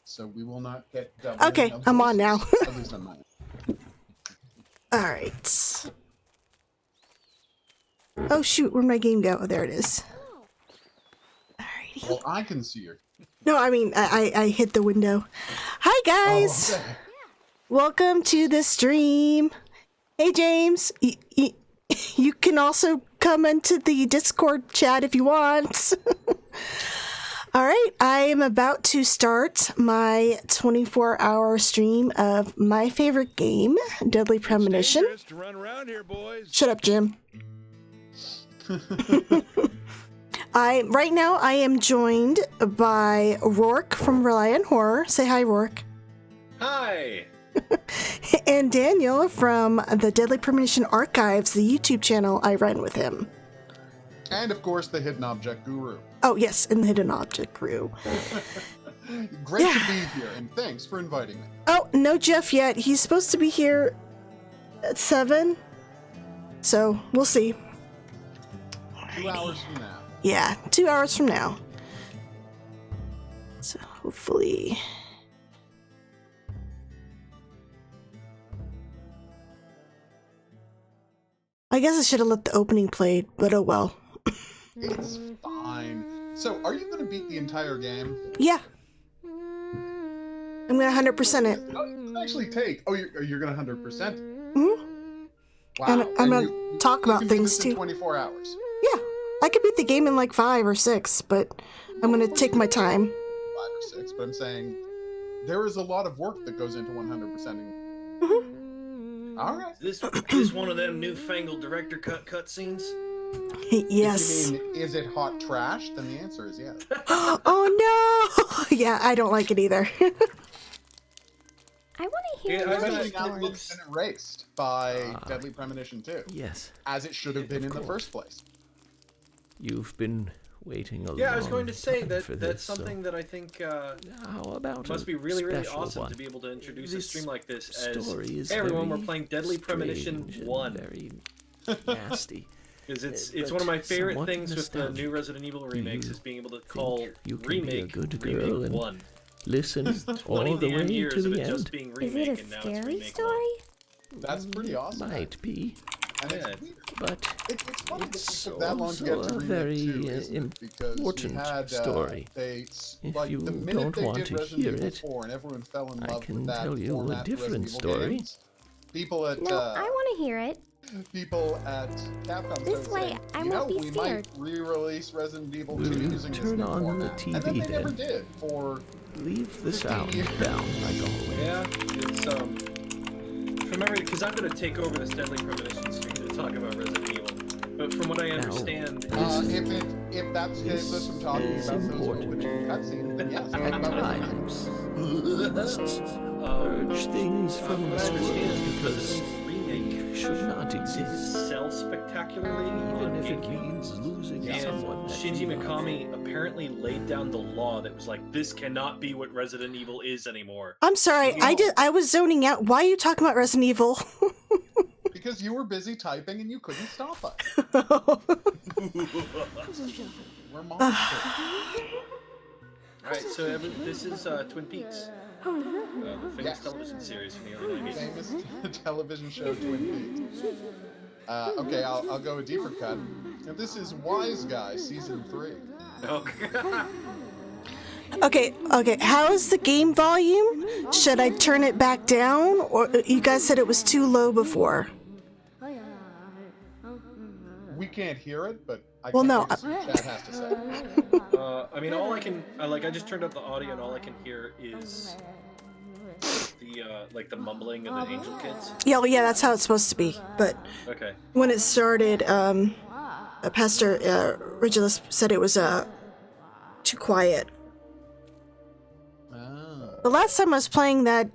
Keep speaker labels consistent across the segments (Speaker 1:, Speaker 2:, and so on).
Speaker 1: So we will not get doubling
Speaker 2: Okay,
Speaker 1: of
Speaker 2: I'm on now.
Speaker 1: voices, at least on mine.
Speaker 2: All right. Oh shoot, where'd my game go? Oh, there it is. Alrighty.
Speaker 1: Well, I can see your.
Speaker 2: No, I mean, I hit the window. Hi guys!
Speaker 1: Oh, okay.
Speaker 2: Welcome to the stream. Hey James, you can also come into the Discord chat if you want. All right, I am about to start my 24-hour stream of my favorite game, Deadly Premonition.
Speaker 3: To run around here, boys.
Speaker 2: Shut up, Jim. Right now I am joined by Rourke from Rely on Horror. Say hi, Rourke.
Speaker 4: Hi.
Speaker 2: And Daniel from the Deadly Premonition Archives, the YouTube channel I run with him.
Speaker 1: And of course, the hidden object guru.
Speaker 2: Oh yes, and the Hidden Object crew.
Speaker 1: Great to be here, and thanks for inviting me.
Speaker 2: Oh, no Jeff yet. He's supposed to be here at 7. So, we'll see.
Speaker 1: 2 hours from now.
Speaker 2: Yeah, 2 hours from now. So, hopefully... I guess I should have let the opening play, but oh well.
Speaker 1: It's fine. So, are you going to beat the entire game?
Speaker 2: Yeah. I'm gonna 100% it.
Speaker 1: Oh, you can actually take. Oh, you're going to 100%?
Speaker 2: Mm-hmm.
Speaker 1: Wow.
Speaker 2: And I'm gonna
Speaker 1: you
Speaker 2: talk about
Speaker 1: can do
Speaker 2: things
Speaker 1: this in
Speaker 2: too.
Speaker 1: 24 hours.
Speaker 2: Yeah, I could beat the game in like 5 or 6, but I'm gonna take my time.
Speaker 1: 5 or 6, but I'm saying there is a lot of work that goes into 100%ing.
Speaker 2: Mm-hmm.
Speaker 1: All right.
Speaker 4: Is this one of them newfangled director cut cutscenes?
Speaker 2: Yes.
Speaker 1: If you mean, is it hot trash? Then the answer is yes.
Speaker 2: Oh no! Yeah, I don't like it either.
Speaker 5: I want to hear
Speaker 4: Yeah,
Speaker 5: your
Speaker 4: I bet
Speaker 1: Especially
Speaker 4: it
Speaker 1: now that
Speaker 4: looks-
Speaker 1: it's been erased by Deadly Premonition 2.
Speaker 6: Yes,
Speaker 1: As it should have been in the
Speaker 6: course.
Speaker 1: first place.
Speaker 6: you've been waiting a long
Speaker 4: Yeah, I was going to say
Speaker 6: time
Speaker 4: that
Speaker 6: for
Speaker 4: that's
Speaker 6: this, so
Speaker 4: something that I think
Speaker 6: how about
Speaker 4: must
Speaker 6: a
Speaker 4: be really, really
Speaker 6: special
Speaker 4: awesome
Speaker 6: one?
Speaker 4: to be able to introduce a
Speaker 6: This
Speaker 4: stream like this as,
Speaker 6: story is
Speaker 4: hey everyone, we're
Speaker 6: very
Speaker 4: playing Deadly Premonition
Speaker 6: strange and
Speaker 4: 1.
Speaker 6: Very nasty.
Speaker 4: Because it's
Speaker 6: but
Speaker 4: one of my favorite
Speaker 6: somewhat
Speaker 4: things with the
Speaker 6: nostalgic.
Speaker 4: new Resident Evil remakes
Speaker 6: you
Speaker 4: is being able to call
Speaker 6: you can be a
Speaker 4: remake
Speaker 6: good girl
Speaker 4: remake
Speaker 6: and
Speaker 4: 1.
Speaker 6: Listen all
Speaker 4: 20
Speaker 6: the way
Speaker 4: damn years
Speaker 6: to
Speaker 4: of
Speaker 6: the
Speaker 4: it just
Speaker 6: end.
Speaker 4: being
Speaker 5: Is
Speaker 4: remake
Speaker 5: it a
Speaker 4: and now it's
Speaker 5: scary
Speaker 4: remake
Speaker 5: story?
Speaker 1: That's pretty awesome.
Speaker 6: Might be,
Speaker 1: And
Speaker 4: Yeah.
Speaker 1: it's weird.
Speaker 6: but
Speaker 1: It's funny that
Speaker 6: it's
Speaker 1: it took that long to get
Speaker 6: also
Speaker 1: to
Speaker 6: a
Speaker 1: remake
Speaker 6: very
Speaker 1: 2, isn't it? Because
Speaker 6: important
Speaker 1: you had,
Speaker 6: story.
Speaker 1: Like,
Speaker 6: If you
Speaker 1: the minute
Speaker 6: don't
Speaker 1: they
Speaker 6: want
Speaker 1: did
Speaker 6: to
Speaker 1: Resident
Speaker 6: hear
Speaker 1: Evil
Speaker 6: it,
Speaker 1: 4 and everyone fell in
Speaker 6: I
Speaker 1: love
Speaker 6: can
Speaker 1: with that
Speaker 6: tell you a
Speaker 1: format of
Speaker 6: different
Speaker 1: Resident Evil
Speaker 6: story.
Speaker 1: games, people at
Speaker 5: No, I want to hear it.
Speaker 1: Capcom
Speaker 5: This
Speaker 1: started
Speaker 5: way,
Speaker 1: saying,
Speaker 5: I
Speaker 1: you know,
Speaker 5: won't be
Speaker 1: we
Speaker 5: scared.
Speaker 1: might re-release Resident Evil 2
Speaker 6: Will you
Speaker 1: using this
Speaker 6: turn
Speaker 1: new
Speaker 6: on the
Speaker 1: format. And then
Speaker 6: TV
Speaker 1: they never
Speaker 6: then?
Speaker 1: did for
Speaker 6: leave the
Speaker 1: 15
Speaker 6: sound
Speaker 1: years.
Speaker 6: down like always.
Speaker 4: Yeah, it's remember, because I'm gonna take over this Deadly Premonition stream to talk about Resident Evil. But from what I understand,
Speaker 1: if that saves us from talking
Speaker 6: is
Speaker 1: about those
Speaker 6: important.
Speaker 1: opening cutscenes, then yes, talk
Speaker 6: At
Speaker 1: about Resident Evil.
Speaker 6: times, purge things from
Speaker 4: what I
Speaker 6: this
Speaker 4: understand
Speaker 6: world
Speaker 4: is
Speaker 6: because
Speaker 4: remake
Speaker 6: should not exist,
Speaker 4: didn't sell spectacularly
Speaker 6: even
Speaker 4: on
Speaker 6: if it
Speaker 4: GameCube.
Speaker 6: means losing
Speaker 4: And
Speaker 6: someone that
Speaker 4: Shinji
Speaker 6: you love.
Speaker 4: Mikami apparently laid down the law that was like, this cannot be what Resident Evil is anymore.
Speaker 2: I'm sorry, I was zoning out. Why are you talking about Resident Evil?
Speaker 1: Because you were busy typing and you couldn't stop us. We're monsters.
Speaker 4: Alright, so this is Twin Peaks. The famous
Speaker 1: Yes.
Speaker 4: television series from the early 90s.
Speaker 1: Famous television show Twin Peaks. Okay, I'll go a deeper cut. And this is Wise Guy Season 3.
Speaker 2: Okay, how's the game volume? Should I turn it back down? Or you guys said it was too low before.
Speaker 1: We can't hear it, but I
Speaker 2: Well,
Speaker 1: can't
Speaker 2: no,
Speaker 1: wait to see what Chad has to say.
Speaker 4: I mean, all I can, I just turned up the audio and all I can hear is the mumbling of the angel kids.
Speaker 2: Yeah, well, yeah, that's how it's supposed to be. But
Speaker 4: Okay.
Speaker 2: when it started, Pastor Regulus said it was too quiet.
Speaker 1: Oh.
Speaker 2: The last time I was playing that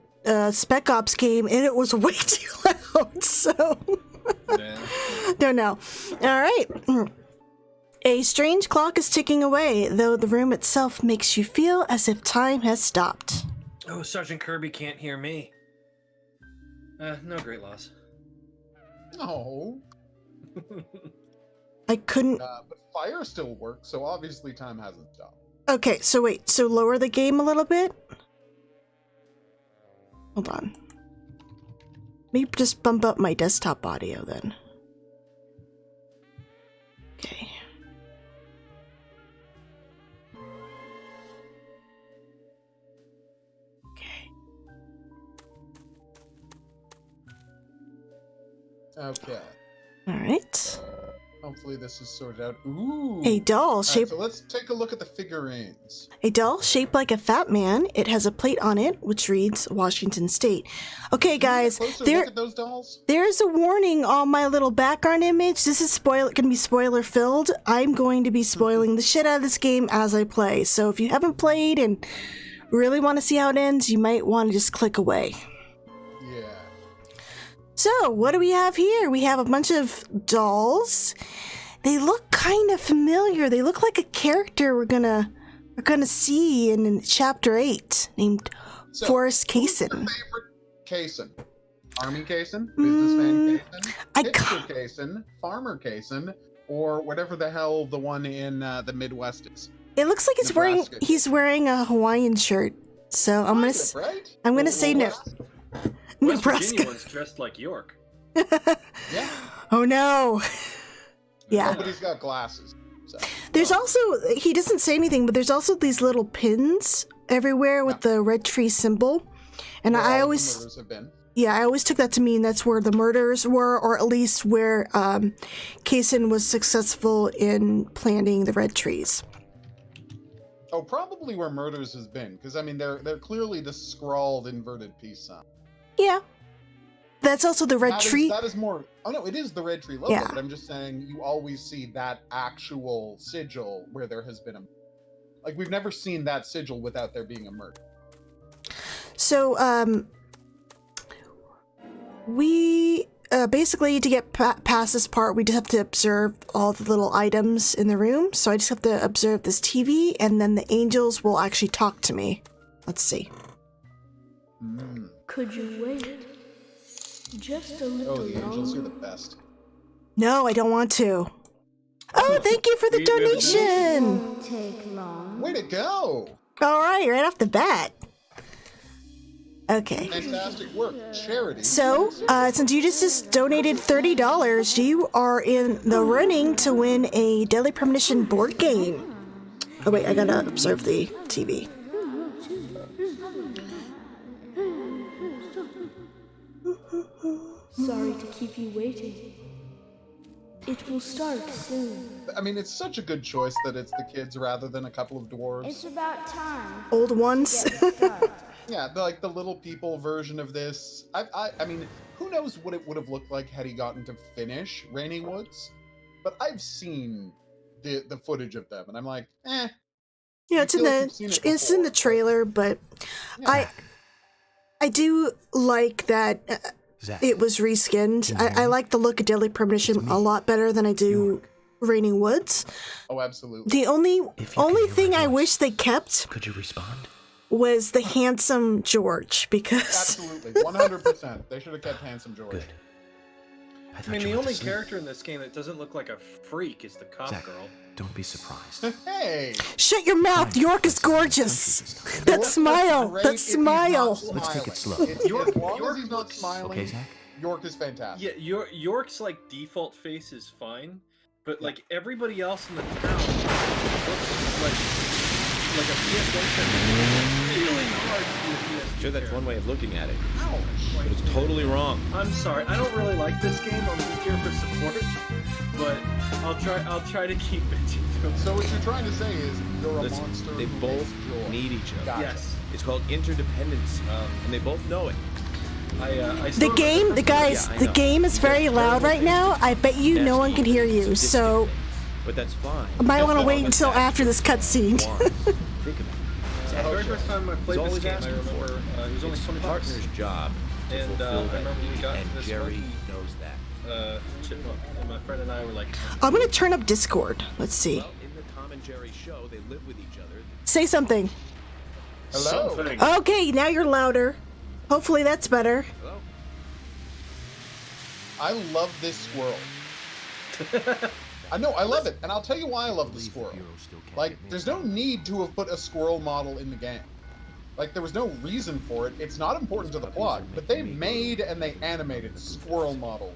Speaker 2: Spec Ops game, and it was way too loud, so...
Speaker 4: Yeah.
Speaker 2: Don't know. All right. A strange clock is ticking away, though the room itself makes you feel as if time has stopped.
Speaker 4: Oh, Sergeant Kirby can't hear me. No great loss.
Speaker 1: No.
Speaker 2: I couldn't...
Speaker 1: But fire still works, so obviously time hasn't stopped.
Speaker 2: Okay, so wait. So lower the game a little bit. Hold on. Maybe just bump up my desktop audio then. Okay.
Speaker 1: Okay.
Speaker 2: All right.
Speaker 1: Hopefully this is sorted out. Ooh.
Speaker 2: A doll
Speaker 1: All right,
Speaker 2: shaped
Speaker 1: so let's take a look at the figurines.
Speaker 2: like a fat man. It has a plate on it which reads Washington State. Okay, guys,
Speaker 1: Closer
Speaker 2: there
Speaker 1: look at those dolls.
Speaker 2: there's a warning on my little background image. This is going to be spoiler filled. I'm going to be spoiling the shit out of this game as I play. So if you haven't played and really want to see how it ends, you might want to just click away.
Speaker 1: Yeah.
Speaker 2: So, what do we have here? We have a bunch of dolls. They look kind of familiar. They look like a character we're gonna see in chapter 8, named
Speaker 1: So,
Speaker 2: Forrest
Speaker 1: who's your
Speaker 2: Kaysen.
Speaker 1: favorite Kaysen? Army Kaysen? Businessman Kaysen?
Speaker 2: I
Speaker 1: Hipster Kaysen? Farmer Kaysen? Or whatever the hell the one in the Midwest is?
Speaker 2: It looks like
Speaker 1: Nebraska.
Speaker 2: he's wearing a Hawaiian shirt. So I'm gonna
Speaker 1: Kind of, right?
Speaker 2: I'm gonna say no.
Speaker 4: West
Speaker 2: Nebraska.
Speaker 4: Virginia one's dressed like York.
Speaker 1: Yeah.
Speaker 2: Oh no. Yeah.
Speaker 1: Oh, but he's got glasses. So.
Speaker 2: There's also, he doesn't say anything, but there's also these little pins everywhere with the red tree symbol. And
Speaker 1: Where all
Speaker 2: I
Speaker 1: the
Speaker 2: always,
Speaker 1: murders have been.
Speaker 2: yeah, I always took that to mean that's where the murders were, or at least where Kaysen was successful in planting the red trees.
Speaker 1: Oh, probably where murders has been, because I mean they're clearly the scrawled inverted peace sign.
Speaker 2: Yeah. That's also the red tree.
Speaker 1: That is more. Oh no, it is the red tree logo.
Speaker 2: Yeah.
Speaker 1: But I'm just saying you always see that actual sigil where there has been a. Like we've never seen that sigil without there being a murder.
Speaker 2: So, we basically, to get past this part, we just have to observe all the little items in the room. So I just have to observe this TV, and then the angels will actually talk to me. Let's see.
Speaker 5: Could you wait just a little
Speaker 1: Oh, the angels, you're
Speaker 5: longer?
Speaker 1: the best.
Speaker 2: No, I don't want to. Oh, thank you for the donation.
Speaker 5: Won't take long.
Speaker 1: Way to go!
Speaker 2: All right off the bat. Okay.
Speaker 1: Fantastic work, charity.
Speaker 2: So, since you just donated $30, you are in the running to win a Deadly Premonition board game. Oh wait, I gotta observe the TV.
Speaker 5: Sorry to keep you waiting. It will start soon.
Speaker 1: I mean, it's such a good choice that it's the kids rather than a couple of dwarves.
Speaker 5: It's about time.
Speaker 2: Old ones.
Speaker 5: Get started.
Speaker 1: Yeah, like the little people version of this. I mean, who knows what it would have looked like had he gotten to finish Raining Woods? But I've seen the footage of them, and I'm like, eh.
Speaker 2: Yeah,
Speaker 1: I
Speaker 2: it's in
Speaker 1: feel like
Speaker 2: the
Speaker 1: you've seen it
Speaker 2: it's in the
Speaker 1: before,
Speaker 2: trailer, but
Speaker 1: Yeah.
Speaker 2: I do like that
Speaker 6: Zach,
Speaker 2: it was reskinned. I like the look of Deadly Premonition a lot better than I do Raining Woods.
Speaker 1: Oh, absolutely.
Speaker 2: The only
Speaker 6: If you
Speaker 2: only
Speaker 6: can hear
Speaker 2: thing
Speaker 6: my
Speaker 2: I
Speaker 6: voice.
Speaker 2: wish they kept
Speaker 6: could you respond?
Speaker 2: was the handsome George, because
Speaker 1: Absolutely, 100%. They should have kept Handsome George.
Speaker 6: Good.
Speaker 4: I
Speaker 6: thought
Speaker 4: mean,
Speaker 6: you
Speaker 4: the
Speaker 6: went to
Speaker 4: only
Speaker 6: sleep.
Speaker 4: character in this game that doesn't look like a freak is the cop
Speaker 6: Zach,
Speaker 4: girl.
Speaker 6: don't be surprised.
Speaker 1: Hey!
Speaker 2: shut your mouth. York is gorgeous. That
Speaker 1: York
Speaker 2: smile.
Speaker 1: looks great
Speaker 2: That
Speaker 1: if he's not
Speaker 2: smile.
Speaker 6: Let's take it
Speaker 1: smiling.
Speaker 6: slow.
Speaker 1: It's-
Speaker 4: York-
Speaker 1: as long
Speaker 4: York
Speaker 1: as he's not
Speaker 4: looks-
Speaker 1: smiling,
Speaker 6: Okay, Zach?
Speaker 1: York is fantastic.
Speaker 4: Yeah, York's like default face is fine, but like everybody else in the town looks like a PS1 character. Really hard to be a PS2
Speaker 7: Sure, that's one way of looking at it,
Speaker 4: Ouch.
Speaker 7: but it's totally wrong.
Speaker 4: I'm sorry, I don't really like this game. I'm just here for support, but I'll try to keep bitching to him.
Speaker 1: So what you're trying to say is you're a
Speaker 7: Listen,
Speaker 1: monster.
Speaker 7: they
Speaker 1: who
Speaker 7: both
Speaker 1: makes joy.
Speaker 7: need each other.
Speaker 1: Gotcha.
Speaker 4: Yes,
Speaker 7: It's called interdependence, and they both know it.
Speaker 4: I
Speaker 2: The
Speaker 4: still
Speaker 2: game,
Speaker 4: remember
Speaker 2: the guys,
Speaker 7: Yeah, I
Speaker 2: the
Speaker 7: know.
Speaker 2: game is very loud right now. I bet you no one can hear you. So
Speaker 7: But that's fine.
Speaker 2: I might want to
Speaker 7: That's
Speaker 2: wait
Speaker 7: all
Speaker 2: until
Speaker 7: that
Speaker 2: after this cutscene.
Speaker 7: Think of it.
Speaker 4: the very first time I played
Speaker 7: He's
Speaker 4: this
Speaker 7: always
Speaker 4: game, I
Speaker 7: asking for
Speaker 4: remember it was only
Speaker 7: It's
Speaker 4: 20
Speaker 7: the
Speaker 4: bucks.
Speaker 7: partner's job to
Speaker 4: And,
Speaker 7: fulfill
Speaker 4: I
Speaker 7: that
Speaker 4: remember we
Speaker 7: need,
Speaker 4: got
Speaker 7: and
Speaker 4: this
Speaker 7: Jerry
Speaker 4: monkey.
Speaker 7: knows that.
Speaker 4: Chipmunk, and my friend and I were like,
Speaker 2: I'm gonna turn up Discord. Let's see.
Speaker 7: Well, in the Tom and Jerry show, they live with each other.
Speaker 2: Say something.
Speaker 1: Hello.
Speaker 4: something.
Speaker 2: Okay, now you're louder. Hopefully that's better.
Speaker 7: Hello?
Speaker 1: I love this squirrel. I know, I love it, and I'll tell you why I love the
Speaker 6: Believe
Speaker 1: squirrel.
Speaker 6: Bureau still can't
Speaker 1: Like,
Speaker 6: get me
Speaker 1: there's no
Speaker 6: done.
Speaker 1: need to have put a squirrel model in the game. Like, there was no reason for it. It's not important to the plot, but they made and they animated a squirrel model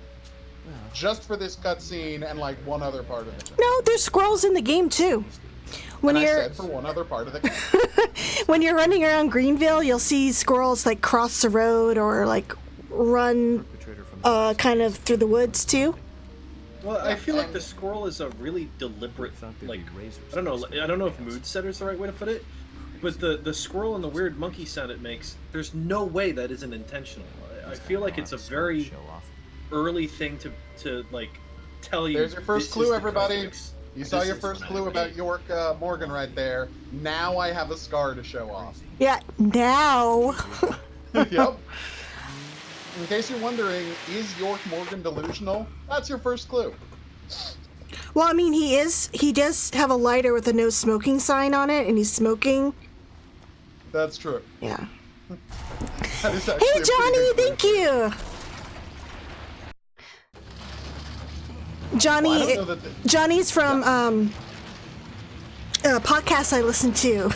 Speaker 6: Well,
Speaker 1: just for this cutscene and like one other part of it.
Speaker 2: No, there's squirrels in the game too. When
Speaker 1: And I
Speaker 2: you're
Speaker 1: said for one other part of the game.
Speaker 2: when you're running around Greenville, you'll see squirrels like cross the road or like run
Speaker 6: perpetrator from the
Speaker 2: kind of through the woods too.
Speaker 4: Well, I feel like the squirrel is a really deliberate, like, I don't know if mood setter is the right way to put it, but the squirrel and the weird monkey sound it makes, there's no way that isn't intentional. I feel like it's a very
Speaker 6: show off.
Speaker 4: early thing to like tell you.
Speaker 1: There's your first
Speaker 4: this
Speaker 1: clue,
Speaker 4: is the
Speaker 1: everybody.
Speaker 4: context.
Speaker 1: You saw
Speaker 4: This
Speaker 1: your
Speaker 4: is
Speaker 1: first
Speaker 4: what
Speaker 1: clue
Speaker 4: I
Speaker 1: about
Speaker 4: mean.
Speaker 1: York Morgan right there. Now I have a scar to show off.
Speaker 2: Yeah, now.
Speaker 1: Yep. In case you're wondering, is York Morgan delusional? That's your first clue.
Speaker 2: Well, I mean, he does have a lighter with a no smoking sign on it, and he's smoking.
Speaker 1: That's true.
Speaker 2: Yeah.
Speaker 1: That is actually
Speaker 2: Hey,
Speaker 1: a pretty
Speaker 2: Johnny,
Speaker 1: good clue.
Speaker 2: thank you. Johnny,
Speaker 1: Well, I don't know that
Speaker 2: Johnny's from a podcast I listen to.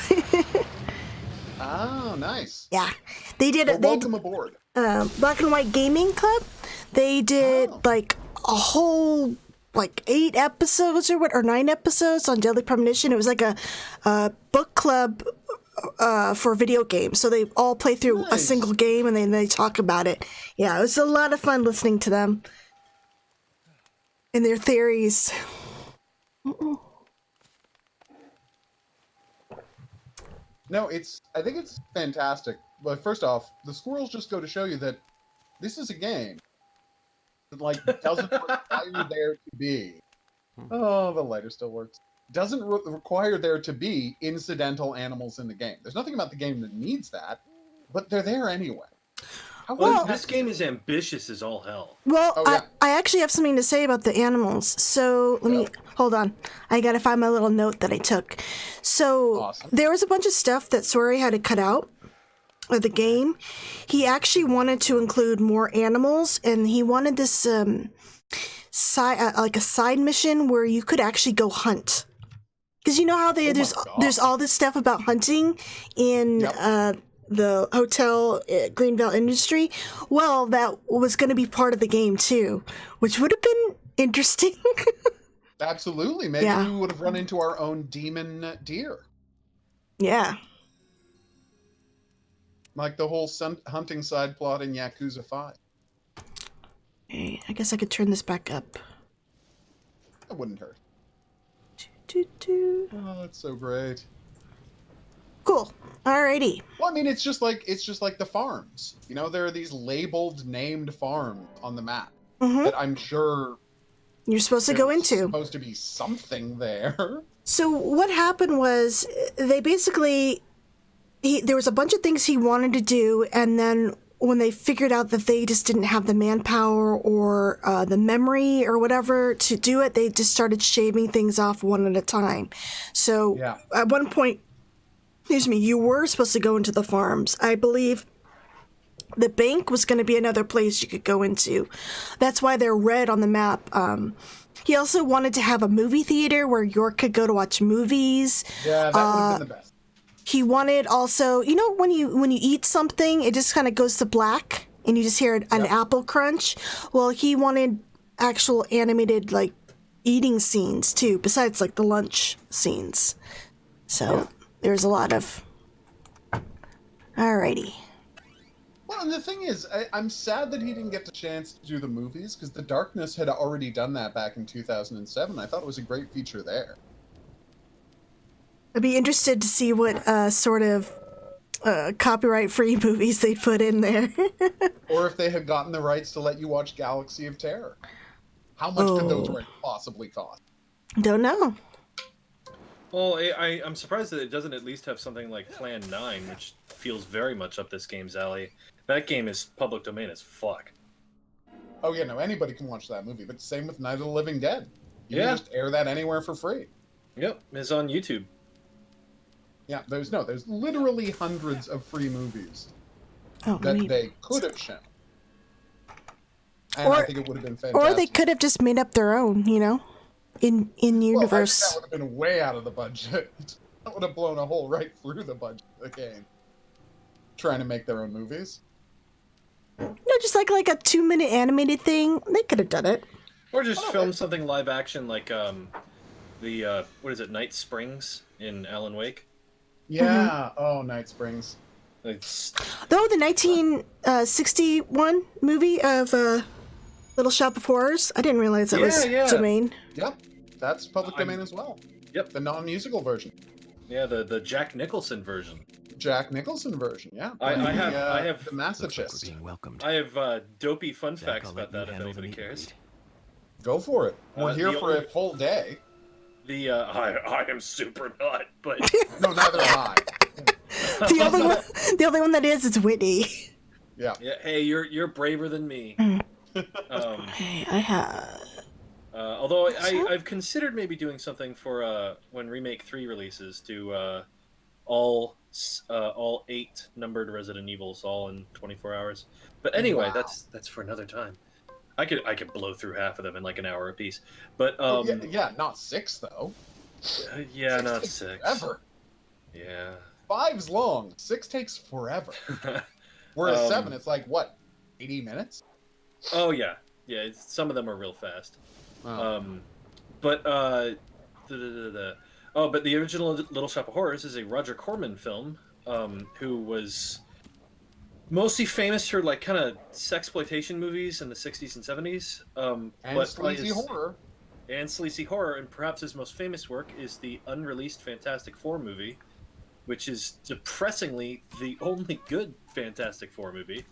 Speaker 1: Oh, nice.
Speaker 2: Yeah, they did
Speaker 1: Well,
Speaker 2: it. They
Speaker 1: welcome aboard.
Speaker 2: Black and White Gaming Club. They did
Speaker 1: Oh.
Speaker 2: like a whole like 8 episodes or 9 episodes on Deadly Premonition. It was like a book club for video games. So they all play through a
Speaker 1: Nice.
Speaker 2: single game and then they talk about it. Yeah, it was a lot of fun listening to them and their theories.
Speaker 1: No, I think it's fantastic. But first off, the squirrels just go to show you that this is a game. It, like, doesn't require there to be. Oh, the lighter still works. Doesn't require there to be incidental animals in the game. There's nothing about the game that needs that, but they're there anyway. How
Speaker 4: Well,
Speaker 1: fantastic.
Speaker 4: this game is ambitious as all hell.
Speaker 2: Well,
Speaker 1: Oh, yeah.
Speaker 2: I actually have something to say about the animals. So let me hold on. I gotta find my little note that I took. So
Speaker 1: Awesome.
Speaker 2: there was a bunch of stuff that Sori had to cut out of the game. He actually wanted to include more animals, and he wanted this side like a side mission where you could actually go hunt. Because you know how
Speaker 1: Oh my God.
Speaker 2: there's all this stuff about hunting in
Speaker 1: Yep.
Speaker 2: the hotel Greenville industry. Well, that was going to be part of the game too, which would have been interesting.
Speaker 1: Absolutely. Maybe
Speaker 2: Yeah.
Speaker 1: we would have run into our own demon deer.
Speaker 2: Yeah.
Speaker 1: Like the whole hunting side plot in Yakuza 5.
Speaker 2: Okay, I guess I could turn this back up.
Speaker 1: That wouldn't hurt.
Speaker 2: Doo-doo.
Speaker 1: Oh, that's so great.
Speaker 2: Cool. Alrighty.
Speaker 1: Well, I mean, it's just like the farms. You know, there are these labeled, named farms on the map
Speaker 2: Mm-hmm.
Speaker 1: that I'm sure
Speaker 2: You're supposed to go
Speaker 1: there's
Speaker 2: into.
Speaker 1: supposed to be something there.
Speaker 2: So what happened was they basically there was a bunch of things he wanted to do, and then when they figured out that they just didn't have the manpower or the memory or whatever to do it, they just started shaving things off one at a time. So
Speaker 1: Yeah.
Speaker 2: at one point, excuse me, you were supposed to go into the farms. I believe the bank was going to be another place you could go into. That's why they're red on the map. He also wanted to have a movie theater where York could go to watch movies.
Speaker 1: Yeah, that would have been the best.
Speaker 2: He wanted also, you know, when you eat something, it just kind of goes to black and you just hear an apple crunch. Well, he wanted actual animated like eating scenes too, besides like the lunch scenes. So there's a lot of. Alrighty.
Speaker 1: Well, and the thing is, I'm sad that he didn't get the chance to do the movies, because The Darkness had already done that back in 2007. I thought it was a great feature there.
Speaker 2: I'd be interested to see what sort of copyright-free movies they put in there.
Speaker 1: Or if they had gotten the rights to let you watch Galaxy of Terror. How much could those rights possibly cost?
Speaker 2: Don't know.
Speaker 4: Well, I'm surprised that it doesn't at least have something like Plan 9, which feels very much up this game's alley. That game is public domain as fuck.
Speaker 1: Oh yeah, no, anybody can watch that movie, but same with Night of the Living Dead. You
Speaker 4: Yeah.
Speaker 1: can just air that anywhere for free.
Speaker 4: Yep, it's on YouTube.
Speaker 1: Yeah, there's literally hundreds of free movies
Speaker 2: Oh,
Speaker 1: that
Speaker 2: maybe.
Speaker 1: they could have shown. And I think it would have been fantastic.
Speaker 2: Or they could have just made up their own, you know? in
Speaker 1: Well, I think
Speaker 2: universe.
Speaker 1: that would have been way out of the budget. That would have blown a hole right through the budget of the game. Trying to make their own movies.
Speaker 2: No, just like a 2-minute animated thing. They could have done it.
Speaker 4: Or just film something live action like the what is it, Night Springs in Alan Wake?
Speaker 1: Yeah. Oh, Night Springs.
Speaker 4: It's,
Speaker 2: Though the 1961 movie of Little Shop of Horrors, I didn't realize that was domain.
Speaker 1: Yep. That's public domain as well.
Speaker 4: Yep.
Speaker 1: The non-musical version.
Speaker 4: yeah, the Jack Nicholson version.
Speaker 1: Jack Nicholson version. Yeah.
Speaker 4: I have
Speaker 1: the masochist.
Speaker 6: Being welcomed.
Speaker 4: I have dopey fun
Speaker 6: Zach,
Speaker 4: facts
Speaker 6: I'll
Speaker 4: about
Speaker 6: let
Speaker 4: that
Speaker 6: you
Speaker 4: if
Speaker 6: handle the
Speaker 4: anybody
Speaker 6: meet and
Speaker 4: cares.
Speaker 6: greet.
Speaker 1: Go for it. We're here
Speaker 4: the
Speaker 1: for
Speaker 4: only-
Speaker 1: a full day.
Speaker 4: The I am super not, but
Speaker 1: No, neither am I.
Speaker 2: The only one that is Whitney.
Speaker 1: Yeah.
Speaker 4: yeah, hey, you're braver than me.
Speaker 2: Hey, I have.
Speaker 4: Although I've considered maybe doing something for when Remake 3 releases, do all 8 numbered Resident Evils all in 24 hours. But anyway,
Speaker 1: Wow.
Speaker 4: that's for another time. I could blow through half of them in like an hour apiece. But
Speaker 1: Yeah, not 6 though.
Speaker 4: yeah,
Speaker 1: 6
Speaker 4: not
Speaker 1: takes
Speaker 4: 6.
Speaker 1: Forever.
Speaker 4: Yeah.
Speaker 1: 5's long. 6 takes forever. Whereas 7, it's like what, 80 minutes?
Speaker 4: Oh yeah, some of them are real fast.
Speaker 1: Oh.
Speaker 4: But but the original Little Shop of Horrors is a Roger Corman film, who was mostly famous for like kind of sexploitation movies in the 60s and 70s.
Speaker 1: And
Speaker 4: but
Speaker 1: sleazy
Speaker 4: his-
Speaker 1: horror.
Speaker 4: And sleazy horror, and perhaps his most famous work is the unreleased Fantastic Four movie, which is depressingly the only good Fantastic Four movie,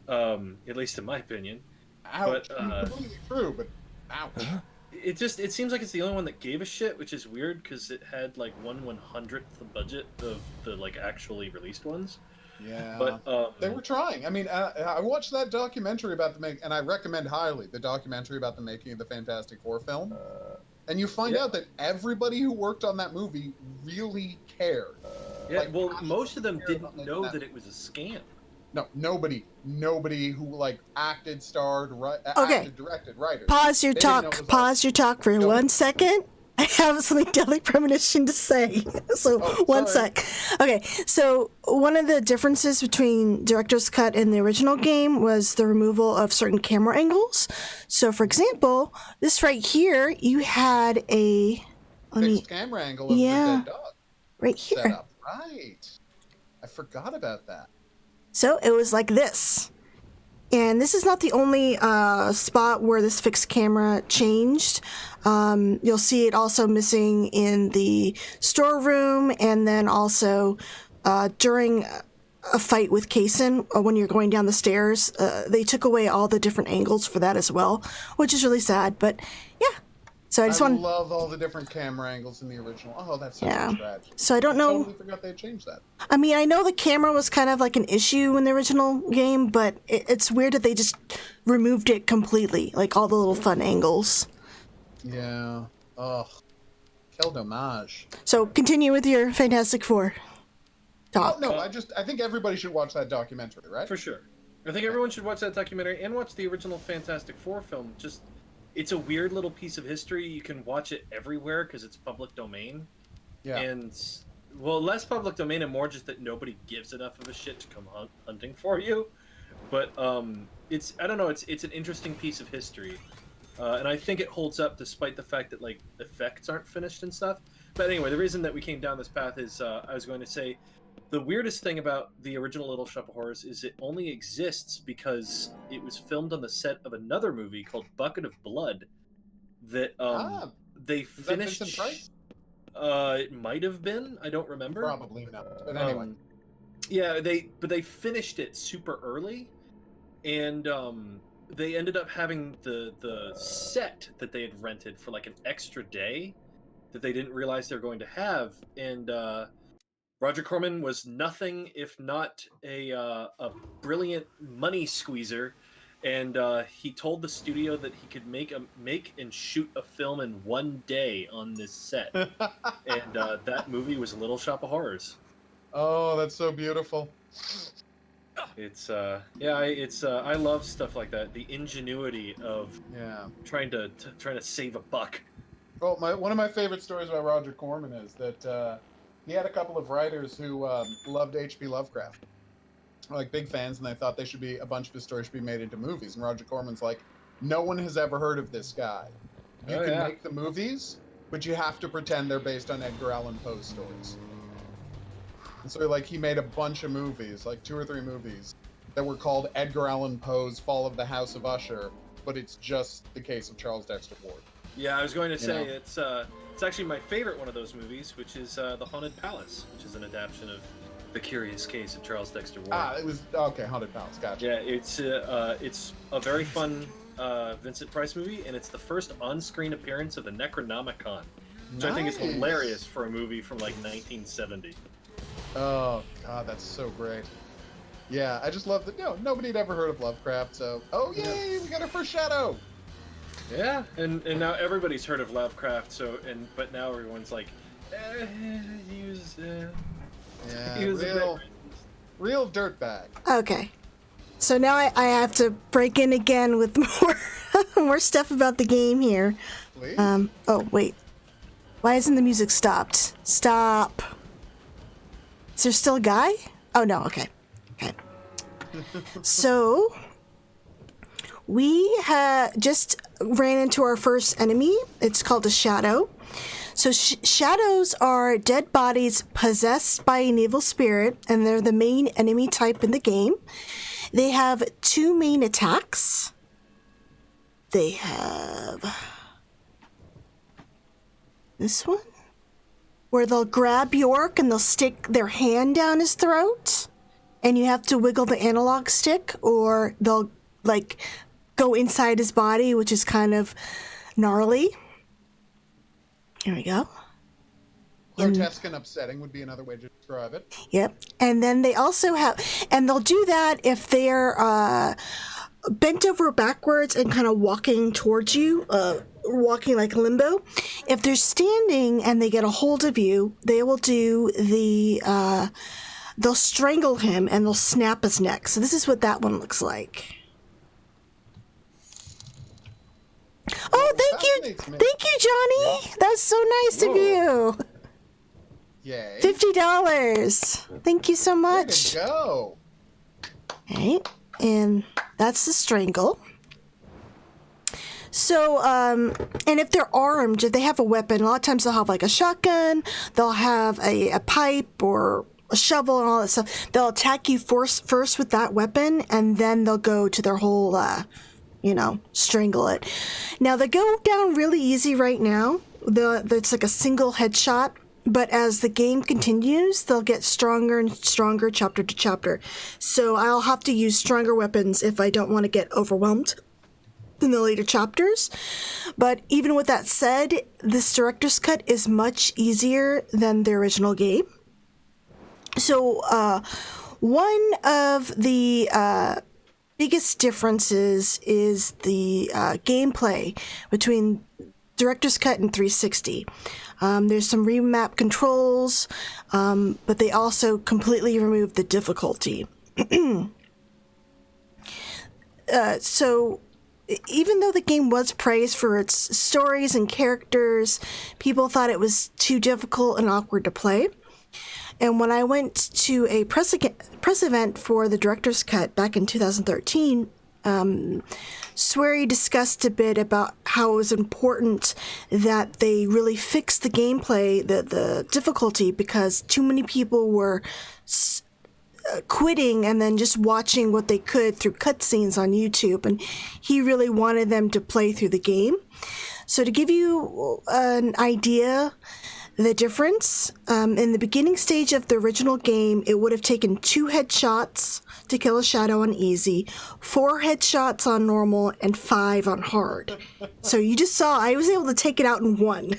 Speaker 4: at least in my opinion.
Speaker 1: Ouch.
Speaker 4: But,
Speaker 1: Completely true, but ouch.
Speaker 4: It seems like it's the only one that gave a shit, which is weird because it had like 1/100th the budget of the like actually released ones.
Speaker 1: Yeah.
Speaker 4: But
Speaker 1: They were trying. I mean, I watched that documentary about and I recommend highly the documentary about the making of the Fantastic Four film. And you find
Speaker 4: Yeah.
Speaker 1: out that everybody who worked on that movie really cared.
Speaker 4: yeah,
Speaker 1: like,
Speaker 4: well,
Speaker 1: actually
Speaker 4: most of them
Speaker 1: cared about
Speaker 4: didn't
Speaker 1: making
Speaker 4: know
Speaker 1: that
Speaker 4: that it was a scam.
Speaker 1: No, nobody who like acted, starred,
Speaker 2: Okay.
Speaker 1: acted, directed, writers.
Speaker 2: Pause your
Speaker 1: They didn't know it
Speaker 2: talk.
Speaker 1: was all-
Speaker 2: Pause your talk for
Speaker 1: Go
Speaker 2: 1
Speaker 1: ahead.
Speaker 2: second. I have something Deli Premonition to say. So,
Speaker 1: Oh,
Speaker 2: one
Speaker 1: sorry.
Speaker 2: sec. Okay, so one of the differences between director's cut and the original game was the removal of certain camera angles. So, for example, this right here, you had a. Let me.
Speaker 1: Fixed camera angle of
Speaker 2: Yeah.
Speaker 1: the dead dog
Speaker 2: Right
Speaker 1: set
Speaker 2: here.
Speaker 1: up. Right. I forgot about that.
Speaker 2: So it was like this. And this is not the only spot where this fixed camera changed. You'll see it also missing in the storeroom, and then also during a fight with Kaysen, when you're going down the stairs, they took away all the different angles for that as well, which is really sad. But yeah, so I just
Speaker 1: I
Speaker 2: want.
Speaker 1: love all the different camera angles in the original. Oh, that's so
Speaker 2: Yeah.
Speaker 1: tragic.
Speaker 2: So I don't know.
Speaker 1: Totally forgot they changed that.
Speaker 2: I mean, I know the camera was kind of like an issue in the original game, but it's weird that they just removed it completely, like all the little fun angles.
Speaker 1: Yeah. Ugh. Quel dommage.
Speaker 2: So continue with your Fantastic Four
Speaker 1: Oh,
Speaker 2: talk.
Speaker 1: no, I think everybody should watch that documentary, right?
Speaker 4: For sure. I think everyone should watch that documentary and watch the original Fantastic Four film. Just, it's a weird little piece of history. You can watch it everywhere because it's public domain.
Speaker 1: Yeah.
Speaker 4: And, well, less public domain and more just that nobody gives enough of a shit to come hunting for you. But it's, I don't know, it's an interesting piece of history. And I think it holds up despite the fact that, like, effects aren't finished and stuff. But anyway, the reason that we came down this path is, I was going to say, the weirdest thing about the original Little Shop of Horrors is it only exists because it was filmed on the set of another movie called Bucket of Blood that they
Speaker 1: Is that
Speaker 4: finished.
Speaker 1: Vincent Price?
Speaker 4: It might have been. I don't remember.
Speaker 1: Probably not. But anyway.
Speaker 4: Yeah, they finished it super early, and they ended up having the set that they had rented for like an extra day that they didn't realize they were going to have, and Roger Corman was nothing if not a brilliant money squeezer, and he told the studio that he could make and shoot a film in one day on this set, and that movie was Little Shop of Horrors.
Speaker 1: Oh, that's so beautiful.
Speaker 4: It's I love stuff like that. The ingenuity of
Speaker 1: Yeah.
Speaker 4: trying to save a buck.
Speaker 1: Well, one of my favorite stories about Roger Corman is that he had a couple of writers who loved H.P. Lovecraft, like big fans, and they thought a bunch of his stories should be made into movies. And Roger Corman's like, no one has ever heard of this guy. You can make the movies, but you have to pretend they're based on Edgar Allan Poe's stories. And so he made a bunch of movies, like 2 or 3 movies, that were called Edgar Allan Poe's Fall of the House of Usher, but it's just the case of Charles Dexter Ward.
Speaker 4: Yeah, I was going to say it's actually my favorite one of those movies, which is The Haunted Palace, which is an adaptation of The Curious Case of Charles Dexter Ward.
Speaker 1: It was Haunted Palace. Gotcha.
Speaker 4: Yeah, it's a very fun Vincent Price movie, and it's the first on-screen appearance of the Necronomicon, which I think is hilarious for a movie from 1970.
Speaker 1: Oh God, that's so great. Yeah, I just love that. Nobody had ever heard of Lovecraft, so yay, we got our first shadow.
Speaker 4: Yeah, and now everybody's heard of Lovecraft. But now everyone's like, he was
Speaker 1: real dirtbag.
Speaker 2: Okay. So now I have to break in again with more stuff about the game here.
Speaker 1: Please.
Speaker 2: Oh wait, why isn't the music stopped? Stop. Is there still a guy? Oh no. Okay. So we just ran into our first enemy. It's called a shadow. So shadows are dead bodies possessed by an evil spirit, and they're the main enemy type in the game. They have 2 main attacks. They have this one, where they'll grab York and they'll stick their hand down his throat, and you have to wiggle the analog stick, or they'll go inside his body, which is kind of gnarly. Here we go.
Speaker 1: Grotesque and upsetting would be another way to describe it.
Speaker 2: Yep. And then they also have, and they'll do that if they're bent over backwards and kind of walking towards you, walking like limbo. If they're standing and they get a hold of you, they will do they'll strangle him and they'll snap his neck. So this is what that one looks like. Oh, thank you, Johnny. That's so nice of you.
Speaker 1: Yay.
Speaker 2: $50. Thank you so much.
Speaker 1: Way to go.
Speaker 2: Okay, and that's the strangle. So, and if they're armed, if they have a weapon, a lot of times they'll have a shotgun, they'll have a pipe or a shovel and all that stuff. They'll attack you first with that weapon, and then they'll go to their whole, strangle it. Now, they go down really easy right now. It's like a single headshot. But as the game continues, they'll get stronger and stronger chapter to chapter. So I'll have to use stronger weapons if I don't want to get overwhelmed in the later chapters. But even with that said, this director's cut is much easier than the original game. So one of the biggest differences is the gameplay between director's cut and 360. There's some remap controls, but they also completely removed the difficulty. So even though the game was praised for its stories and characters, people thought it was too difficult and awkward to play. And when I went to a press event for the director's cut back in 2013, Swery discussed a bit about how it was important that they really fix the gameplay, the difficulty, because too many people were quitting and then just watching what they could through cutscenes on YouTube, and he really wanted them to play through the game. So to give you an idea, the difference, in the beginning stage of the original game, it would have taken 2 headshots to kill a shadow on easy, 4 headshots on normal, and 5 on hard. So you just saw, I was able to take it out in 1.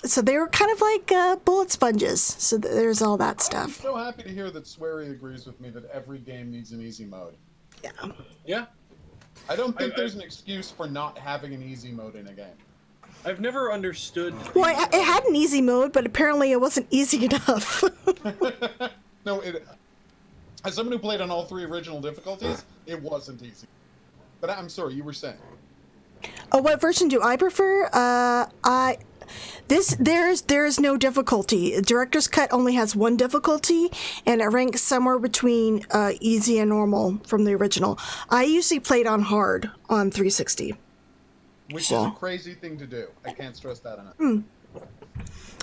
Speaker 2: So they were kind of like bullet sponges. So there's all that stuff.
Speaker 1: I'm so happy to hear that Swery agrees with me that every game needs an easy mode.
Speaker 2: Yeah.
Speaker 4: Yeah.
Speaker 1: I don't think there's an excuse for not having an easy mode in a game.
Speaker 4: I've never understood.
Speaker 2: Well, it had an easy mode, but apparently it wasn't easy enough.
Speaker 1: No, as someone who played on all 3 original difficulties, it wasn't easy. But I'm sorry, you were saying.
Speaker 2: Oh, what version do I prefer? There's no difficulty. Director's Cut only has one difficulty, and it ranks somewhere between easy and normal from the original. I usually played on hard on 360.
Speaker 1: Which is a crazy thing to do. I can't stress that enough.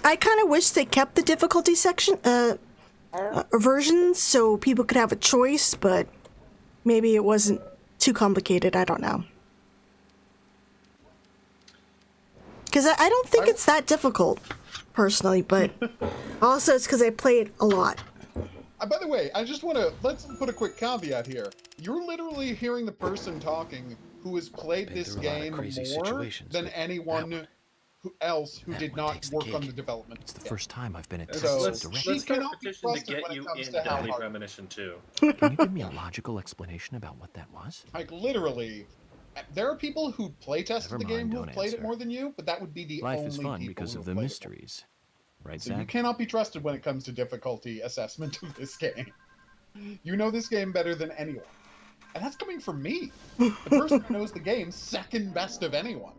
Speaker 2: I kind of wish they kept the difficulty section versions so people could have a choice, but maybe it wasn't too complicated. I don't know. Because I don't think it's that difficult, personally, but also it's because I play it a lot.
Speaker 1: By the way, I just want to, let's put a quick caveat here. You're literally hearing the person talking who has played this game more than anyone else who did not work on the development.
Speaker 8: It's the first time I've been at
Speaker 1: So
Speaker 4: Let's
Speaker 1: she
Speaker 4: start a
Speaker 1: cannot be
Speaker 4: petition to
Speaker 1: trusted
Speaker 4: get
Speaker 1: when
Speaker 4: you
Speaker 1: it comes
Speaker 4: in
Speaker 1: to how
Speaker 4: Deadly
Speaker 1: hard.
Speaker 4: Premonition 2.
Speaker 8: Can you give me a logical explanation about what that was?
Speaker 1: Like, literally, there are people who play tested
Speaker 8: Never
Speaker 1: the game
Speaker 8: mind,
Speaker 1: who
Speaker 8: don't
Speaker 1: have played it
Speaker 8: answer.
Speaker 1: more than you, but that would be the
Speaker 8: Life
Speaker 1: only
Speaker 8: is fun
Speaker 1: people
Speaker 8: because
Speaker 1: who
Speaker 8: of
Speaker 1: have
Speaker 8: the
Speaker 1: played it.
Speaker 8: mysteries. Right,
Speaker 1: So you
Speaker 8: Zach?
Speaker 1: cannot be trusted when it comes to difficulty assessment of this game. You know this game better than anyone. And that's coming from me, the person who knows the game second best of anyone.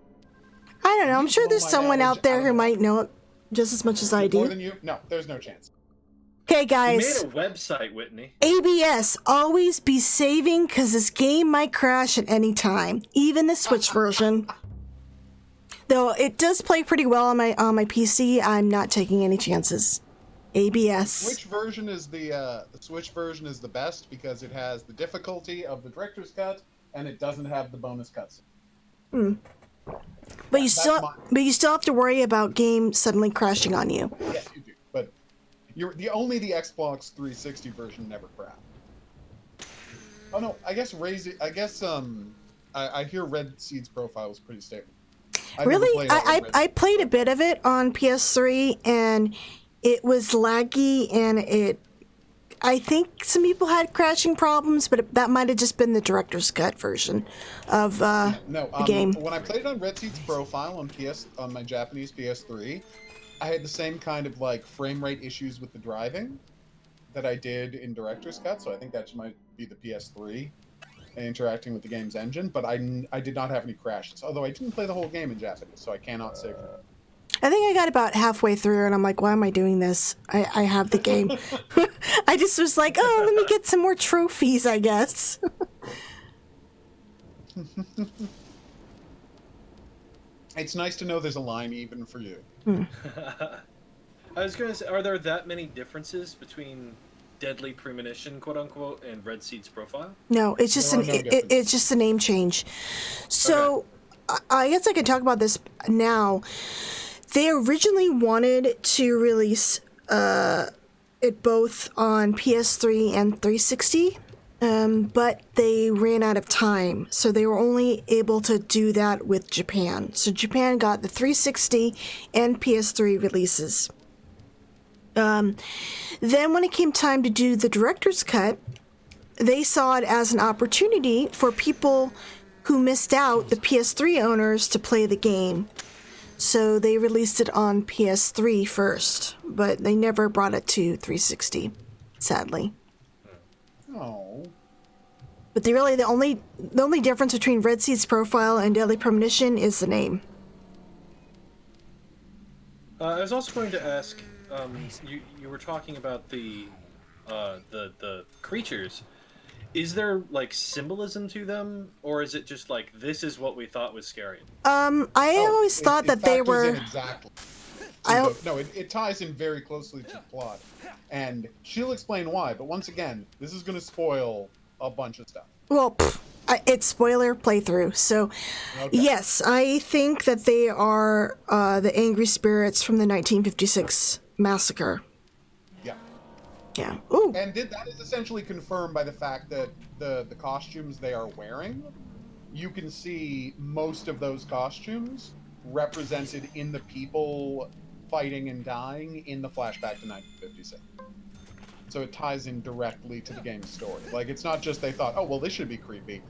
Speaker 2: I don't know. I'm
Speaker 1: You
Speaker 2: sure
Speaker 1: blow
Speaker 2: there's
Speaker 1: my
Speaker 2: someone
Speaker 1: knowledge
Speaker 2: out there
Speaker 1: out of
Speaker 2: who
Speaker 1: the
Speaker 2: might know it just as much as I
Speaker 1: More
Speaker 2: do.
Speaker 1: than you? No, there's no chance.
Speaker 2: Okay,
Speaker 4: We
Speaker 2: guys.
Speaker 4: made a website, Whitney.
Speaker 2: ABS, always be saving because this game might crash at any time, even the Switch version. Though it does play pretty well on my PC, I'm not taking any chances. ABS.
Speaker 1: Which version is the Switch version is the best because it has the difficulty of the director's cut and it doesn't have the bonus cuts.
Speaker 2: But you still have to worry about game suddenly crashing on you.
Speaker 1: Yes, you do. But the Xbox 360 version never crashed. Oh no, I guess I hear Red Seed's profile was pretty stable. I've never
Speaker 2: Really?
Speaker 1: played all of Red
Speaker 2: I played a bit of it on PS3 and it was laggy and I think some people had crashing problems, but that might have just been the director's cut version of the game.
Speaker 1: When I played it on Red Seed's profile on my Japanese PS3, I had the same kind of like frame rate issues with the driving that I did in director's cut. So I think that might be the PS3 interacting with the game's engine. But I did not have any crashes. Although I didn't play the whole game in Japanese, so I cannot say for that.
Speaker 2: I think I got about halfway through and I'm like, why am I doing this? I have the game. I just was like, oh, let me get some more trophies, I guess.
Speaker 1: It's nice to know there's a line even for you.
Speaker 4: I was going to say, are there that many differences between Deadly Premonition, quote unquote, and Red Seed's profile?
Speaker 2: No, it's just
Speaker 1: There are no
Speaker 2: it's just a name change. So I guess I could talk about this now. They originally wanted to release it both on PS3 and 360, but they ran out of time, so they were only able to do that with Japan. So Japan got the 360 and PS3 releases. Then when it came time to do the director's cut, they saw it as an opportunity for people who missed out, the PS3 owners, to play the game. So they released it on PS3 first, but they never brought it to 360, sadly.
Speaker 1: Oh.
Speaker 2: But the only difference between Red Seed's profile and Deadly Premonition is the name.
Speaker 4: I was also going to ask, you were talking about the creatures. Is there like symbolism to them, or is it just like this is what we thought was scary?
Speaker 2: I always thought that they
Speaker 1: factors
Speaker 2: were.
Speaker 1: in exactly. No, it ties in very closely to the plot, and she'll explain why. But once again, this is going to spoil a bunch of stuff.
Speaker 2: Well, it's spoiler playthrough, so
Speaker 1: Okay.
Speaker 2: yes, I think that they are the angry spirits from the 1956 massacre.
Speaker 1: Yeah.
Speaker 2: Yeah. Ooh.
Speaker 1: And that is essentially confirmed by the fact that the costumes they are wearing, you can see most of those costumes represented in the people fighting and dying in the flashback to 1956. So it ties in directly to the game's story. Like, it's not just they thought, oh, well, this should be creepy.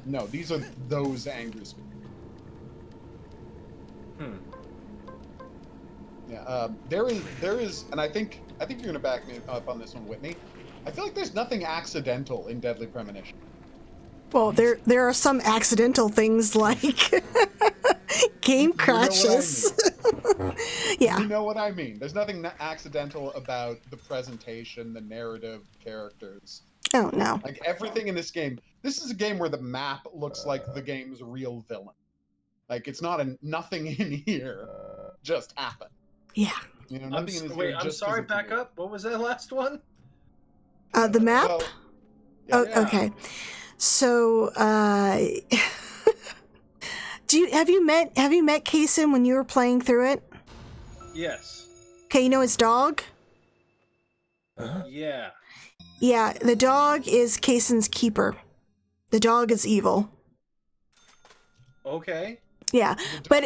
Speaker 1: No, these are those angry spirits. Yeah, there is, and I think you're gonna back me up on this one, Whitney. I feel like there's nothing accidental in Deadly Premonition.
Speaker 2: Well, there are some accidental things like game crashes. Yeah.
Speaker 1: You know what I mean. There's nothing accidental about the presentation, the narrative, characters.
Speaker 2: Oh, no.
Speaker 1: Like everything in this game. This is a game where the map looks like the game's real villain. Like it's not nothing in here just happened.
Speaker 2: Yeah.
Speaker 1: You know,
Speaker 4: I'm,
Speaker 1: nothing in this
Speaker 4: wait,
Speaker 1: game
Speaker 4: I'm
Speaker 1: just 'cause
Speaker 4: sorry,
Speaker 1: it's a
Speaker 4: back
Speaker 1: game.
Speaker 4: up. What was that last one?
Speaker 2: The map?
Speaker 1: Well,
Speaker 2: Oh,
Speaker 1: yeah.
Speaker 2: okay. So, have you met Kaysen when you were playing through it?
Speaker 4: Yes.
Speaker 2: Okay, you know his dog?
Speaker 4: Yeah.
Speaker 2: Yeah, the dog is Kaysen's keeper. The dog is evil.
Speaker 4: Okay.
Speaker 2: Yeah, but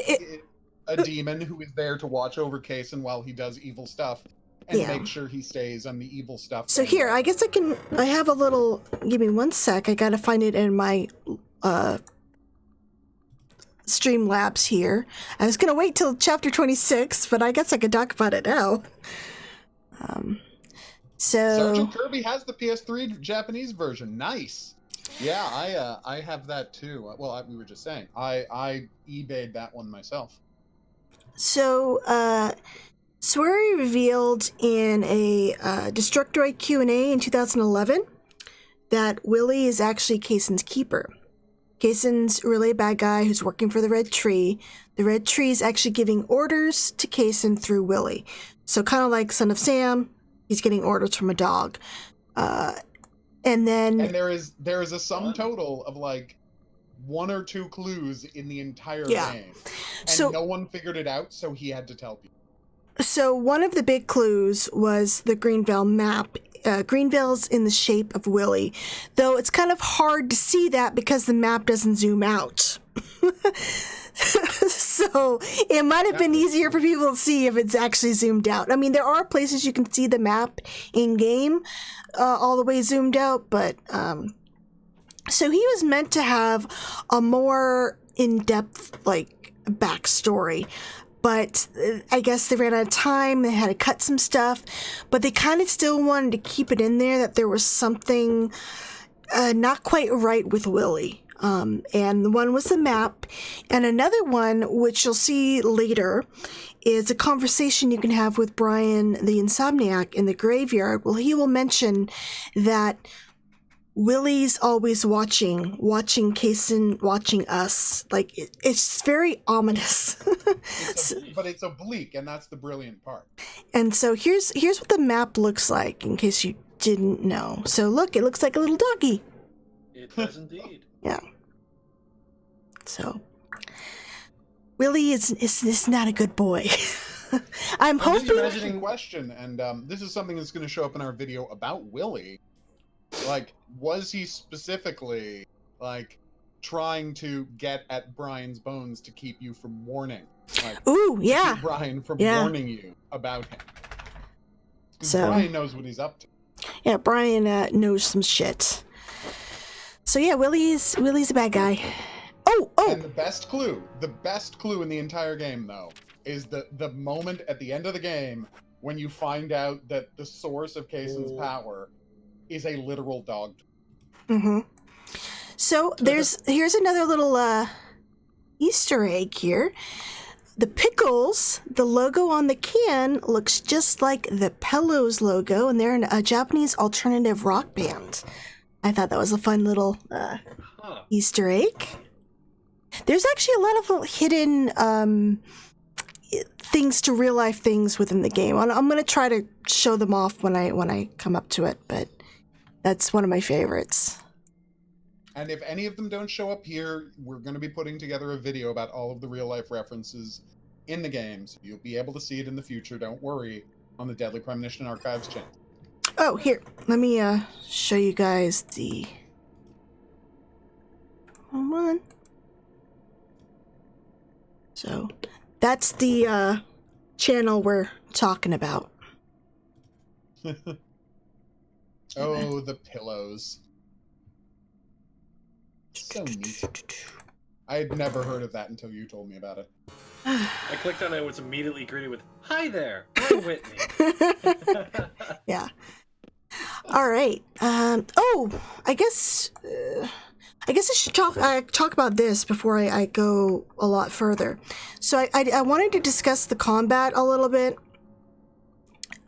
Speaker 1: a demon who is there to watch over Kaysen while he does evil stuff and
Speaker 2: Yeah.
Speaker 1: make sure he stays on the evil stuff.
Speaker 2: so here, I guess I have a little, give me one sec, I gotta find it in my, Streamlabs here. I was gonna wait till chapter 26, but I guess I could talk about it now. So...
Speaker 1: Sergeant Kirby has the PS3 Japanese version. Nice. Yeah, I have that too. Well, we were just saying, I eBayed that one myself.
Speaker 2: So, Swery revealed in a Destructoid Q&A in 2011 that Willie is actually Kaysen's keeper. Kaysen's really a bad guy who's working for the Red Tree. The Red Tree is actually giving orders to Kaysen through Willie. So kind of like Son of Sam, he's getting orders from a dog. And
Speaker 1: there is a sum total of like 1 or 2 clues in the entire game. And
Speaker 2: So-
Speaker 1: no one figured it out, so he had to tell people.
Speaker 2: So one of the big clues was the Greenville map. Greenville's in the shape of Willie, though it's kind of hard to see that because the map doesn't zoom out. So it might have been easier for people to see if it's actually zoomed out. I mean, there are places you can see the map in game all the way zoomed out, but so he was meant to have a more in-depth like backstory. But I guess they ran out of time, they had to cut some stuff, but they kind of still wanted to keep it in there that there was something not quite right with Willie. And one was the map, and another one, which you'll see later, is a conversation you can have with Brian the Insomniac in the graveyard. Well, he will mention that Willie's always watching Kaysen, watching us. Like, it's very ominous.
Speaker 1: But it's oblique, and that's the brilliant part.
Speaker 2: And so here's what the map looks like, in case you didn't know. So look, it looks like a little doggy.
Speaker 4: It does indeed.
Speaker 2: Yeah. So Willie is not a good boy. I'm
Speaker 1: Just
Speaker 2: hoping.
Speaker 1: imagining question, and this is something that's going to show up in our video about Willie. Like, was he specifically like trying to get at Brian's bones to keep you from warning? Like,
Speaker 2: Ooh,
Speaker 1: to
Speaker 2: yeah.
Speaker 1: keep Brian from
Speaker 2: Yeah.
Speaker 1: warning you about him. 'Cause
Speaker 2: So-
Speaker 1: Brian knows what he's up to.
Speaker 2: Yeah, Brian knows some shit. So yeah, Willie's a bad guy. Oh.
Speaker 1: And the best clue in the entire game, though, is the moment at the end of the game when you find out that the source of Kaysen's power is a literal dog.
Speaker 2: Mm-hmm. So here's another little Easter egg here. The pickles, the logo on the can looks just like the Pello's logo, and they're a Japanese alternative rock band. I thought that was a fun little Easter egg. There's actually a lot of little hidden things to real life things within the game. I'm gonna try to show them off when I come up to it, but that's one of my favorites.
Speaker 1: And if any of them don't show up here, we're going to be putting together a video about all of the real life references in the game, so you'll be able to see it in the future. Don't worry, on the Deadly Premonition Archives channel.
Speaker 2: Oh, here, let me show you guys the one. So that's the channel we're talking about.
Speaker 1: Oh, the pillows. So neat. I had never heard of that until you told me about it.
Speaker 4: I clicked on it and was immediately greeted with, "Hi there, I'm Whitney."
Speaker 2: Yeah. All right. Oh, I guess I guess I should talk about this before I go a lot further. So I wanted to discuss the combat a little bit.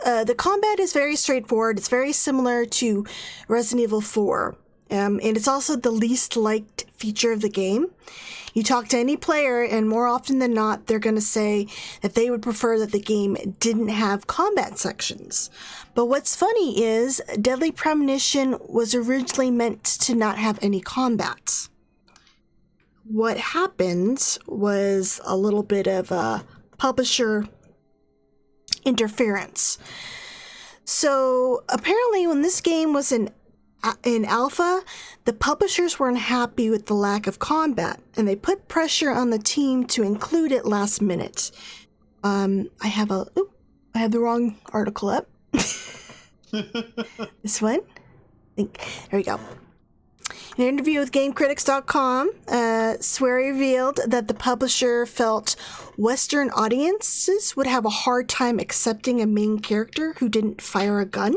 Speaker 2: The combat is very straightforward. It's very similar to Resident Evil 4. And it's also the least liked feature of the game. You talk to any player, and more often than not, they're going to say that they would prefer that the game didn't have combat sections. But what's funny is Deadly Premonition was originally meant to not have any combat. What happened was a little bit of a publisher interference. So apparently when this game was in alpha, the publishers weren't happy with the lack of combat, and they put pressure on the team to include it last minute. I have the wrong article up. This one? There we go. In an interview with GameCritics.com, Swear revealed that the publisher felt Western audiences would have a hard time accepting a main character who didn't fire a gun,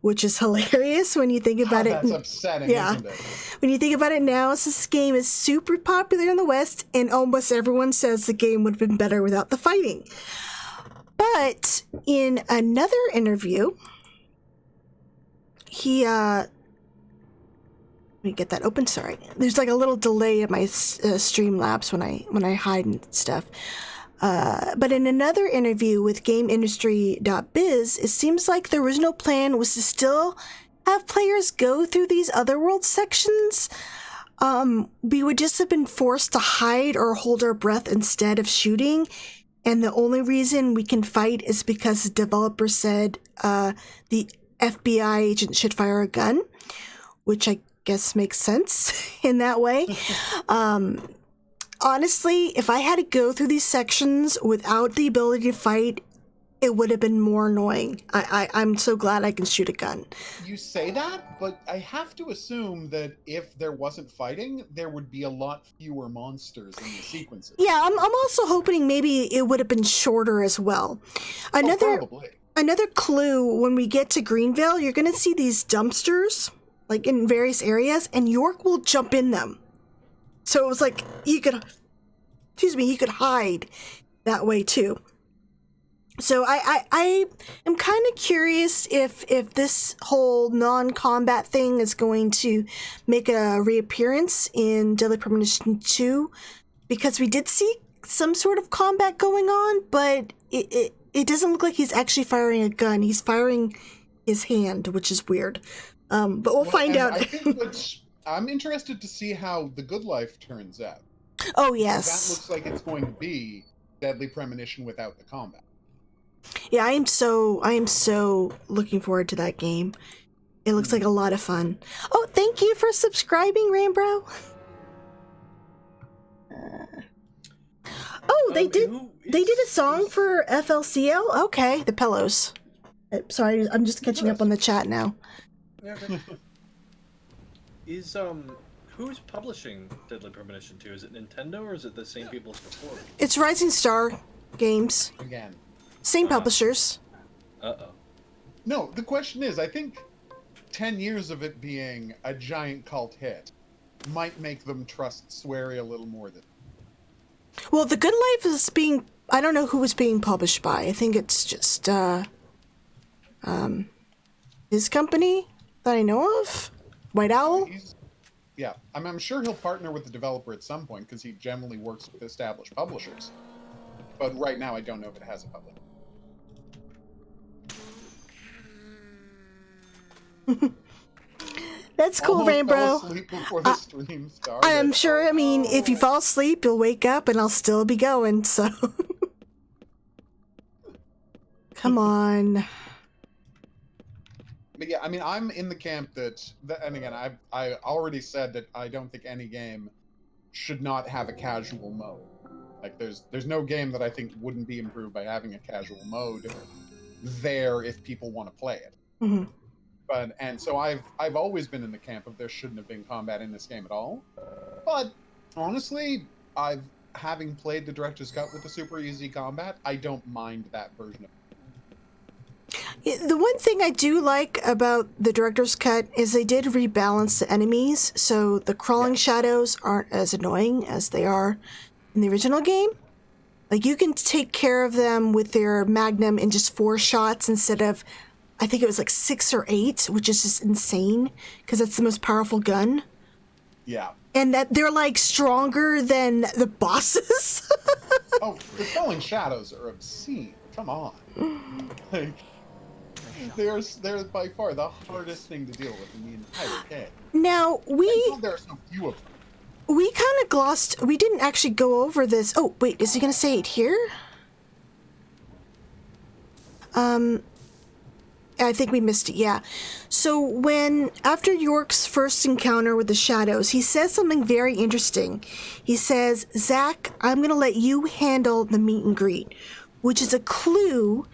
Speaker 2: which is hilarious when you think about it.
Speaker 1: That's upsetting, isn't it?
Speaker 2: When you think about it now, this game is super popular in the West, and almost everyone says the game would have been better without the fighting. But in another interview, he let me get that open. Sorry, there's like a little delay in my Streamlabs when I hide and stuff. But in another interview with GameIndustry.biz, it seems like the original plan was to still have players go through these otherworld sections. We would just have been forced to hide or hold our breath instead of shooting. And the only reason we can fight is because the developer said the FBI agent should fire a gun, which I guess makes sense in that way. Honestly, if I had to go through these sections without the ability to fight, it would have been more annoying. I'm so glad I can shoot a gun.
Speaker 1: You say that, but I have to assume that if there wasn't fighting, there would be a lot fewer monsters in the sequences.
Speaker 2: Yeah, I'm also hoping maybe it would have been shorter as well.
Speaker 1: Probably.
Speaker 2: Another clue, when we get to Greenville, you're going to see these dumpsters, like in various areas, and York will jump in them. So it was like he could hide that way too. So I am kind of curious if this whole non-combat thing is going to make a reappearance in Deadly Premonition 2, because we did see some sort of combat going on, but it doesn't look like he's actually firing a gun. He's firing his hand, which is weird. But we'll find out.
Speaker 1: I think I'm interested to see how The Good Life turns out.
Speaker 2: Oh, yes.
Speaker 1: That looks like it's going to be Deadly Premonition without the combat.
Speaker 2: Yeah, I am so looking forward to that game. It looks like a lot of fun. Oh, thank you for subscribing, Rambro. They did a song for FLCL? Okay, the Pillows. Sorry, I'm just catching up on the chat now.
Speaker 4: Yeah, okay. Who's publishing Deadly Premonition 2? Is it Nintendo or is it the same people as before?
Speaker 2: It's Rising Star Games.
Speaker 1: Again.
Speaker 2: Same publishers.
Speaker 4: Uh-oh.
Speaker 1: No, the question is, I think 10 years of it being a giant cult hit might make them trust Swery a little more than...
Speaker 2: Well, The Good Life is being... I don't know who it's being published by. I think it's just, his company that I know of? White Owl?
Speaker 1: Yeah, I'm sure he'll partner with the developer at some point, because he generally works with established publishers. But right now, I don't know if it has a publisher.
Speaker 2: That's cool,
Speaker 1: Almost
Speaker 2: Rainbow.
Speaker 1: fell asleep before the stream started.
Speaker 2: I'm sure, I mean, if you fall asleep, you'll wake up and I'll still be going, so... Come on.
Speaker 1: But yeah, I mean, I'm in the camp that and again, I already said that I don't think any game should not have a casual mode. Like, there's no game that I think wouldn't be improved by having a casual mode there if people want to play it.
Speaker 2: Mm-hmm.
Speaker 1: And so I've always been in the camp of there shouldn't have been combat in this game at all. But honestly, having played the director's cut with the super easy combat, I don't mind that version of it.
Speaker 2: The one thing I do like about the director's cut is they did rebalance the enemies, so the crawling shadows aren't as annoying as they are in the original game. Like, you can take care of them with their magnum in just 4 shots instead of, I think it was like 6 or 8, which is just insane, because that's the most powerful gun.
Speaker 1: Yeah.
Speaker 2: And that they're, like, stronger than the bosses.
Speaker 1: Oh, the Falling Shadows are obscene. Come on. Like, they're by far the hardest thing to deal with in the entire game.
Speaker 2: Now,
Speaker 1: There are so few of them.
Speaker 2: we kind of glossed, we didn't actually go over this. Oh, wait, is he going to say it here? I think we missed it, yeah. So after York's first encounter with the shadows, he says something very interesting. He says, Zach, I'm going to let you handle the meet and greet, which is a clue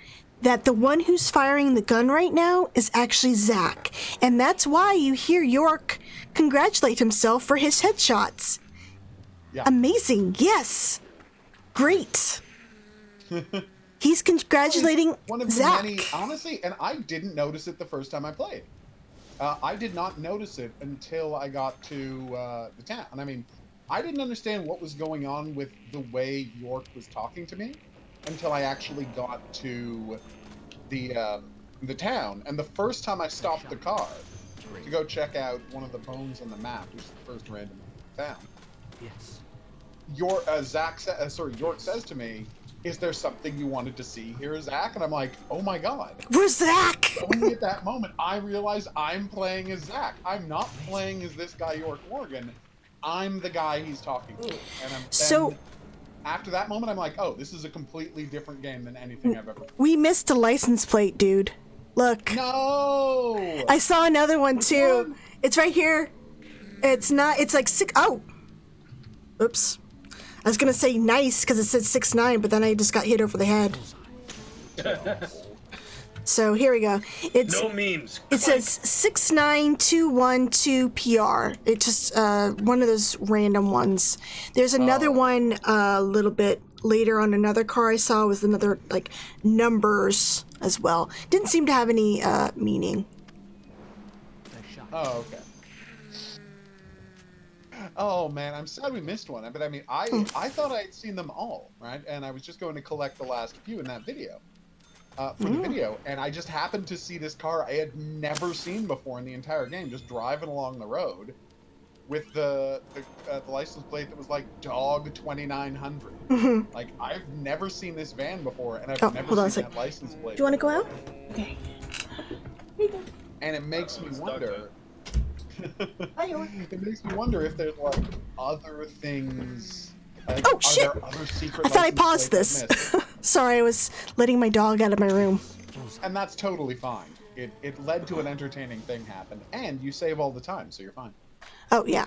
Speaker 2: that the one who's firing the gun right now is actually Zach. And that's why you hear York congratulate himself for his headshots.
Speaker 1: Yeah.
Speaker 2: Amazing, yes. Great. He's congratulating
Speaker 1: One of the
Speaker 2: Zach.
Speaker 1: many, honestly, and I didn't notice it the first time I played. I did not notice it until I got to the town. And I mean, I didn't understand what was going on with the way York was talking to me until I actually got to the town. And the first time I stopped the car to go check out one of the bones on the map, which is the first random I found,
Speaker 8: Yes.
Speaker 1: York says to me, is there something you wanted to see here, Zach? And I'm like, oh my god.
Speaker 2: Where's Zach?
Speaker 1: Only at that moment, I realized I'm playing as Zach. I'm not playing as this guy, York Morgan. I'm the guy he's talking to. And after that moment, I'm like, oh, this is a completely different game than anything I've ever played.
Speaker 2: We missed a license plate, dude. Look.
Speaker 1: No!
Speaker 2: I saw another one, too.
Speaker 1: one?
Speaker 2: It's right here. It's not, it's like 6, oh. Oops. I was going to say nice because it said 6'9", but then I just got hit over the head. So here we go. It's
Speaker 4: No memes.
Speaker 2: It says 69212 PR. It's just one of those random ones. There's another one a little bit later on another car I saw with another like numbers as well. Didn't seem to have any meaning.
Speaker 1: Oh, okay. Oh man, I'm sad we missed one. But I mean, I thought I had seen them all, right? And I was just going to collect the last few in that video, for the video, and I just happened to see this car I had never seen before in the entire game, just driving along the road with the license plate that was like Dog 2900. Like I've never seen this van before, and I've never seen that license plate.
Speaker 2: Do you want to go out? Okay.
Speaker 1: And it makes me wonder. It makes me wonder if there's like other things. Like,
Speaker 2: Oh shit!
Speaker 1: Are there other secret
Speaker 2: I thought I
Speaker 1: license
Speaker 2: paused
Speaker 1: plates
Speaker 2: this.
Speaker 1: I missed?
Speaker 2: Sorry, I was letting my dog out of my room.
Speaker 1: And that's totally fine. It led to an entertaining thing happen, and you save all the time, so you're fine.
Speaker 2: Oh yeah.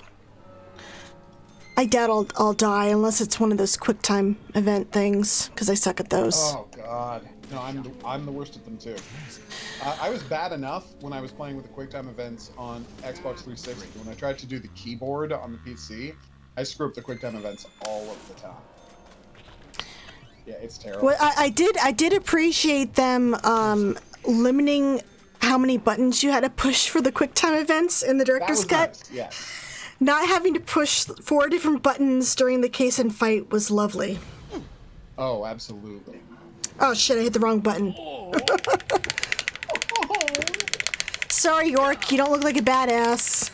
Speaker 2: I doubt I'll die unless it's one of those quick time event things, because I suck at those.
Speaker 1: Oh god, no, I'm the worst at them too. I was bad enough when I was playing with the QuickTime events on Xbox 360. When I tried to do the keyboard on the PC, I screw up the QuickTime events all of the time. Yeah, it's terrible.
Speaker 2: Well, I did appreciate them limiting how many buttons you had to push for the QuickTime events in the
Speaker 1: That
Speaker 2: director's
Speaker 1: was
Speaker 2: cut.
Speaker 1: nice, yes.
Speaker 2: Not having to push 4 different buttons during the case and fight was lovely.
Speaker 1: Oh, absolutely.
Speaker 2: Oh shit! I hit the wrong button. Sorry, York. You don't look like a badass.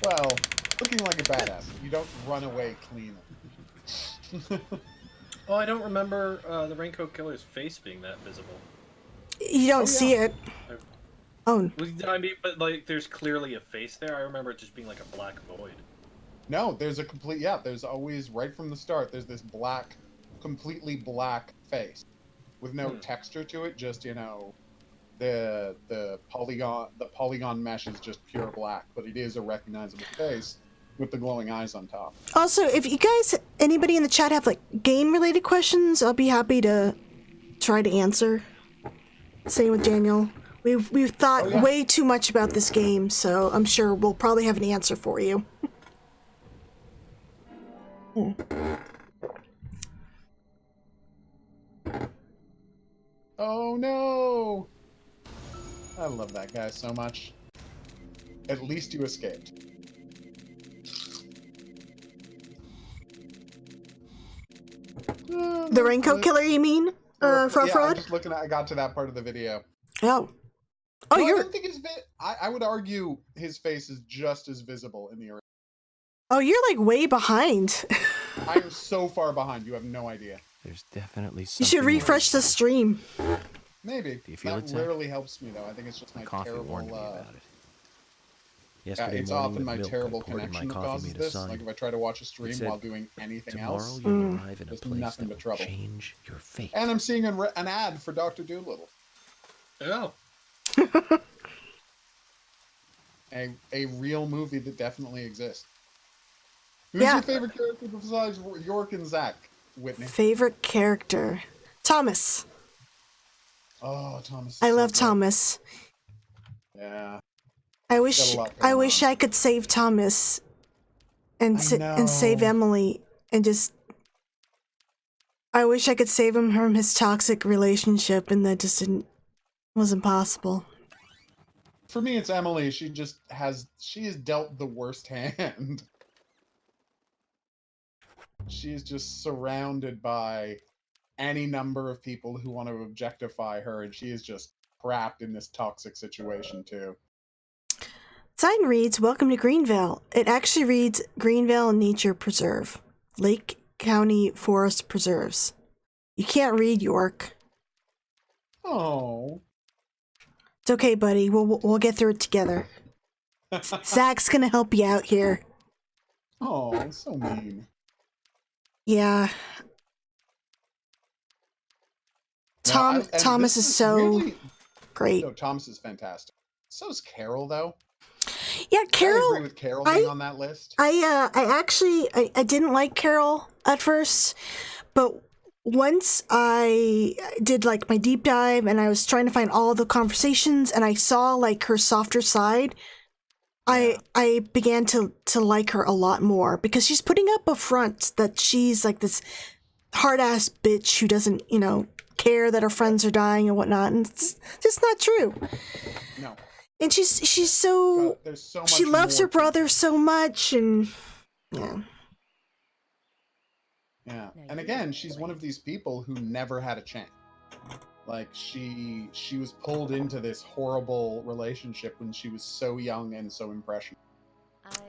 Speaker 1: Well, looking like a badass, you don't run away clean.
Speaker 4: Oh, I don't remember the Raincoat Killer's face being that visible.
Speaker 2: You don't see it. Oh.
Speaker 4: I mean, but like, there's clearly a face there. I remember it just being like a black void.
Speaker 1: No, there's a complete, there's always, right from the start, there's this black, completely black face with no texture to it, just, you know, the polygon mesh is just pure black, but it is a recognizable face with the glowing eyes on top.
Speaker 2: Also, if you guys, anybody in the chat have like game-related questions, I'll be happy to try to answer. Same with Daniel. We've thought way too much about this game, so I'm sure we'll probably have an answer for you.
Speaker 1: Oh no! I love that guy so much. At least you escaped.
Speaker 2: The raincoat killer, you mean? For
Speaker 1: yeah,
Speaker 2: fraud?
Speaker 1: I'm just looking at. I got to that part of the video.
Speaker 2: Oh. Oh,
Speaker 1: No, I
Speaker 2: you're.
Speaker 1: don't think his I would argue his face is just as visible in the original.
Speaker 2: Oh, you're like way behind.
Speaker 1: I am so far behind. You have no idea.
Speaker 8: There's definitely
Speaker 2: You
Speaker 8: something.
Speaker 2: should refresh the stream.
Speaker 1: Maybe.
Speaker 8: Do you feel
Speaker 1: that
Speaker 8: it, Zach?
Speaker 1: rarely helps me though. I think it's just my
Speaker 8: Coffee
Speaker 1: terrible.
Speaker 8: warned me about it.
Speaker 1: Yeah,
Speaker 8: Yesterday
Speaker 1: it's
Speaker 8: morning
Speaker 1: often
Speaker 8: with
Speaker 1: my
Speaker 8: milk,
Speaker 1: terrible
Speaker 8: I poured in
Speaker 1: connection
Speaker 8: my
Speaker 1: that
Speaker 8: coffee,
Speaker 1: causes
Speaker 8: made a
Speaker 1: this.
Speaker 8: sign.
Speaker 1: Like if I try to watch a stream
Speaker 8: said,
Speaker 1: while doing anything
Speaker 8: Tomorrow
Speaker 1: else,
Speaker 8: you will arrive in a
Speaker 1: just
Speaker 8: place
Speaker 1: nothing
Speaker 8: that
Speaker 1: but
Speaker 8: will
Speaker 1: trouble.
Speaker 8: change your fate.
Speaker 1: and I'm seeing an ad for Dr. Doolittle.
Speaker 4: Oh.
Speaker 1: A real movie that definitely exists. Who's
Speaker 2: Yeah.
Speaker 1: your favorite character besides York and Zach, Whitney?
Speaker 2: Favorite character? Thomas.
Speaker 1: Oh, Thomas. is
Speaker 2: I
Speaker 1: so
Speaker 2: love
Speaker 1: good.
Speaker 2: Thomas.
Speaker 1: Yeah.
Speaker 2: I wish
Speaker 1: Got a lot
Speaker 2: I
Speaker 1: going
Speaker 2: wish
Speaker 1: on.
Speaker 2: I could save Thomas and
Speaker 1: I
Speaker 2: and save
Speaker 1: know.
Speaker 2: Emily and just I wish I could save him from his toxic relationship, and that just wasn't possible.
Speaker 1: For me, it's Emily. She is dealt the worst hand. She is just surrounded by any number of people who want to objectify her, and she is just trapped in this toxic situation too.
Speaker 2: Sign reads, "Welcome to Greenvale." It actually reads Greenvale Nature Preserve, Lake County Forest Preserves. You can't read, York.
Speaker 1: Oh.
Speaker 2: It's okay, buddy. We'll get through it together. Zach's gonna help you out here.
Speaker 1: Oh, so mean.
Speaker 2: Yeah.
Speaker 1: No, and
Speaker 2: Thomas
Speaker 1: this
Speaker 2: is so
Speaker 1: really,
Speaker 2: great.
Speaker 1: no, Thomas is fantastic. So's Carol, though.
Speaker 2: Yeah,
Speaker 1: I
Speaker 2: Carol.
Speaker 1: agree with Carol being on that list.
Speaker 2: I actually I didn't like Carol at first, but once I did like my deep dive and I was trying to find all the conversations and I saw like her softer side, I began to like her a lot more because she's putting up a front that she's like this hard ass bitch who doesn't, care that her friends are dying and whatnot, and it's just not true.
Speaker 1: No.
Speaker 2: And she's so
Speaker 1: There's so much
Speaker 2: she loves
Speaker 1: more
Speaker 2: her brother so much, and yeah.
Speaker 1: Yeah, and again, she's one of these people who never had a chance. Like she was pulled into this horrible relationship when she was so young and so impressionable.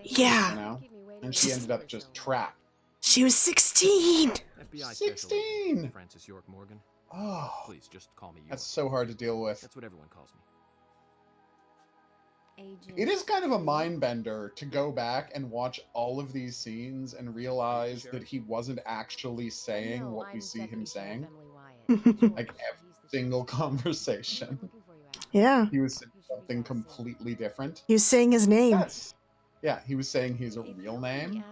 Speaker 2: Yeah.
Speaker 1: And she ended up just trapped.
Speaker 2: She was 16.
Speaker 8: FBI
Speaker 1: 16.
Speaker 8: Francis York Morgan.
Speaker 1: Oh,
Speaker 8: Please just call me York.
Speaker 1: that's so hard to deal with.
Speaker 8: That's what everyone calls me.
Speaker 1: It is kind of a mind bender to go back and watch all of these scenes and realize that he wasn't actually saying what we see him saying. Like every single conversation.
Speaker 2: Yeah.
Speaker 1: He was saying something completely different.
Speaker 2: He was saying his name.
Speaker 1: Yeah, he was saying his real name.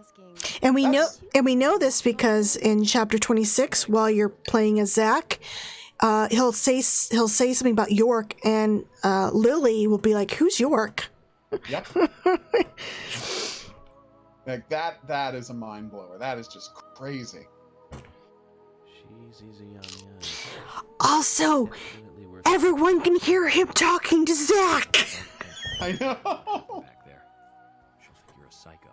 Speaker 2: And we
Speaker 1: That's-
Speaker 2: know this because in chapter 26, while you're playing as Zach, he'll say something about York, and Lily will be like, "Who's York?"
Speaker 1: Yep. Like that is a mind blower. That is just crazy.
Speaker 8: She's easy on the eyes.
Speaker 2: Also,
Speaker 8: Definitely worth
Speaker 2: everyone can hear him talking to Zach.
Speaker 1: I know.
Speaker 8: back there. She'll think you're a psycho.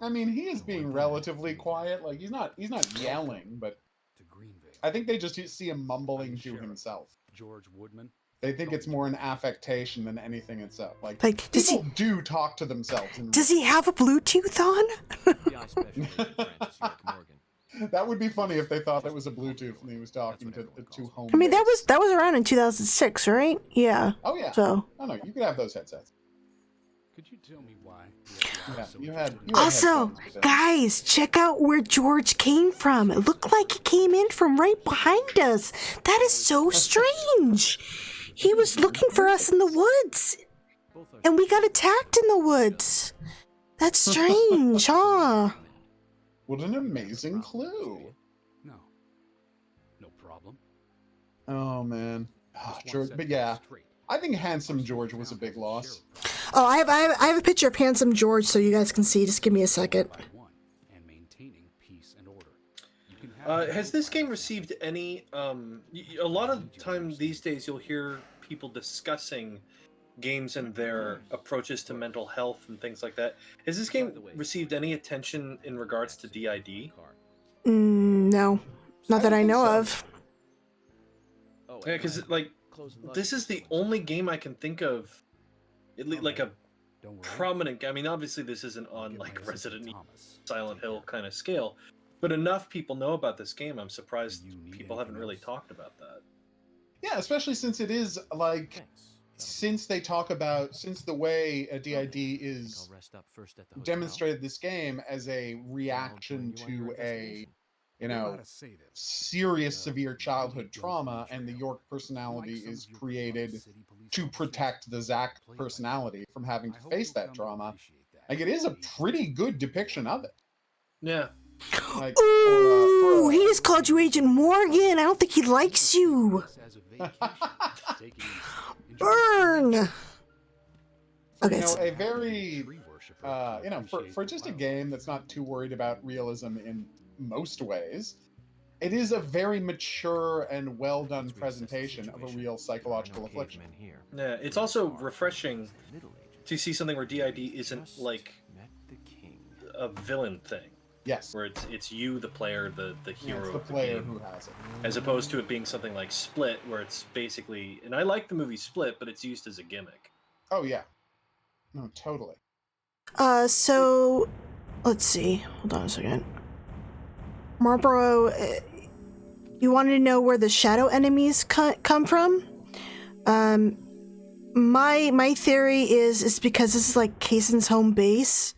Speaker 1: I mean, he is being relatively quiet. Like he's not yelling, but I think they just see him mumbling to himself.
Speaker 3: George Woodman.
Speaker 1: They think it's more an affectation than anything itself. Like
Speaker 2: does
Speaker 1: people do talk to themselves.
Speaker 2: Does he have a Bluetooth on?
Speaker 8: FBI specialist Francis York Morgan.
Speaker 1: That would be funny if they thought it was a Bluetooth and he was talking to home.
Speaker 2: I mean, that
Speaker 1: base.
Speaker 2: was around in 2006, right? Yeah.
Speaker 1: Oh yeah.
Speaker 2: So.
Speaker 1: Oh no, you could have those headsets.
Speaker 3: Could you tell me why?
Speaker 1: Yeah, you had
Speaker 2: Also,
Speaker 1: headphones with it.
Speaker 2: guys, check out where George came from. It looked like he came in from right behind us. That is so strange. He was looking for us in the woods, and we got attacked in the woods. That's strange, huh?
Speaker 1: What an amazing clue.
Speaker 3: No. No problem.
Speaker 1: Oh man. Oh, George, but yeah, I think handsome George was a big loss.
Speaker 2: Oh, I have a picture of handsome George, so you guys can see. Just give me a second.
Speaker 4: Has this game received any? A lot of time these days, you'll hear people discussing games and their approaches to mental health and things like that. Has this game received any attention in regards to DID?
Speaker 2: No, not that I know
Speaker 1: so.
Speaker 2: of.
Speaker 4: Yeah, because like this is the only game I can think of, like a prominent. I mean, obviously this isn't on like Resident Evil, Silent Hill kind of scale, but enough people know about this game. I'm surprised people haven't really talked about that.
Speaker 1: Yeah, especially since it is like, since the way a DID is demonstrated this game as a reaction to a, serious, severe childhood trauma, and the York personality is created to protect the Zack personality from having to face that trauma. Like, it is a pretty good depiction of it.
Speaker 4: Yeah.
Speaker 1: Like,
Speaker 2: Ooh, he just called you Agent Morgan. I don't think he likes you. Burn. Okay.
Speaker 1: A very, for just a game that's not too worried about realism in most ways, it is a very mature and well done presentation of a real psychological affliction.
Speaker 4: Yeah, it's also refreshing to see something where DID isn't like a villain thing.
Speaker 1: Yes.
Speaker 4: Where it's you, the player, the hero.
Speaker 1: It's the player who has it.
Speaker 4: As opposed to it being something like Split, where it's basically, and I like the movie Split, but it's used as a gimmick.
Speaker 1: Oh yeah. No, totally.
Speaker 2: So let's see. Hold on a second. Marlboro, you wanted to know where the shadow enemies come from? My theory is it's because this is like Kaysen's home base.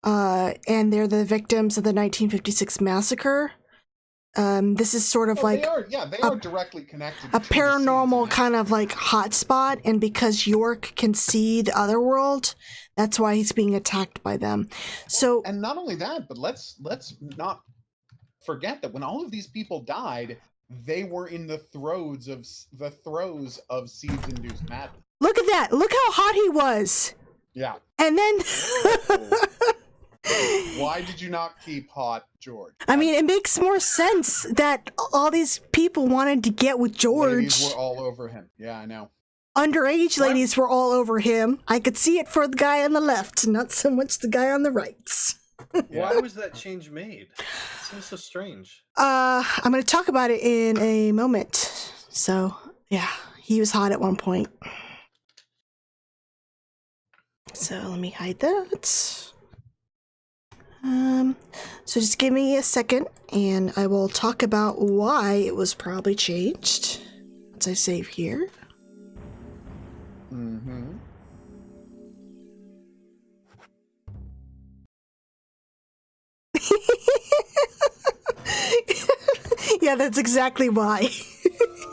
Speaker 2: And they're the victims of the 1956 massacre. This is sort of like
Speaker 1: they are directly connected.
Speaker 2: A paranormal kind of like hotspot, and because York can see the other world, that's why he's being attacked by them. So,
Speaker 1: and not only that, but let's not forget that when all of these people died, they were in the throes of seeds-induced madness.
Speaker 2: Look at that! Look how hot he was.
Speaker 1: Yeah.
Speaker 2: And then.
Speaker 1: Why did you not keep hot George?
Speaker 2: I mean, it makes more sense that all these people wanted to get with George.
Speaker 1: Ladies were all over him. Yeah, I know.
Speaker 2: Underage ladies were all over him. I could see it for the guy on the left, not so much the guy on the right.
Speaker 4: Why was that change made? It seems so strange.
Speaker 2: I'm going to talk about it in a moment. So, yeah, he was hot at one point. So let me hide that. So just give me a second and I will talk about why it was probably changed. Once I save here.
Speaker 1: Mm-hmm.
Speaker 9: Yeah, that's exactly why.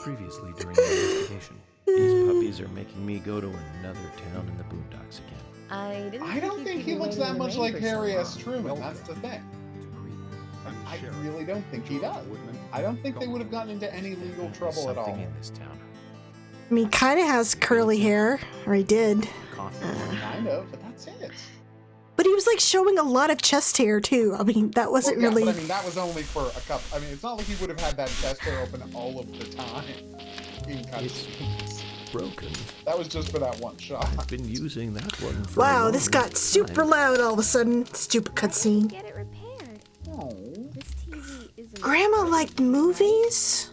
Speaker 6: Previously during the investigation, these puppies are making me go to another town in the boondocks again.
Speaker 1: I don't think he looks that much like Harry S. Truman. That's the thing. I really don't think he does. I don't think they would have gotten into any legal trouble at all.
Speaker 6: In this town.
Speaker 2: I mean, kind of has curly hair, or he did.
Speaker 1: Kind of, but that's it.
Speaker 2: But he was like showing a lot of chest hair too. I mean, that wasn't really.
Speaker 1: But, I mean, that was only for a couple. I mean, it's not like he would have had that chest hair open all of the time in cutscenes.
Speaker 6: Broken.
Speaker 1: That was just for that one shot.
Speaker 6: I've been using that one for
Speaker 2: Wow, this got super loud all of a sudden. Stupid cutscene.
Speaker 5: Get it repaired.
Speaker 1: Oh.
Speaker 5: This TV isn't.
Speaker 2: Grandma liked movies?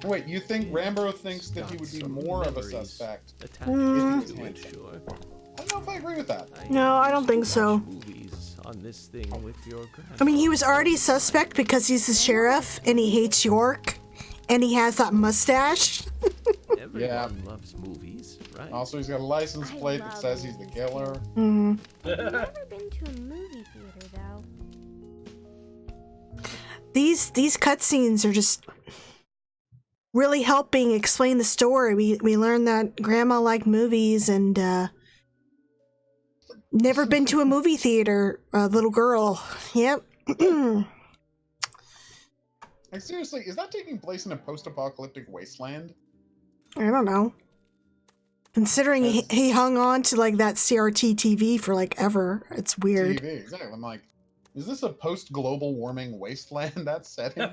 Speaker 1: Wait, you think Rambo thinks that he would be more of a suspect?
Speaker 6: Sure.
Speaker 1: I don't know if I agree with that.
Speaker 2: No, I don't think so.
Speaker 6: Movies on this thing with your
Speaker 2: I mean, he was already suspect because he's the sheriff and he hates York and he has that mustache.
Speaker 6: Everyone loves movies, right?
Speaker 1: Also, he's got a license plate that says he's the killer.
Speaker 2: Mm.
Speaker 5: I've never been to a movie theater though.
Speaker 2: These cutscenes are just really helping explain the story. We learned that Grandma liked movies and never been to a movie theater, little girl. Yep.
Speaker 1: Like, seriously, is that taking place in a post-apocalyptic wasteland?
Speaker 2: I don't know. Considering he hung on to like that CRT TV for like ever, it's weird.
Speaker 1: TV, exactly. I'm like, Is this a post-global warming wasteland that's setting?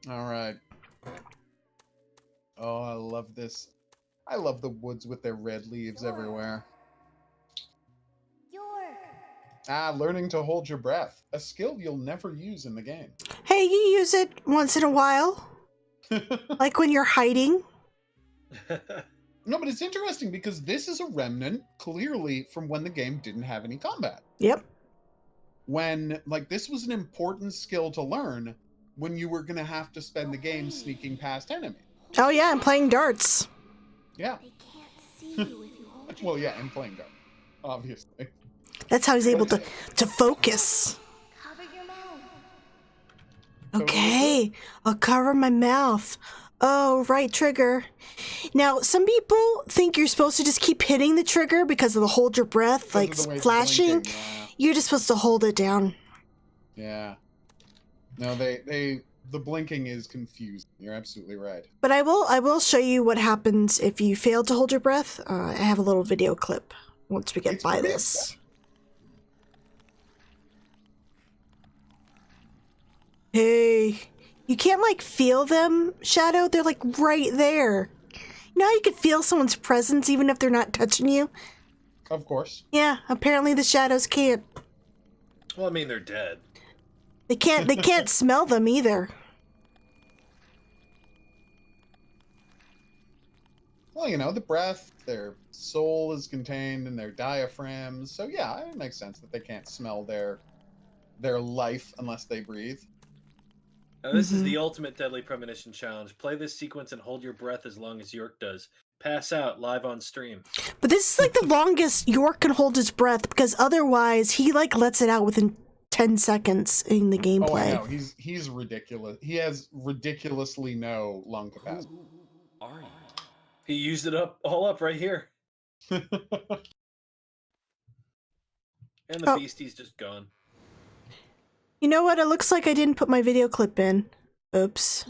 Speaker 1: All right. Oh, I love this. I love the woods with their red leaves everywhere. Learning to hold your breath. A skill you'll never use in the game.
Speaker 2: Hey, you use it once in a while. Like when you're hiding.
Speaker 1: No, but it's interesting because this is a remnant, clearly, from when the game didn't have any combat.
Speaker 2: Yep.
Speaker 1: When, like, this was an important skill to learn when you were going to have to spend the game sneaking past enemies.
Speaker 2: Oh, yeah, and playing darts.
Speaker 1: Yeah. Well, yeah, and playing darts, obviously.
Speaker 2: That's how he's able to focus. Okay, I'll cover my mouth. Oh, right trigger. Now, some people think you're supposed to just keep hitting the trigger because of the hold your breath, like flashing.
Speaker 1: Blinking, yeah.
Speaker 2: You're just supposed to hold it down.
Speaker 1: Yeah. No, the blinking is confusing. You're absolutely right.
Speaker 2: But I will show you what happens if you fail to hold your breath. I have a little video clip once we get by this. Hey, you can't like feel them, Shadow. They're like right there. You know how you can feel someone's presence even if they're not touching you?
Speaker 1: Of course.
Speaker 2: Yeah, apparently the shadows can't.
Speaker 4: Well, I mean, they're dead.
Speaker 2: They can't smell them either.
Speaker 1: Well, you know, the breath, their soul is contained in their diaphragms. So yeah, it makes sense that they can't smell their life unless they breathe.
Speaker 4: Now, this is the ultimate Deadly Premonition challenge. Play this sequence and hold your breath as long as York does. Pass out live on stream.
Speaker 2: But this is like the longest York can hold his breath because otherwise he like lets it out within 10 seconds in the gameplay.
Speaker 1: Oh, I know. He's ridiculous. He has ridiculously no lung capacity.
Speaker 8: Who are you?
Speaker 4: He used it all up right here. And the beastie's just gone.
Speaker 2: You know what? It looks like I didn't put my video clip in. Oops.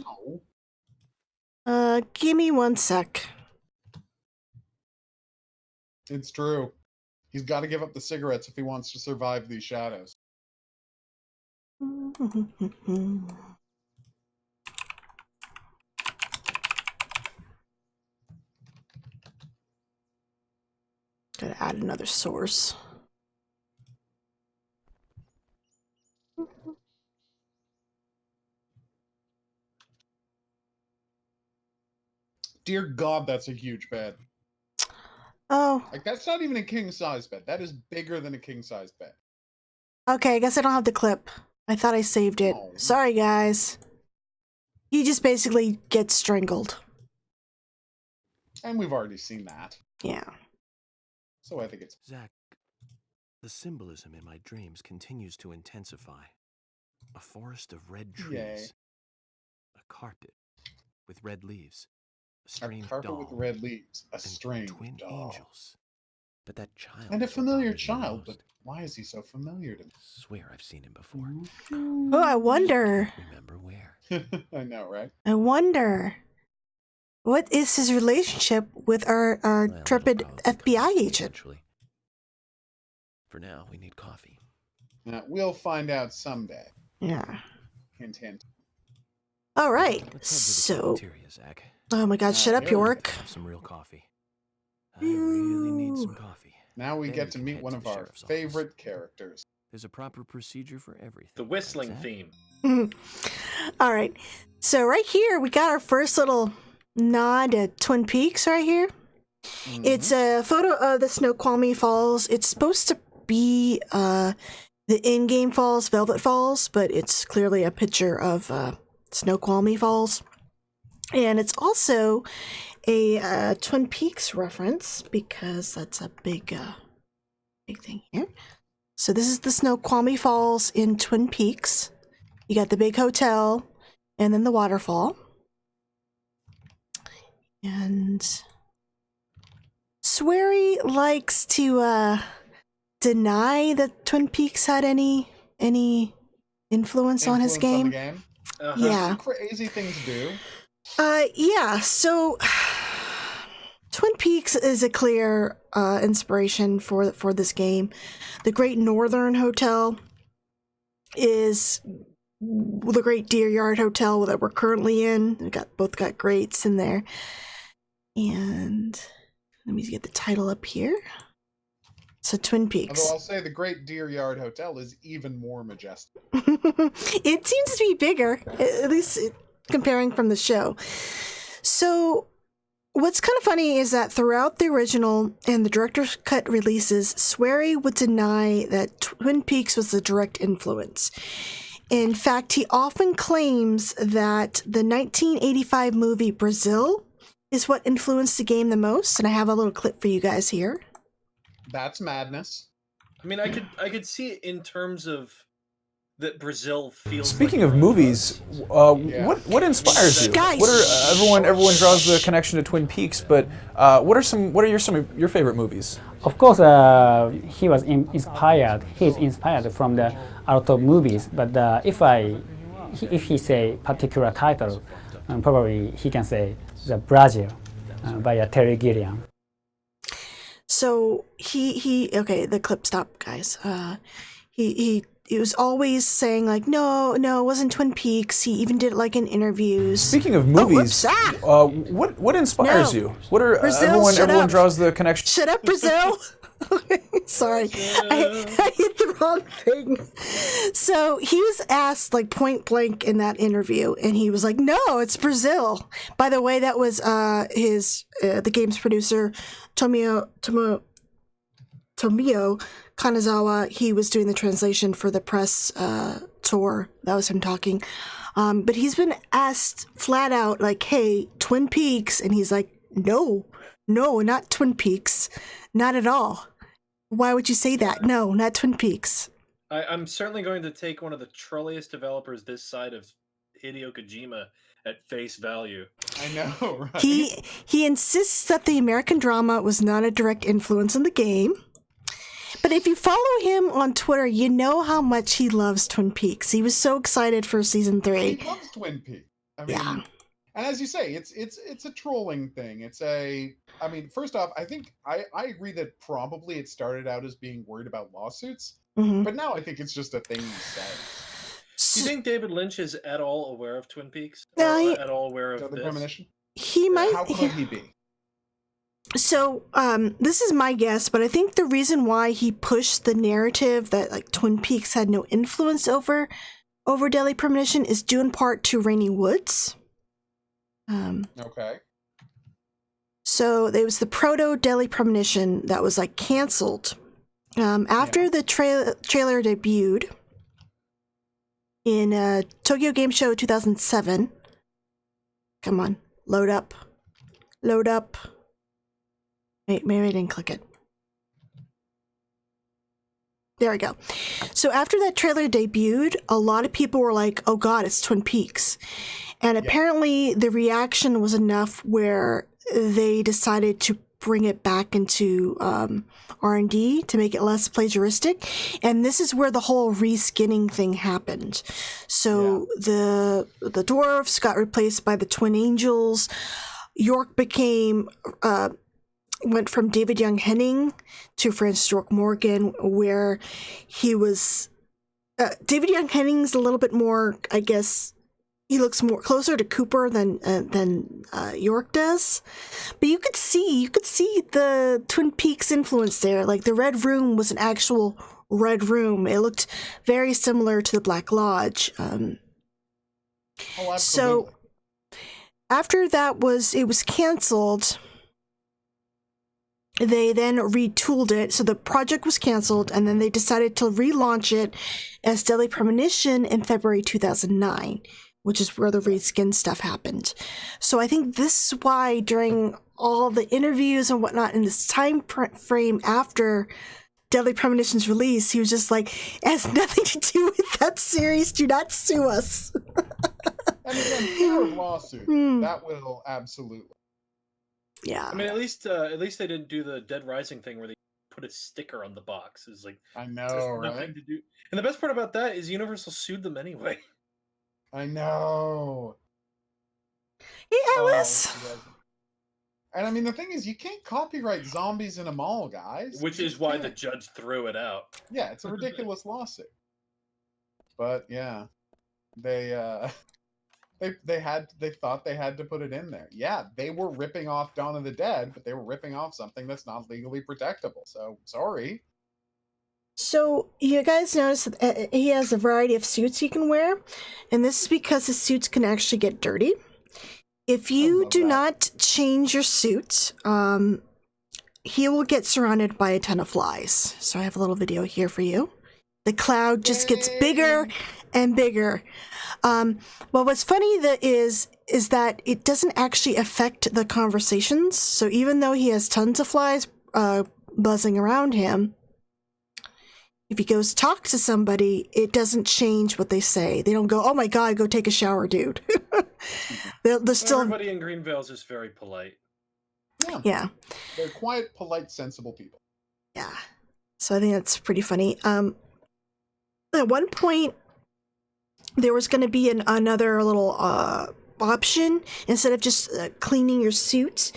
Speaker 1: No.
Speaker 2: Give me 1 sec.
Speaker 1: It's true. He's got to give up the cigarettes if he wants to survive these shadows. Gotta add another source. Dear God, that's a huge bed.
Speaker 2: Oh.
Speaker 1: Like, that's not even a king-size bed. That is bigger than a king-size bed.
Speaker 2: Okay, I guess I don't have the clip. I thought I saved it.
Speaker 1: Oh.
Speaker 2: Sorry, guys. He just basically gets strangled.
Speaker 1: And we've already seen that.
Speaker 2: Yeah.
Speaker 1: So I think it's...
Speaker 6: Zach, the symbolism in my dreams continues to intensify. A forest of red trees.
Speaker 1: Yay.
Speaker 6: A carpet with red leaves. A
Speaker 1: A
Speaker 6: strange
Speaker 1: carpet
Speaker 6: doll.
Speaker 1: with red leaves. A
Speaker 6: and
Speaker 1: strange
Speaker 6: twin
Speaker 1: doll.
Speaker 6: angels. But that child.
Speaker 1: And a
Speaker 6: is what
Speaker 1: familiar
Speaker 6: bothers me
Speaker 1: child,
Speaker 6: most.
Speaker 1: but why is he so familiar to me?
Speaker 6: Swear I've seen him before.
Speaker 2: Oh, I wonder.
Speaker 6: Remember where?
Speaker 1: I know, right?
Speaker 2: I wonder. What is his relationship with our
Speaker 6: Well, it'll
Speaker 2: intrepid
Speaker 6: probably
Speaker 2: FBI
Speaker 6: come
Speaker 2: agent?
Speaker 6: eventually. For now, we need coffee.
Speaker 1: We'll find out someday.
Speaker 2: Yeah.
Speaker 1: Hint, hint.
Speaker 2: All right.
Speaker 6: Let's head to the
Speaker 2: So.
Speaker 6: cafeteria, Zach.
Speaker 2: Oh my God! Shut up,
Speaker 1: here.
Speaker 2: York.
Speaker 6: Have some real coffee. I really need some coffee.
Speaker 1: Now we
Speaker 6: Then
Speaker 1: get
Speaker 6: we
Speaker 1: to
Speaker 6: can
Speaker 1: meet
Speaker 6: head
Speaker 1: one
Speaker 6: to
Speaker 1: of
Speaker 6: the
Speaker 1: our
Speaker 6: sheriff's office.
Speaker 1: favorite characters.
Speaker 6: There's a proper procedure for everything.
Speaker 4: The whistling
Speaker 6: Zach?
Speaker 4: theme.
Speaker 2: All right. So right here we got our first little nod to Twin Peaks right here. It's a photo of the Snoqualmie Falls. It's supposed to be the in-game falls, Velvet Falls, but it's clearly a picture of Snoqualmie Falls. And it's also a Twin Peaks reference because that's a big thing here. So this is the Snoqualmie Falls in Twin Peaks. You got the big hotel and then the waterfall. And Swery likes to deny that Twin Peaks had any influence on his
Speaker 1: Influence on
Speaker 2: game.
Speaker 1: the game?
Speaker 4: Uh-huh.
Speaker 2: Yeah.
Speaker 1: Crazy thing to do.
Speaker 2: Yeah, so Twin Peaks is a clear inspiration for this game. The Great Northern Hotel is the Great Deer Yard Hotel that we're currently in. We both got greats in there. And let me get the title up here. So Twin Peaks.
Speaker 1: Although I'll say the Great Deer Yard Hotel is even more majestic.
Speaker 2: It seems to be bigger, at least comparing from the show. So what's kind of funny is that throughout the original and the director's cut releases, Swery would deny that Twin Peaks was the direct influence. In fact, he often claims that the 1985 movie Brazil is what influenced the game the most, and I have a little clip for you guys here.
Speaker 1: That's madness.
Speaker 4: I mean, I could see it in terms of that Brazil feels.
Speaker 10: Speaking
Speaker 4: like
Speaker 10: of movies, what inspires you?
Speaker 2: Guys.
Speaker 10: What are everyone draws the connection to Twin Peaks, but what are some of your favorite movies?
Speaker 11: Of course, he was inspired. He's inspired from the out of movies. But if he say particular title, probably he can say the Brazil by Terry Gilliam.
Speaker 2: So he okay, the clip stopped, guys. He was always saying like, no, it wasn't Twin Peaks. He even did it like in interviews.
Speaker 10: Speaking of movies, what inspires you? What are
Speaker 2: Brazil,
Speaker 10: everyone draws the connection?
Speaker 2: Shut up, Brazil. Sorry, I hit the wrong thing. So he was asked like point blank in that interview, and he was like, "No, it's Brazil." By the way, that was the game's producer, Tomio Kanazawa. He was doing the translation for the press tour. That was him talking. But he's been asked flat out, like, "Hey, Twin Peaks," and he's like, "No, not Twin Peaks, not at all. Why would you say that? No, not Twin Peaks."
Speaker 4: I'm certainly going to take one of the trolliest developers this side of Hideo Kojima at face value.
Speaker 1: I know, right?
Speaker 2: He insists that the American drama was not a direct influence on the game. But if you follow him on Twitter, you know how much he loves Twin Peaks. He was so excited for season 3.
Speaker 1: He loves Twin Peaks. I mean, and as you say, it's a trolling thing. I mean, first off, I think I agree that probably it started out as being worried about lawsuits, but now I think it's just a thing he says.
Speaker 4: Do you think David Lynch is at all aware of Twin Peaks? At all aware of this?
Speaker 1: Premonition?
Speaker 2: He might.
Speaker 1: How could he be?
Speaker 2: So, this is my guess, but I think the reason why he pushed the narrative that like Twin Peaks had no influence over Deadly Premonition is due in part to Rainy Woods.
Speaker 1: Okay.
Speaker 2: So there was the proto Deadly Premonition that was like canceled after the trailer debuted in Tokyo Game Show 2007. Come on, load up. Wait, maybe I didn't click it. There we go. So after that trailer debuted, a lot of people were like, "Oh God, it's Twin Peaks," and apparently the reaction was enough where they decided to bring it back into R&D to make it less plagiaristic, and this is where the whole reskinning thing happened. So the dwarves got replaced by the twin angels. York went from David Young Henning to Francis York Morgan, where he was David Young Henning's a little bit more, I guess. He looks more closer to Cooper than York does, but you could see the Twin Peaks influence there. Like the Red Room was an actual red room. It looked very similar to the Black Lodge. So after it was canceled. They then retooled it, so the project was canceled, and then they decided to relaunch it as Deadly Premonition in February 2009, which is where the reskin stuff happened. So I think this is why during all the interviews and whatnot in this time frame after Deadly Premonition's release, he was just like, "It has nothing to do with that series. Do not sue us."
Speaker 1: And again, fear of lawsuit, that will absolutely.
Speaker 2: Yeah.
Speaker 4: I mean, at least they didn't do the Dead Rising thing where they put a sticker on the box. It's like,
Speaker 1: I know, right?
Speaker 4: Nothing to do. And the best part about that is Universal sued them anyway.
Speaker 1: I know.
Speaker 2: Hey,
Speaker 1: Oh,
Speaker 2: Alice.
Speaker 1: yes. And I mean, the thing is, you can't copyright zombies in a mall, guys.
Speaker 4: Which
Speaker 1: You
Speaker 4: is
Speaker 1: just
Speaker 4: why the
Speaker 1: can't.
Speaker 4: judge threw it out.
Speaker 1: Yeah, it's a ridiculous lawsuit. But yeah, they they thought they had to put it in there. Yeah, they were ripping off Dawn of the Dead, but they were ripping off something that's not legally protectable. So sorry.
Speaker 2: So you guys notice that he has a variety of suits he can wear, and this is because his suits can actually get dirty. If you do not change your suit, he will get surrounded by a ton of flies. So I have a little video here for you. The cloud just gets bigger and bigger. Well, what's funny is that it doesn't actually affect the conversations. So even though he has tons of flies buzzing around him, if he goes talk to somebody, it doesn't change what they say. They don't go, "Oh my God, go take a shower, dude." they're still.
Speaker 4: Everybody in Greenvale's is very polite.
Speaker 2: Yeah.
Speaker 1: They're quiet, polite, sensible people.
Speaker 2: Yeah. So I think that's pretty funny. At one point, there was going to be another little option. Instead of just cleaning your suit,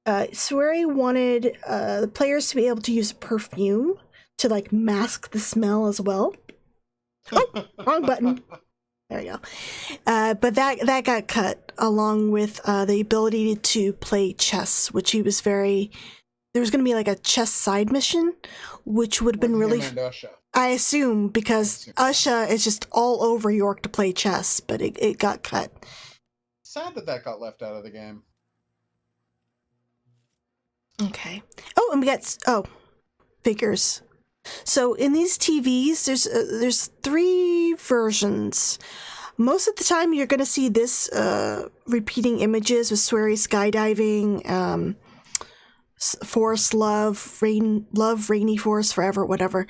Speaker 2: Swery wanted the players to be able to use perfume to like mask the smell as well. Oh, wrong button. There you go. But that got cut along with the ability to play chess, which he was very. There was going to be like a chess side mission, which would have been really. I assume because Usha is just all over York to play chess, but it got cut.
Speaker 1: Sad that got left out of the game.
Speaker 2: Okay. Oh, and we got figures. So in these TVs, there's 3 versions. Most of the time, you're going to see this repeating images with Swery skydiving, Forest Love, Rainy Forest Forever, whatever.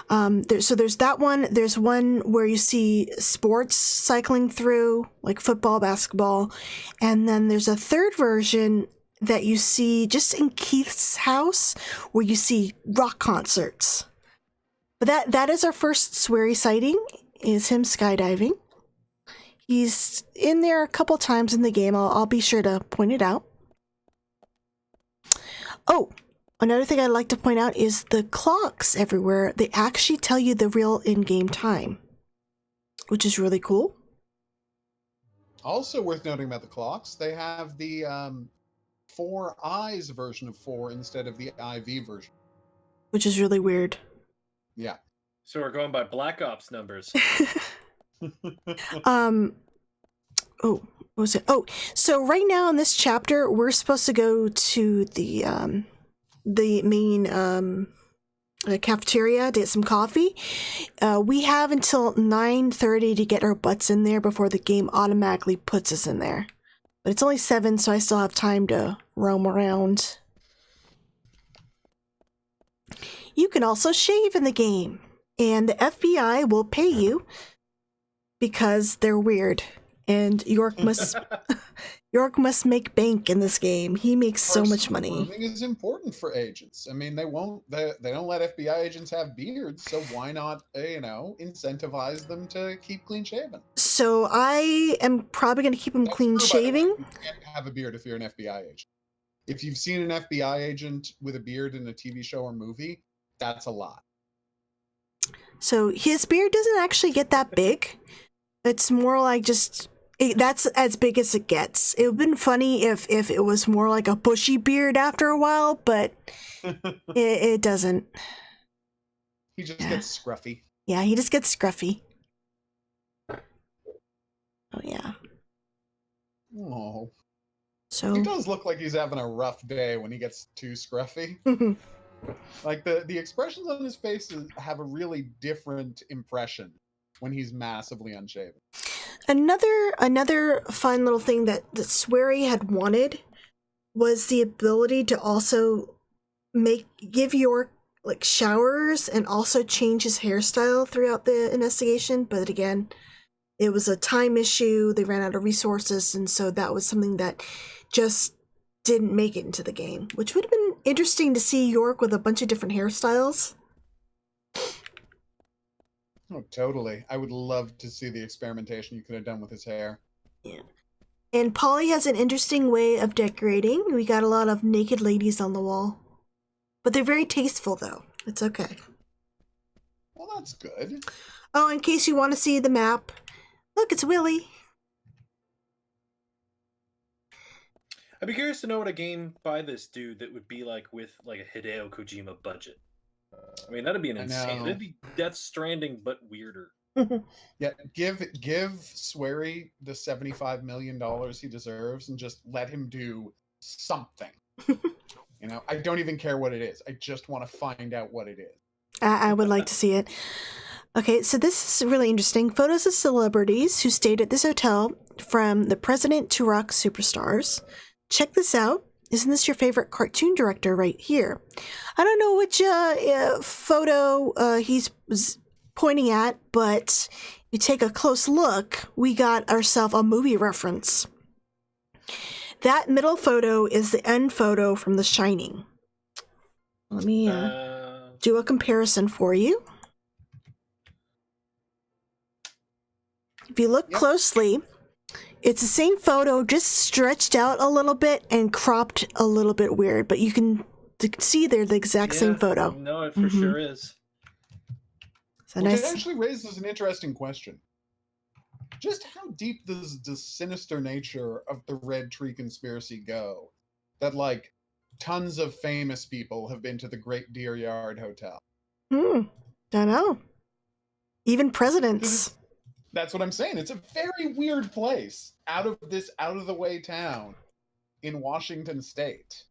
Speaker 2: So there's that one. There's one where you see sports cycling through, like football, basketball. And then there's a third version that you see just in Keith's house where you see rock concerts. But that is our first Swery sighting, is him skydiving. He's in there a couple times in the game. I'll be sure to point it out. Oh, another thing I'd like to point out is the clocks everywhere. They actually tell you the real in-game time, which is really cool.
Speaker 1: Also worth noting about the clocks, they have the 4 eyes version of 4 instead of the IV version.
Speaker 2: Which is really weird.
Speaker 1: Yeah.
Speaker 4: So we're going by Black Ops numbers.
Speaker 2: Oh, what was it? Oh, so right now in this chapter, we're supposed to go to the main cafeteria to get some coffee. We have until 9:30 to get our butts in there before the game automatically puts us in there. But it's only 7, so I still have time to roam around. You can also shave in the game, and the FBI will pay you because they're weird, and York must make bank in this game. He makes so much money.
Speaker 1: Grooming is important for agents. I mean, they don't let FBI agents have beards, so why not, incentivize them to keep clean shaven?
Speaker 2: So I am probably going to keep him clean shaving.
Speaker 1: You can't have a beard if you're an FBI agent. If you've seen an FBI agent with a beard in a TV show or movie, that's a lot.
Speaker 2: So his beard doesn't actually get that big. It's more like that's as big as it gets. It would have been funny if it was more like a bushy beard after a while, but it doesn't.
Speaker 1: He just gets scruffy.
Speaker 2: Yeah, he just gets scruffy. Oh, yeah.
Speaker 1: Oh.
Speaker 2: So
Speaker 1: he does look like he's having a rough day when he gets too scruffy. Like the expressions on his face have a really different impression when he's massively unshaven.
Speaker 2: Another fun little thing that Swery had wanted was the ability to also give York like showers and also change his hairstyle throughout the investigation. But again, it was a time issue. They ran out of resources, and so that was something that just didn't make it into the game, which would have been interesting to see York with a bunch of different hairstyles.
Speaker 1: Oh, totally. I would love to see the experimentation you could have done with his hair.
Speaker 2: Yeah. And Polly has an interesting way of decorating. We got a lot of naked ladies on the wall. But they're very tasteful, though. It's okay.
Speaker 1: Well, that's good.
Speaker 2: Oh, in case you want to see the map, look, it's Willie.
Speaker 4: I'd be curious to know what a game by this dude that would be like with like a Hideo Kojima budget. I mean, that'd be an insane. That'd be Death Stranding, but weirder.
Speaker 1: Yeah, give Swery the $75 million he deserves, and just let him do something. You know, I don't even care what it is. I just want to find out what it is.
Speaker 2: I would like to see it. Okay, so this is really interesting. Photos of celebrities who stayed at this hotel, from the president to rock superstars. Check this out. Isn't this your favorite cartoon director right here? I don't know which photo he's pointing at, but if you take a close look, we got ourselves a movie reference. That middle photo is the end photo from The Shining. Let me do a comparison for you. If you look closely, it's the same photo, just stretched out a little bit and cropped a little bit weird, but you can see they're the exact same photo.
Speaker 4: No, it for sure is.
Speaker 2: So
Speaker 1: Which
Speaker 2: nice.
Speaker 1: it actually raises an interesting question. Just how deep does the sinister nature of the Red Tree conspiracy go? That, like, tons of famous people have been to the Great Deer Yard Hotel.
Speaker 2: Don't know. Even presidents.
Speaker 1: That's what I'm saying. It's a very weird place, out of the way town in Washington State.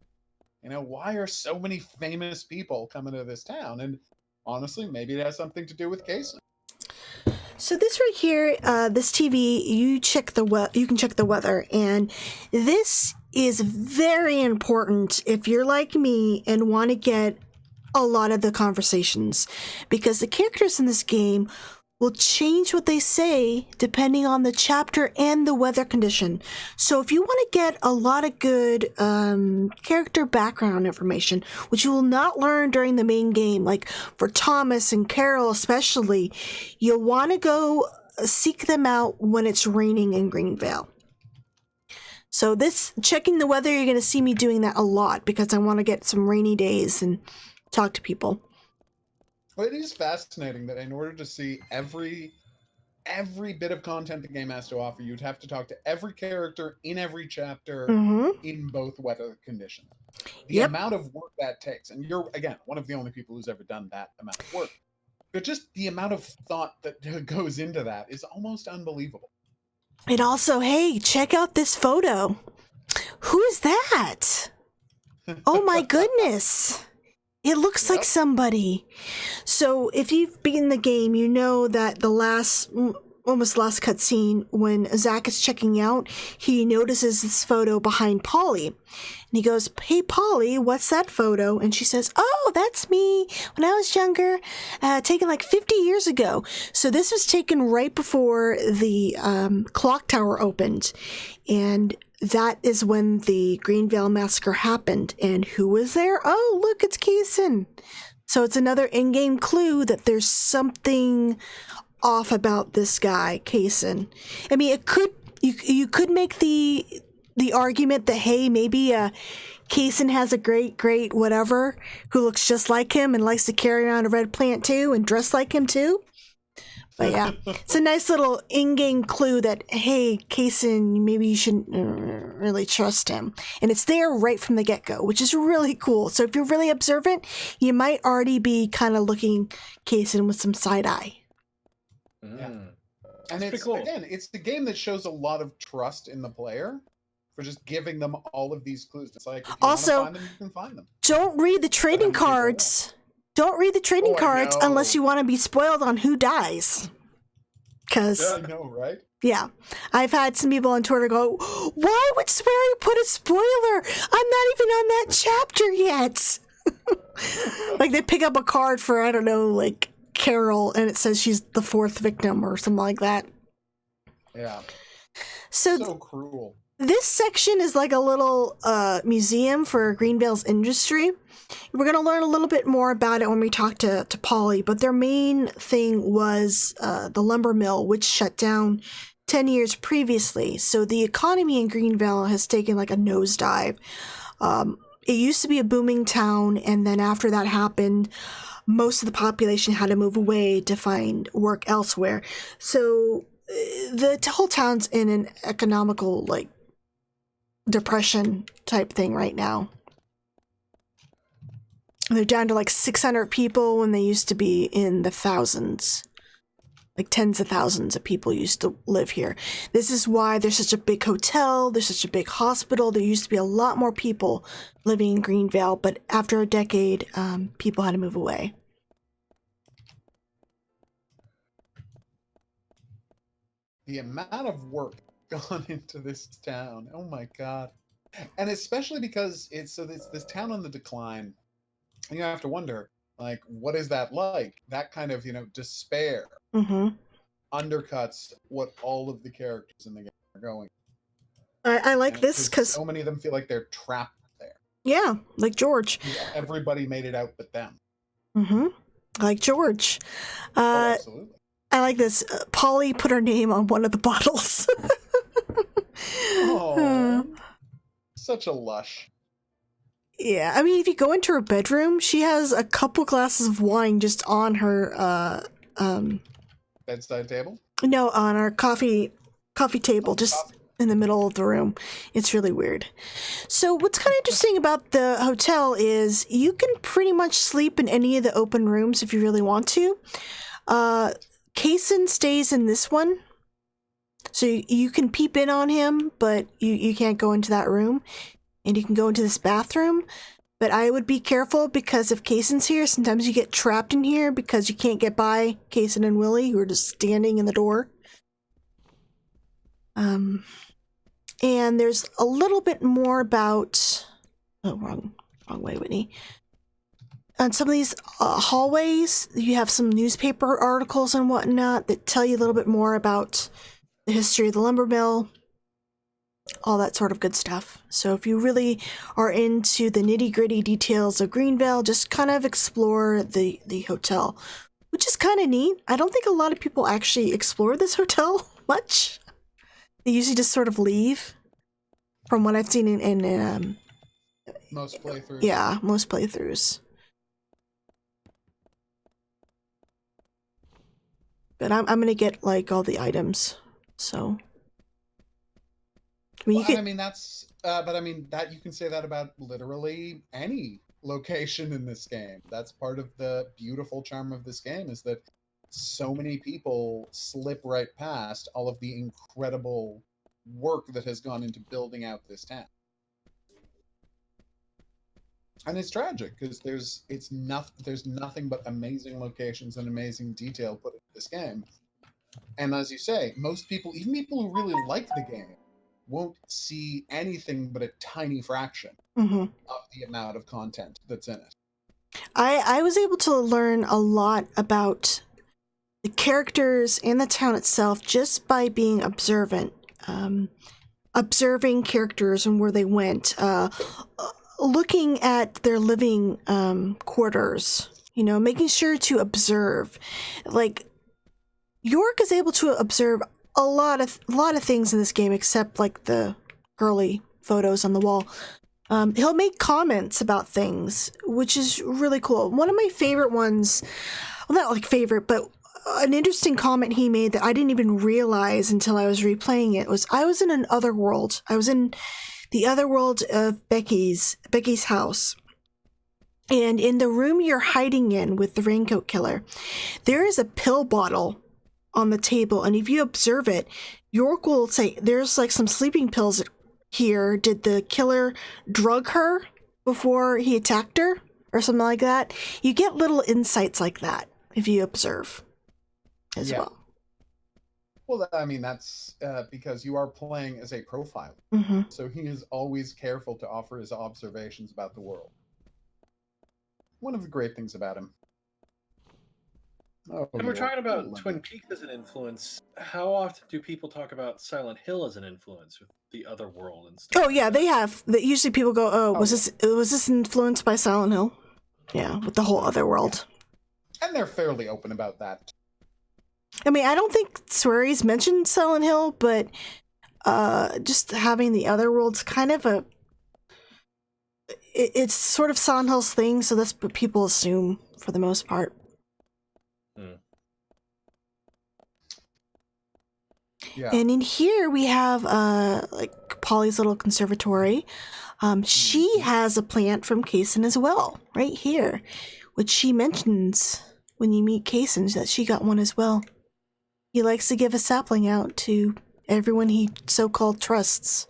Speaker 1: You know, why are so many famous people coming to this town? And honestly, maybe it has something to do with Casey.
Speaker 2: So this right here, this TV, you can check the weather, and this is very important if you're like me and want to get a lot of the conversations, because the characters in this game will change what they say depending on the chapter and the weather condition. So if you want to get a lot of good character background information, which you will not learn during the main game, like for Thomas and Carol especially, you'll want to go seek them out when it's raining in Greenvale. So this, checking the weather, you're going to see me doing that a lot because I want to get some rainy days and talk to people.
Speaker 1: Well, it is fascinating that in order to see every bit of content the game has to offer, you'd have to talk to every character in every chapter in both weather conditions. The amount of work that takes, and you're, again, one of the only people who's ever done that amount of work, but just the amount of thought that goes into that is almost unbelievable.
Speaker 2: And also, hey, check out this photo. Who is that? Oh my goodness. It looks like somebody. So if you've been the game, you know that the almost last cutscene, when Zach is checking out, he notices this photo behind Polly. And he goes, "Hey, Polly, what's that photo?" And she says, "Oh, that's me when I was younger, taken like 50 years ago." So this was taken right before the clock tower opened. And that is when the Greenvale massacre happened. And who was there? Oh, look, it's Kaysen. So it's another in-game clue that there's something off about this guy, Kaysen. I mean, you could make the argument that, hey, maybe Kaysen has a great whatever who looks just like him and likes to carry around a red plant too and dress like him too. But yeah, it's a nice little in-game clue that, hey, Kaysen, maybe you shouldn't really trust him. And it's there right from the get-go, which is really cool. So if you're really observant, you might already be kind of looking Kaysen with some side-eye.
Speaker 1: Yeah. And it's, cool. Again, it's the game that shows a lot of trust in the player for just giving them all of these clues. It's like, if you
Speaker 2: also,
Speaker 1: want to find them, you can find them.
Speaker 2: Don't read the trading cards. Don't read the trading cards unless you want to be spoiled on who dies. Because
Speaker 1: I know, right?
Speaker 2: Yeah, I've had some people on Twitter go, "Why would Swery put a spoiler? I'm not even on that chapter yet." Like they pick up a card for, I don't know, like Carol, and it says she's the fourth victim or something like that.
Speaker 1: Yeah.
Speaker 2: So
Speaker 1: cruel.
Speaker 2: This section is like a little museum for Greenvale's industry. We're going to learn a little bit more about it when we talk to Polly, but their main thing was the lumber mill, which shut down 10 years previously. So the economy in Greenville has taken like a nosedive. It used to be a booming town, and then after that happened, most of the population had to move away to find work elsewhere. So the whole town's in an economical, like, depression type thing right now. They're down to like 600 people when they used to be in the thousands. Like tens of thousands of people used to live here. This is why there's such a big hotel, there's such a big hospital. There used to be a lot more people living in Greenville, but after a decade, people had to move away.
Speaker 1: The amount of work gone into this town, oh my god. And especially because it's this town on the decline, and you have to wonder, like, what is that like? That kind of, despair undercuts what all of the characters in the game are going.
Speaker 2: I like this because
Speaker 1: so many of them feel like they're trapped there.
Speaker 2: Yeah, like George.
Speaker 1: Everybody made it out but them.
Speaker 2: Like George.
Speaker 1: Absolutely.
Speaker 2: I like this. Polly put her name on one of the bottles.
Speaker 1: Oh, such a lush.
Speaker 2: Yeah, I mean, if you go into her bedroom, she has a couple glasses of wine just on her
Speaker 1: bedside table?
Speaker 2: No, on our coffee table, just in the middle of the room. It's really weird. So what's kind of interesting about the hotel is you can pretty much sleep in any of the open rooms if you really want to. Kaysen stays in this one. So you can peep in on him, but you can't go into that room. And you can go into this bathroom. But I would be careful because if Kaysen's here, sometimes you get trapped in here because you can't get by Kaysen and Willie, who are just standing in the door. And there's a little bit more about... Oh, wrong way, Whitney. On some of these hallways, you have some newspaper articles and whatnot that tell you a little bit more about the history of the lumber mill, all that sort of good stuff. So if you really are into the nitty-gritty details of Greenville, just kind of explore the hotel, which is kind of neat. I don't think a lot of people actually explore this hotel much. They usually just sort of leave, from what I've seen in
Speaker 1: most playthroughs.
Speaker 2: Yeah, most playthroughs. But I'm gonna get like all the items, so. I mean,
Speaker 1: that you can say that about literally any location in this game. That's part of the beautiful charm of this game, is that so many people slip right past all of the incredible work that has gone into building out this town. And it's tragic because there's nothing but amazing locations and amazing detail put into this game. And as you say, most people, even people who really like the game, won't see anything but a tiny fraction of the amount of content that's in it.
Speaker 2: I was able to learn a lot about the characters and the town itself just by being observant, observing characters and where they went, looking at their living quarters, making sure to observe. Like, York is able to observe a lot of things in this game, except like the girly photos on the wall. He'll make comments about things, which is really cool. One of my favorite ones, well, not like favorite, but an interesting comment he made that I didn't even realize until I was replaying it was I was in an other world. I was in the other world of Becky's house. And in the room you're hiding in with the raincoat killer, there is a pill bottle on the table, and if you observe it, York will say, there's like some sleeping pills here. Did the killer drug her before he attacked her? Or something like that. You get little insights like that if you observe as well.
Speaker 1: Well, I mean, that's because you are playing as a profiler. So he is always careful to offer his observations about the world. One of the great things about him.
Speaker 4: And we're talking about Twin Peaks as an influence. How often do people talk about Silent Hill as an influence with the other world and stuff?
Speaker 2: Oh yeah, they have. Usually people go, was this influenced by Silent Hill? Yeah, with the whole other world.
Speaker 1: And they're fairly open about that.
Speaker 2: I mean, I don't think Swery's mentioned Silent Hill, but just having the other world's kind of it's sort of Silent Hill's thing, so that's what people assume for the most part.
Speaker 1: Yeah.
Speaker 2: And in here we have like Polly's little conservatory. She has a plant from Kaysen as well, right here, which she mentions when you meet Kaysen that she got one as well. He likes to give a sapling out to everyone he so-called trusts.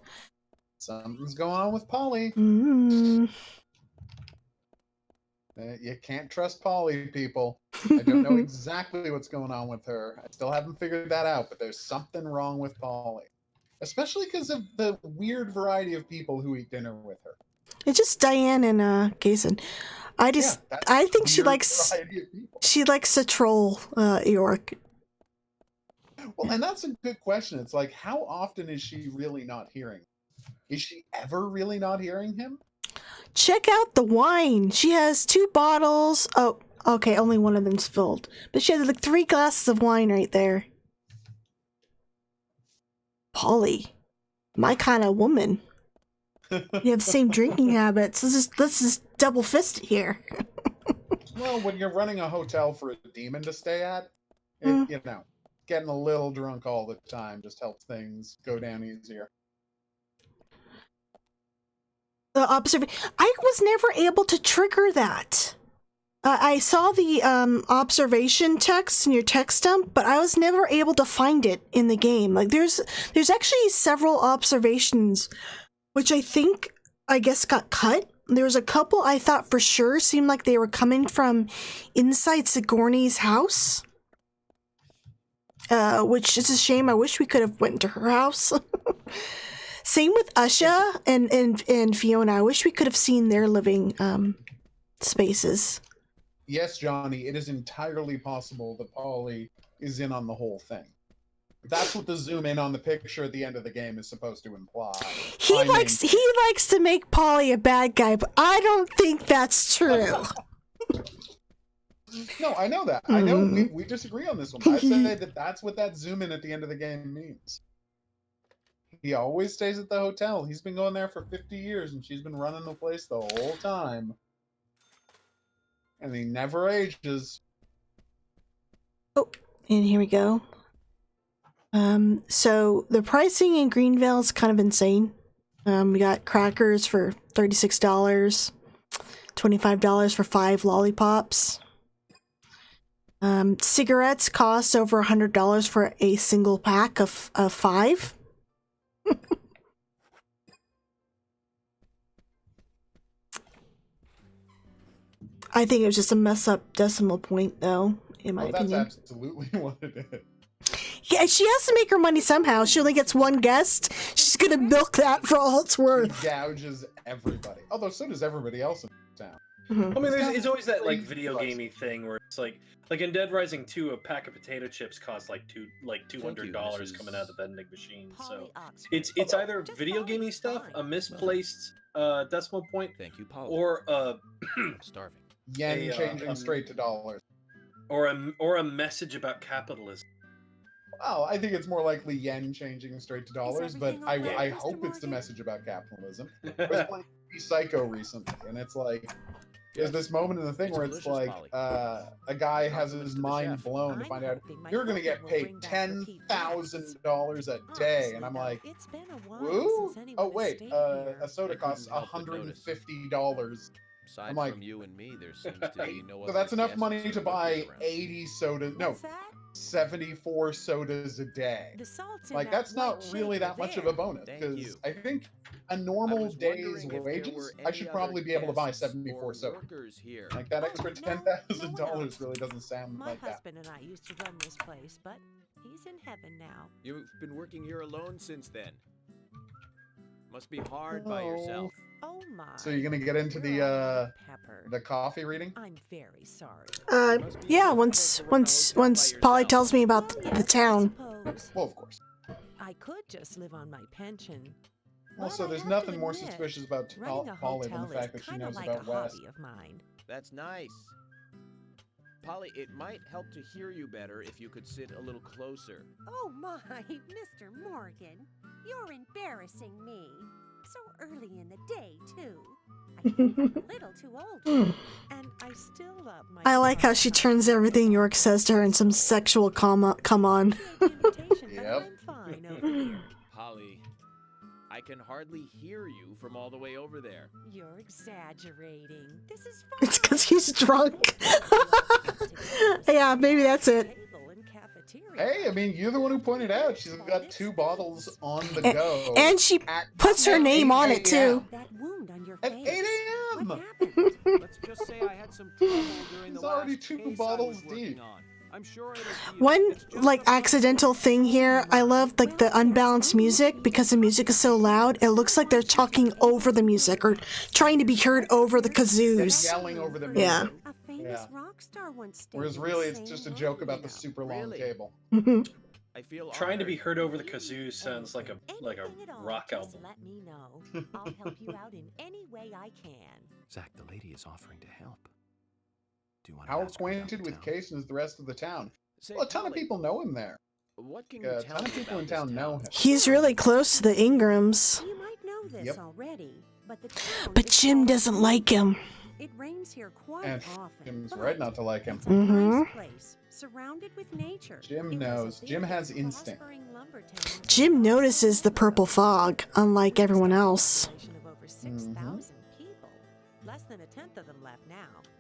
Speaker 1: Something's going on with Polly.
Speaker 2: Mm.
Speaker 1: You can't trust Polly, people. I don't know exactly what's going on with her. I still haven't figured that out, but there's something wrong with Polly. Especially because of the weird variety of people who eat dinner with her.
Speaker 2: It's just Diane and Kaysen. I think she likes to troll York.
Speaker 1: Well, and that's a good question. It's like, how often is she really not hearing? Is she ever really not hearing him?
Speaker 2: Check out the wine. She has 2 bottles. Oh, okay, only one of them's filled. But she has like 3 glasses of wine right there. Polly, my kind of woman. You have the same drinking habits. This is double fisted here.
Speaker 1: Well, when you're running a hotel for a demon to stay at, you know, getting a little drunk all the time just helps things go down easier.
Speaker 2: I was never able to trigger that. I saw the observation text in your text dump, but I was never able to find it in the game. Like there's actually several observations, which I guess got cut. There was a couple I thought for sure seemed like they were coming from inside Sigourney's house, which is a shame. I wish we could have went to her house. Same with Usha and Fiona. I wish we could have seen their living spaces.
Speaker 1: Yes, Johnny, it is entirely possible that Polly is in on the whole thing. That's what the zoom in on the picture at the end of the game is supposed to imply.
Speaker 2: He likes to make Polly a bad guy, but I don't think that's true.
Speaker 1: No, I know that. I know we disagree on this one. I say that that's what that zoom in at the end of the game means. He always stays at the hotel. He's been going there for 50 years, and she's been running the place the whole time. And he never ages.
Speaker 2: Oh, and here we go. So the pricing in Greenville is kind of insane. We got crackers for $36, $25 for 5 lollipops. Cigarettes cost over $100 for a single pack of 5. I think it was just a mess up decimal point, though, in my opinion.
Speaker 1: That's absolutely what it is.
Speaker 2: Yeah, she has to make her money somehow. She only gets one guest. She's gonna milk that for all it's worth.
Speaker 1: She gouges everybody. Although so does everybody else in town.
Speaker 2: Mm-hmm.
Speaker 4: I mean, it's always that like video gamey thing where it's like in Dead Rising 2, a pack of potato chips costs like $200 coming out of the vending machine. So it's either video gamey stuff, a misplaced decimal point, or
Speaker 8: starving.
Speaker 1: Yen changing straight to dollars,
Speaker 4: or a message about capitalism.
Speaker 1: Well, I think it's more likely yen changing straight to dollars, but I hope it's the message about capitalism. I was playing Psycho recently, and it's like there's this moment in the thing where it's like a guy has his mind blown to find out you're going to get paid $10,000 a day, and I'm like, woo? Oh wait, a soda costs $150.
Speaker 8: Aside
Speaker 1: I'm like,
Speaker 8: from you and me, there seems to be no
Speaker 1: so that's
Speaker 8: other
Speaker 1: enough money
Speaker 8: guests
Speaker 1: to buy
Speaker 8: around.
Speaker 1: 80 sodas. No, 74 sodas a day. Like, that's not really that much of a bonus, because I think a normal day's wages, I should probably be able to buy 74 sodas. Like, that extra $10,000 really doesn't sound like that.
Speaker 12: My husband and I used to run this place, but he's in heaven now.
Speaker 8: You've been working here alone since then. Must be hard by yourself.
Speaker 12: Oh my.
Speaker 1: So you're gonna get into the coffee reading?
Speaker 12: I'm very sorry.
Speaker 2: Yeah, once Polly tells me about the town.
Speaker 1: Well, of course.
Speaker 12: I could just live on my pension.
Speaker 1: Well, so there's nothing more suspicious about Polly than the fact that she knows about West.
Speaker 8: That's nice.
Speaker 7: Polly, it might help to hear you better if you could sit a little closer.
Speaker 12: Oh my, Mr. Morgan, you're embarrassing me. So early in the day, too. I think I'm a little too old for you, and I still love my
Speaker 2: I like how she turns everything York says to her in some sexual comma. Come on.
Speaker 1: Yep.
Speaker 12: I'm fine over here.
Speaker 7: Polly, I can hardly hear you from all the way over there.
Speaker 12: You're exaggerating. This is fine.
Speaker 2: It's because he's drunk. Yeah, maybe that's it.
Speaker 1: Hey, I mean, you're the one who pointed out she's got 2 bottles on the go.
Speaker 2: And she puts her name on it, too.
Speaker 12: That wound on your
Speaker 1: At
Speaker 12: face.
Speaker 1: 8 a.m.
Speaker 12: What happened?
Speaker 7: Let's just say I had some trouble during
Speaker 1: He's
Speaker 7: the
Speaker 1: already
Speaker 7: last
Speaker 1: 2
Speaker 7: case
Speaker 1: bottles
Speaker 7: I was working
Speaker 1: deep.
Speaker 7: on. I'm sure it'll heal.
Speaker 2: One,
Speaker 7: It's just
Speaker 2: like,
Speaker 7: a-
Speaker 2: accidental thing here, I love, like, the unbalanced music, because the music is so loud, it looks like they're talking over the music, or trying to be heard over the kazoos.
Speaker 1: Yelling over the music.
Speaker 2: Yeah.
Speaker 12: A famous rock star once stayed
Speaker 1: Whereas
Speaker 12: in
Speaker 1: really,
Speaker 12: the
Speaker 1: it's just a
Speaker 12: same
Speaker 1: joke
Speaker 12: room,
Speaker 1: about
Speaker 12: you
Speaker 1: the
Speaker 12: know.
Speaker 1: super long
Speaker 7: Really?
Speaker 1: cable.
Speaker 7: I feel
Speaker 4: Trying to be
Speaker 7: honored.
Speaker 4: heard over the kazoo sounds like a
Speaker 12: Anything at all,
Speaker 4: rock
Speaker 12: just
Speaker 4: album.
Speaker 12: let me know. I'll help you out in any way I can.
Speaker 6: Zach, the lady is offering to help. Do you want
Speaker 1: How acquainted with Kaysen is the rest of the town?
Speaker 7: Say,
Speaker 1: Well, a ton of
Speaker 7: Polly,
Speaker 1: people know him there.
Speaker 7: What can you
Speaker 1: A
Speaker 7: tell
Speaker 1: ton
Speaker 7: me
Speaker 1: of people
Speaker 7: about
Speaker 1: in
Speaker 7: this
Speaker 1: town know him.
Speaker 2: He's really close to the Ingrams.
Speaker 12: You might know this
Speaker 1: Yep.
Speaker 12: already, but the town
Speaker 2: But
Speaker 12: is
Speaker 2: Jim
Speaker 12: called
Speaker 2: doesn't like him.
Speaker 12: It rains here quite
Speaker 1: And
Speaker 12: often.
Speaker 1: Jim's
Speaker 12: but
Speaker 1: right not to like him.
Speaker 12: It's a
Speaker 2: Mhm.
Speaker 12: nice place, surrounded with nature.
Speaker 1: Jim
Speaker 12: It was a
Speaker 1: knows. Jim
Speaker 12: big,
Speaker 1: has instinct.
Speaker 12: prospering lumber town for
Speaker 2: Jim
Speaker 12: lots of
Speaker 2: notices the purple fog, unlike everyone else.
Speaker 12: population of over 6,000 people. Less than a tenth of them left now.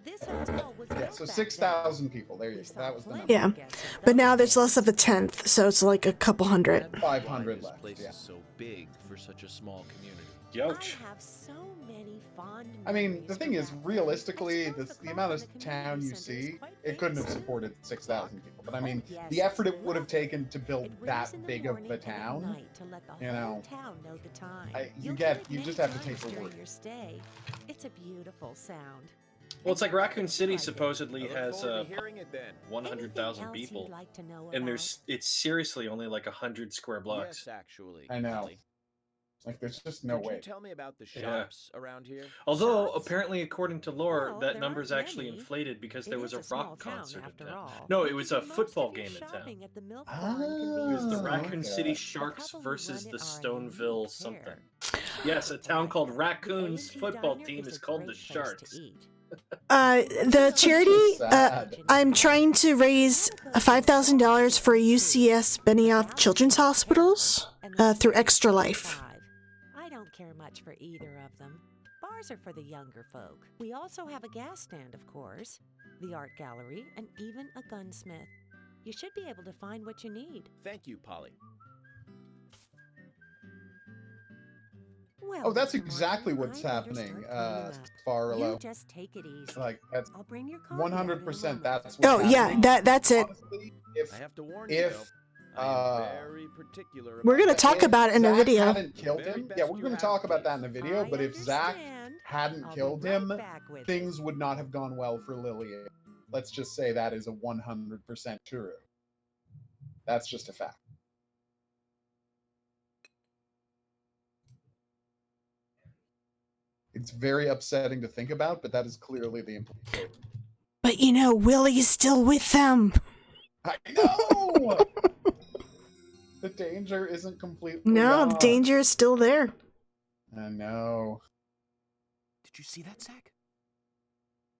Speaker 12: This hotel was
Speaker 1: Yeah,
Speaker 12: built
Speaker 1: so
Speaker 12: back
Speaker 1: 6,000
Speaker 12: then.
Speaker 1: people. There you
Speaker 12: We
Speaker 1: go.
Speaker 12: saw
Speaker 1: That was the
Speaker 12: plenty
Speaker 1: number.
Speaker 2: Yeah.
Speaker 12: of guests of
Speaker 2: But now
Speaker 12: those
Speaker 2: there's
Speaker 12: days.
Speaker 2: less of a tenth, so it's like a couple hundred.
Speaker 1: 500
Speaker 6: Why
Speaker 1: left.
Speaker 6: This place
Speaker 1: Yeah.
Speaker 6: is so big for such a small community.
Speaker 4: Youch.
Speaker 12: I have so many fond
Speaker 1: I mean,
Speaker 12: memories
Speaker 1: the thing
Speaker 12: from
Speaker 1: is,
Speaker 12: back then.
Speaker 1: realistically,
Speaker 12: I suppose
Speaker 1: the
Speaker 12: club
Speaker 1: amount
Speaker 12: in
Speaker 1: of
Speaker 12: the
Speaker 1: town
Speaker 12: community
Speaker 1: you
Speaker 12: center is
Speaker 1: see,
Speaker 12: quite
Speaker 1: it couldn't have
Speaker 12: famous, too.
Speaker 1: supported 6,000 people. But I mean,
Speaker 12: Oh, yes,
Speaker 1: the effort it
Speaker 12: it's
Speaker 1: would have
Speaker 12: lovely.
Speaker 1: taken to build
Speaker 12: It rains
Speaker 1: that
Speaker 12: in the
Speaker 1: big of
Speaker 12: morning
Speaker 1: a
Speaker 12: and at
Speaker 1: town,
Speaker 12: night to let the
Speaker 1: you
Speaker 12: whole
Speaker 1: know,
Speaker 12: town know the time.
Speaker 1: you
Speaker 12: You'll
Speaker 1: get-
Speaker 12: hear it
Speaker 1: you
Speaker 12: many
Speaker 1: just have to take
Speaker 12: times
Speaker 1: her
Speaker 12: during
Speaker 1: word.
Speaker 12: your stay. It's a beautiful sound.
Speaker 4: Well, it's like Raccoon
Speaker 12: Like
Speaker 4: City
Speaker 12: it.
Speaker 4: supposedly
Speaker 7: I look
Speaker 4: has
Speaker 7: forward to hearing it then.
Speaker 4: 100,000
Speaker 12: Anything else
Speaker 4: people,
Speaker 12: you'd like to know
Speaker 4: and
Speaker 12: about?
Speaker 4: it's seriously only like 100 square blocks.
Speaker 7: Yes, actually.
Speaker 1: I know.
Speaker 7: Polly.
Speaker 1: Like, there's just no
Speaker 7: Could
Speaker 1: way.
Speaker 7: you tell me about the
Speaker 4: Yeah.
Speaker 7: shops around here?
Speaker 4: Although
Speaker 12: Shops?
Speaker 4: apparently, according to lore,
Speaker 12: Well,
Speaker 4: that
Speaker 12: there
Speaker 4: number's
Speaker 12: aren't
Speaker 4: actually
Speaker 12: many.
Speaker 4: inflated because
Speaker 12: It
Speaker 4: there was
Speaker 12: is
Speaker 4: a
Speaker 12: small
Speaker 4: rock
Speaker 12: town,
Speaker 4: concert in
Speaker 12: after
Speaker 4: town.
Speaker 12: all.
Speaker 4: No,
Speaker 12: You
Speaker 4: it was
Speaker 12: can
Speaker 4: a
Speaker 12: do most
Speaker 4: football
Speaker 12: of your
Speaker 4: game in town.
Speaker 12: shopping at the Milk
Speaker 1: Ah.
Speaker 12: Bar and
Speaker 4: It was the
Speaker 12: convenience
Speaker 4: Raccoon
Speaker 12: store.
Speaker 4: City
Speaker 1: okay.
Speaker 4: Sharks
Speaker 12: couple who
Speaker 4: versus
Speaker 12: run
Speaker 4: the
Speaker 12: it are in
Speaker 4: Stoneville
Speaker 12: unique
Speaker 4: something.
Speaker 12: pair.
Speaker 4: Yes, a town called
Speaker 12: The
Speaker 4: Raccoon's
Speaker 12: A&P
Speaker 4: football
Speaker 12: Diner
Speaker 4: team
Speaker 12: is
Speaker 4: is
Speaker 12: a
Speaker 4: called the
Speaker 12: great place to
Speaker 4: Sharks.
Speaker 12: eat.
Speaker 2: The charity,
Speaker 1: sad.
Speaker 2: I'm trying to raise $5,000 for UCS Benioff Children's Hospitals through Extra Life.
Speaker 12: I don't care much for either of them. Bars are for the younger folk. We also have a gas stand, of course, the art gallery, and even a gunsmith. You should be able to find what you need.
Speaker 7: Thank you, Polly.
Speaker 12: Well,
Speaker 1: Oh, that's
Speaker 12: Mr.
Speaker 1: exactly
Speaker 12: Martin,
Speaker 1: what's
Speaker 12: I better
Speaker 1: happening,
Speaker 12: start cleaning up.
Speaker 1: Farlow.
Speaker 12: You just take it easy.
Speaker 1: Like, that's
Speaker 12: I'll bring your coffee out in a
Speaker 1: 100%.
Speaker 12: moment.
Speaker 1: That's what's
Speaker 2: Oh, yeah,
Speaker 1: happening.
Speaker 2: that's it.
Speaker 1: Honestly, if
Speaker 7: I have to warn you,
Speaker 1: if
Speaker 7: though. I am very particular
Speaker 2: We're
Speaker 7: about
Speaker 2: gonna
Speaker 7: that.
Speaker 2: talk about it in a
Speaker 1: Zach
Speaker 2: video.
Speaker 1: hadn't killed
Speaker 7: The very
Speaker 1: him,
Speaker 7: best
Speaker 1: yeah, we're
Speaker 7: you
Speaker 1: going to
Speaker 7: have,
Speaker 1: talk about that in
Speaker 7: please.
Speaker 1: the video.
Speaker 12: I
Speaker 1: But if Zach
Speaker 12: understand.
Speaker 1: hadn't
Speaker 12: I'll be
Speaker 1: killed
Speaker 12: right
Speaker 1: him,
Speaker 12: back with it.
Speaker 1: things would not have gone well for Lillian. Let's just say that is a 100% true. That's just a fact. It's very upsetting to think about, but that is clearly the implication.
Speaker 2: But you know, Willie's still with them.
Speaker 1: I know! The danger isn't completely
Speaker 2: No, the
Speaker 1: gone.
Speaker 2: danger is still there.
Speaker 1: I know.
Speaker 6: Did you see that, Zach?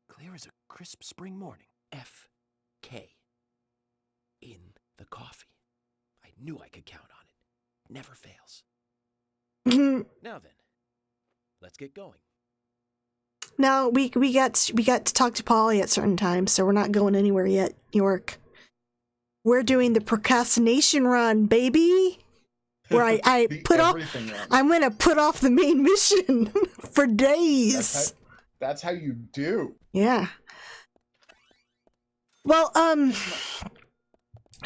Speaker 6: Clear as a crisp spring morning. F.K. in the coffee. I knew I could count on it. Never fails.
Speaker 7: Now then, let's get going.
Speaker 2: No, we got to talk to Polly at certain times, so we're not going anywhere yet, York. We're doing the procrastination run, baby. Where I
Speaker 1: The
Speaker 2: put off.
Speaker 1: everything run.
Speaker 2: I'm gonna put off the main mission for days.
Speaker 1: That's how you do.
Speaker 2: Yeah. Well,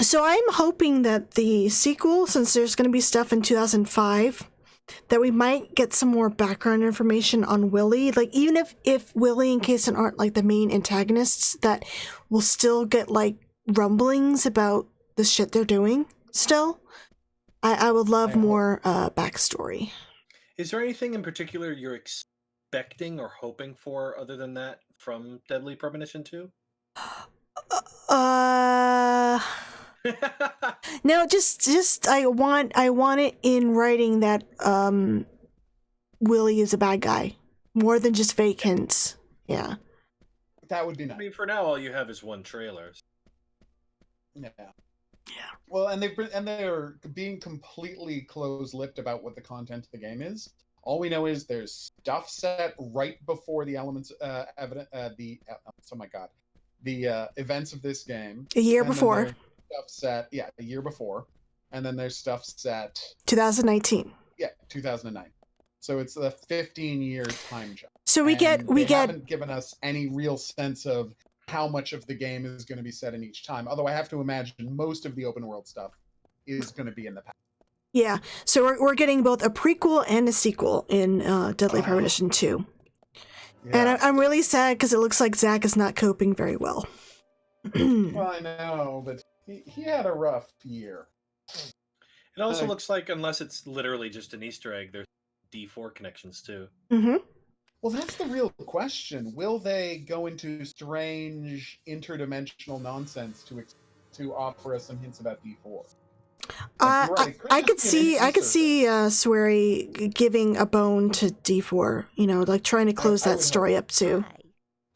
Speaker 2: so I'm hoping that the sequel, since there's going to be stuff in 2005, that we might get some more background information on Willie. Like, even if Willie and Kaysen aren't like the main antagonists, that we'll still get like rumblings about the shit they're doing still. I would love more backstory.
Speaker 4: Is there anything in particular you're expecting or hoping for other than that from Deadly Premonition 2?
Speaker 2: No, just I want it in writing that Willie is a bad guy, more than just fake hints. Yeah.
Speaker 1: That would be nice.
Speaker 4: I mean, for now, all you have is one trailer.
Speaker 1: Yeah. Well, and they're being completely close-lipped about what the content of the game is. All we know is there's stuff set right before the elements, oh my god, the events of this game.
Speaker 2: A year before.
Speaker 1: Stuff set, a year before, and then there's stuff set
Speaker 2: 2019.
Speaker 1: Yeah, 2009. So it's a 15-year time jump.
Speaker 2: So they
Speaker 1: haven't given us any real sense of how much of the game is going to be set in each time. Although I have to imagine most of the open world stuff is going to be in the past.
Speaker 2: Yeah. So we're getting both a prequel and a sequel in Deadly Premonition 2. Yeah. And I'm really sad because it looks like Zach is not coping very well.
Speaker 1: Well, I know, but he had a rough year.
Speaker 4: It also looks like, unless it's literally just an Easter egg, there's D4 connections too.
Speaker 2: Mm-hmm.
Speaker 1: Well, that's the real question. Will they go into strange interdimensional nonsense to offer us some hints about D4?
Speaker 2: I could see Swery giving a bone to D4. You know, like trying to close that story up too.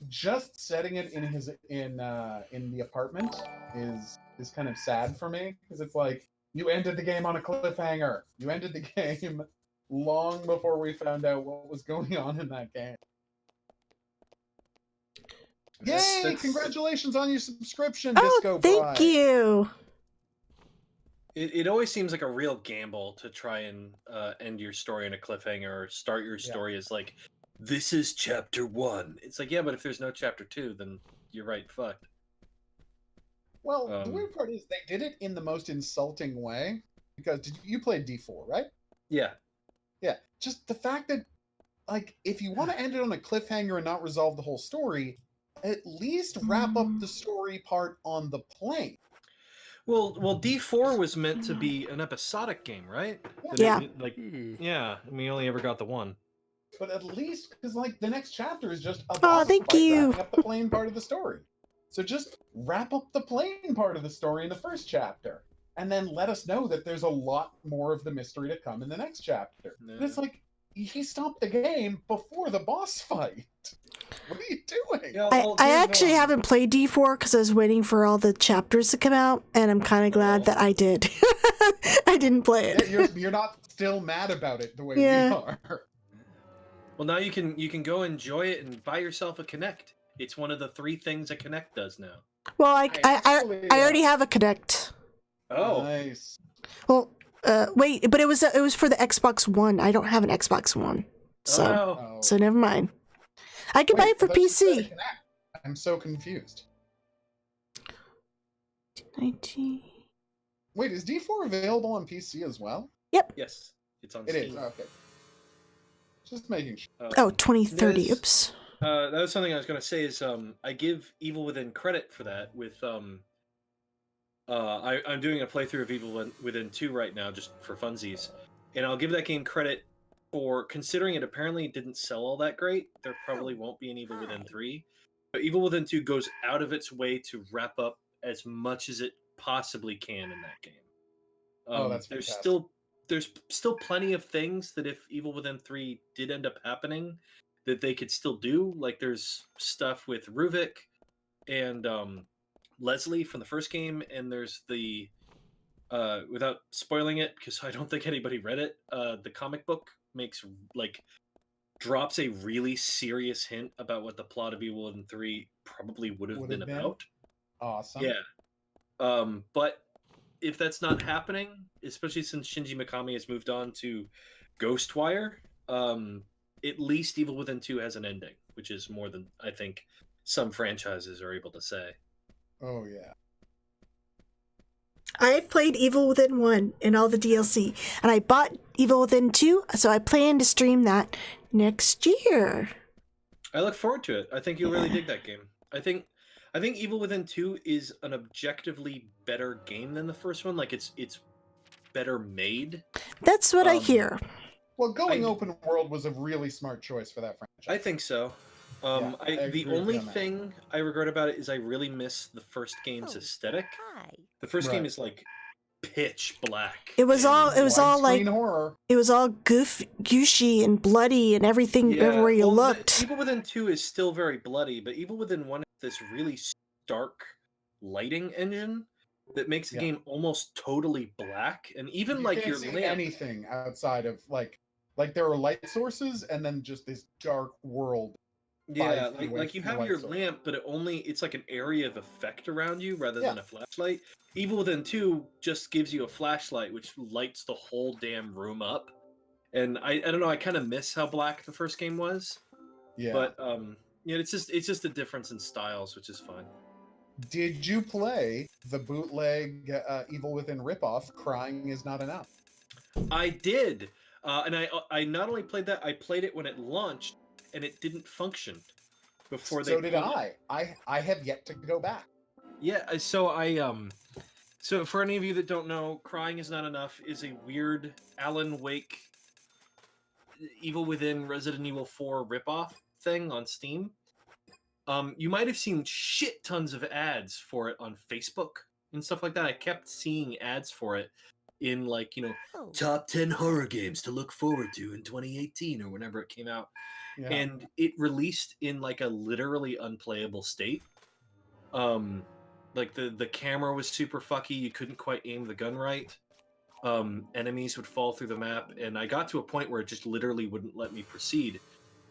Speaker 1: Just setting it in the apartment is kind of sad for me, because it's like you ended the game on a cliffhanger. You ended the game long before we found out what was going on in that game. Yay! Congratulations on your subscription, Disco
Speaker 2: Bride.
Speaker 1: Thank
Speaker 2: you.
Speaker 4: It always seems like a real gamble to try and end your story in a cliffhanger, or start your story as like, this is chapter 1. It's like, yeah, but if there's no chapter 2, then you're right, fucked.
Speaker 1: Well, the weird part is they did it in the most insulting way, because you played D4, right?
Speaker 4: Yeah.
Speaker 1: Yeah, just the fact that, like, if you want to end it on a cliffhanger and not resolve the whole story, at least wrap up the story part on the plane.
Speaker 4: Well, D4 was meant to be an episodic game, right?
Speaker 2: Yeah.
Speaker 4: Yeah, and we only ever got the one.
Speaker 1: But at least, because, like, the next chapter is just a
Speaker 2: thank you.
Speaker 1: wrapping up the plane part of the story. So just wrap up the plane part of the story in the first chapter. And then let us know that there's a lot more of the mystery to come in the next chapter. Yeah. And it's like, he stopped the game before the boss fight. What are you doing?
Speaker 2: Yeah, I actually haven't played D4 because I was waiting for all the chapters to come out, and I'm kind of glad that I did. I didn't play it.
Speaker 1: You're not still mad about it the way we are.
Speaker 4: Well, now you can go enjoy it and buy yourself a Kinect. It's one of the 3 things a Kinect does now.
Speaker 2: Well, I already have a Kinect.
Speaker 4: Oh,
Speaker 1: nice.
Speaker 2: Well, wait, but it was for the Xbox One. I don't have an Xbox One, so never mind. I can buy it for PC.
Speaker 1: I'm so confused.
Speaker 2: 19.
Speaker 1: Wait, is D4 available on PC as well?
Speaker 2: Yep.
Speaker 4: Yes, it's on Steam.
Speaker 1: It is. Okay. Just making sure.
Speaker 2: 2030. Oops.
Speaker 4: That was something I was going to say. Is I give Evil Within credit for that. With I'm doing a playthrough of Evil Within 2 right now, just for funsies, and I'll give that game credit for considering it apparently didn't sell all that great. There probably won't be an Evil Within 3, but Evil Within 2 goes out of its way to wrap up as much as it possibly can in that game.
Speaker 1: That's
Speaker 4: there's still plenty of things that if Evil Within 3 did end up happening, that they could still do. Like there's stuff with Ruvik and Leslie from the first game, and there's the without spoiling it, because I don't think anybody read it, the comic book drops a really serious hint about what the plot of Evil Within 3 probably would have been about.
Speaker 1: Awesome.
Speaker 4: Yeah. But if that's not happening, especially since Shinji Mikami has moved on to Ghostwire, at least Evil Within 2 has an ending, which is more than I think some franchises are able to say.
Speaker 1: Oh, yeah.
Speaker 2: I've played Evil Within 1 and all the DLC, and I bought Evil Within 2, so I plan to stream that next year.
Speaker 4: I look forward to it. I think you'll really dig that game. I think Evil Within 2 is an objectively better game than the first one. Like it's better made.
Speaker 2: That's what I hear.
Speaker 1: Well, going open world was a really smart choice for that franchise.
Speaker 4: I think so.
Speaker 1: I
Speaker 4: The
Speaker 1: agree with
Speaker 4: only
Speaker 1: you on that.
Speaker 4: thing I regret about it is I really miss the first game's aesthetic. The first game is like pitch black.
Speaker 2: It was all like
Speaker 1: widescreen horror.
Speaker 2: It was all gooshy and bloody and everything everywhere you looked.
Speaker 4: Evil Within 2 is still very bloody, but Evil Within 1 has this really stark lighting engine that makes the game almost totally black, and even
Speaker 1: You
Speaker 4: like
Speaker 1: can't
Speaker 4: your
Speaker 1: see
Speaker 4: lamp.
Speaker 1: anything outside of like there are light sources and then just this dark world.
Speaker 4: Yeah,
Speaker 1: 5 feet away
Speaker 4: like you
Speaker 1: from the
Speaker 4: have
Speaker 1: light
Speaker 4: your
Speaker 1: source.
Speaker 4: lamp, but it's like an area of effect around you rather than a flashlight. Evil Within 2 just gives you a flashlight which lights the whole damn room up. And I don't know, I kind of miss how black the first game was.
Speaker 1: Yeah.
Speaker 4: But yeah, it's just a difference in styles, which is fine.
Speaker 1: Did you play the bootleg Evil Within ripoff, Crying Is Not Enough?
Speaker 4: I did. And I not only played that, I played it when it launched, and it didn't function before they.
Speaker 1: So did I. I have yet to go back.
Speaker 4: Yeah, so for any of you that don't know, Crying Is Not Enough is a weird Alan Wake Evil Within Resident Evil 4 ripoff thing on Steam. You might have seen shit tons of ads for it on Facebook and stuff like that. I kept seeing ads for it in like, top 10 horror games to look forward to in 2018 or whenever it came out.
Speaker 1: Yeah.
Speaker 4: And it released in like a literally unplayable state. Like the camera was super fucky. You couldn't quite aim the gun right. Enemies would fall through the map, and I got to a point where it just literally wouldn't let me proceed.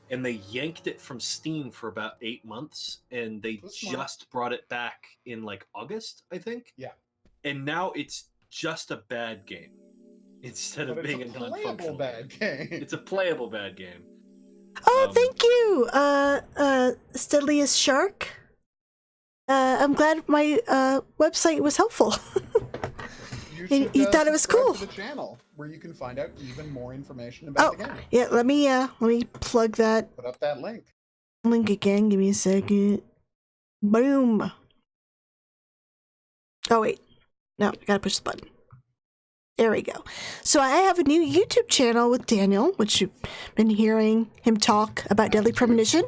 Speaker 4: And they yanked it from Steam for about 8 months, and they just brought it back in like August, I think.
Speaker 1: Yeah.
Speaker 4: And now it's just a bad game instead of being a non-functional
Speaker 1: bad game.
Speaker 4: It's a playable bad game.
Speaker 2: Oh, thank you, Steadliest Shark. I'm glad my website was helpful. You thought it was cool.
Speaker 1: To the channel where you can find out even more information about the game.
Speaker 2: Yeah, let me plug that.
Speaker 1: Put up that link.
Speaker 2: Link again. Give me a second. Boom. Oh wait, no, I gotta push the button. There we go. So I have a new YouTube channel with Daniel, which you've been hearing him talk about Deadly Premonition.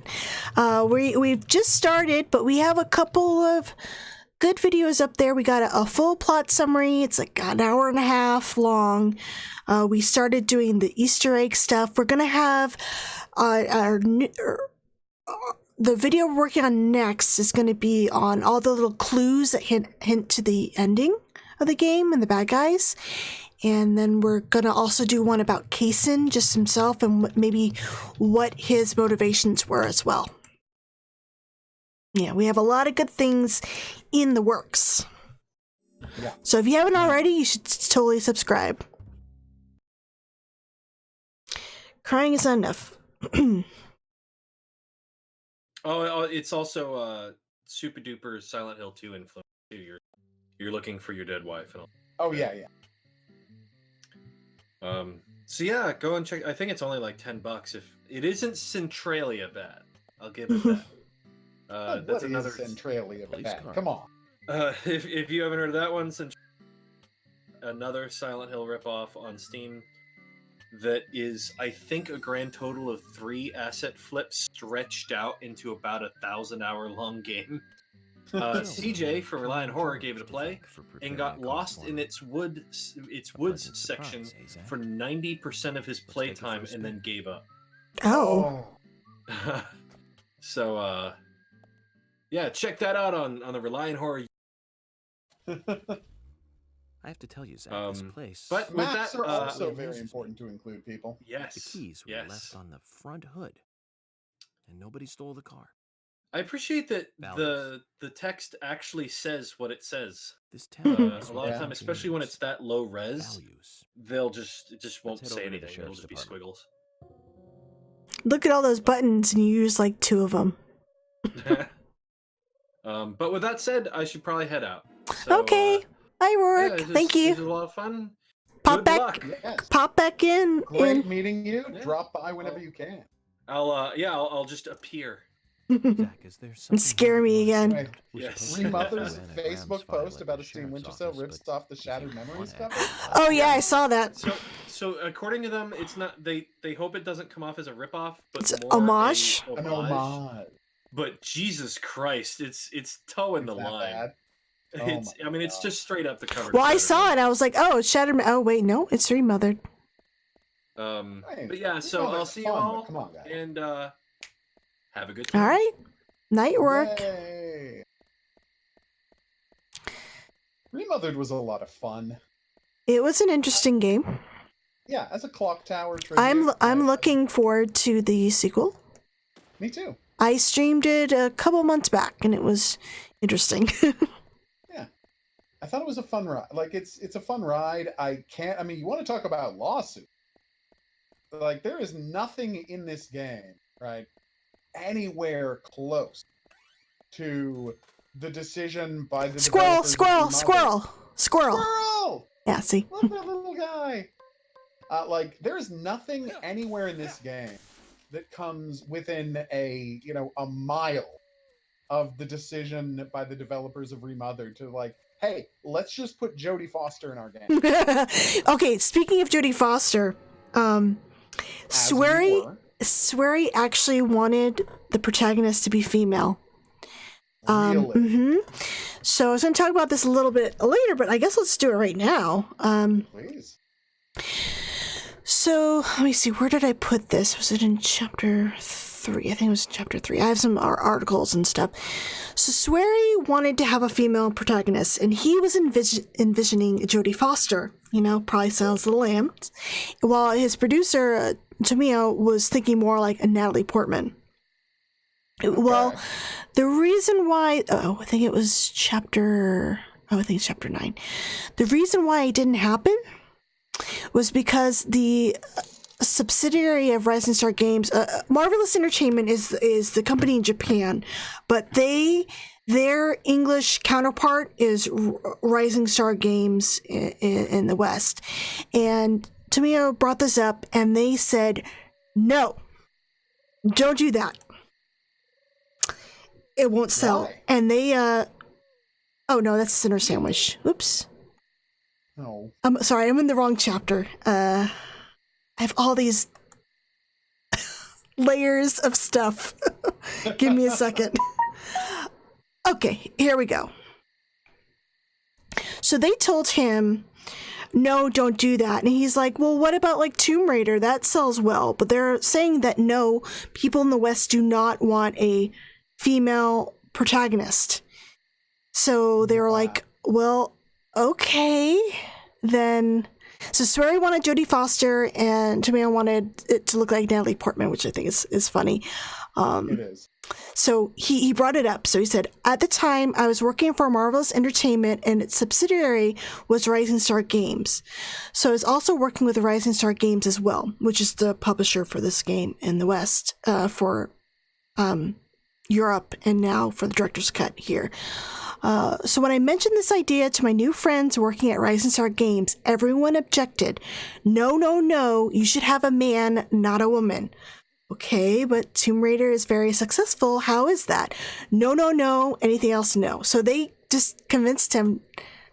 Speaker 2: We've just started, but we have a couple of good videos up there. We got a full plot summary. It's like an hour and a half long. We started doing the Easter egg stuff. We're gonna have the video we're working on next is going to be on all the little clues that hint to the ending of the game and the bad guys. And then we're going to also do one about Kaysen, just himself, and maybe what his motivations were as well. Yeah, we have a lot of good things in the works.
Speaker 1: Yeah.
Speaker 2: So if you haven't already, you should totally subscribe. Crying is not enough.
Speaker 4: Oh, it's also super duper Silent Hill 2 influence too. You're looking for your dead wife and all.
Speaker 1: Oh yeah.
Speaker 4: So yeah, go and check. I think it's only like $10 if it isn't Centralia bad. I'll give it that. That's another
Speaker 1: Centralia bad. Come on.
Speaker 4: If you haven't heard of that one, another Silent Hill ripoff on Steam. That is, I think, a grand total of 3 asset flips stretched out into about a 1,000-hour-long game. CJ from Reliant Horror gave it a play and got lost in its woods section for 90% of his playtime and then gave up.
Speaker 2: Oh.
Speaker 4: So, yeah, check that out on the Reliant Horror.
Speaker 6: I have to tell you, Zach, this place.
Speaker 4: But with
Speaker 1: maps
Speaker 4: that,
Speaker 1: are also very important to include, people.
Speaker 4: Yes.
Speaker 6: The keys were left on the front hood, and nobody stole the car.
Speaker 4: I appreciate that the text actually says what it says.
Speaker 6: This town
Speaker 4: a lot of time, especially when it's that low res, it just won't say anything. It'll just be squiggles.
Speaker 2: Look at all those buttons, and you use like 2 of them.
Speaker 4: But with that said, I should probably head out. So,
Speaker 2: okay. Bye, Rourke. Thank you.
Speaker 4: It was a lot of fun.
Speaker 2: Pop
Speaker 4: Good
Speaker 2: back.
Speaker 4: luck.
Speaker 1: Yes.
Speaker 2: Pop back in.
Speaker 1: Great meeting you. Yeah. Drop by whenever you can.
Speaker 4: I'll just appear.
Speaker 2: And scare me again.
Speaker 1: Wait, Remother's Facebook post about a Steam Winchester rips off the Shattered Memories cover?
Speaker 2: Oh yeah, I saw that.
Speaker 4: So according to them, it's not. They hope it doesn't come off as a ripoff, but
Speaker 2: It's
Speaker 4: more
Speaker 2: homage.
Speaker 1: An homage.
Speaker 4: But Jesus Christ, it's toeing the line.
Speaker 1: Bad?
Speaker 4: I mean, it's just straight up the cover.
Speaker 2: Well, I saw it. I was like, oh, it's Shattered. Oh wait, no, it's Remothered.
Speaker 4: But yeah, so I'll see you all,
Speaker 1: come on, guys.
Speaker 4: and have a good time.
Speaker 2: All right, night work.
Speaker 1: Yay. Remothered was a lot of fun.
Speaker 2: It was an interesting game.
Speaker 1: Yeah, as a Clock Tower tribute.
Speaker 2: I'm looking forward to the sequel.
Speaker 1: Me too.
Speaker 2: I streamed it a couple months back, and it was interesting.
Speaker 1: Yeah, I thought it was a fun ride. Like it's a fun ride. I mean, you want to talk about lawsuit? Like there is nothing in this game, right, anywhere close to the decision by the
Speaker 2: Squirrel. Yeah, see.
Speaker 1: Look at that little guy. Like there's nothing anywhere in this game that comes within a mile of the decision by the developers of Remothered to like, hey, let's just put Jodie Foster in our game.
Speaker 2: Okay, speaking of Jodie Foster, Swery actually wanted the protagonist to be female.
Speaker 1: Really?
Speaker 2: So I was going to talk about this a little bit later, but I guess let's do it right now.
Speaker 1: Please.
Speaker 2: So let me see, where did I put this? Was it in chapter 3? I think it was chapter 3. I have some articles and stuff. So Swery wanted to have a female protagonist, and he was envisioning Jodie Foster. Probably sounds a little amped. While his producer, Tomio, was thinking more like a Natalie Portman. Okay. Well, the reason why... I think it's chapter 9. The reason why it didn't happen was because the subsidiary of Rising Star Games, Marvelous Entertainment is the company in Japan, but their English counterpart is Rising Star Games in the West. And Tomio brought this up, and they said, no, don't do that. It won't sell.
Speaker 1: Why?
Speaker 2: And they, oh no, that's Sinner Sandwich. Oops.
Speaker 1: No.
Speaker 2: I'm sorry, I'm in the wrong chapter. I have all these layers of stuff. Give me a second. Okay, here we go. So they told him, no, don't do that. And he's like, well, what about like Tomb Raider? That sells well. But they're saying that no, people in the West do not want a female protagonist. So they were like, well, okay, then. So Swery wanted Jodie Foster, and Tomeo wanted it to look like Natalie Portman, which I think is funny.
Speaker 1: It is.
Speaker 2: So he brought it up. So he said, at the time, I was working for Marvelous Entertainment, and its subsidiary was Rising Star Games. So I was also working with Rising Star Games as well, which is the publisher for this game in the West, for Europe, and now for the director's cut here. So when I mentioned this idea to my new friends working at Rising Star Games, everyone objected. No, you should have a man, not a woman. Okay, but Tomb Raider is very successful. How is that? No, anything else, no. So they just convinced him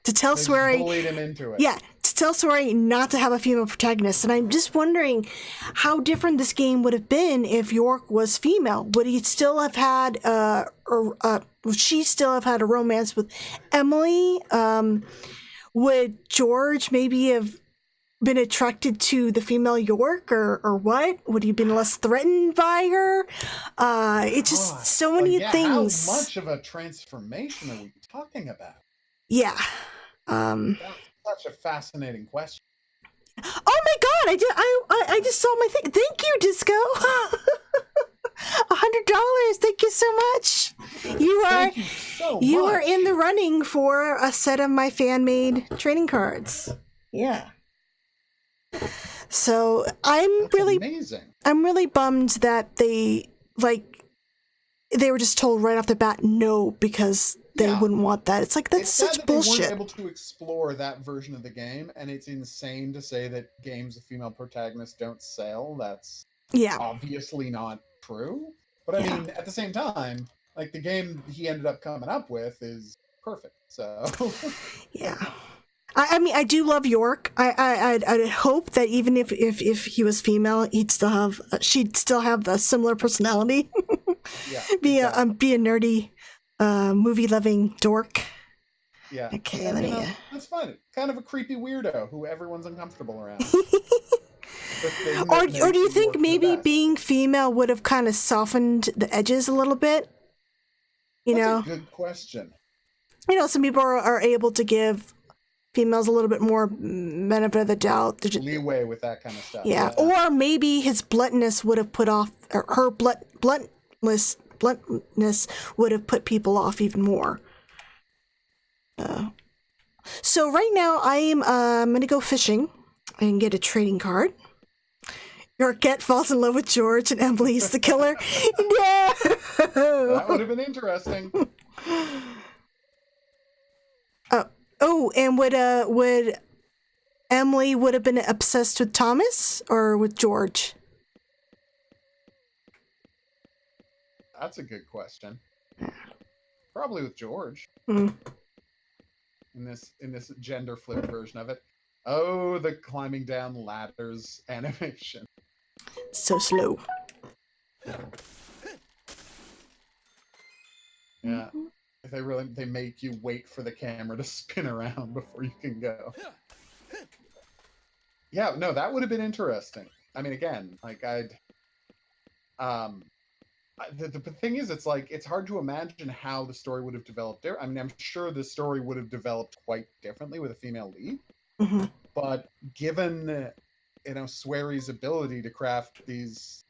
Speaker 2: to tell Swery.
Speaker 1: Bullied him into it.
Speaker 2: Yeah, to tell Swery not to have a female protagonist. And I'm just wondering how different this game would have been if York was female. Would he still have had would she still have had a romance with Emily? Would George maybe have been attracted to the female York, or what? Would he have been less threatened by her? It's just so many things.
Speaker 1: How much of a transformation are we talking about?
Speaker 2: Yeah.
Speaker 1: That's such a fascinating question.
Speaker 2: Oh my God! I just saw my thing. Thank you, Disco. $100. Thank you so much. You are in the running for a set of my fan-made trading cards. Yeah. So
Speaker 1: That's amazing.
Speaker 2: I'm really bummed that they were just told right off the bat no, because they wouldn't want that. It's like, that's such
Speaker 1: that
Speaker 2: bullshit.
Speaker 1: They weren't able to explore that version of the game, and it's insane to say that games with female protagonists don't sell. That's obviously not true. But I mean, at the same time, like the game he ended up coming up with is perfect. So
Speaker 2: yeah. I mean, I do love York. I'd hope that even if he was female, she'd still have the similar personality.
Speaker 1: Yeah,
Speaker 2: be a nerdy, movie loving dork.
Speaker 1: Yeah.
Speaker 2: Okay,
Speaker 1: and,
Speaker 2: let me.
Speaker 1: That's fun. Kind of a creepy weirdo who everyone's uncomfortable around.
Speaker 2: Or do you think maybe being female would have kind of softened the edges a little bit?
Speaker 1: That's a good question.
Speaker 2: Some people are able to give females a little bit more benefit of the doubt.
Speaker 1: Leeway with that kind of stuff.
Speaker 2: Yeah. Or maybe his bluntness would have put off, or her bluntness would have put people off even more. So right now I'm going to go fishing and get a trading card. Yorkette falls in love with George and Emily's the killer. Yeah.
Speaker 1: That would have been interesting.
Speaker 2: And would Emily would have been obsessed with Thomas or with George?
Speaker 1: That's a good question. Probably with George.
Speaker 2: Mm.
Speaker 1: In this gender flipped version of it. Oh, the climbing down ladders animation.
Speaker 2: So slow.
Speaker 1: Yeah. They make you wait for the camera to spin around before you can go. Yeah, no, that would have been interesting. I mean, again, like the thing is, it's like it's hard to imagine how the story would have developed there. I mean, I'm sure the story would have developed quite differently with a female lead.
Speaker 2: Mm-hmm.
Speaker 1: But given Sweary's ability to craft these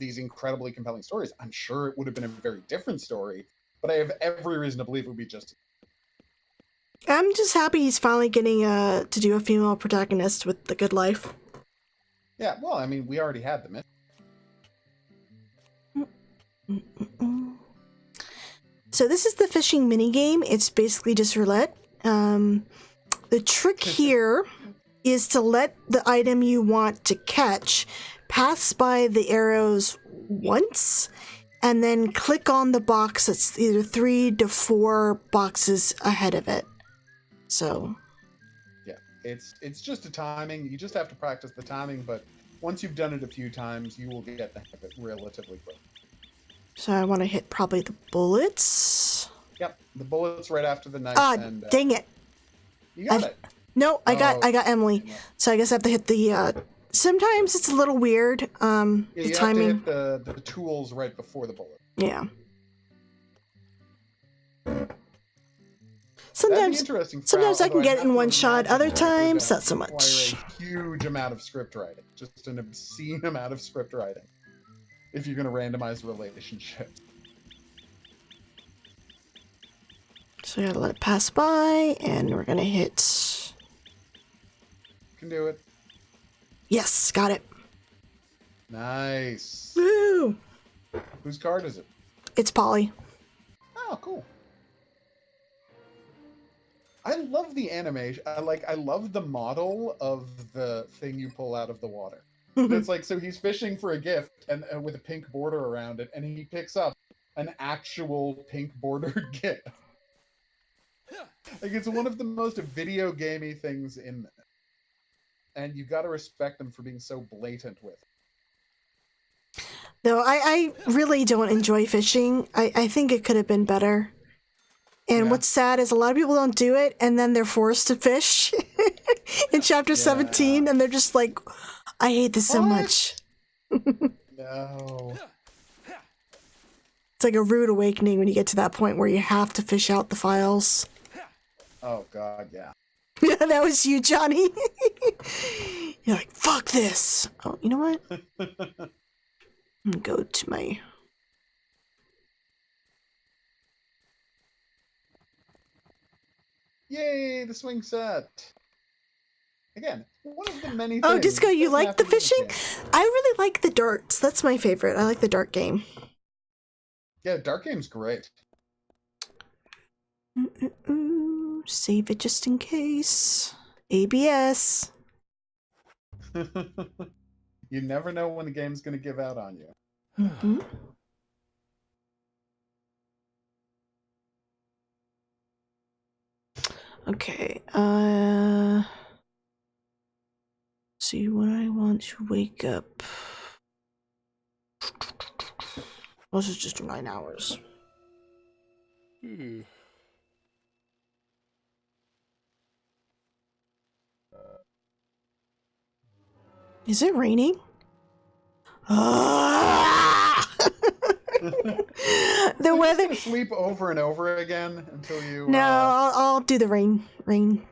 Speaker 1: incredibly compelling stories, I'm sure it would have been a very different story. But I have every reason to believe it would be just.
Speaker 2: I'm just happy he's finally getting to do a female protagonist with The Good Life.
Speaker 1: Yeah, well, I mean, we already had them.
Speaker 2: So this is the fishing mini game. It's basically just roulette. The trick here is to let the item you want to catch pass by the arrows once, and then click on the box that's either 3 to 4 boxes ahead of it. So
Speaker 1: yeah, it's just a timing. You just have to practice the timing, but once you've done it a few times, you will get the hang of it relatively quick.
Speaker 2: So I want to hit probably the bullets.
Speaker 1: Yep, the bullets right after the knife.
Speaker 2: Dang it!
Speaker 1: You got it.
Speaker 2: No, I got Emily. So I guess I have to hit the. Sometimes it's a little weird. The timing.
Speaker 1: Have to hit the tools right before the bullet.
Speaker 2: Yeah. Sometimes I can get it in one shot. Other times, not so much.
Speaker 1: A huge amount of script writing, just an obscene amount of script writing, if you're going to randomize relationships.
Speaker 2: So I gotta let it pass by, and we're gonna hit.
Speaker 1: Can do it.
Speaker 2: Yes, got it.
Speaker 1: Nice.
Speaker 2: Woo!
Speaker 1: Whose card is it?
Speaker 2: It's Polly.
Speaker 1: Oh, cool. I love the animation. I love the model of the thing you pull out of the water. It's like, so he's fishing for a gift and with a pink border around it, and he picks up an actual pink bordered gift. Like, it's one of the most video gamey things in there. And you got to respect them for being so blatant with it.
Speaker 2: No, I really don't enjoy fishing. I think it could have been better. And what's sad is a lot of people don't do it, and then they're forced to fish in chapter 17, and they're just like, I hate this so much.
Speaker 1: No.
Speaker 2: It's like a rude awakening when you get to that point where you have to fish out the files.
Speaker 1: Oh, God, yeah.
Speaker 2: Yeah, that was you, Johnny. You're like, fuck this. Oh, you know what? I'm gonna go to my...
Speaker 1: Yay, the swing set. Again, one of the many things...
Speaker 2: Oh, Disco, you like the fishing? I really like the darts. That's my favorite. I like the dart game.
Speaker 1: Yeah, dart game's great.
Speaker 2: Save it just in case. ABS.
Speaker 1: You never know when the game's going to give out on you.
Speaker 2: Mm-hmm. Okay, see when I want to wake up. Let's just do 9 hours. Is it raining? The weather.
Speaker 1: Just gonna sleep over and over again until you.
Speaker 2: No, I'll do the rain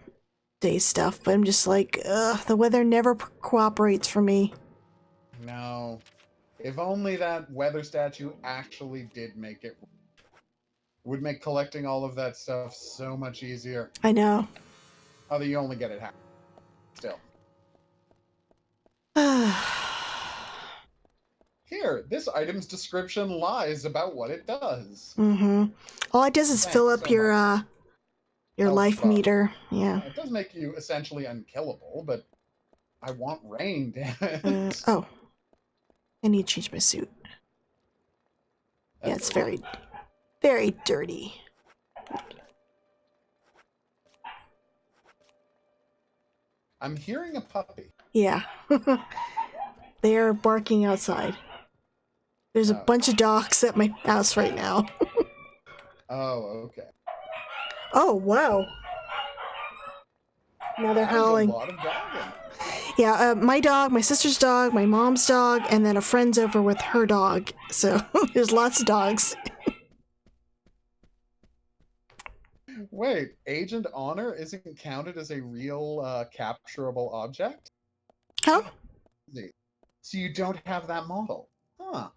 Speaker 2: day stuff, but I'm just like, the weather never cooperates for me.
Speaker 1: No. If only that weather statue actually did make it. Would make collecting all of that stuff so much easier.
Speaker 2: I know.
Speaker 1: Although you only get it half. Still. Here, this item's description lies about what it does.
Speaker 2: Mm-hmm. All it does is fill up your life meter. Yeah.
Speaker 1: It does make you essentially unkillable, but I want rain, damn it.
Speaker 2: Oh. I need to change my suit. Yeah, it's very, very dirty.
Speaker 1: I'm hearing a puppy.
Speaker 2: Yeah. They are barking outside. There's a bunch of dogs at my house right now.
Speaker 1: Oh, okay.
Speaker 2: Oh, wow. Now they're howling.
Speaker 1: A lot of dogging.
Speaker 2: Yeah, my dog, my sister's dog, my mom's dog, and then a friend's over with her dog. So there's lots of dogs.
Speaker 1: Wait, Agent Honor isn't counted as a real capturable object?
Speaker 2: Huh?
Speaker 1: So you don't have that model. Huh.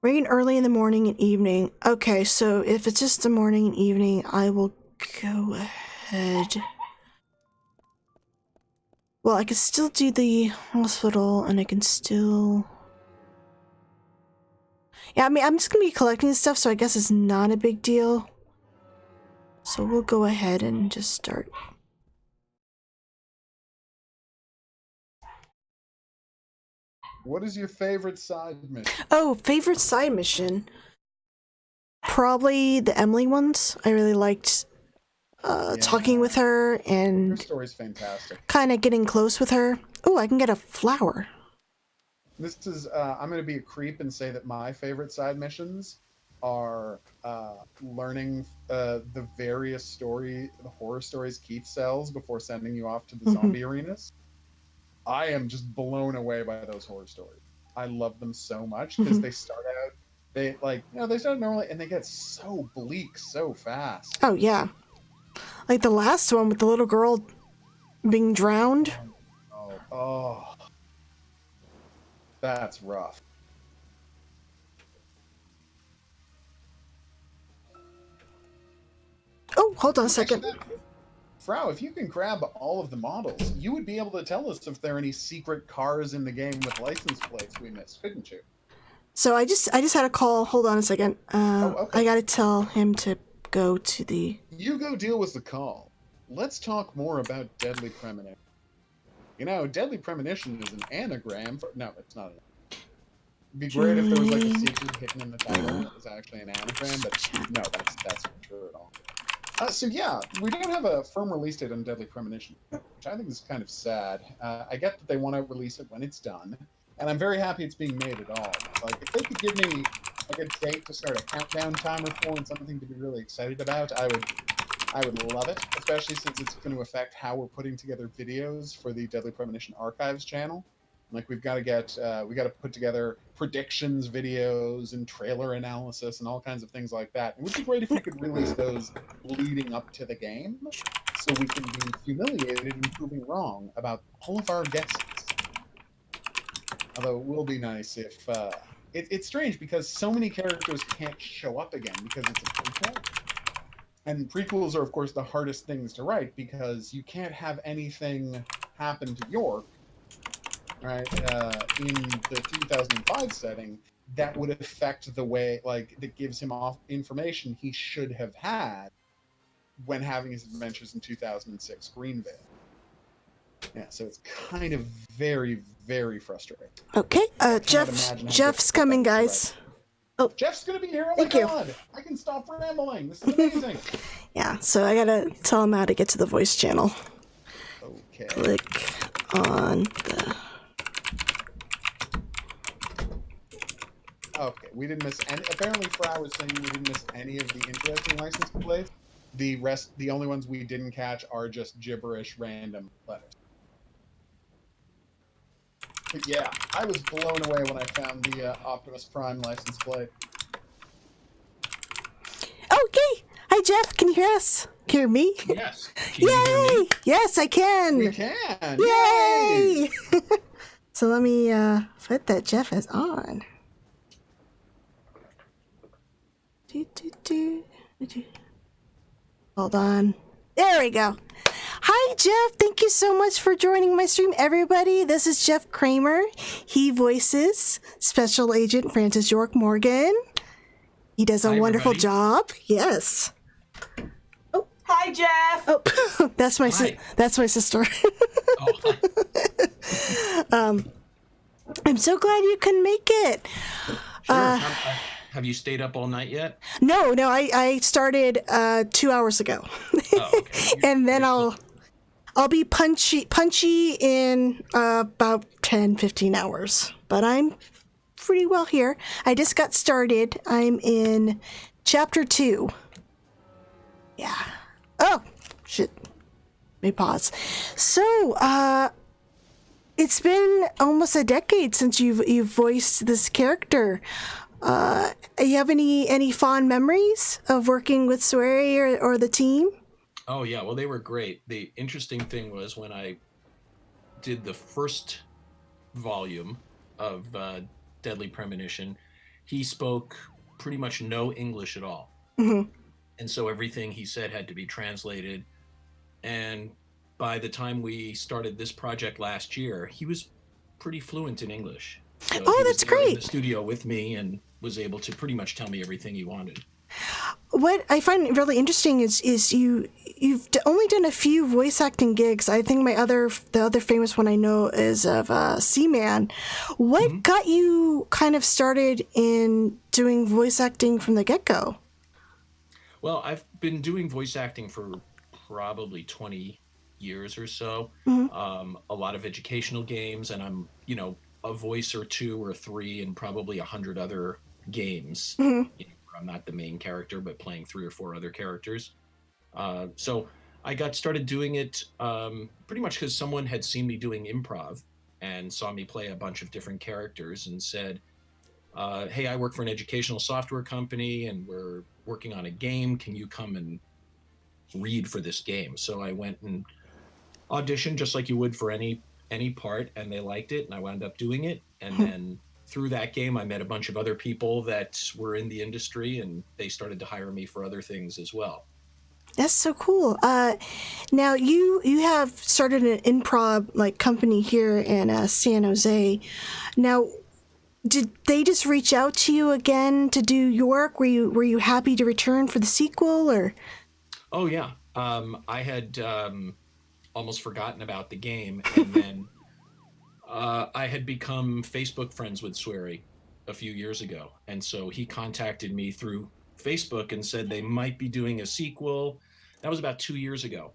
Speaker 2: Rain early in the morning and evening. Okay, so if it's just the morning and evening, I will go ahead. Well, I can still do the hospital, and I can still... Yeah, I mean, I'm just gonna be collecting stuff, so I guess it's not a big deal. So we'll go ahead and just start.
Speaker 1: What is your favorite side mission?
Speaker 2: Oh, favorite side mission? Probably the Emily ones. I really liked talking with her
Speaker 1: Her
Speaker 2: and
Speaker 1: story's fantastic.
Speaker 2: kind of getting close with her. Oh, I can get a flower.
Speaker 1: This is, I'm going to be a creep and say that my favorite side missions are learning the various the horror stories Keith sells before sending you off to the zombie arenas. I am just blown away by those horror stories. I love them so much because they start out, they start normally and they get so bleak so fast.
Speaker 2: Oh, yeah. Like the last one with the little girl being drowned.
Speaker 1: Oh. That's rough.
Speaker 2: Oh, hold on a second.
Speaker 1: Frau, if you can grab all of the models, you would be able to tell us if there are any secret cars in the game with license plates we missed, couldn't you?
Speaker 2: So I just had a call. Hold on a second.
Speaker 1: Okay.
Speaker 2: I gotta tell him to go to the...
Speaker 1: You go deal with the call. Let's talk more about Deadly Premonition. You know, Deadly Premonition is an anagram for... No, it's not an anagram. It'd be great if there was like a secret hidden in the title and it was actually an anagram, but no, that's not true at all. So yeah, we don't have a firm release date on Deadly Premonition, which I think is kind of sad. I get that they want to release it when it's done, and I'm very happy it's being made at all. Like, if they could give me like a date to start a countdown timer for and something to be really excited about, I would love it, especially since it's going to affect how we're putting together videos for the Deadly Premonition Archives channel. Like, we got to put together predictions videos and trailer analysis and all kinds of things like that. It would be great if we could release those leading up to the game, so we can be humiliated and proving wrong about all of our guesses. Although it will be nice if it's strange because so many characters can't show up again because it's a prequel. And prequels are, of course, the hardest things to write because you can't have anything happen to York, right, in the 2005 setting that would affect the way, like, that gives him off information he should have had when having his adventures in 2006 Greenville. Yeah, so it's kind of very, very frustrating.
Speaker 2: Okay, Jeff's coming, guys.
Speaker 1: Oh, Jeff's gonna be here. Oh my God! I can stop rambling. This is amazing.
Speaker 2: Yeah, so I gotta tell him how to get to the voice channel.
Speaker 1: Okay.
Speaker 2: Click on the...
Speaker 1: Okay, we didn't miss any. Apparently, Fry was saying we didn't miss any of the interesting license plays. The only ones we didn't catch are just gibberish random letters. But yeah, I was blown away when I found the Optimus Prime license plate.
Speaker 2: Okay! Hi, Jeff. Can you hear us? Can you hear me?
Speaker 13: Yes.
Speaker 2: Can you hear me? Yes, I can.
Speaker 1: We can.
Speaker 2: Yay! So let me put that Jeff is on. Hold on. There we go. Hi, Jeff. Thank you so much for joining my stream, everybody. This is Jeff Kramer. He voices Special Agent Francis York Morgan. He does a wonderful job. Yes. Oh,
Speaker 14: hi, Jeff.
Speaker 2: Oh, that's my sister. I'm so glad you can make it.
Speaker 13: Sure. Have you stayed up all night yet?
Speaker 2: No. I started 2 hours ago.
Speaker 13: Oh, okay.
Speaker 2: And then I'll be punchy in about 10-15 hours. But I'm pretty well here. I just got started. I'm in chapter 2. Yeah. Oh, shit. Let me pause. So, it's been almost a decade since you've voiced this character. You have any fond memories of working with Swery or the team?
Speaker 13: Oh, yeah. Well, they were great. The interesting thing was when I did the first volume of Deadly Premonition, he spoke pretty much no English at all.
Speaker 2: Mm-hmm.
Speaker 13: And so everything he said had to be translated. And by the time we started this project last year, he was pretty fluent in English. So
Speaker 2: oh,
Speaker 13: he
Speaker 2: that's
Speaker 13: was there
Speaker 2: great.
Speaker 13: in the studio with me and was able to pretty much tell me everything he wanted.
Speaker 2: What I find really interesting is you've only done a few voice acting gigs. I think the other famous one I know is of Seaman. What got you kind of started in doing voice acting from the get-go?
Speaker 13: Well, I've been doing voice acting for probably 20 years or so. A lot of educational games, and I'm, a voice or two or three and probably 100 other games. Where I'm not the main character, but playing 3 or 4 other characters. So I got started doing it pretty much because someone had seen me doing improv and saw me play a bunch of different characters and said, hey, I work for an educational software company and we're working on a game. Can you come and read for this game? So I went and auditioned just like you would for any part, and they liked it, and I wound up doing it. And then through that game, I met a bunch of other people that were in the industry, and they started to hire me for other things as well.
Speaker 2: That's so cool. Now you have started an improv company here in San Jose. Now, did they just reach out to you again to do York? Were you happy to return for the sequel, or?
Speaker 13: Oh yeah, I had almost forgotten about the game, and then I had become Facebook friends with Swery a few years ago, and so he contacted me through Facebook and said they might be doing a sequel. That was about 2 years ago,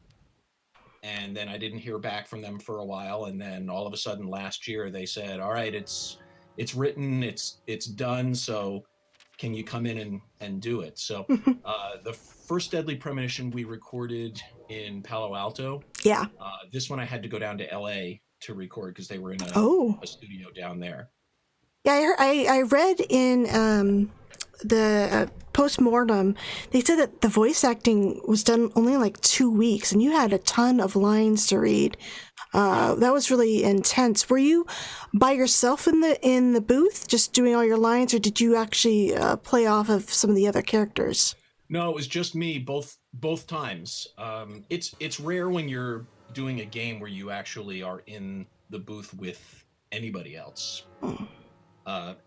Speaker 13: and then I didn't hear back from them for a while, and then all of a sudden last year they said, all right, it's written, it's done, so can you come in and do it? So the first Deadly Premonition we recorded in Palo Alto.
Speaker 2: Yeah.
Speaker 13: This one I had to go down to LA to record because they were in a studio down there.
Speaker 2: Yeah, I read in the post-mortem, they said that the voice acting was done only in 2 weeks, and you had a ton of lines to read. That was really intense. Were you by yourself in the booth, just doing all your lines, or did you actually play off of some of the other characters?
Speaker 13: No, it was just me both times. It's rare when you're doing a game where you actually are in the booth with anybody else.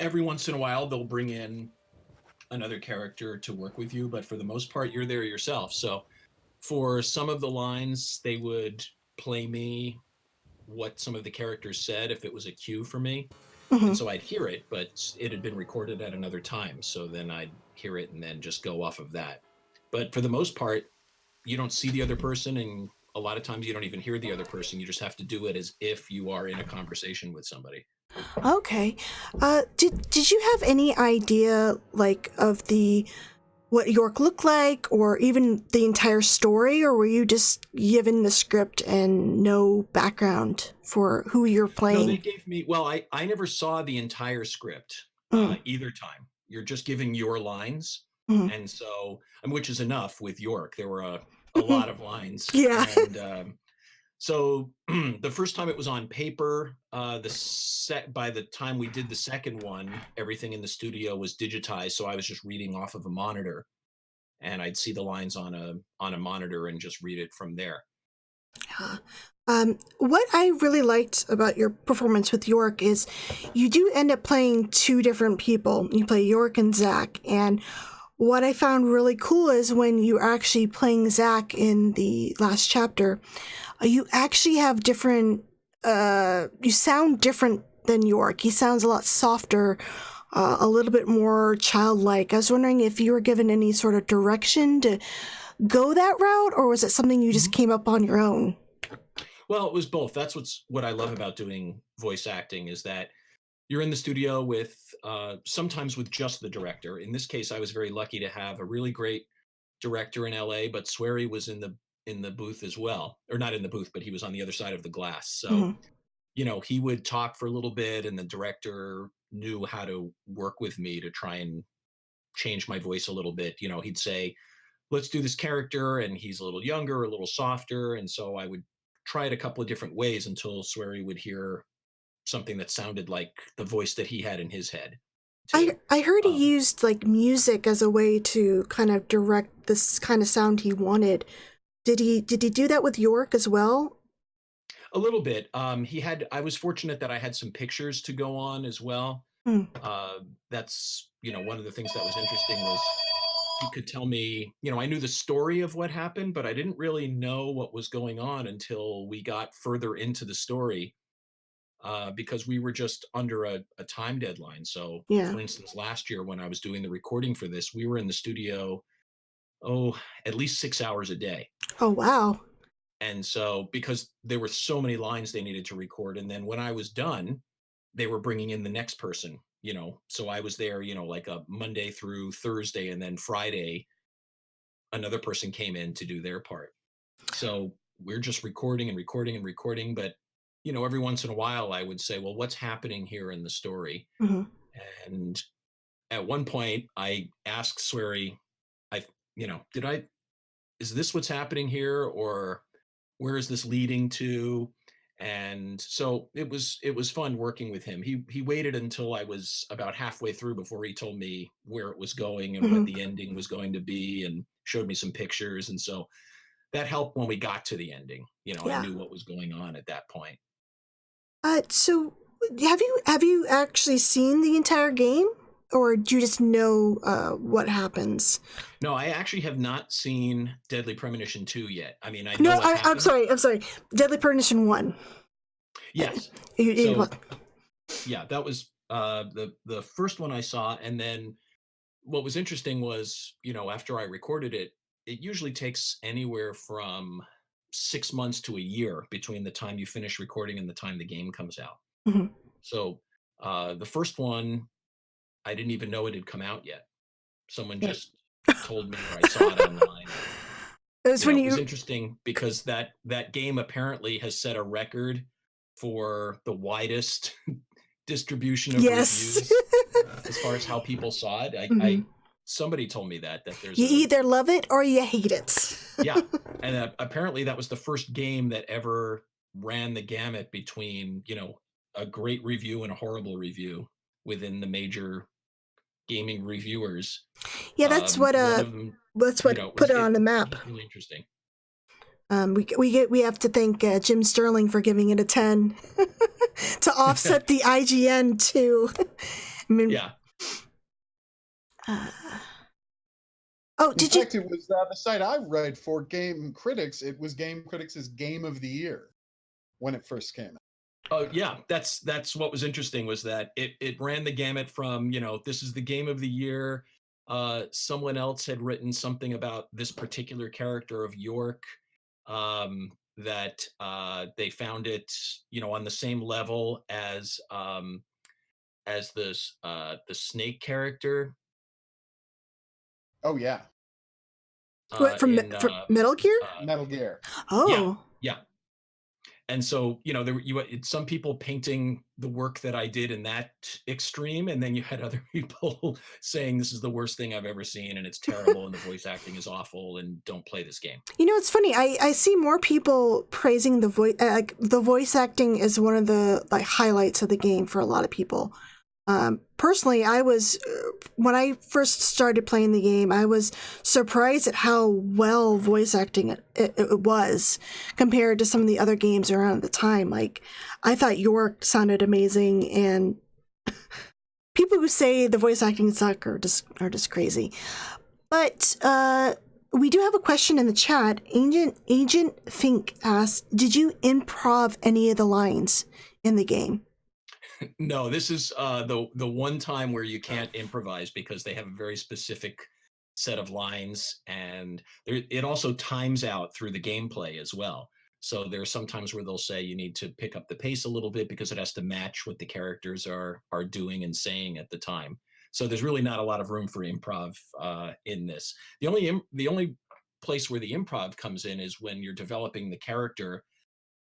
Speaker 13: Every once in a while, they'll bring in another character to work with you, but for the most part, you're there yourself. So for some of the lines, they would play me what some of the characters said if it was a cue for me. And so I'd hear it, but it had been recorded at another time. So then I'd hear it and then just go off of that. But for the most part, you don't see the other person, and a lot of times you don't even hear the other person. You just have to do it as if you are in a conversation with somebody.
Speaker 2: Okay. Did you have any idea, like, of what York looked like, or even the entire story, or were you just given the script and no background for who you're playing?
Speaker 13: No, they gave me. Well, I never saw the entire script either time. You're just giving your lines, and so which is enough with York. There were a lot of lines.
Speaker 2: Yeah.
Speaker 13: And so the first time it was on paper, by the time we did the second one, everything in the studio was digitized. So I was just reading off of a monitor, and I'd see the lines on a monitor and just read it from there.
Speaker 2: What I really liked about your performance with York is you do end up playing two different people. You play York and Zach, and what I found really cool is when you're actually playing Zach in the last chapter, you actually have different, you sound different than York. He sounds a lot softer, a little bit more childlike. I was wondering if you were given any sort of direction to go that route, or was it something you just came up on your own?
Speaker 13: Well, it was both. That's what I love about doing voice acting, is that you're in the studio with sometimes with just the director. In this case, I was very lucky to have a really great director in LA, but Swery was in the booth as well, or not in the booth, but he was on the other side of the glass. So, he would talk for a little bit, and the director knew how to work with me to try and change my voice a little bit. He'd say, let's do this character, and he's a little younger, a little softer. And so I would try it a couple of different ways until Swery would hear something that sounded like the voice that he had in his head.
Speaker 2: I heard he used like music as a way to kind of direct this kind of sound he wanted. Did he do that with York as well?
Speaker 13: A little bit. I was fortunate that I had some pictures to go on as well. That's, one of the things that was interesting was he could tell me, I knew the story of what happened, but I didn't really know what was going on until we got further into the story, because we were just under a time deadline. So, for instance, last year when I was doing the recording for this, we were in the studio, at least 6 hours a day.
Speaker 2: Oh, wow.
Speaker 13: And so, because there were so many lines they needed to record, and then when I was done, they were bringing in the next person, so I was there, like a Monday through Thursday, and then Friday, another person came in to do their part. So we're just recording and recording and recording. But, every once in a while I would say, well, what's happening here in the story? And at one point I asked Swery, is this what's happening here, or where is this leading to? And so it was fun working with him. He waited until I was about halfway through before he told me where it was going and what the ending was going to be, and showed me some pictures. And so that helped when we got to the ending. I knew what was going on at that point.
Speaker 2: So have you actually seen the entire game, or do you just know what happens?
Speaker 13: No, I actually have not seen Deadly Premonition 2 yet. I mean, I know
Speaker 2: I'm sorry. Deadly Premonition 1.
Speaker 13: Yes. Yeah, that was the first one I saw. And then what was interesting was, after I recorded it, it usually takes anywhere from 6 months to a year between the time you finish recording and the time the game comes out. So the first one, I didn't even know it had come out yet. Someone just told me, or I saw it online. It was interesting because that game apparently has set a record for the widest distribution of reviews as far as how people saw it. Somebody told me that there's
Speaker 2: either love it or you hate it.
Speaker 13: Yeah, and apparently that was the first game that ever ran the gamut between a great review and a horrible review within the major gaming reviewers.
Speaker 2: Yeah, that's what put it on the map.
Speaker 13: Really interesting.
Speaker 2: We have to thank Jim Sterling for giving it a 10 to offset the IGN too. I mean,
Speaker 13: yeah.
Speaker 1: In fact, it was the site I read for Game Critics. It was Game Critics' Game of the Year when it first came out.
Speaker 13: Oh yeah, that's what was interesting, was that it ran the gamut from, this is the game of the year someone else had written something about this particular character of York, that they found it, on the same level as the Snake character.
Speaker 1: Oh yeah.
Speaker 2: What, from Metal Gear?
Speaker 1: Metal Gear.
Speaker 2: Oh.
Speaker 13: Yeah. And so, some people painting the work that I did in that extreme, and then you had other people saying this is the worst thing I've ever seen, and it's terrible, and the voice acting is awful, and don't play this game.
Speaker 2: It's funny. I see more people praising the voice. The voice acting is one of the highlights of the game for a lot of people. Personally, when I first started playing the game, I was surprised at how well voice acting it was compared to some of the other games around at the time. Like, I thought York sounded amazing, and people who say the voice acting suck are just crazy. But we do have a question in the chat. Agent Fink asks, "Did you improv any of the lines in the game?"
Speaker 13: No, this is the one time where you can't improvise because they have a very specific set of lines, and it also times out through the gameplay as well. So there are some times where they'll say you need to pick up the pace a little bit because it has to match what the characters are doing and saying at the time. So there's really not a lot of room for improv in this. The only place where the improv comes in is when you're developing the character.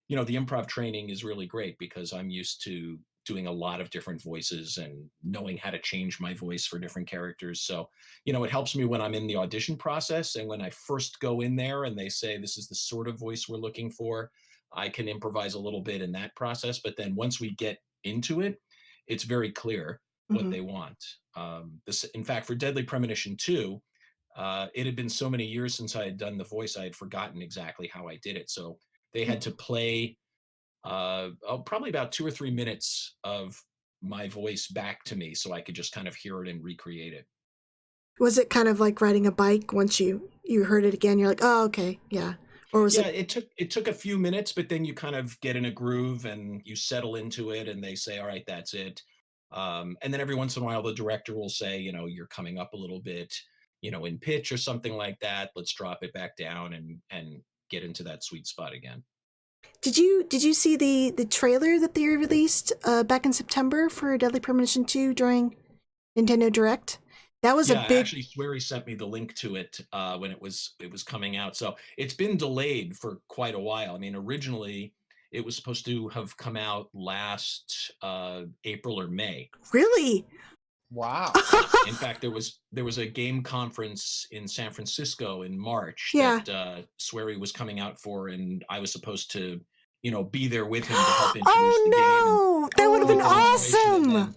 Speaker 13: The improv training is really great because I'm used to doing a lot of different voices and knowing how to change my voice for different characters. So, it helps me when I'm in the audition process, and when I first go in there and they say, this is the sort of voice we're looking for, I can improvise a little bit in that process. But then once we get into it, it's very clear what they want. In fact, for Deadly Premonition 2, it had been so many years since I had done the voice, I had forgotten exactly how I did it. So they had to play probably about 2 or 3 minutes of my voice back to me so I could just kind of hear it and recreate it.
Speaker 2: Was it kind of like riding a bike? Once you heard it again, you're like, oh, okay, yeah. Or was
Speaker 13: it took a few minutes, but then you kind of get in a groove and you settle into it, and they say, all right, that's it. And then every once in a while, the director will say, you're coming up a little bit, in pitch or something like that. Let's drop it back down and get into that sweet spot again.
Speaker 2: Did you see the trailer that they released back in September for Deadly Premonition 2 during Nintendo Direct? That was a big.
Speaker 13: Actually, Swery sent me the link to it when it was coming out. So it's been delayed for quite a while. I mean, originally it was supposed to have come out last April or May.
Speaker 2: Really?
Speaker 1: Wow.
Speaker 13: In fact, there was a game conference in San Francisco in March
Speaker 2: that
Speaker 13: Swery was coming out for, and I was supposed to, be there with him to help introduce the game.
Speaker 2: Oh no, that would have been awesome.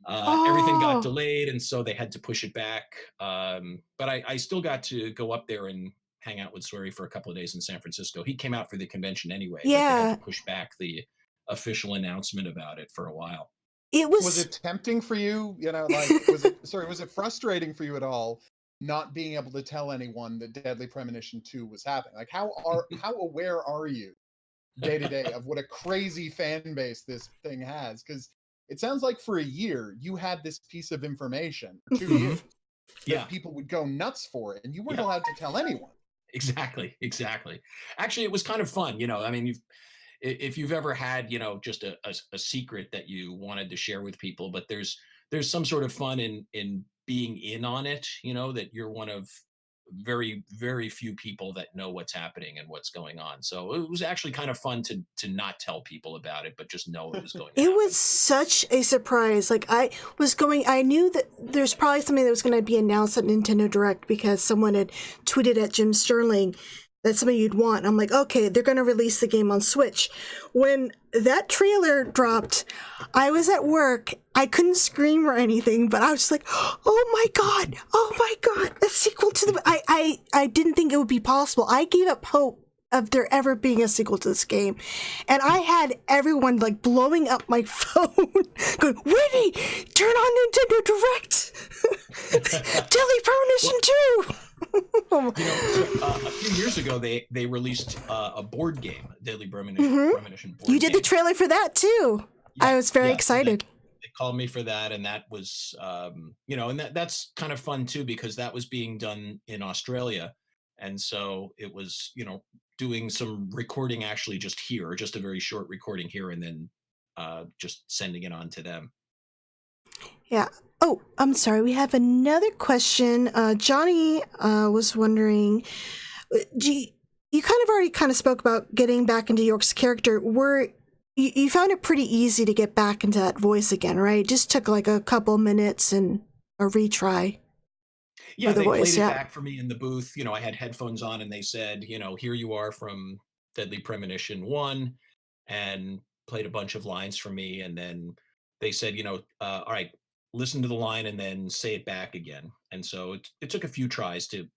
Speaker 13: Everything got delayed, and so they had to push it back. But I still got to go up there and hang out with Swery for a couple of days in San Francisco. He came out for the convention anyway.
Speaker 2: Yeah.
Speaker 13: They had to push back the official announcement about it for a while.
Speaker 1: Was it tempting for you? Was it frustrating for you at all not being able to tell anyone that Deadly Premonition 2 was happening? Like, how aware are you day to day of what a crazy fan base this thing has? Because it sounds like for a year you had this piece of information for 2 years.
Speaker 13: Yeah,
Speaker 1: people would go nuts for it, and you weren't allowed to tell anyone.
Speaker 13: Exactly. Actually, it was kind of fun. I mean, if you've ever had, just a secret that you wanted to share with people, but there's some sort of fun in being in on it, that you're one of very, very few people that know what's happening and what's going on. So it was actually kind of fun to not tell people about it, but just know it was going to
Speaker 2: It
Speaker 13: happen.
Speaker 2: was such a surprise. Like, I knew that there's probably something that was going to be announced at Nintendo Direct because someone had tweeted at Jim Sterling that's something you'd want. I'm like, okay, they're going to release the game on Switch. When that trailer dropped, I was at work. I couldn't scream or anything, but I was just like, oh my God, a sequel to the... I didn't think it would be possible. I gave up hope of there ever being a sequel to this game. And I had everyone like blowing up my phone, going, Whitney, turn on Nintendo Direct! Deadly Premonition 2!
Speaker 13: A few years ago, they released a board game, Deadly Premonition board
Speaker 2: You did
Speaker 13: game.
Speaker 2: the trailer for that too.
Speaker 13: Yeah,
Speaker 2: I was very excited.
Speaker 13: they called me for that, and that was, and that's kind of fun too because that was being done in Australia, and so it was, doing some recording actually just here, just a very short recording here, and then just sending it on to them.
Speaker 2: Yeah. Oh, I'm sorry. We have another question. Johnny was wondering, you kind of already spoke about getting back into York's character. You found it pretty easy to get back into that voice again, right? Just took like a couple minutes and a retry.
Speaker 13: Yeah, they played it back for me in the booth. I had headphones on and they said, here you are from Deadly Premonition 1, and played a bunch of lines for me. And then they said, all right, listen to the line and then say it back again. And so it took a few tries to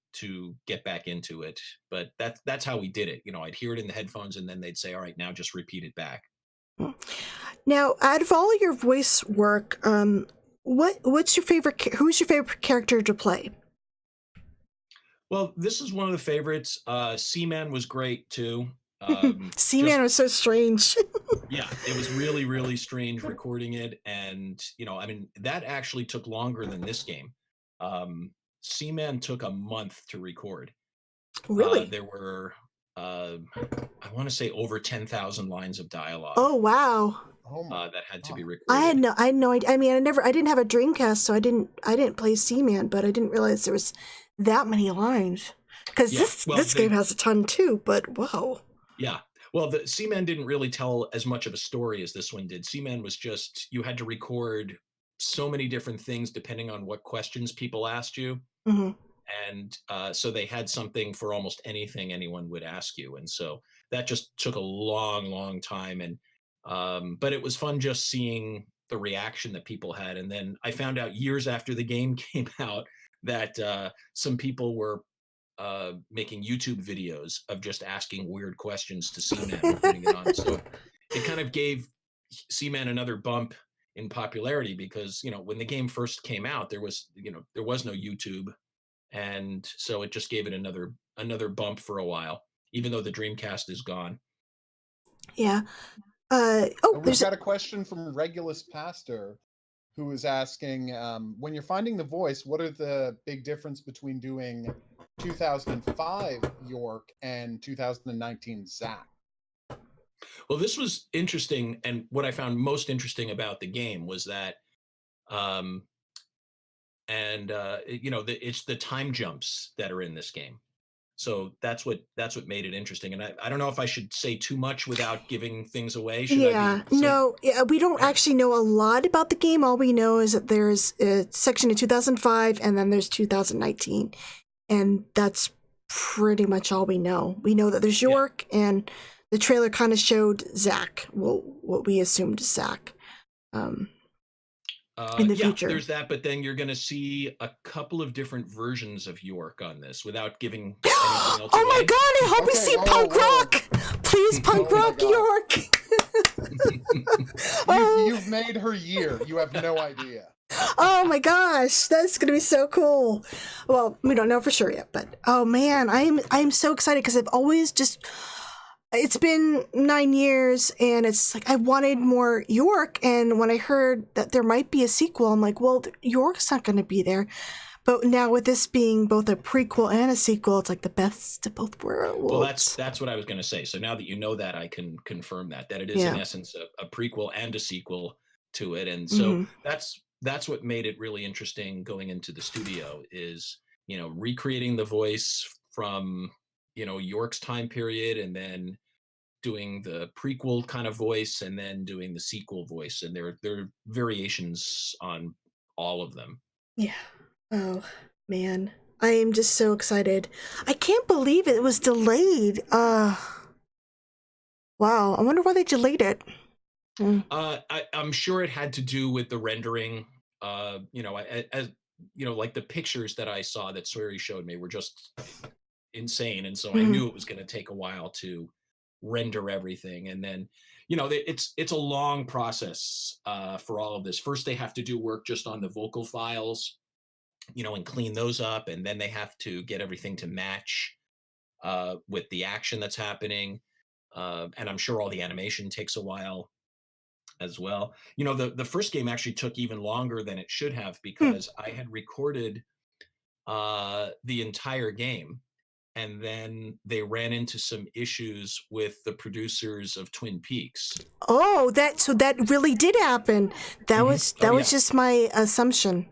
Speaker 13: get back into it. But that's how we did it. I'd hear it in the headphones and then they'd say, all right, now just repeat it back.
Speaker 2: Now, out of all your voice work, who's your favorite character to play?
Speaker 13: Well, this is one of the favorites. Seaman was great too.
Speaker 2: Seaman was so strange.
Speaker 13: Yeah, it was really, really strange recording it. And, that actually took longer than this game. Seaman took a month to record.
Speaker 2: Really?
Speaker 13: There were, I want to say over 10,000 lines of dialogue.
Speaker 2: Oh, wow.
Speaker 13: That had to be recorded.
Speaker 2: I had no idea. I mean, I didn't have a Dreamcast, so I didn't play Seaman, but I didn't realize there was that many lines. Because this game has a ton too, but whoa.
Speaker 13: Yeah. Well, the Seaman didn't really tell as much of a story as this one did. Seaman was just, you had to record so many different things depending on what questions people asked you.
Speaker 2: Mm-hmm.
Speaker 13: And so they had something for almost anything anyone would ask you. And so that just took a long, long time. And but it was fun just seeing the reaction that people had. And then I found out years after the game came out that some people were making YouTube videos of just asking weird questions to Seaman and putting it on. So it kind of gave Seaman another bump in popularity because, when the game first came out, there was no YouTube. And so it just gave it another bump for a while, even though the Dreamcast is gone.
Speaker 2: Yeah.
Speaker 1: We've got a question from Regulus Pastor, who is asking, when you're finding the voice, what are the big difference between doing 2005 York and 2019 Zack?
Speaker 13: Well, this was interesting, and what I found most interesting about the game was that, it's the time jumps that are in this game. So that's what made it interesting. And I don't know if I should say too much without giving things away.
Speaker 2: We don't actually know a lot about the game. All we know is that there's a section in 2005 and then there's 2019. And that's pretty much all we know. We know that there's York, and the trailer kind of showed Zack, what we assumed is Zack. In the future.
Speaker 13: There's that, but then you're going to see a couple of different versions of York on this without giving anything else away.
Speaker 2: Oh my god, I hope we see punk rock! Please, punk rock York!
Speaker 1: You've made her year. You have no idea.
Speaker 2: Oh my gosh, that's going to be so cool. Well, we don't know for sure yet, but oh man, I'm so excited because I've always it's been 9 years and it's like I wanted more York, and when I heard that there might be a sequel, I'm like, well, York's not going to be there. But now with this being both a prequel and a sequel, it's like the best of both worlds.
Speaker 13: Well, that's what I was going to say. So now that you know that, I can confirm that it is in essence a prequel and a sequel to it. And so that's what made it really interesting going into the studio is, recreating the voice from, York's time period, and then doing the prequel kind of voice, and then doing the sequel voice. And there are variations on all of them.
Speaker 2: Yeah. Oh, man. I am just so excited. I can't believe it was delayed. Wow. I wonder why they delayed it.
Speaker 13: I'm sure it had to do with the rendering. Like the pictures that I saw that Swery showed me were just insane. And so I knew it was going to take a while to render everything. And then, it's a long process for all of this. First, they have to do work just on the vocal files, and clean those up. And then they have to get everything to match with the action that's happening. And I'm sure all the animation takes a while. as well. You know, the first game actually took even longer than it should have because I had recorded the entire game, and then they ran into some issues with the producers of Twin Peaks.
Speaker 2: Oh, that really did happen. That was just my assumption.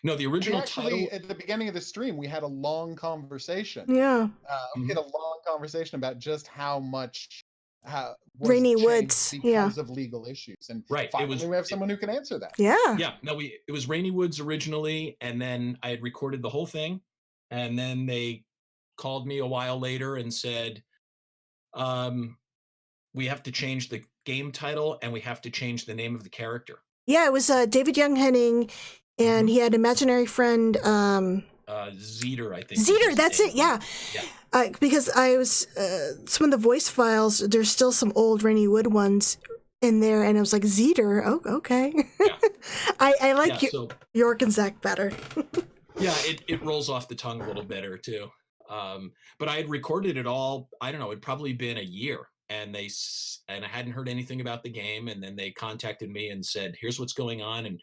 Speaker 13: No, the original title.
Speaker 1: At the beginning of the stream, we had a long conversation.
Speaker 2: Yeah.
Speaker 1: We had a long conversation about just how much was
Speaker 2: Rainy
Speaker 1: changed
Speaker 2: Woods,
Speaker 1: because of legal issues, and finally we have someone who can answer that.
Speaker 13: Yeah. No, it was Rainy Woods originally, and then I had recorded the whole thing, and then they called me a while later and said, we have to change the game title and we have to change the name of the character.
Speaker 2: Yeah, it was David Young Henning, and he had imaginary friend
Speaker 13: Zeter, I think.
Speaker 2: Zeter, that's it. Yeah. Because I was some of the voice files. There's still some old Rainy Wood ones in there, and I was like, Zeter. Oh, okay. Yeah. I like York and Zach better.
Speaker 13: Yeah, it rolls off the tongue a little better too. But I had recorded it all. I don't know. It'd probably been a year, and I hadn't heard anything about the game. And then they contacted me and said, "Here's what's going on, and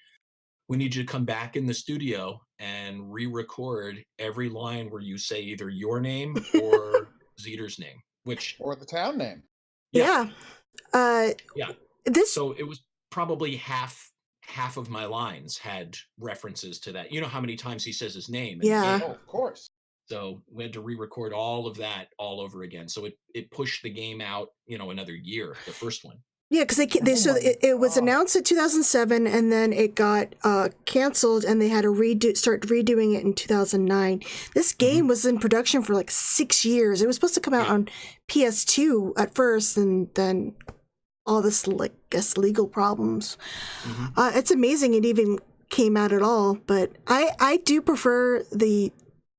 Speaker 13: we need you to come back in the studio and re-record every line where you say either your name or Zeter's name,
Speaker 1: or the town name."
Speaker 2: Yeah.
Speaker 13: So it was probably half of my lines had references to that. You know how many times he says his name?
Speaker 2: Yeah.
Speaker 1: Oh, of course.
Speaker 13: So we had to re-record all of that all over again. So it pushed the game out, another year, the first one.
Speaker 2: Yeah, because it was announced in 2007, and then it got canceled, and they had to start redoing it in 2009. This game was in production for like 6 years. It was supposed to come out on PS2 at first, and then all this legal problems. It's amazing it even came out at all, but I do prefer the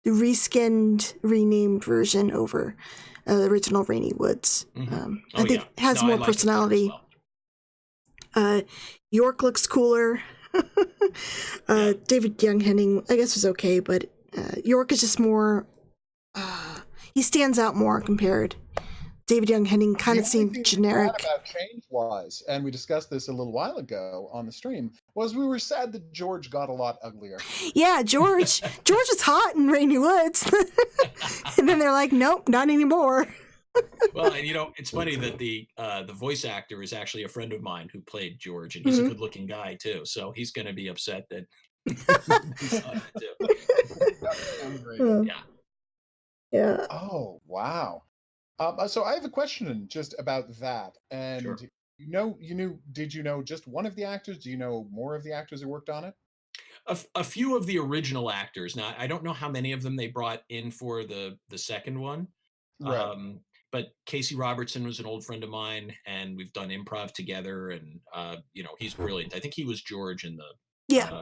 Speaker 2: reskinned, renamed version over the original Rainy Woods. I think it has more personality. York looks cooler. David Young Henning, I guess, was okay, but York is just more. He stands out more compared. David Young Henning kind of seemed generic.
Speaker 1: About change-wise, and we discussed this a little while ago on the stream, was we were sad that George got a lot uglier.
Speaker 2: Yeah, George is hot in Rainy Woods, and then they're like, nope, not anymore.
Speaker 13: Well, and it's funny that the voice actor is actually a friend of mine who played George, and he's a good-looking guy too. So he's going to be upset that he's on it too.
Speaker 2: Yeah.
Speaker 1: Oh wow. So I have a question just about that. And did you know just one of the actors? Do you know more of the actors who worked on it?
Speaker 13: A few of the original actors. Now I don't know how many of them they brought in for the second one.
Speaker 1: Right.
Speaker 13: But Casey Robertson was an old friend of mine, and we've done improv together, and he's brilliant. I think he was George in the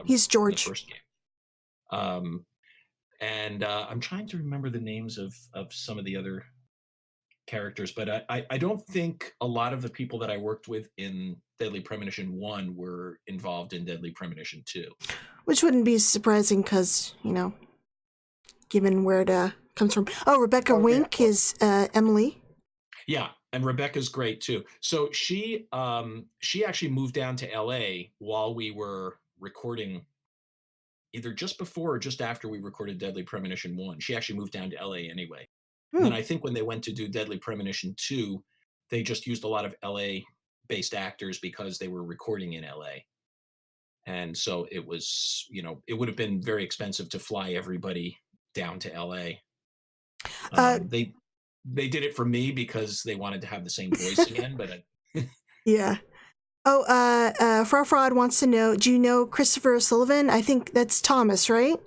Speaker 2: he's George.
Speaker 13: The first game. And I'm trying to remember the names of some of the other characters, but I don't think a lot of the people that I worked with in Deadly Premonition 1 were involved in Deadly Premonition 2.
Speaker 2: Which wouldn't be surprising because, given where it comes from. Oh, Rebecca Wink is Emily.
Speaker 13: Yeah, and Rebecca's great too. So she actually moved down to LA while we were recording, either just before or just after we recorded Deadly Premonition 1. She actually moved down to LA anyway. And I think when they went to do Deadly Premonition 2, they just used a lot of LA-based actors because they were recording in LA. And so it was, it would have been very expensive to fly everybody down to LA. They did it for me because they wanted to have the same voice again, but
Speaker 2: yeah. Oh, Fraud wants to know, do you know Christopher Sullivan? I think that's Thomas, right?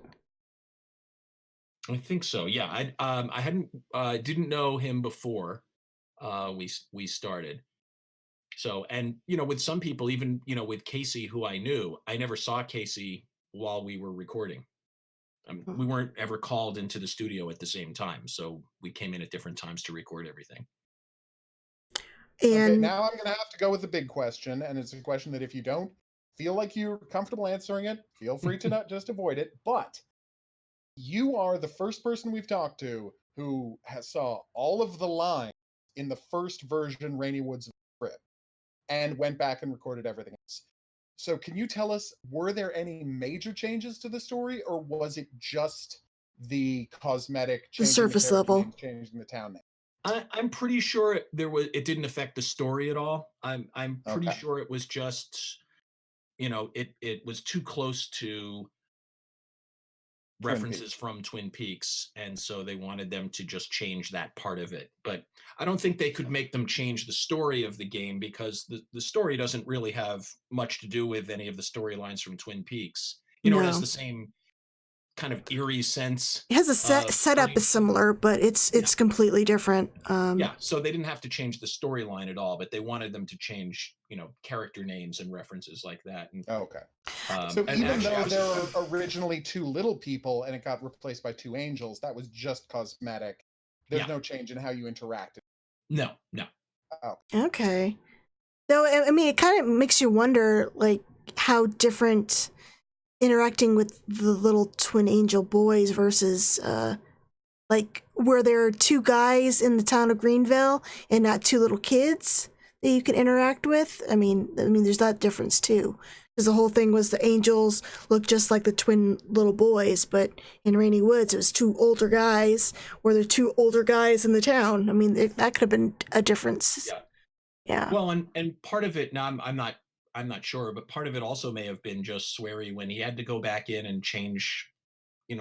Speaker 13: I think so. Yeah, I didn't know him before we started. So, and with some people, even with Casey, who I knew, I never saw Casey while we were recording. We weren't ever called into the studio at the same time, so we came in at different times to record everything.
Speaker 2: And
Speaker 1: now I'm going to have to go with the big question, and it's a question that if you don't feel like you're comfortable answering it, feel free to not just avoid it. But you are the first person we've talked to who saw all of the lines in the first version Rainy Woods of the Crypt. and went back and recorded everything else. So can you tell us, were there any major changes to the story, or was it just the cosmetic,
Speaker 2: The
Speaker 1: changing
Speaker 2: surface
Speaker 1: character
Speaker 2: level.
Speaker 1: name, changing the town name?
Speaker 13: I'm pretty sure it didn't affect the story at all. I'm pretty
Speaker 1: Okay.
Speaker 13: sure it was just, it was too close to
Speaker 1: Twin
Speaker 13: references
Speaker 1: Peaks.
Speaker 13: from Twin Peaks, and so they wanted them to just change that part of it. But I don't think they could make them change the story of the game, because the story doesn't really have much to do with any of the storylines from Twin Peaks. It has
Speaker 2: No.
Speaker 13: the same kind of eerie sense.
Speaker 2: It has a setup is similar, but it's completely different.
Speaker 13: Yeah, so they didn't have to change the storyline at all, but they wanted them to change, character names and references like that. And,
Speaker 1: okay.
Speaker 13: So
Speaker 1: even actually, though there were originally 2 little people and it got replaced by 2 angels, that was just cosmetic. There's no change in how you interacted.
Speaker 13: No.
Speaker 1: Oh.
Speaker 2: Okay. Though, I mean, it kind of makes you wonder, like, how different interacting with the little twin angel boys versus, like, were there 2 guys in the town of Greenville and not 2 little kids that you can interact with? I mean, there's that difference too. Because the whole thing was the angels look just like the twin little boys, but in Rainy Woods, it was 2 older guys, or there 2 older guys in the town. I mean, that could have been a difference. Yeah.
Speaker 13: Well, and part of it, now I'm not sure, but part of it also may have been just Swery, when he had to go back in and change,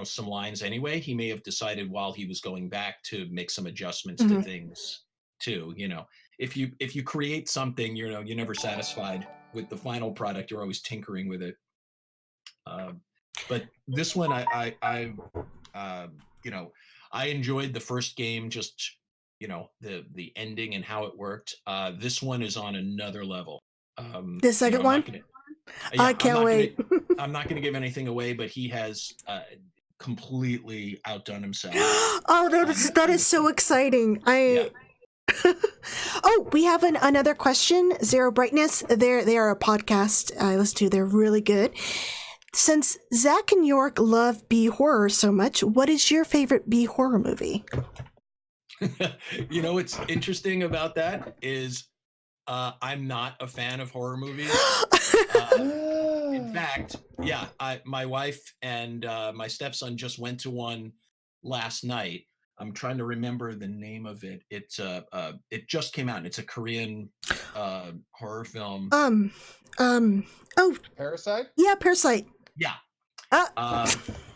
Speaker 13: some lines anyway. He may have decided while he was going back to make some adjustments to things too. If you create something, you're never satisfied with the final product. You're always tinkering with it. But this one, I enjoyed the first game, just the ending and how it worked. This one is on another level.
Speaker 2: The second one? I can't wait.
Speaker 13: I'm not going to give anything away, but he has completely outdone himself.
Speaker 2: Oh, that is so exciting. Oh, we have another question. Zero Brightness. They are a podcast I listen to. They're really good. Since Zach and York love B horror so much, what is your favorite B horror movie?
Speaker 13: What's interesting about that is I'm not a fan of horror movies. In fact, my wife and my stepson just went to one last night. I'm trying to remember the name of it. It just came out. It's a Korean horror film.
Speaker 1: Parasite?
Speaker 2: Yeah, Parasite.
Speaker 13: Yeah.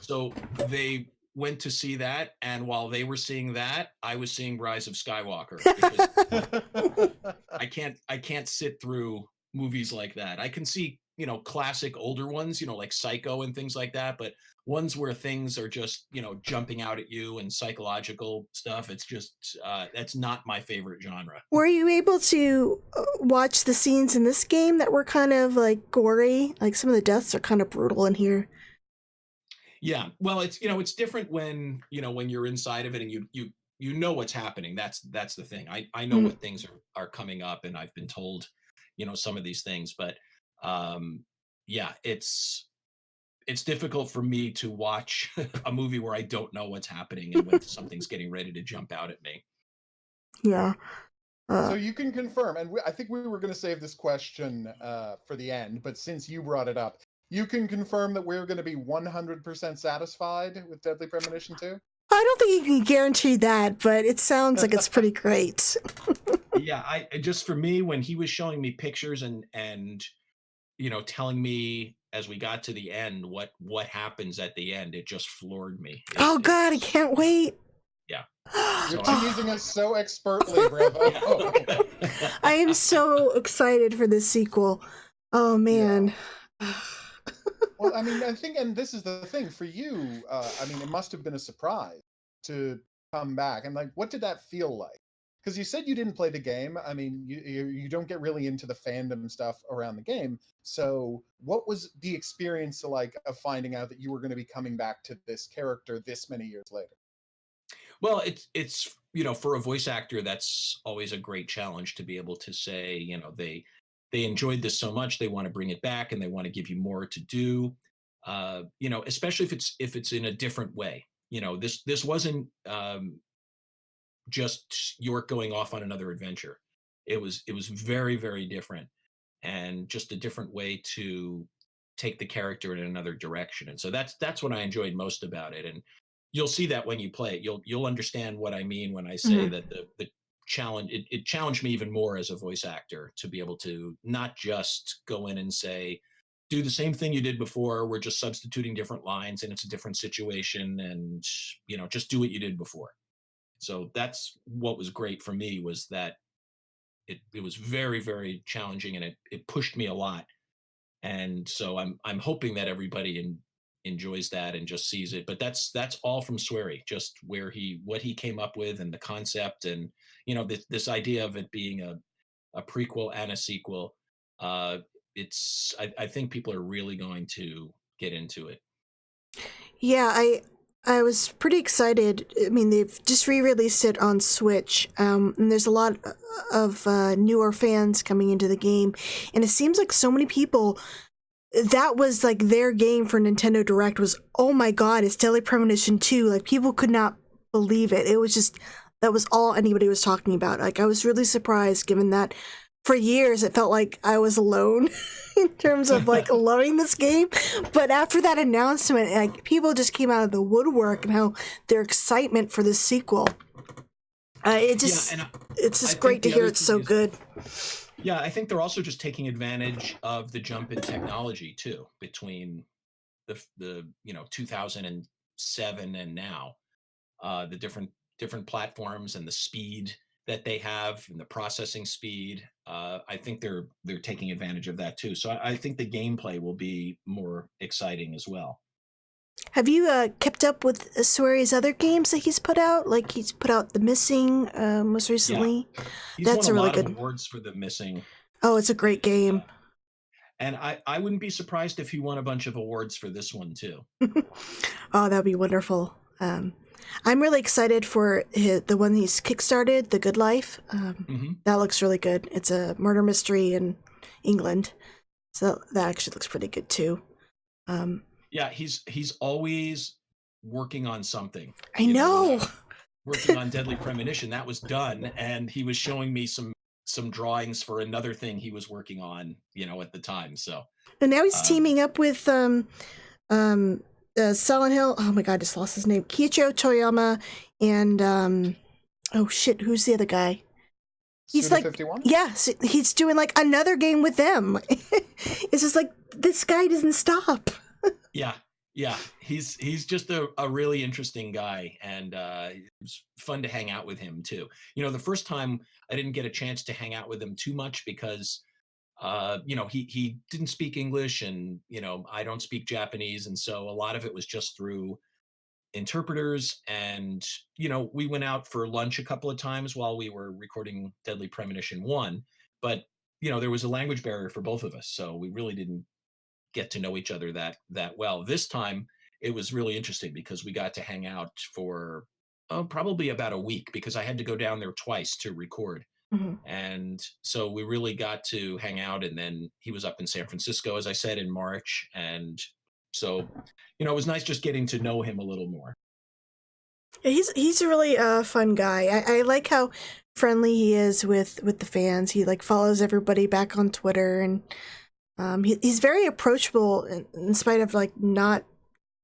Speaker 13: So they went to see that, and while they were seeing that, I was seeing Rise of Skywalker. Because I can't sit through movies like that. I can see, classic older ones, like Psycho and things like that, but ones where things are just, jumping out at you and psychological stuff, it's just that's not my favorite genre.
Speaker 2: Were you able to watch the scenes in this game that were kind of like gory? Like some of the deaths are kind of brutal in here.
Speaker 13: Yeah, well, it's different when when you're inside of it and you know what's happening. That's the thing. I know what things are coming up, and I've been told some of these things, but yeah, it's difficult for me to watch a movie where I don't know what's happening and when something's getting ready to jump out at me.
Speaker 2: Yeah.
Speaker 1: So you can confirm, and I think we were going to save this question for the end, but since you brought it up, you can confirm that we're going to be 100% satisfied with Deadly Premonition 2?
Speaker 2: I don't think you can guarantee that, but it sounds like it's pretty great.
Speaker 13: Yeah, I just, for me, when he was showing me pictures and telling me as we got to the end what happens at the end, it just floored me.
Speaker 2: God, I can't wait.
Speaker 13: Yeah.
Speaker 1: You're teasing us so expertly, Bravo.
Speaker 2: I am so excited for this sequel. Oh, man.
Speaker 1: Yeah. Well, I mean, I think, and this is the thing for you, I mean, it must have been a surprise to come back. And like, what did that feel like? Because you said you didn't play the game. I mean, you don't get really into the fandom stuff around the game. So what was the experience like of finding out that you were going to be coming back to this character this many years later?
Speaker 13: Well, it's for a voice actor, that's always a great challenge to be able to say, they enjoyed this so much, they want to bring it back and they want to give you more to do. Especially if it's in a different way. This wasn't just York going off on another adventure. It was very, very different. and just a different way to take the character in another direction. And so that's what I enjoyed most about it. And you'll see that when you play it. You'll understand what I mean when I say that the challenge it challenged me even more as a voice actor to be able to not just go in and say, do the same thing you did before. We're just substituting different lines and it's a different situation, and just do what you did before. So that's what was great for me, was that it was very, very challenging, and it pushed me a lot. And so I'm hoping that everybody enjoys that and just sees it. But that's all from Swery, just what he came up with and the concept, and this idea of it being a prequel and a sequel. I think people are really going to get into it.
Speaker 2: Yeah, I was pretty excited. I mean, they've just re-released it on Switch, and there's a lot of newer fans coming into the game, and it seems like so many people, that was like their game for Nintendo Direct was, oh my god, it's Deadly Premonition 2. Like, people could not believe it. It was just, that was all anybody was talking about. Like, I was really surprised, given that for years it felt like I was alone in terms of like loving this game. But after that announcement, like, people just came out of the woodwork, and how their excitement for this sequel. It's just great to hear it's so good.
Speaker 13: Yeah, I think they're also just taking advantage of the jump in technology too, between the 2007 and now, the different platforms and the speed that they have and the processing speed. I think they're taking advantage of that too. So I think the gameplay will be more exciting as well.
Speaker 2: Have you kept up with Swery's other games that he's put out? Like, he's put out The Missing most recently.
Speaker 13: Yeah. He's
Speaker 2: That's
Speaker 13: won
Speaker 2: a really
Speaker 13: lot of
Speaker 2: good
Speaker 13: awards for The Missing.
Speaker 2: Oh, it's a great game.
Speaker 13: And I wouldn't be surprised if he won a bunch of awards for this one too.
Speaker 2: Oh, that'd be wonderful. I'm really excited for the one he's kickstarted, The Good Life. That looks really good. It's a murder mystery in England, so that actually looks pretty good too.
Speaker 13: Yeah, he's always working on something.
Speaker 2: I know.
Speaker 13: Working on Deadly Premonition, that was done, and he was showing me some drawings for another thing he was working on, at the time. So.
Speaker 2: And now he's teaming up with Silent Hill. Oh my god, I just lost his name. Kiichiro Toyama and oh shit, who's the other guy? He's
Speaker 1: Suda
Speaker 2: like
Speaker 1: 51?
Speaker 2: Yeah, so he's doing like another game with them. It's just like, this guy doesn't stop.
Speaker 13: Yeah, he's just a really interesting guy, and it was fun to hang out with him too. The first time I didn't get a chance to hang out with him too much because he didn't speak English, and I don't speak Japanese, and so a lot of it was just through interpreters. And we went out for lunch a couple of times while we were recording Deadly Premonition 1, but there was a language barrier for both of us, so we really didn't get to know each other that well. This time it was really interesting because we got to hang out for probably about a week, because I had to go down there twice to record. And so we really got to hang out, and then he was up in San Francisco, as I said, in March. And so it was nice just getting to know him a little more.
Speaker 2: He's a really fun guy. I like how friendly he is with the fans. He like follows everybody back on Twitter, and he's very approachable in spite of like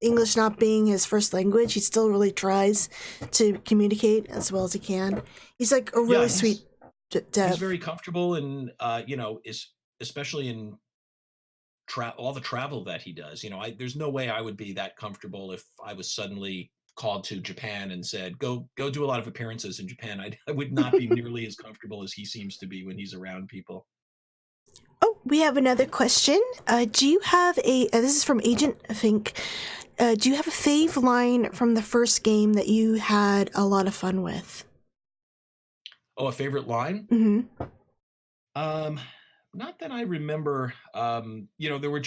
Speaker 2: English not being his first language. He still really tries to communicate as well as he can. He's like a really sweet dev.
Speaker 13: He's very comfortable, and is especially in all the travel that he does. There's no way I would be that comfortable if I was suddenly called to Japan and said, go do a lot of appearances in Japan. I would not be nearly as comfortable as he seems to be when he's around people.
Speaker 2: Oh, we have another question. Do you have this is from Agent Fink. Do you have a fave line from the first game that you had a lot of fun with?
Speaker 13: Oh, a favorite line?
Speaker 2: Mm-hmm.
Speaker 13: Not that I remember. There were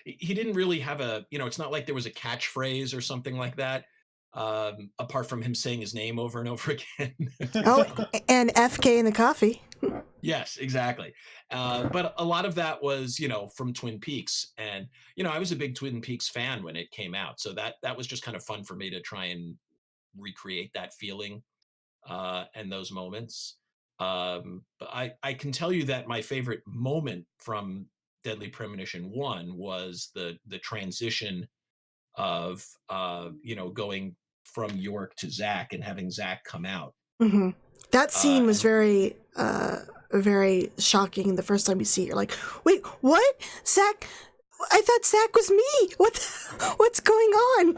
Speaker 13: he didn't really have it's not like there was a catchphrase or something like that, apart from him saying his name over and over again.
Speaker 2: Oh, and FK in the coffee.
Speaker 13: Yes, exactly. But a lot of that was, from Twin Peaks. And, I was a big Twin Peaks fan when it came out. So that was just kind of fun for me to try and recreate that feeling and those moments. But I can tell you that my favorite moment from Deadly Premonition 1 was the transition of going from York to Zach and having Zach come out.
Speaker 2: Mm-hmm. That scene was very shocking the first time you see it. You're like, wait, what? Zach? I thought Zach was me. What's going on?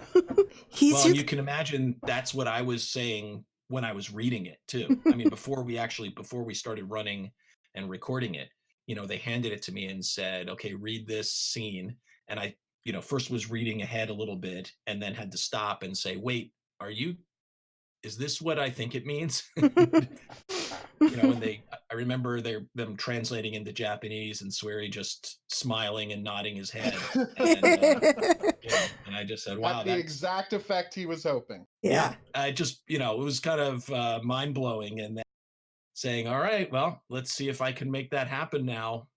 Speaker 13: You can imagine that's what I was saying when I was reading it too. I mean, before we started running and recording it, they handed it to me and said, okay, read this scene. And I, first was reading ahead a little bit and then had to stop and say, wait, is this what I think it means? And I remember them translating into Japanese and Swery just smiling and nodding his head. And I just said, wow,
Speaker 1: that's the exact effect he was hoping.
Speaker 2: Yeah.
Speaker 13: I just, it was kind of mind blowing, and then saying, all right, well, let's see if I can make that happen now,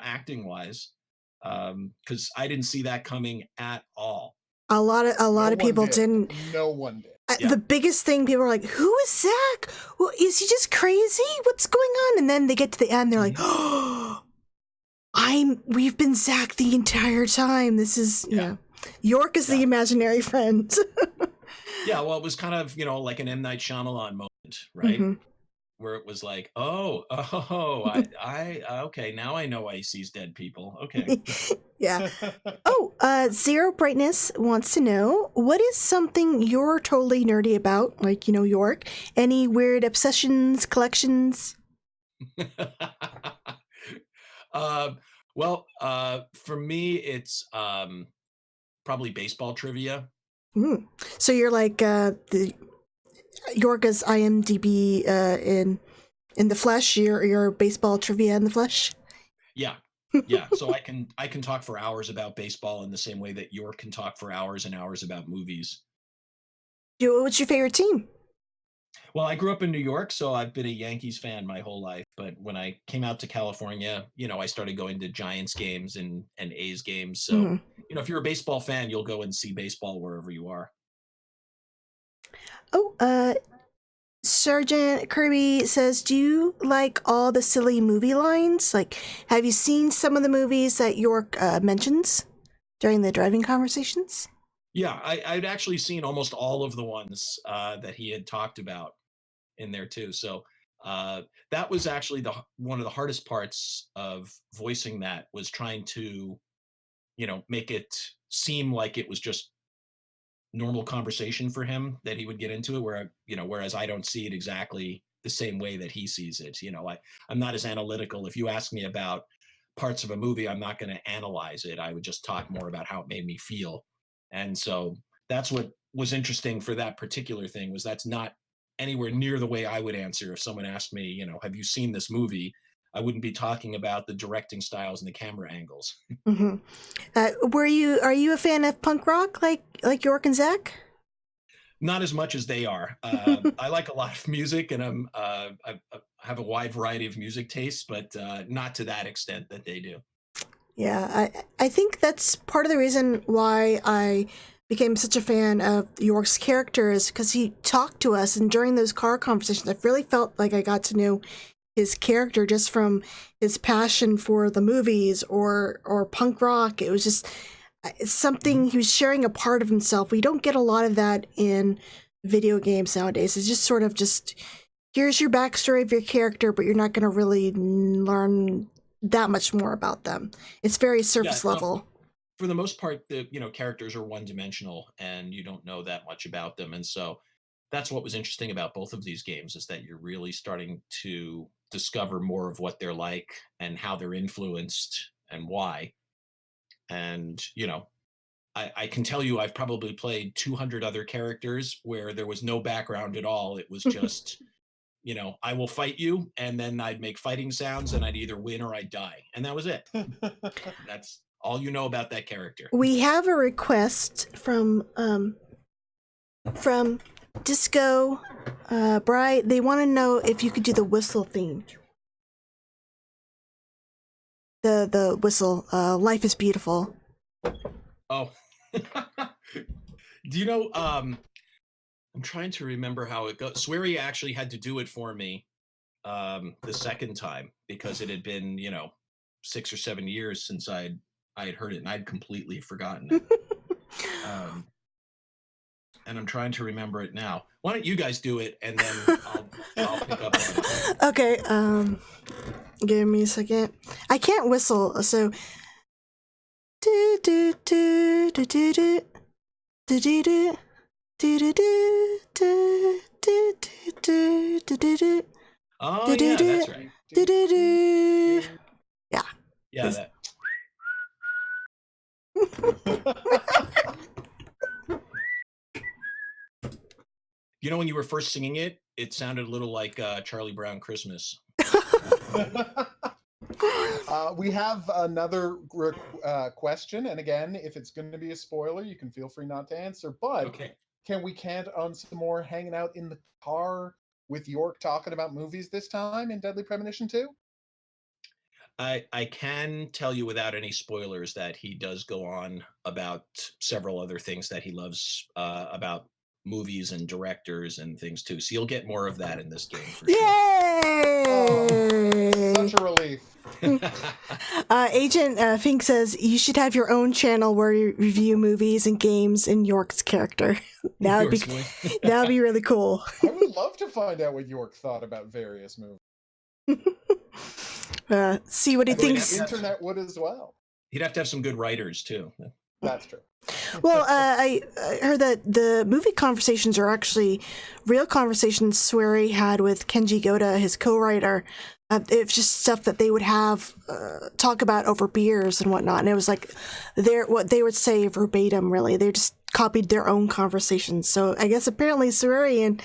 Speaker 13: acting wise. Cause I didn't see that coming at all.
Speaker 2: A lot of people didn't.
Speaker 1: No one did.
Speaker 2: The biggest thing, people are like, who is Zach? Well, is he just crazy? What's going on? And then they get to the end, they're like, oh, we've been Zach the entire time. This is, York is the imaginary friend.
Speaker 13: Yeah, well, it was kind of, like an M. Night Shyamalan moment, right? Mm-hmm. Where it was like, okay, now I know why he sees dead people. Okay.
Speaker 2: Yeah. Zero Brightness wants to know, what is something you're totally nerdy about, like, York? Any weird obsessions, collections?
Speaker 13: For me, it's probably baseball trivia.
Speaker 2: So you're like the Yorka's IMDb in the flesh. Your baseball trivia in the flesh.
Speaker 13: Yeah. So I can talk for hours about baseball in the same way that York can talk for hours and hours about movies.
Speaker 2: What's your favorite team?
Speaker 13: Well, I grew up in New York, so I've been a Yankees fan my whole life. But when I came out to California, I started going to Giants games and A's games. So, if you're a baseball fan, you'll go and see baseball wherever you are.
Speaker 2: Sergeant Kirby says, do you like all the silly movie lines? Like, have you seen some of the movies that York mentions during the driving conversations?
Speaker 13: Yeah, I'd actually seen almost all of the ones that he had talked about in there too. So that was actually one of the hardest parts of voicing that, was trying to, make it seem like it was just normal conversation for him that he would get into it, whereas I don't see it exactly the same way that he sees it. I'm not as analytical. If you ask me about parts of a movie, I'm not going to analyze it. I would just talk more about how it made me feel. And so that's what was interesting for that particular thing, was that's not anywhere near the way I would answer if someone asked me, have you seen this movie? I wouldn't be talking about the directing styles and the camera angles.
Speaker 2: Mm-hmm. Are you a fan of punk rock like York and Zach?
Speaker 13: Not as much as they are. I like a lot of music, and I have a wide variety of music tastes, but not to that extent that they do.
Speaker 2: Yeah, I think that's part of the reason why I became such a fan of York's character, is because he talked to us, and during those car conversations, I really felt like I got to know his character just from his passion for the movies or punk rock. It was just something, he was sharing a part of himself. We don't get a lot of that in video games nowadays. It's just sort of here's your backstory of your character, but you're not going to really learn that much more about them. It's very surface level.
Speaker 13: For the most part, the characters are one-dimensional, and you don't know that much about them. And so that's what was interesting about both of these games, is that you're really starting to discover more of what they're like and how they're influenced and why. And, I can tell you I've probably played 200 other characters where there was no background at all. It was just, I will fight you, and then I'd make fighting sounds, and I'd either win or I'd die. And that was it. That's all you know about that character.
Speaker 2: We have a request from Disco Bright. They want to know if you could do the whistle theme. The whistle, Life is Beautiful.
Speaker 13: Oh. Do you know, I'm trying to remember how it goes. Swery actually had to do it for me the second time because it had been 6 or 7 years since I had heard it and I'd completely forgotten it. And I'm trying to remember it now. Why don't you guys do it and then I'll pick up on it.
Speaker 2: Okay, give me a second. I can't whistle, so do do do do do do do do do do do do do do do do do.
Speaker 13: Oh yeah, that's right.
Speaker 2: Do do do. Yeah.
Speaker 13: Yeah, that. When you were first singing it, it sounded a little like Charlie Brown Christmas.
Speaker 1: We have another question, and again, if it's going to be a spoiler, you can feel free not to answer. But can we count on some more hanging out in the car with York talking about movies this time in Deadly Premonition 2?
Speaker 13: I can tell you without any spoilers that he does go on about several other things that he loves about movies and directors and things too. So you'll get more of that in this game for sure.
Speaker 2: Yay!
Speaker 1: Such a relief.
Speaker 2: Agent Fink says you should have your own channel where you review movies and games in York's character. That would be really cool.
Speaker 1: I would love to find out what York thought about various movies.
Speaker 2: See what he thinks.
Speaker 1: The internet would as well.
Speaker 13: He'd have to have some good writers too.
Speaker 1: That's true.
Speaker 2: Well, I heard that the movie conversations are actually real conversations Swery had with Kenji Goda, his co-writer. It's just stuff that they would have talk about over beers and whatnot, and it was like what they would say verbatim. Really, they just copied their own conversations. So I guess apparently Swery and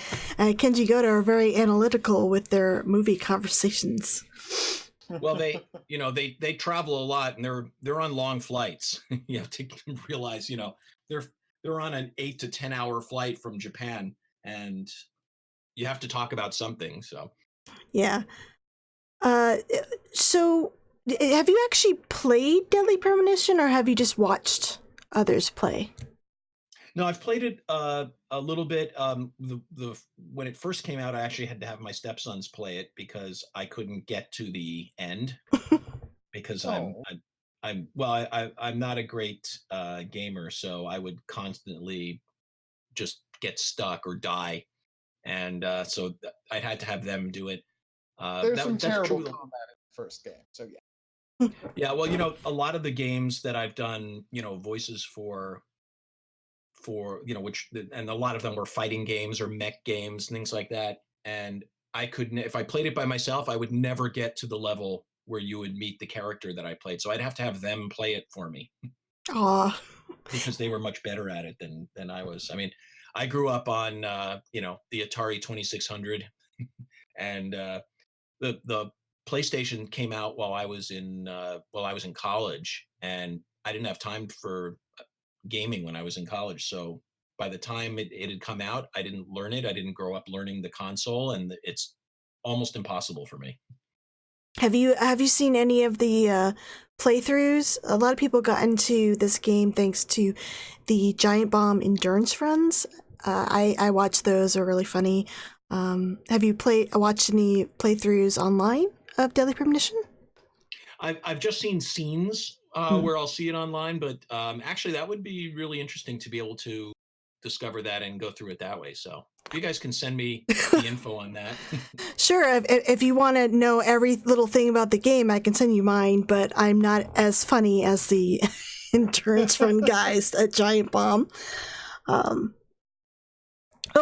Speaker 2: Kenji Goda are very analytical with their movie conversations.
Speaker 13: Well, they travel a lot and they're on long flights. You have to realize, they're on an 8 to 10 hour flight from Japan, and you have to talk about something. So,
Speaker 2: yeah. So have you actually played Deadly Premonition, or have you just watched others play?
Speaker 13: No, I've played it a little bit. When it first came out, I actually had to have my stepsons play it because I couldn't get to the end because I'm not a great gamer, so I would constantly just get stuck or die, and so I had to have them do it.
Speaker 1: There's some terrible combat in the first game, so yeah.
Speaker 13: Yeah, well, a lot of the games that I've done, voices for and a lot of them were fighting games or mech games, things like that. And I couldn't, if I played it by myself, I would never get to the level where you would meet the character that I played. So I'd have to have them play it for me.
Speaker 2: Aww.
Speaker 13: Because they were much better at it than I was. I mean, I grew up on, the Atari 2600 and the PlayStation came out while I was in college, and I didn't have time for gaming when I was in college. So by the time it had come out, I didn't learn it. I didn't grow up learning the console, and it's almost impossible for me.
Speaker 2: Have you seen any of the playthroughs? A lot of people got into this game thanks to the Giant Bomb endurance runs. I watched those; are really funny. Have you watched any playthroughs online of Deadly Premonition?
Speaker 13: I've just seen scenes where I'll see it online, but actually that would be really interesting to be able to discover that and go through it that way. So you guys can send me the info on that.
Speaker 2: Sure. If you want to know every little thing about the game, I can send you mine, but I'm not as funny as the endurance run guys at Giant Bomb.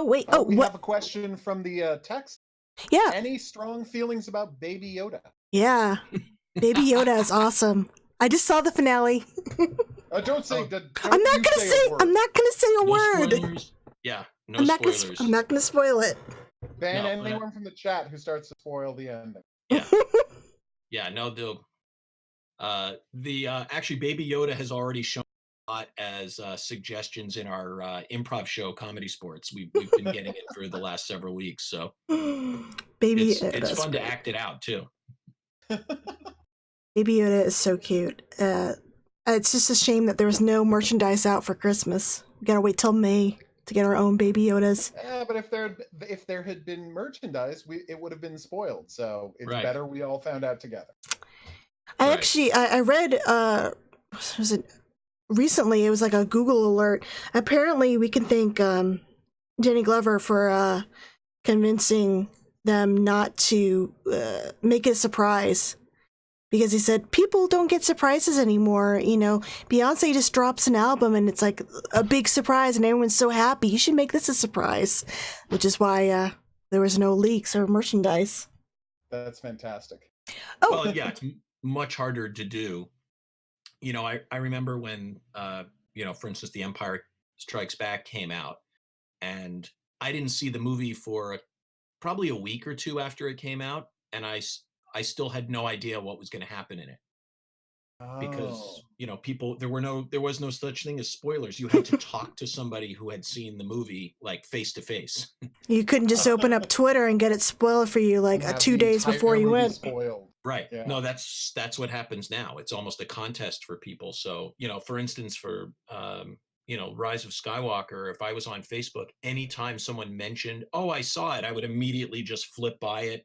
Speaker 2: We
Speaker 1: have a question from the text.
Speaker 2: Yeah.
Speaker 1: Any strong feelings about Baby Yoda?
Speaker 2: Yeah. Baby Yoda is awesome. I just saw the finale.
Speaker 1: Don't say that.
Speaker 2: I'm not gonna say a word.
Speaker 13: Spoilers. Yeah, no spoilers.
Speaker 2: I'm not gonna spoil it.
Speaker 1: Ban anyone from the chat who starts to spoil the ending.
Speaker 13: Yeah. Yeah, no, actually Baby Yoda has already shown a lot as suggestions in our improv show Comedy Sports. We've been getting it for the last several weeks, so
Speaker 2: Baby
Speaker 13: it's fun to act it out too.
Speaker 2: Baby Yoda is so cute. It's just a shame that there was no merchandise out for Christmas. We gotta wait till May. to get our own Baby Yodas.
Speaker 1: But if there had been merchandise, it would have been spoiled. So it's
Speaker 13: Right.
Speaker 1: better we all found out together.
Speaker 2: I read was it recently? It was like a Google alert. Apparently, we can thank Jenny Glover for convincing them not to make it a surprise. Because he said, people don't get surprises anymore. You know, Beyonce just drops an album and it's like a big surprise and everyone's so happy. You should make this a surprise. Which is why there was no leaks or merchandise.
Speaker 1: That's fantastic.
Speaker 2: Oh,
Speaker 13: well, yeah, it's much harder to do. You know, I remember when, you know, for instance, The Empire Strikes Back came out, and I didn't see the movie for probably a week or two after it came out, and I still had no idea what was going to happen in it. Because, you know, there was no such thing as spoilers. You had to talk to somebody who had seen the movie, like, face to face.
Speaker 2: You couldn't just open up Twitter and get it spoiled for you like 2 days before you went.
Speaker 1: Spoiled.
Speaker 13: Right.
Speaker 1: Yeah.
Speaker 13: No, that's what happens now. It's almost a contest for people. So, you know, for instance, for you know, Rise of Skywalker, if I was on Facebook, anytime someone mentioned, "Oh, I saw it," I would immediately just flip by it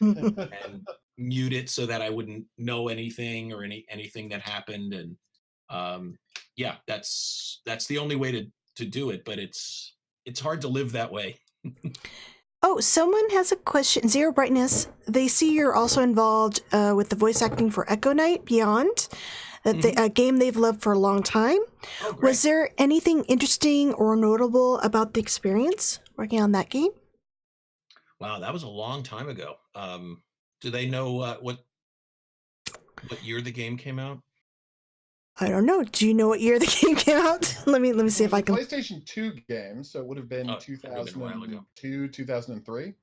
Speaker 13: and mute it so that I wouldn't know anything or anything that happened. And yeah, that's the only way to do it. But it's hard to live that way.
Speaker 2: Oh, someone has a question. Zero Brightness. They see you're also involved with the voice acting for Echo Knight Beyond, a game they've loved for a long time.
Speaker 13: Oh, great.
Speaker 2: Was there anything interesting or notable about the experience working on that game?
Speaker 13: Wow, that was a long time ago. Do they know what year the game came out?
Speaker 2: I don't know. Do you know what year the game came out? let me see if I can.
Speaker 1: PlayStation 2 game, so it would have been 2002, 2003.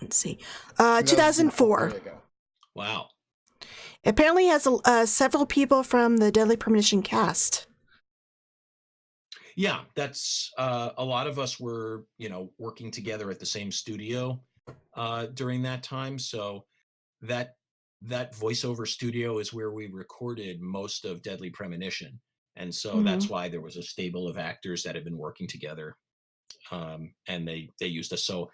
Speaker 2: Let's see. 2004.
Speaker 13: Wow.
Speaker 2: Apparently has several people from the Deadly Premonition cast.
Speaker 13: Yeah, that's a lot of us were, you know, working together at the same studio during that time. So that voiceover studio is where we recorded most of Deadly Premonition. And so that's why there was a stable of actors that had been working together. And they used us. So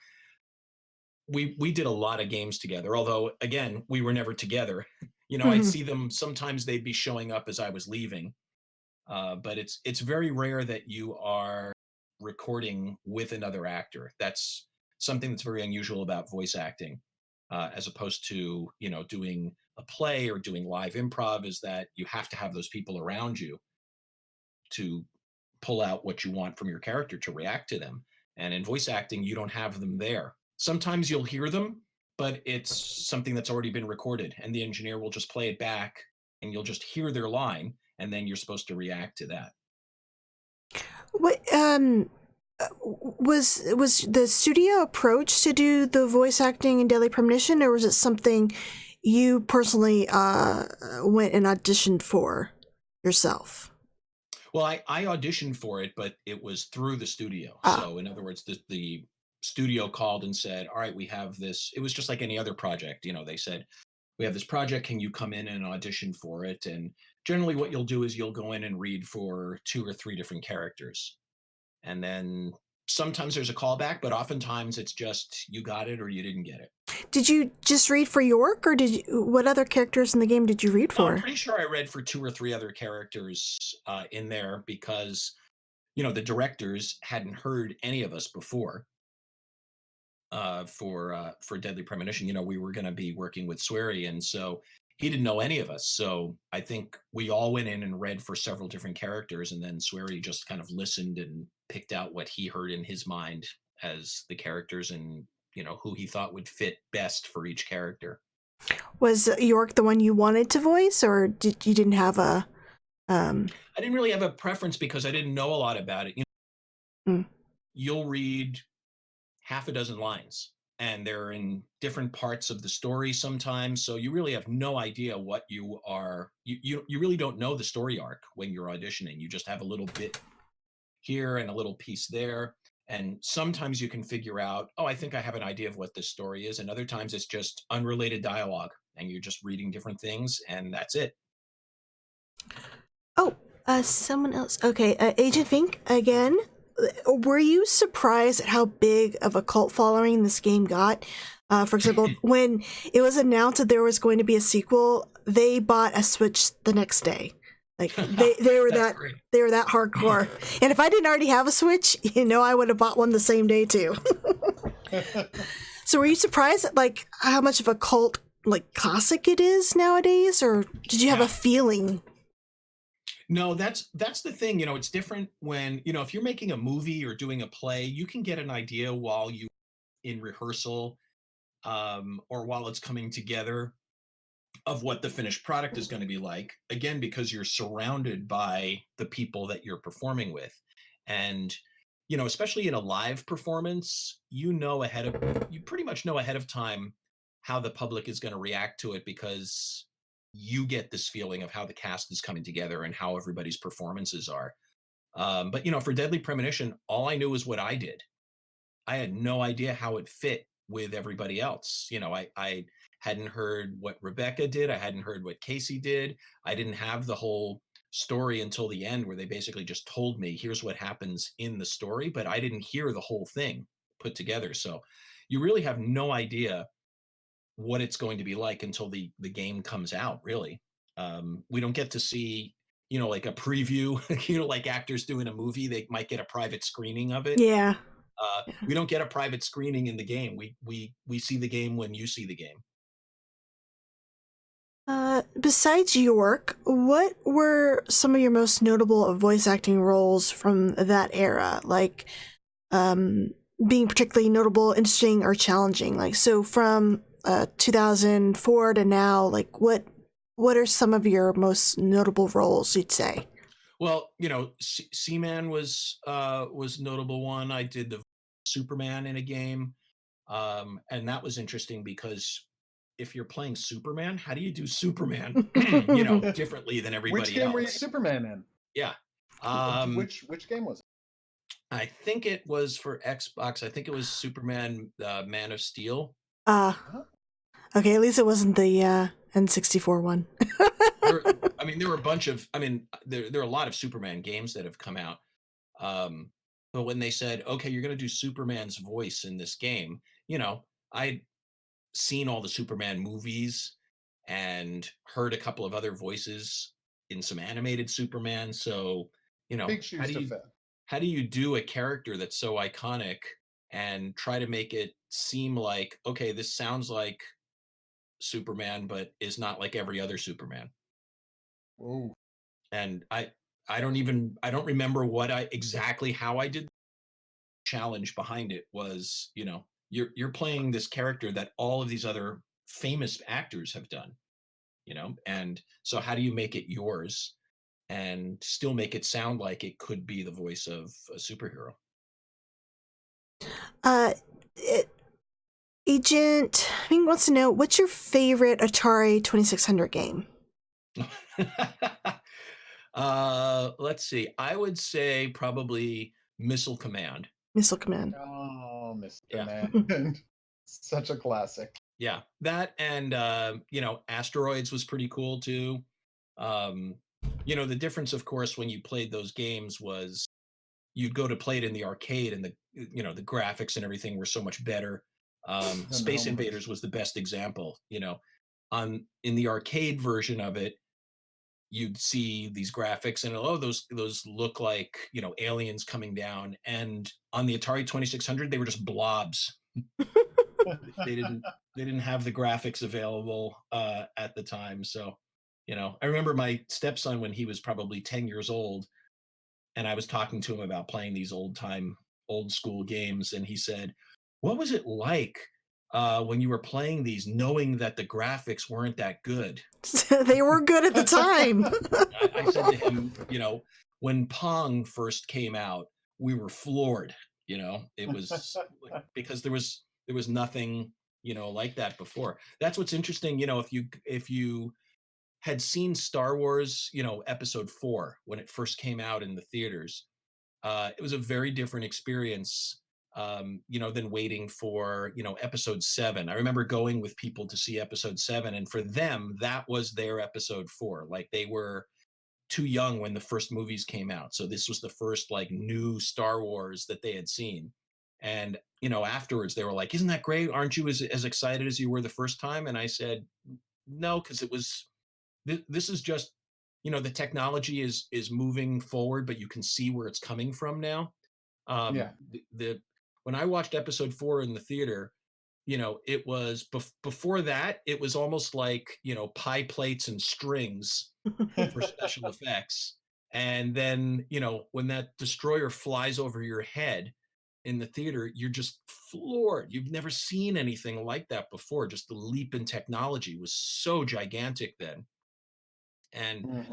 Speaker 13: we did a lot of games together, although again, we were never together. You know, I'd see them, sometimes they'd be showing up as I was leaving. But it's very rare that you are recording with another actor. That's something that's very unusual about voice acting, as opposed to, you know, doing a play or doing live improv, is that you have to have those people around you to pull out what you want from your character to react to them. And in voice acting, you don't have them there. Sometimes you'll hear them, but it's something that's already been recorded, and the engineer will just play it back and you'll just hear their line, and then you're supposed to react to that.
Speaker 2: What was the studio approach to do the voice acting in Deadly Premonition, or was it something you personally went and auditioned for yourself?
Speaker 13: Well, I auditioned for it, but it was through the studio. So in other words, the studio called and said, "All right, we have this." It was just like any other project. You know, they said, "We have this project. Can you come in and audition for it?" And generally what you'll do is you'll go in and read for 2 or 3 different characters. And then sometimes there's a callback, but oftentimes it's just you got it or you didn't get it.
Speaker 2: Did you just read for York, or what other characters in the game did you read for?
Speaker 13: I'm pretty sure I read for 2 or 3 other characters in there because, you know, the directors hadn't heard any of us before. For Deadly Premonition, you know, we were going to be working with Swery, and so he didn't know any of us. So I think we all went in and read for several different characters, and then Swery just kind of listened and picked out what he heard in his mind as the characters, and, you know, who he thought would fit best for each character.
Speaker 2: Was York the one you wanted to voice, or you didn't have a?
Speaker 13: I didn't really have a preference because I didn't know a lot about it. You know, you'll read half a dozen lines, and they're in different parts of the story sometimes. So you really have no idea what you are. You really don't know the story arc when you're auditioning. You just have a little bit here and a little piece there. And sometimes you can figure out, oh, I think I have an idea of what this story is. And other times it's just unrelated dialogue and you're just reading different things, and that's it.
Speaker 2: Oh, Someone else. Okay, Agent Fink again. Were you surprised at how big of a cult following this game got? For example, when it was announced that there was going to be a sequel, they bought a Switch the next day. Like they were that
Speaker 13: great.
Speaker 2: they were that hardcore. And if I didn't already have a Switch, I would have bought one the same day too. So were you surprised at like how much of a cult like classic it is nowadays, or did you have a feeling?
Speaker 13: No, that's the thing. It's different when if you're making a movie or doing a play, you can get an idea while you in rehearsal, or while it's coming together, of what the finished product is going to be like. Again, because you're surrounded by the people that you're performing with, and especially in a live performance, you pretty much know ahead of time how the public is going to react to it, because you get this feeling of how the cast is coming together and how everybody's performances are. But for Deadly Premonition, all I knew was what I did. I had no idea how it fit with everybody else. I hadn't heard what Rebecca did. I hadn't heard what Casey did. I didn't have the whole story until the end, where they basically just told me, here's what happens in the story, but I didn't hear the whole thing put together. So you really have no idea what it's going to be like until the game comes out, really. We don't get to see, like a preview, like actors doing a movie, they might get a private screening of it.
Speaker 2: Yeah.
Speaker 13: We don't get a private screening in the game. We see the game when you see the game.
Speaker 2: Besides York, what were some of your most notable voice acting roles from that era? Like, being particularly notable, interesting, or challenging? Like, so from 2004 to now, like, what are some of your most notable roles, you'd say?
Speaker 13: Well, Seaman was notable one. I did the Superman in a game, and that was interesting because if you're playing Superman, how do you do Superman, differently than everybody else?
Speaker 1: Which game were you Superman in?
Speaker 13: Yeah.
Speaker 1: Which game was it?
Speaker 13: I think it was for Xbox. I think it was Superman, Man of Steel.
Speaker 2: Okay, at least it wasn't the N64 one.
Speaker 13: There were a bunch of, there are a lot of Superman games that have come out. But when they said, okay, you're going to do Superman's voice in this game, I'd seen all the Superman movies and heard a couple of other voices in some animated Superman. So,
Speaker 1: Big shoes to fill.
Speaker 13: How do you do a character that's so iconic and try to make it seem like, okay, this sounds like Superman, but is not like every other Superman?
Speaker 1: Whoa.
Speaker 13: And I don't remember exactly how I did. Challenge behind it was, you're playing this character that all of these other famous actors have done, and so how do you make it yours and still make it sound like it could be the voice of a superhero?
Speaker 2: Agent Ming wants to know, what's your favorite Atari 2600 game?
Speaker 13: Let's see. I would say probably Missile Command.
Speaker 2: Missile Command.
Speaker 1: Oh, Missile Command. Such a classic.
Speaker 13: Yeah, that and Asteroids was pretty cool too. The difference, of course, when you played those games was you'd go to play it in the arcade, and the graphics and everything were so much better. Space Invaders was the best example. In the arcade version of it, you'd see these graphics and those look like aliens coming down, and on the Atari 2600 they were just blobs. they didn't have the graphics available at the time. So I remember my stepson, when he was probably 10 years old, and I was talking to him about playing these old school games, and he said, what was it like when you were playing these, knowing that the graphics weren't that good?
Speaker 2: They were good at the time.
Speaker 13: I said to him, when Pong first came out, we were floored. It was because there was nothing, like that before. That's what's interesting. If you had seen Star Wars, Episode 4 when it first came out in the theaters, it was a very different experience. Than waiting for, Episode 7. I remember going with people to see Episode 7, and for them, that was their Episode 4. Like, they were too young when the first movies came out. So this was the first like new Star Wars that they had seen. And, afterwards they were like, isn't that great? Aren't you as excited as you were the first time? And I said, no, because this is just, the technology is moving forward, but you can see where it's coming from now. When I watched episode 4 in the theater, it was before that, it was almost like, pie plates and strings for special effects. And then, when that destroyer flies over your head in the theater, you're just floored. You've never seen anything like that before. Just the leap in technology was so gigantic then. And,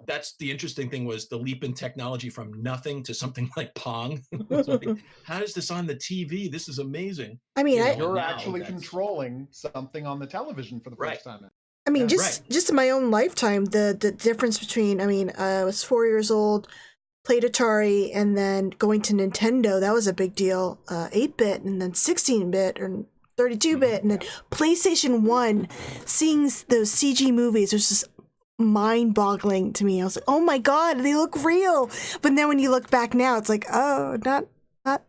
Speaker 13: that's the interesting thing, was the leap in technology from nothing to something like Pong. Like, how is this on the TV? This is amazing.
Speaker 2: I mean,
Speaker 1: you're actually controlling something on the television for the first time.
Speaker 2: I mean, just in my own lifetime, the difference between, I was 4 years old, played Atari, and then going to Nintendo, that was a big deal. 8-bit, and then 16-bit, or 32-bit, and then PlayStation 1, seeing those CG movies was just mind-boggling to me. I was like, oh my god, they look real. But then when you look back now, it's like, oh, not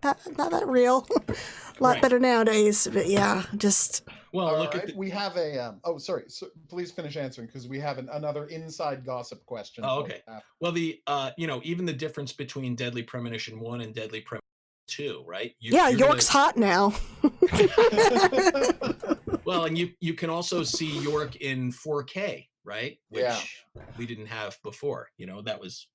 Speaker 2: that real. A lot better nowadays. But yeah, just...
Speaker 1: Well, look at we have a sorry, so please finish answering, because we have another inside gossip question.
Speaker 13: Oh, okay. Well, the even the difference between Deadly Premonition 1 and Deadly Premonition 2, right?
Speaker 2: York's hot now.
Speaker 13: Well, and you can also see York in 4K, right? Which we didn't have before. That was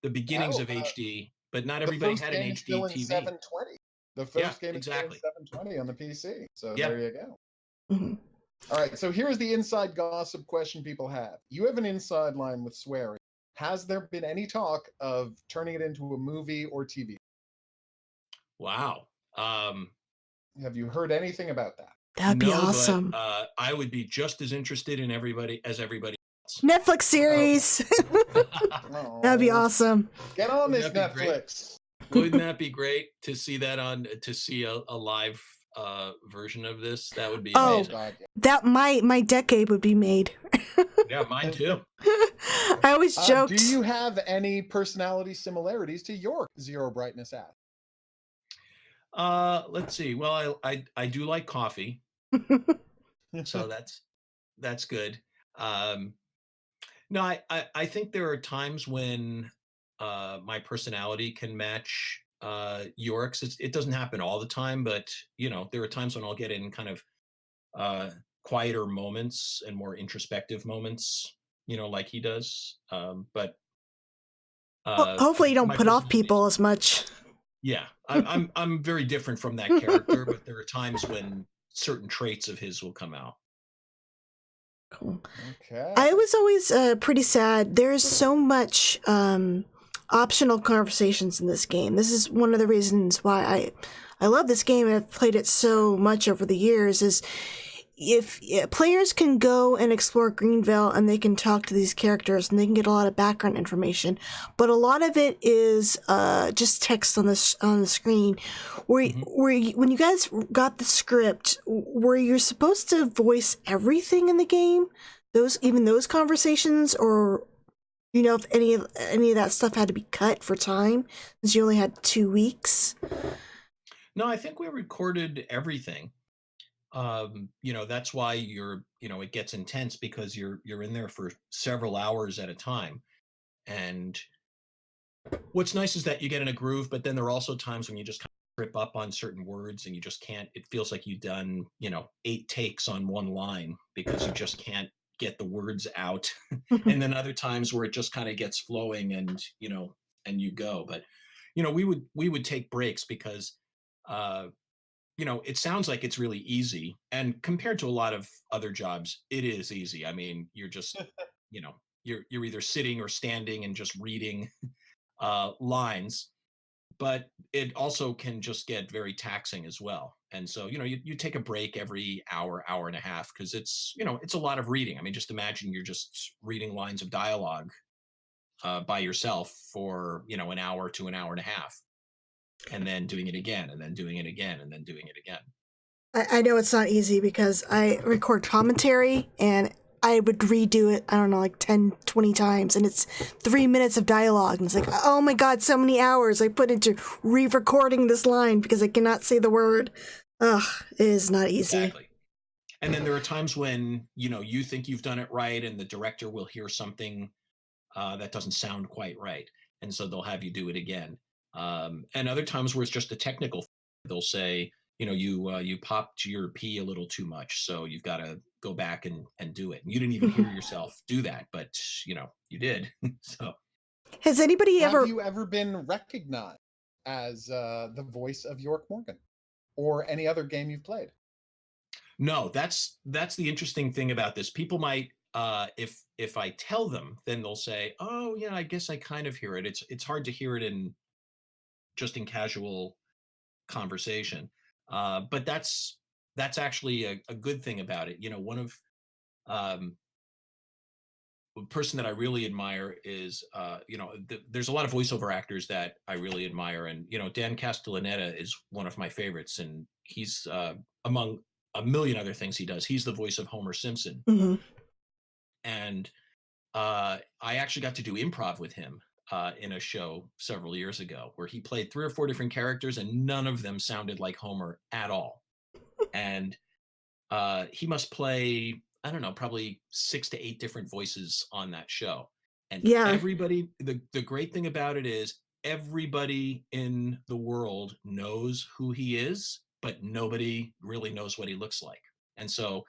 Speaker 13: the beginnings of HD, but not everybody had an HD TV.
Speaker 1: 720. The first game is 720 on the PC. So there you go.
Speaker 2: Mm-hmm.
Speaker 1: All right, so here's the inside gossip question people have. You have an inside line with swearing. Has there been any talk of turning it into a movie or TV?
Speaker 13: Wow.
Speaker 1: Have you heard anything about that?
Speaker 2: That'd be awesome.
Speaker 13: But, I would be just as interested in everybody else.
Speaker 2: Netflix series. That'd be awesome.
Speaker 1: Get on this, Netflix.
Speaker 13: Wouldn't that be great to see that to see a live version of this? That would be amazing.
Speaker 2: That my decade would be made.
Speaker 13: Yeah, mine too.
Speaker 2: I always joked.
Speaker 1: Do you have any personality similarities to York? Zero Brightness asked.
Speaker 13: Let's see. Well, I do like coffee, so that's good. No, I think there are times when my personality can match York's. It doesn't happen all the time, but there are times when I'll get in kind of quieter moments and more introspective moments, like he does. But
Speaker 2: hopefully you don't put off people as much.
Speaker 13: Yeah, I'm very different from that character, but there are times when certain traits of his will come out.
Speaker 2: Cool. Okay. I was always pretty sad. There's so much optional conversations in this game. This is one of the reasons why I love this game, and I've played it so much over the years, is if players can go and explore Greenville and they can talk to these characters and they can get a lot of background information, but a lot of it is just text on the screen. When you guys got the script, were you supposed to voice everything in the game? Even those conversations, or if any of that stuff had to be cut for time, since you only had 2 weeks?
Speaker 13: No, I think we recorded everything. That's why it gets intense, because you're in there for several hours at a time. And what's nice is that you get in a groove, but then there are also times when you just kind of trip up on certain words and you just can't. It feels like you've done 8 takes on one line because you just can't get the words out. And then other times where it just kind of gets flowing and you go. But we would take breaks because it sounds like it's really easy, and compared to a lot of other jobs, it is easy. I mean, you're just you're either sitting or standing and just reading lines, but it also can just get very taxing as well. And so you take a break every hour and a half, because it's a lot of reading. I mean, just imagine you're just reading lines of dialogue by yourself for an hour to an hour and a half, and then doing it again, and then doing it again, and then doing it again.
Speaker 2: I know it's not easy because I record commentary, and I would redo it, I don't know, like 10, 20 times, and it's 3 minutes of dialogue, and it's like, oh my god, so many hours I put into re-recording this line because I cannot say the word. Ugh, it is not easy.
Speaker 13: Exactly. And then there are times when, you think you've done it right, and the director will hear something that doesn't sound quite right, and so they'll have you do it again. And other times where it's just a technical thing. They'll say, you popped your P a little too much, so you've got to go back and do it. And you didn't even hear yourself do that, but you did. So,
Speaker 2: has anybody
Speaker 1: have you ever been recognized as the voice of York Morgan, or any other game you've played?
Speaker 13: No, that's the interesting thing about this. People might, if I tell them, then they'll say, "Oh, yeah, I guess I kind of hear it." It's hard to hear it in casual conversation, but that's actually a good thing about it. One of a person that I really admire is, there's a lot of voiceover actors that I really admire, and Dan Castellaneta is one of my favorites, and he's among a million other things he does. He's the voice of Homer Simpson, and I actually got to do improv with him in a show several years ago, where he played 3 or 4 different characters, and none of them sounded like Homer at all. And he must play, I don't know, probably 6 to 8 different voices on that show. And everybody, the great thing about it is everybody in the world knows who he is, but nobody really knows what he looks like. And so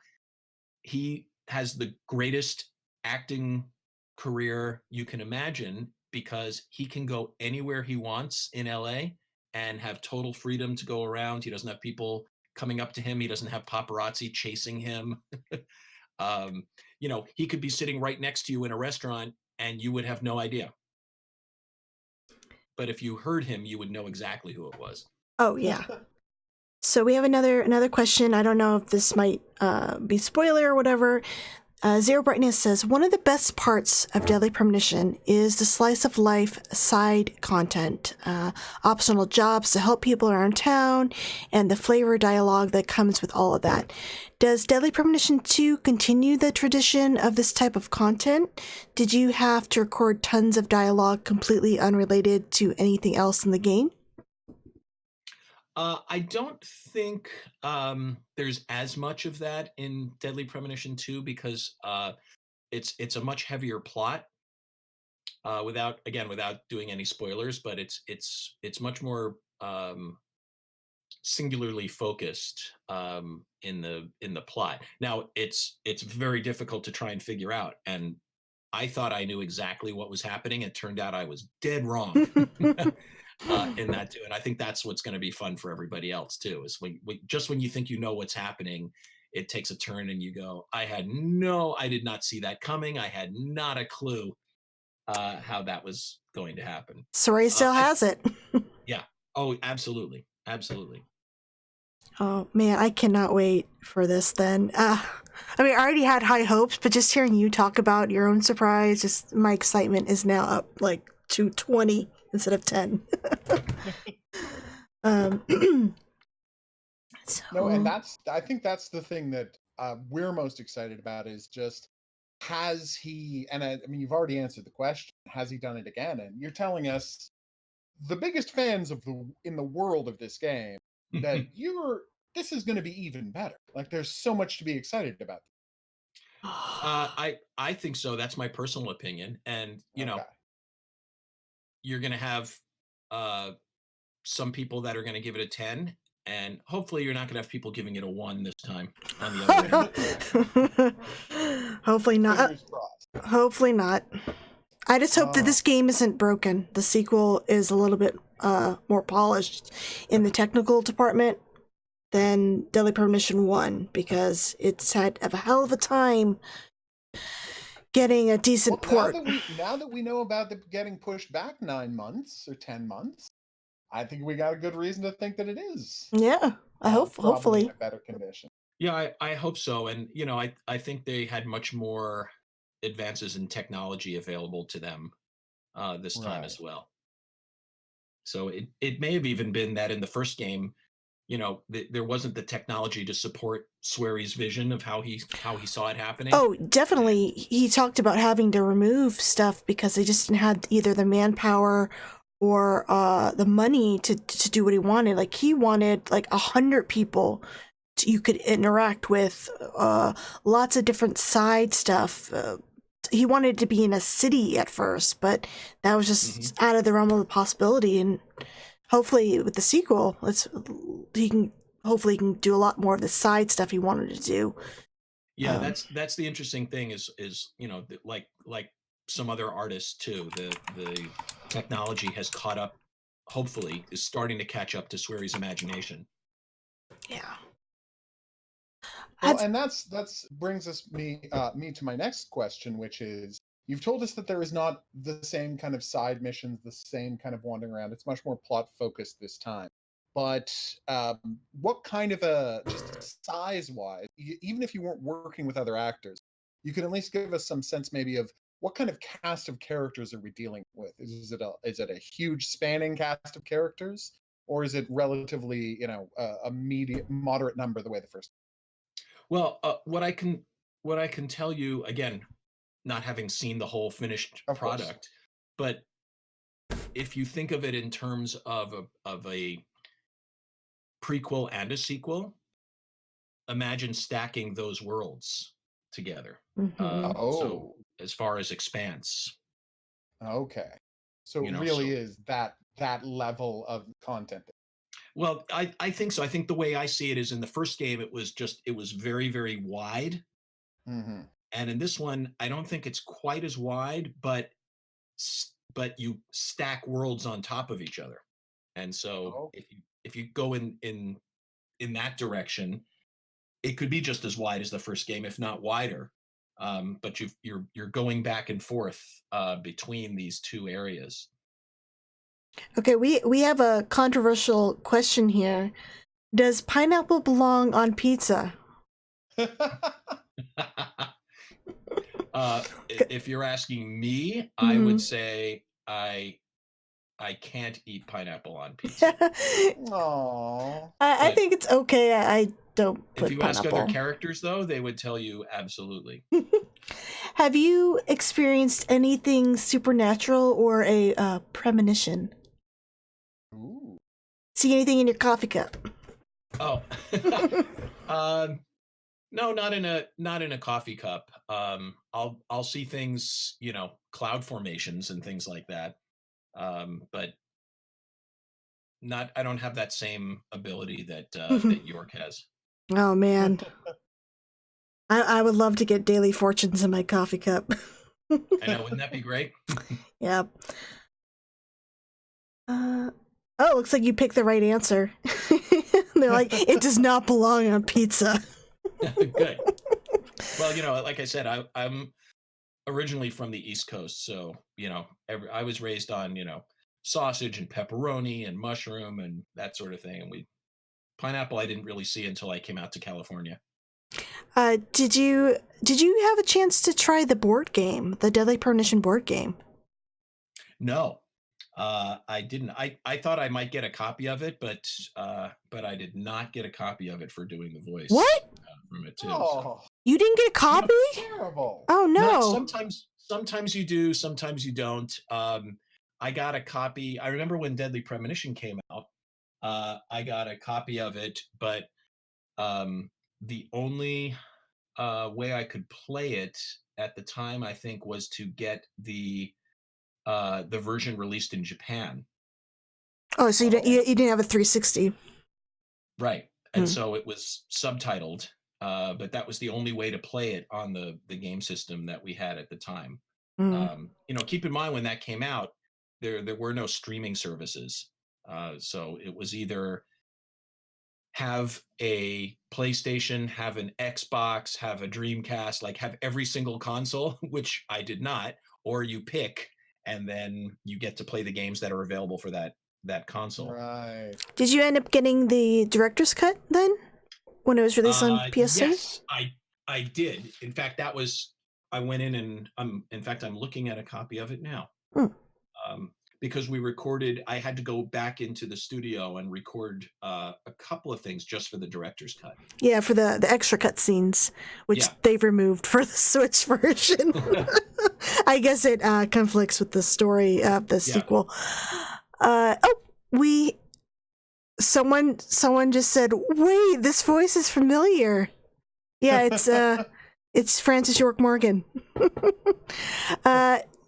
Speaker 13: he has the greatest acting career you can imagine, because he can go anywhere he wants in LA and have total freedom to go around. He doesn't have people coming up to him. He doesn't have paparazzi chasing him. He could be sitting right next to you in a restaurant and you would have no idea. But if you heard him, you would know exactly who it was.
Speaker 2: Oh, yeah. So we have another question. I don't know if this might be spoiler or whatever. Zero Brightness says, one of the best parts of Deadly Premonition is the slice of life side content, optional jobs to help people around town, and the flavor dialogue that comes with all of that. Does Deadly Premonition 2 continue the tradition of this type of content? Did you have to record tons of dialogue completely unrelated to anything else in the game?
Speaker 13: I don't think there's as much of that in Deadly Premonition 2, because it's a much heavier plot. Without doing any spoilers, but it's much more singularly focused in the plot. Now it's very difficult to try and figure out, and I thought I knew exactly what was happening. It turned out I was dead wrong. In that too, and I think that's what's going to be fun for everybody else too. Is when you think you know what's happening, it takes a turn, and you go, I did not see that coming. I had not a clue how that was going to happen.
Speaker 2: Sorry, still has it.
Speaker 13: Yeah. Oh, absolutely, absolutely.
Speaker 2: Oh man, I cannot wait for this. Then, I already had high hopes, but just hearing you talk about your own surprise, just my excitement is now up like to 20 instead of 10.
Speaker 1: No, and I think that's the thing that we're most excited about, is just, has he, and I mean, you've already answered the question, has he done it again? And you're telling us, the biggest fans in the world of this game, that this is going to be even better. Like, there's so much to be excited about.
Speaker 13: I think so. That's my personal opinion, and you're going to have some people that are going to give it a 10, and hopefully you're not going to have people giving it a 1 this time on the other end.
Speaker 2: Hopefully not. Hopefully not. I just hope that this game isn't broken. The sequel is a little bit more polished in the technical department than Deadly Premonition 1, because it's had a hell of a time getting a decent port.
Speaker 1: Now that we know about it getting pushed back 9 months or 10 months, I think we got a good reason to think that it is.
Speaker 2: Yeah, hopefully
Speaker 1: in a better condition.
Speaker 13: Yeah, I hope so. And I think they had much more advances in technology available to them this time as well. So it may have even been that in the first game, there wasn't the technology to support Swery's vision of how he saw it happening.
Speaker 2: Oh, definitely. He talked about having to remove stuff because they just didn't have either the manpower or the money to do what he wanted. Like, he wanted like 100 people you could interact with, lots of different side stuff. He wanted to be in a city at first, but that was just out of the realm of the possibility. And hopefully with the sequel, he can do a lot more of the side stuff he wanted to do.
Speaker 13: Yeah, that's the interesting thing is like some other artists too. The technology has caught up. Hopefully, is starting to catch up to Swery's imagination.
Speaker 2: Yeah.
Speaker 1: Well, and that's brings me to my next question, which is, you've told us that there is not the same kind of side missions, the same kind of wandering around. It's much more plot focused this time. But what kind of just size-wise, even if you weren't working with other actors, you could at least give us some sense maybe of what kind of cast of characters are we dealing with? Is it a huge spanning cast of characters, or is it relatively a moderate number the way the first?
Speaker 13: Well, what I can tell you, again, not having seen the whole finished product, but if you think of it in terms of a prequel and a sequel, imagine stacking those worlds together. So as far as expanse.
Speaker 1: Okay. So it really is that level of content.
Speaker 13: Well, I think so. I think the way I see it is, in the first game, it was very, very wide.
Speaker 1: Mm-hmm.
Speaker 13: And in this one, I don't think it's quite as wide, but you stack worlds on top of each other. And so if you go in that direction, it could be just as wide as the first game, if not wider. But you're going back and forth between these two areas.
Speaker 2: Okay, we have a controversial question here. Does pineapple belong on pizza?
Speaker 13: If you're asking me, I would say I can't eat pineapple on pizza.
Speaker 1: Aww.
Speaker 2: I think it's okay. I don't put
Speaker 13: If you
Speaker 2: pineapple.
Speaker 13: ask other characters, though, they would tell you absolutely.
Speaker 2: Have you experienced anything supernatural or a premonition?
Speaker 1: Ooh.
Speaker 2: See anything in your coffee cup?
Speaker 13: Oh, no, not in a coffee cup. I'll see things, cloud formations and things like that. But I don't have that same ability that York has.
Speaker 2: Oh man, I would love to get daily fortunes in my coffee cup.
Speaker 13: I know, wouldn't that be great?
Speaker 2: Yep. Oh, looks like you picked the right answer. They're like, it does not belong on pizza.
Speaker 13: Good. Well, like I said, I'm originally from the East Coast, so I was raised on sausage and pepperoni and mushroom and that sort of thing. And pineapple I didn't really see until I came out to California.
Speaker 2: Did you have a chance to try the board game, the Deadly Premonition board game?
Speaker 13: No. I didn't. I thought I might get a copy of it, but I did not get a copy of it for doing the voice.
Speaker 2: What?
Speaker 13: From it too.
Speaker 1: Oh.
Speaker 2: You didn't get a copy?
Speaker 1: Terrible.
Speaker 2: Oh no.
Speaker 13: Sometimes you do, sometimes you don't. I got a copy. I remember when Deadly Premonition came out. I got a copy of it, but the only way I could play it at the time, I think, was to get the version released in Japan.
Speaker 2: Oh, so you didn't have a 360.
Speaker 13: Right. And so it was subtitled, but that was the only way to play it on the game system that we had at the time. Keep in mind, when that came out, there were no streaming services. So it was either have a PlayStation, have an Xbox, have a Dreamcast, like have every single console, which I did not, or you pick, and then you get to play the games that are available for that console.
Speaker 1: Right.
Speaker 2: Did you end up getting the director's cut then, when it was released on PS3?
Speaker 13: Yes, I did. In fact, I went in and I'm looking at a copy of it now. because I had to go back into the studio and record a couple of things just for the director's cut.
Speaker 2: Yeah, for the extra cut scenes, which they've removed for the Switch version. I guess it conflicts with the story of the sequel. Someone just said, "Wait, this voice is familiar." Yeah, it's Francis York Morgan.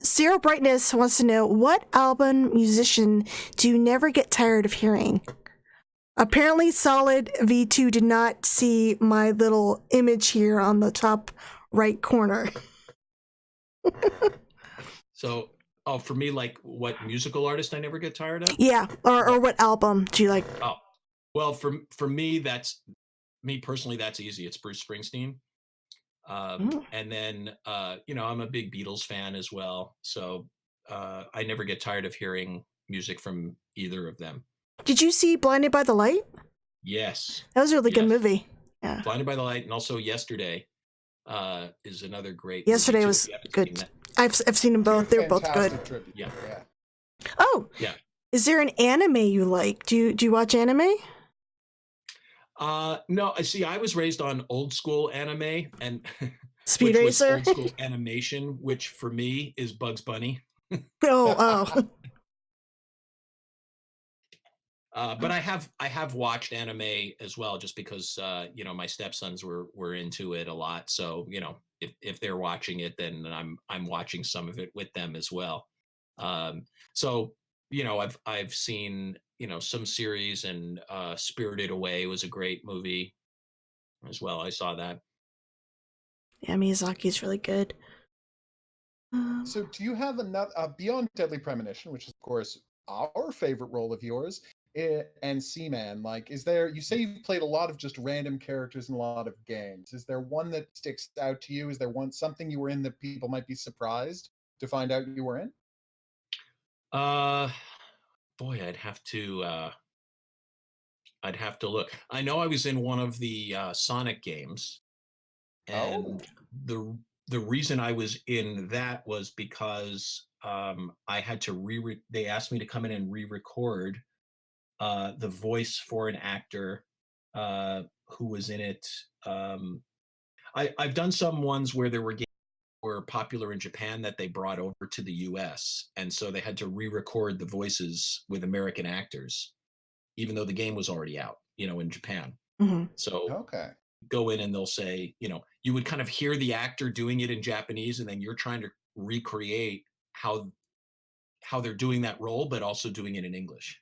Speaker 2: Zero Brightness wants to know, what album musician do you never get tired of hearing? Apparently, Solid V2 did not see my little image here on the top right corner.
Speaker 13: So, for me, like, what musical artist I never get tired of?
Speaker 2: Yeah, or what album do you like?
Speaker 13: Oh, well, for me, me personally, that's easy. It's Bruce Springsteen. And then, I'm a big Beatles fan as well. So I never get tired of hearing music from either of them.
Speaker 2: Did you see Blinded by the Light?
Speaker 13: Yes.
Speaker 2: That was a really good movie. Yeah.
Speaker 13: Blinded by the Light, and also Yesterday is another great
Speaker 2: Yesterday
Speaker 13: movie
Speaker 2: was good. I've seen them both. They're both good.
Speaker 1: Tribute.
Speaker 13: Yeah.
Speaker 2: Oh.
Speaker 13: Yeah.
Speaker 2: Is there an anime you like? Do you watch anime?
Speaker 13: No, I was raised on old school anime and
Speaker 2: Speed Racer,
Speaker 13: old school animation, which for me is Bugs Bunny.
Speaker 2: Oh.
Speaker 13: But I have watched anime as well, just because my stepsons were into it a lot. So if they're watching it, then I'm watching some of it with them as well. So I've seen some series, and Spirited Away was a great movie as well. I saw that.
Speaker 2: Yeah, Miyazaki's really good.
Speaker 1: So do you have another beyond Deadly Premonition, which is of course our favorite role of yours, and Seaman? Like, is there? You say you've played a lot of just random characters in a lot of games. Is there one that sticks out to you? Is there something you were in that people might be surprised to find out you were in?
Speaker 13: Boy, I'd have to look. I know I was in one of the Sonic games, and the reason I was in that was because I had to they asked me to come in and re-record the voice for an actor who was in it. I've done some ones where there were games that were popular in Japan that they brought over to the US, and so they had to re-record the voices with American actors, even though the game was already out, in Japan.
Speaker 2: Mm-hmm.
Speaker 13: So go in and they'll say, you would kind of hear the actor doing it in Japanese, and then you're trying to recreate how they're doing that role, but also doing it in English.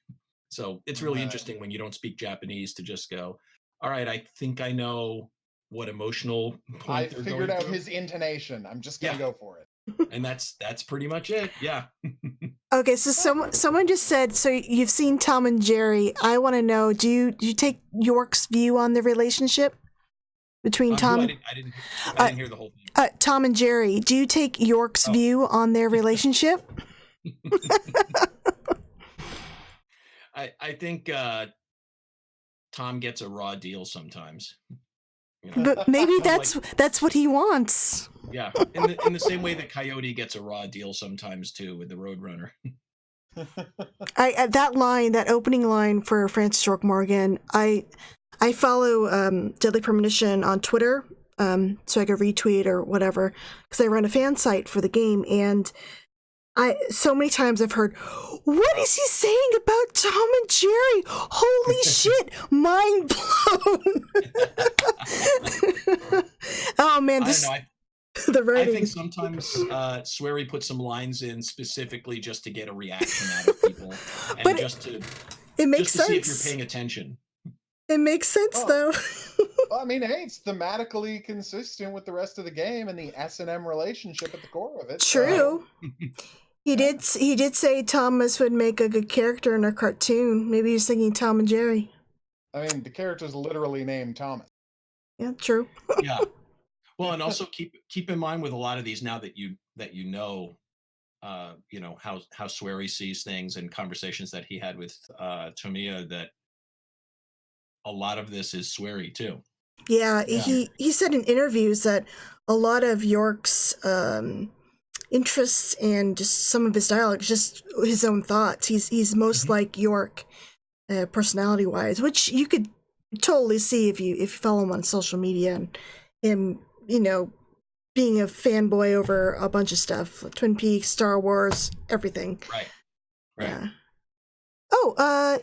Speaker 13: So it's really interesting when you don't speak Japanese to just go, all right, I think I know what emotional point
Speaker 1: I figured out his intonation. I'm just gonna go for it.
Speaker 13: And that's pretty much it. Yeah.
Speaker 2: Okay, so someone just said, so you've seen Tom and Jerry. I want to know, do you take York's view on the relationship between Tom?
Speaker 13: I didn't hear the whole thing.
Speaker 2: Tom and Jerry. Do you take York's view on their relationship?
Speaker 13: I think Tom gets a raw deal sometimes.
Speaker 2: But maybe that's what he wants.
Speaker 13: Yeah, in the same way that Coyote gets a raw deal sometimes too with the Roadrunner.
Speaker 2: That opening line for Francis York Morgan. I follow Deadly Premonition on Twitter, so I could retweet or whatever, because I run a fan site for the game, and so many times I've heard, what is he saying about Tom and Jerry? Holy shit, mind blown. Oh man, the writing.
Speaker 13: I think sometimes Swery puts some lines in specifically just to get a reaction out of people, and but
Speaker 2: it makes sense.
Speaker 13: See if you're paying attention.
Speaker 2: It makes sense though.
Speaker 1: Well, I mean, hey, it's thematically consistent with the rest of the game and the S&M relationship at the core of it.
Speaker 2: True. He did say Thomas would make a good character in a cartoon. Maybe he's thinking Tom and Jerry.
Speaker 1: I mean, the character's literally named Thomas.
Speaker 2: Yeah, true.
Speaker 13: Yeah. Well, and also keep in mind with a lot of these now that you know how Swery sees things and conversations that he had with Tomiya, that a lot of this is Swery too.
Speaker 2: Yeah, he said in interviews that a lot of York's interests and just some of his dialogue, just his own thoughts. He's most like York, personality wise, which you could totally see if you follow him on social media and him, being a fanboy over a bunch of stuff, like Twin Peaks, Star Wars, everything.
Speaker 13: Right.
Speaker 2: Yeah. Oh,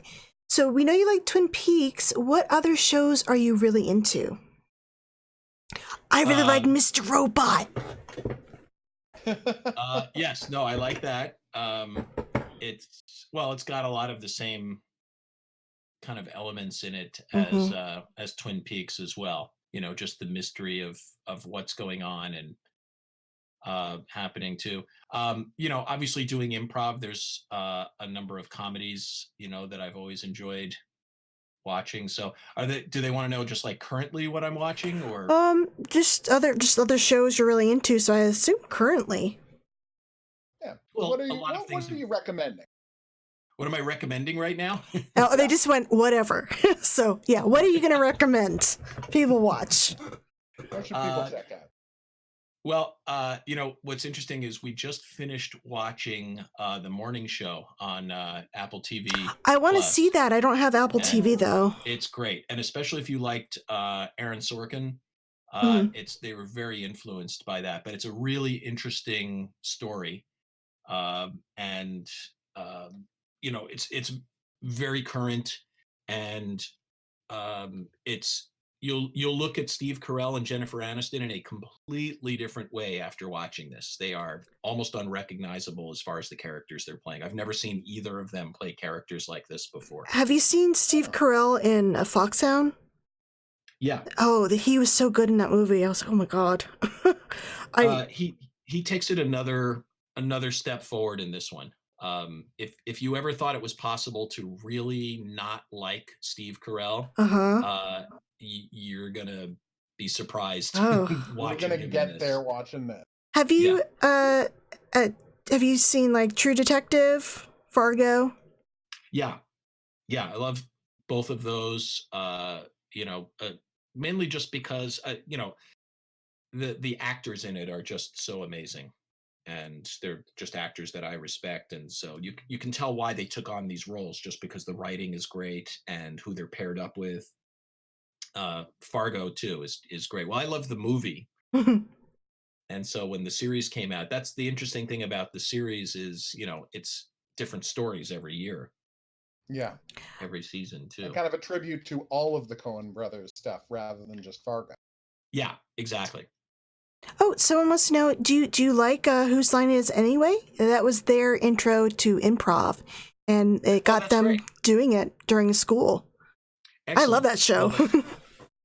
Speaker 2: so we know you like Twin Peaks. What other shows are you really into? I really like Mr. Robot.
Speaker 13: Yes, no, I like that. It's got a lot of the same kind of elements in it as Twin Peaks as well. Just the mystery of what's going on and happening too. Obviously doing improv, there's a number of comedies, that I've always enjoyed watching. So do they want to know just like currently what I'm watching, or
Speaker 2: just other shows you're really into, so I assume currently.
Speaker 1: Yeah.
Speaker 13: Well,
Speaker 1: what are you recommending?
Speaker 13: What am I recommending right now?
Speaker 2: Oh, they just went whatever. So yeah, what are you going to recommend people watch?
Speaker 1: What should people check out?
Speaker 13: Well, what's interesting is we just finished watching the morning show on Apple TV.
Speaker 2: I want to see that. I don't have Apple TV though.
Speaker 13: It's great, and especially if you liked Aaron Sorkin, they were very influenced by that. But it's a really interesting story, and it's very current, and you'll look at Steve Carell and Jennifer Aniston in a completely different way after watching this. They are almost unrecognizable as far as the characters they're playing. I've never seen either of them play characters like this before.
Speaker 2: Have you seen Steve Carell in A Foxhound?
Speaker 13: Yeah.
Speaker 2: Oh, he was so good in that movie. I was like, oh my god.
Speaker 13: He takes it another step forward in this one. If you ever thought it was possible to really not like Steve Carell, you're gonna be surprised.
Speaker 2: Oh.
Speaker 1: We're gonna get there watching this.
Speaker 2: Have you have you seen like True Detective, Fargo?
Speaker 13: Yeah, I love both of those. Mainly just because the actors in it are just so amazing. And they're just actors that I respect, and so you can tell why they took on these roles just because the writing is great and who they're paired up with. Fargo too is great. Well, I love the movie, and so when the series came out, that's the interesting thing about the series is it's different stories every year.
Speaker 1: Yeah,
Speaker 13: every season too.
Speaker 1: And kind of a tribute to all of the Coen brothers stuff rather than just Fargo.
Speaker 13: Yeah, exactly.
Speaker 2: Oh, someone wants to know, do you like Whose Line Is Anyway? That was their intro to improv, and it got them great. Doing it during school. Excellent. I love that show.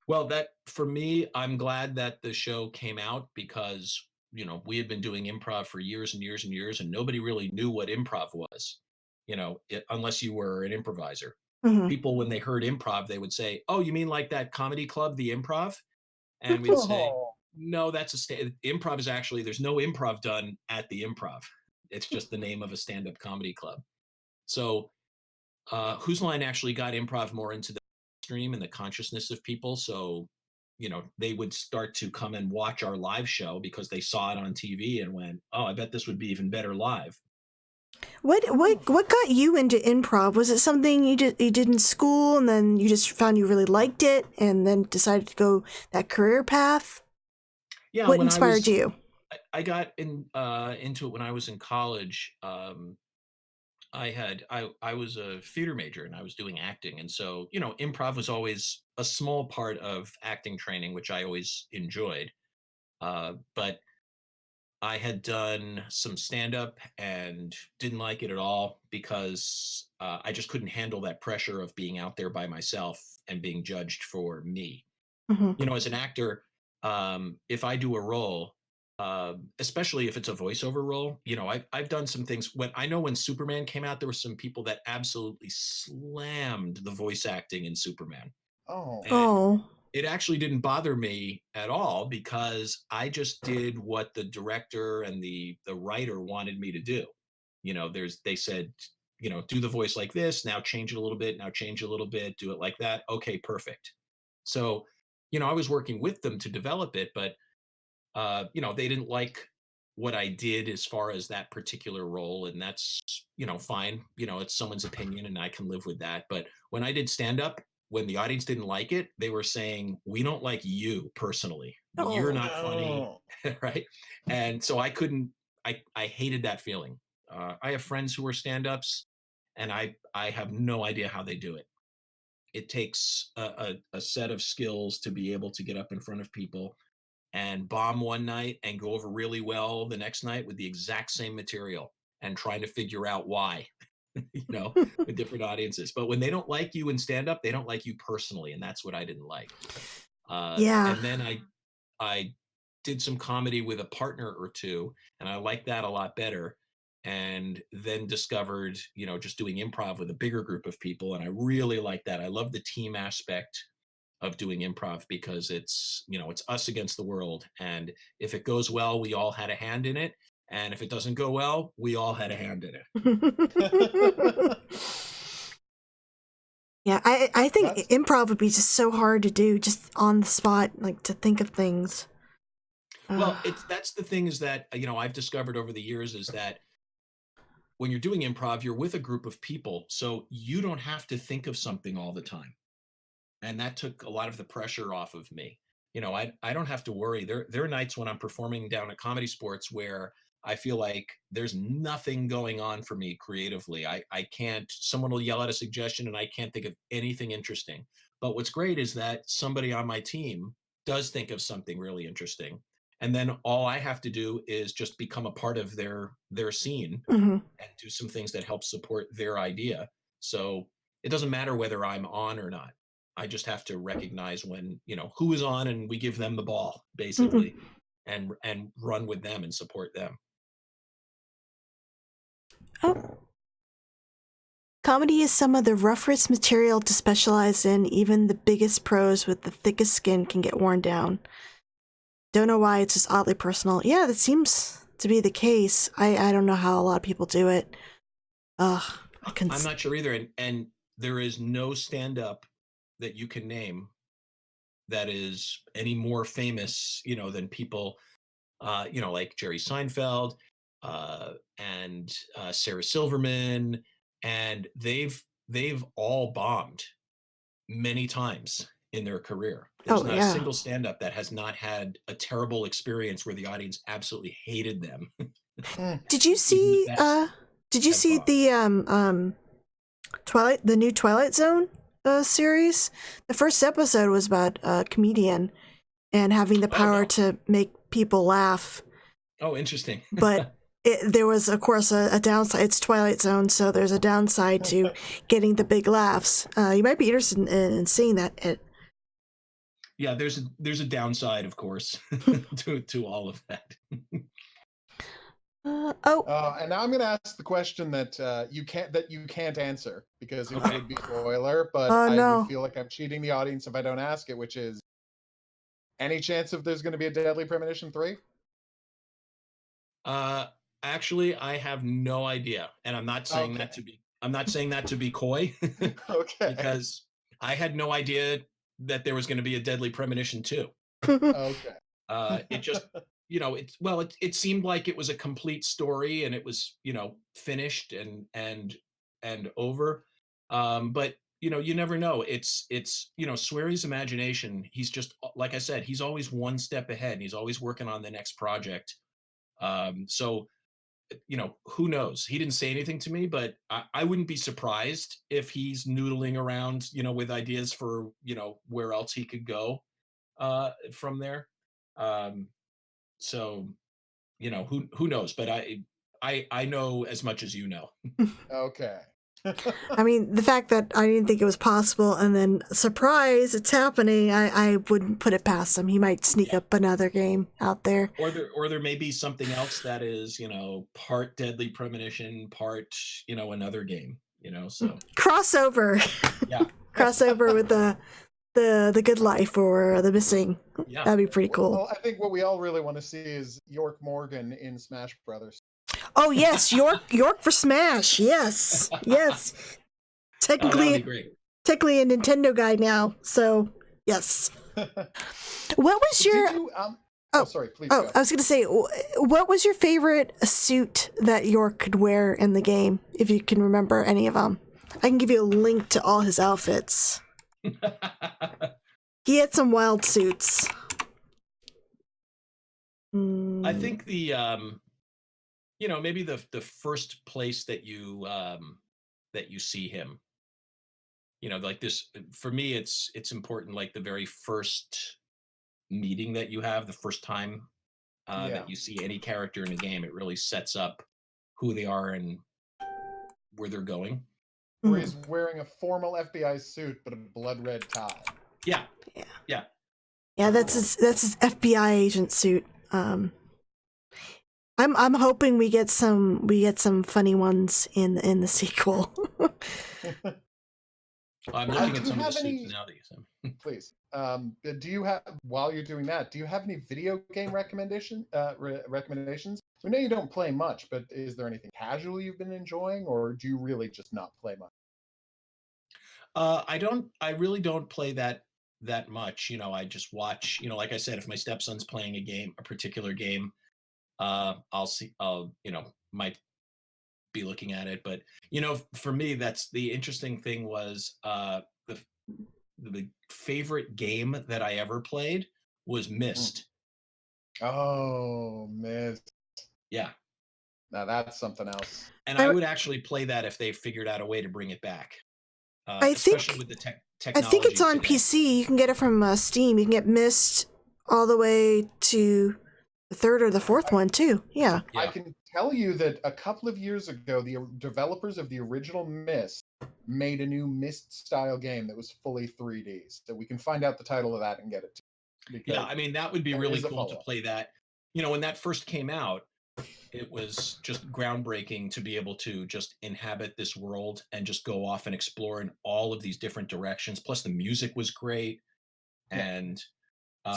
Speaker 13: Well, that for me, I'm glad that the show came out because, we had been doing improv for years and years and years, and nobody really knew what improv was, unless you were an improviser. Mm-hmm. People, when they heard improv, they would say, oh, you mean like that comedy club, The Improv? And we'd say, no, that's improv is actually, there's no improv done at the Improv. It's just the name of a stand-up comedy club. So Whose Line actually got improv more into the stream and the consciousness of people. So, they would start to come and watch our live show because they saw it on TV and went, oh, I bet this would be even better live.
Speaker 2: What got you into improv? Was it something you did in school and then you just found you really liked it and then decided to go that career path?
Speaker 13: Yeah,
Speaker 2: what inspired you?
Speaker 13: I got into it when I was in college. I was a theater major and I was doing acting, and so improv was always a small part of acting training, which I always enjoyed. But I had done some stand-up and didn't like it at all because I just couldn't handle that pressure of being out there by myself and being judged for me. Mm-hmm. As an actor. If I do a role, especially if it's a voiceover role, I've done some things. When Superman came out, there were some people that absolutely slammed the voice acting in Superman. And it actually didn't bother me at all because I just did what the director and the writer wanted me to do. They said, do the voice like this, now change it a little bit, now change it a little bit, do it like that. Okay, perfect. So I was working with them to develop it, but, they didn't like what I did as far as that particular role, and that's, fine. It's someone's opinion and I can live with that. But when I did stand up, when the audience didn't like it, they were saying, "We don't like you personally. You're not funny." Right? And so I couldn't, I hated that feeling. I have friends who are stand-ups, and I have no idea how they do it. It takes a set of skills to be able to get up in front of people and bomb one night and go over really well the next night with the exact same material and trying to figure out why, with different audiences. But when they don't like you in stand up, they don't like you personally. And that's what I didn't like. And then I did some comedy with a partner or two, and I liked that a lot better. And then discovered, just doing improv with a bigger group of people. And I really like that. I love the team aspect of doing improv because it's us against the world. And if it goes well, we all had a hand in it. And if it doesn't go well, we all had a hand in it.
Speaker 2: Yeah, I think improv would be just so hard to do, just on the spot, like to think of things.
Speaker 13: Well, that's the thing is that, I've discovered over the years is that when you're doing improv, you're with a group of people. So you don't have to think of something all the time. And that took a lot of the pressure off of me. I don't have to worry. There are nights when I'm performing down at Comedy Sports where I feel like there's nothing going on for me creatively. I can't, someone will yell at a suggestion and I can't think of anything interesting. But what's great is that somebody on my team does think of something really interesting. And then all I have to do is just become a part of their scene and do some things that help support their idea. So it doesn't matter whether I'm on or not. I just have to recognize when, who is on, and we give them the ball basically and run with them and support them.
Speaker 2: Oh. Comedy is some of the roughest material to specialize in. Even the biggest pros with the thickest skin can get worn down. Don't know why, it's just oddly personal. Yeah, that seems to be the case. I don't know how a lot of people do it. I'm
Speaker 13: not sure either. And there is no stand-up that you can name that is any more famous, than people, like Jerry Seinfeld and Sarah Silverman, and they've all bombed many times in their career. There's not a single stand-up that has not had a terrible experience where the audience absolutely hated them.
Speaker 2: Did you see the new Twilight Zone series? The first episode was about a comedian and having the power to make people laugh.
Speaker 13: Oh, interesting.
Speaker 2: But there was, of course, a downside. It's Twilight Zone, so there's a downside to getting the big laughs. You might be interested in seeing that.
Speaker 13: Yeah, there's a downside, of course, to all of that.
Speaker 1: And now I'm going to ask the question that you can't answer because it would be a spoiler, but I would feel like I'm cheating the audience if I don't ask it, which is, any chance if there's going to be a Deadly Premonition 3?
Speaker 13: Actually, I have no idea, and I'm not saying that to be coy.
Speaker 1: Okay.
Speaker 13: Because I had no idea that there was going to be a Deadly Premonition 2.
Speaker 1: Okay.
Speaker 13: It just, it seemed like it was a complete story and it was, finished and over. But you never know. It's Sweary's imagination. He's just, like I said, he's always one step ahead. And he's always working on the next project. So, who knows? He didn't say anything to me, but I wouldn't be surprised if he's noodling around, with ideas for, where else he could go from there. So, who knows? But I know as much as you know.
Speaker 1: Okay.
Speaker 2: I mean, the fact that I didn't think it was possible, and then surprise, it's happening. I wouldn't put it past him. He might sneak up another game out there,
Speaker 13: or there may be something else that is, part Deadly Premonition, part, another game. So
Speaker 2: crossover.
Speaker 13: Yeah,
Speaker 2: crossover with the Good Life or The Missing. Yeah, that'd be pretty cool.
Speaker 1: Well, I think what we all really want to see is York Morgan in Smash Brothers.
Speaker 2: Oh yes, York for Smash. Yes. Technically a Nintendo guy now. So yes. What was your?
Speaker 1: Oh, sorry. Please
Speaker 2: Oh,
Speaker 1: go.
Speaker 2: I was going to say, what was your favorite suit that York could wear in the game, if you can remember any of them? I can give you a link to all his outfits. He had some wild suits.
Speaker 13: I think the maybe the first place that you see him, like this, for me it's important, like the very first meeting that you have, the first time that you see any character in a game, it really sets up who they are and where they're going.
Speaker 1: Where he's wearing a formal FBI suit but a blood red tie.
Speaker 13: Yeah,
Speaker 2: that's his FBI agent suit. I'm hoping we get some funny ones in the sequel.
Speaker 13: I'm looking at some of the suits now that you said.
Speaker 1: Please, do you have, while you're doing that, do you have any video game recommendations? We know you don't play much, but is there anything casual you've been enjoying, or do you really just not play much?
Speaker 13: I really don't play that much. I just watch, like I said, if my stepson's playing a particular game, I'll might be looking at it. But, for me, that's the interesting thing was, the favorite game that I ever played was Myst.
Speaker 1: Oh, Myst.
Speaker 13: Yeah.
Speaker 1: Now that's something else.
Speaker 13: And I would actually play that if they figured out a way to bring it back. Especially with the technology.
Speaker 2: I think it's on
Speaker 13: today.
Speaker 2: PC. You can get it from Steam. You can get Myst all the way to the third or the fourth one too. Yeah.
Speaker 1: I can tell you that a couple of years ago, the developers of the original Myst made a new Myst-style game that was fully 3D. So we can find out the title of that and get it to you.
Speaker 13: Yeah, I mean, that would be really cool to play that. When that first came out, it was just groundbreaking to be able to just inhabit this world and just go off and explore in all of these different directions. Plus, the music was great. And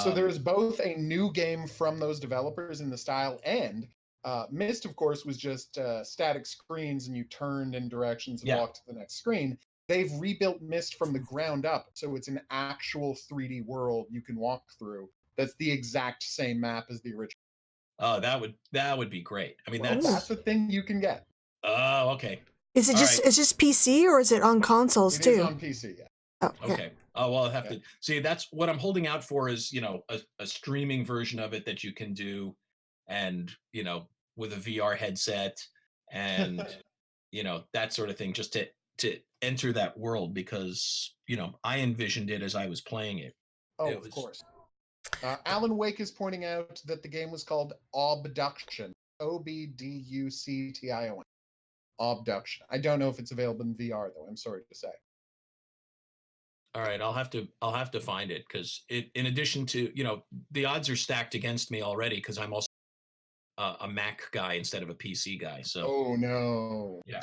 Speaker 1: so there is both a new game from those developers in the style, and Myst, of course, was just static screens, and you turned in directions and walked to the next screen. They've rebuilt Myst from the ground up, so it's an actual 3D world you can walk through. That's the exact same map as the original.
Speaker 13: Oh, that would be great. I mean,
Speaker 1: that's the thing you can get.
Speaker 13: Oh, okay.
Speaker 2: Is it it's just PC, or is it on consoles too?
Speaker 1: It is on PC. Yeah.
Speaker 2: Oh,
Speaker 13: okay. Oh, well, I'll have to see. That's what I'm holding out for, is a streaming version of it that you can do, and with a VR headset and that sort of thing, just to enter that world, because I envisioned it as I was playing it.
Speaker 1: Oh, of course. Alan Wake is pointing out that the game was called Obduction. Obduction. Obduction. I don't know if it's available in VR though. I'm sorry to say.
Speaker 13: All right, I'll have to find it, because in addition to the odds are stacked against me already, because I'm also a Mac guy instead of a PC guy. So.
Speaker 1: Oh no.
Speaker 13: Yeah.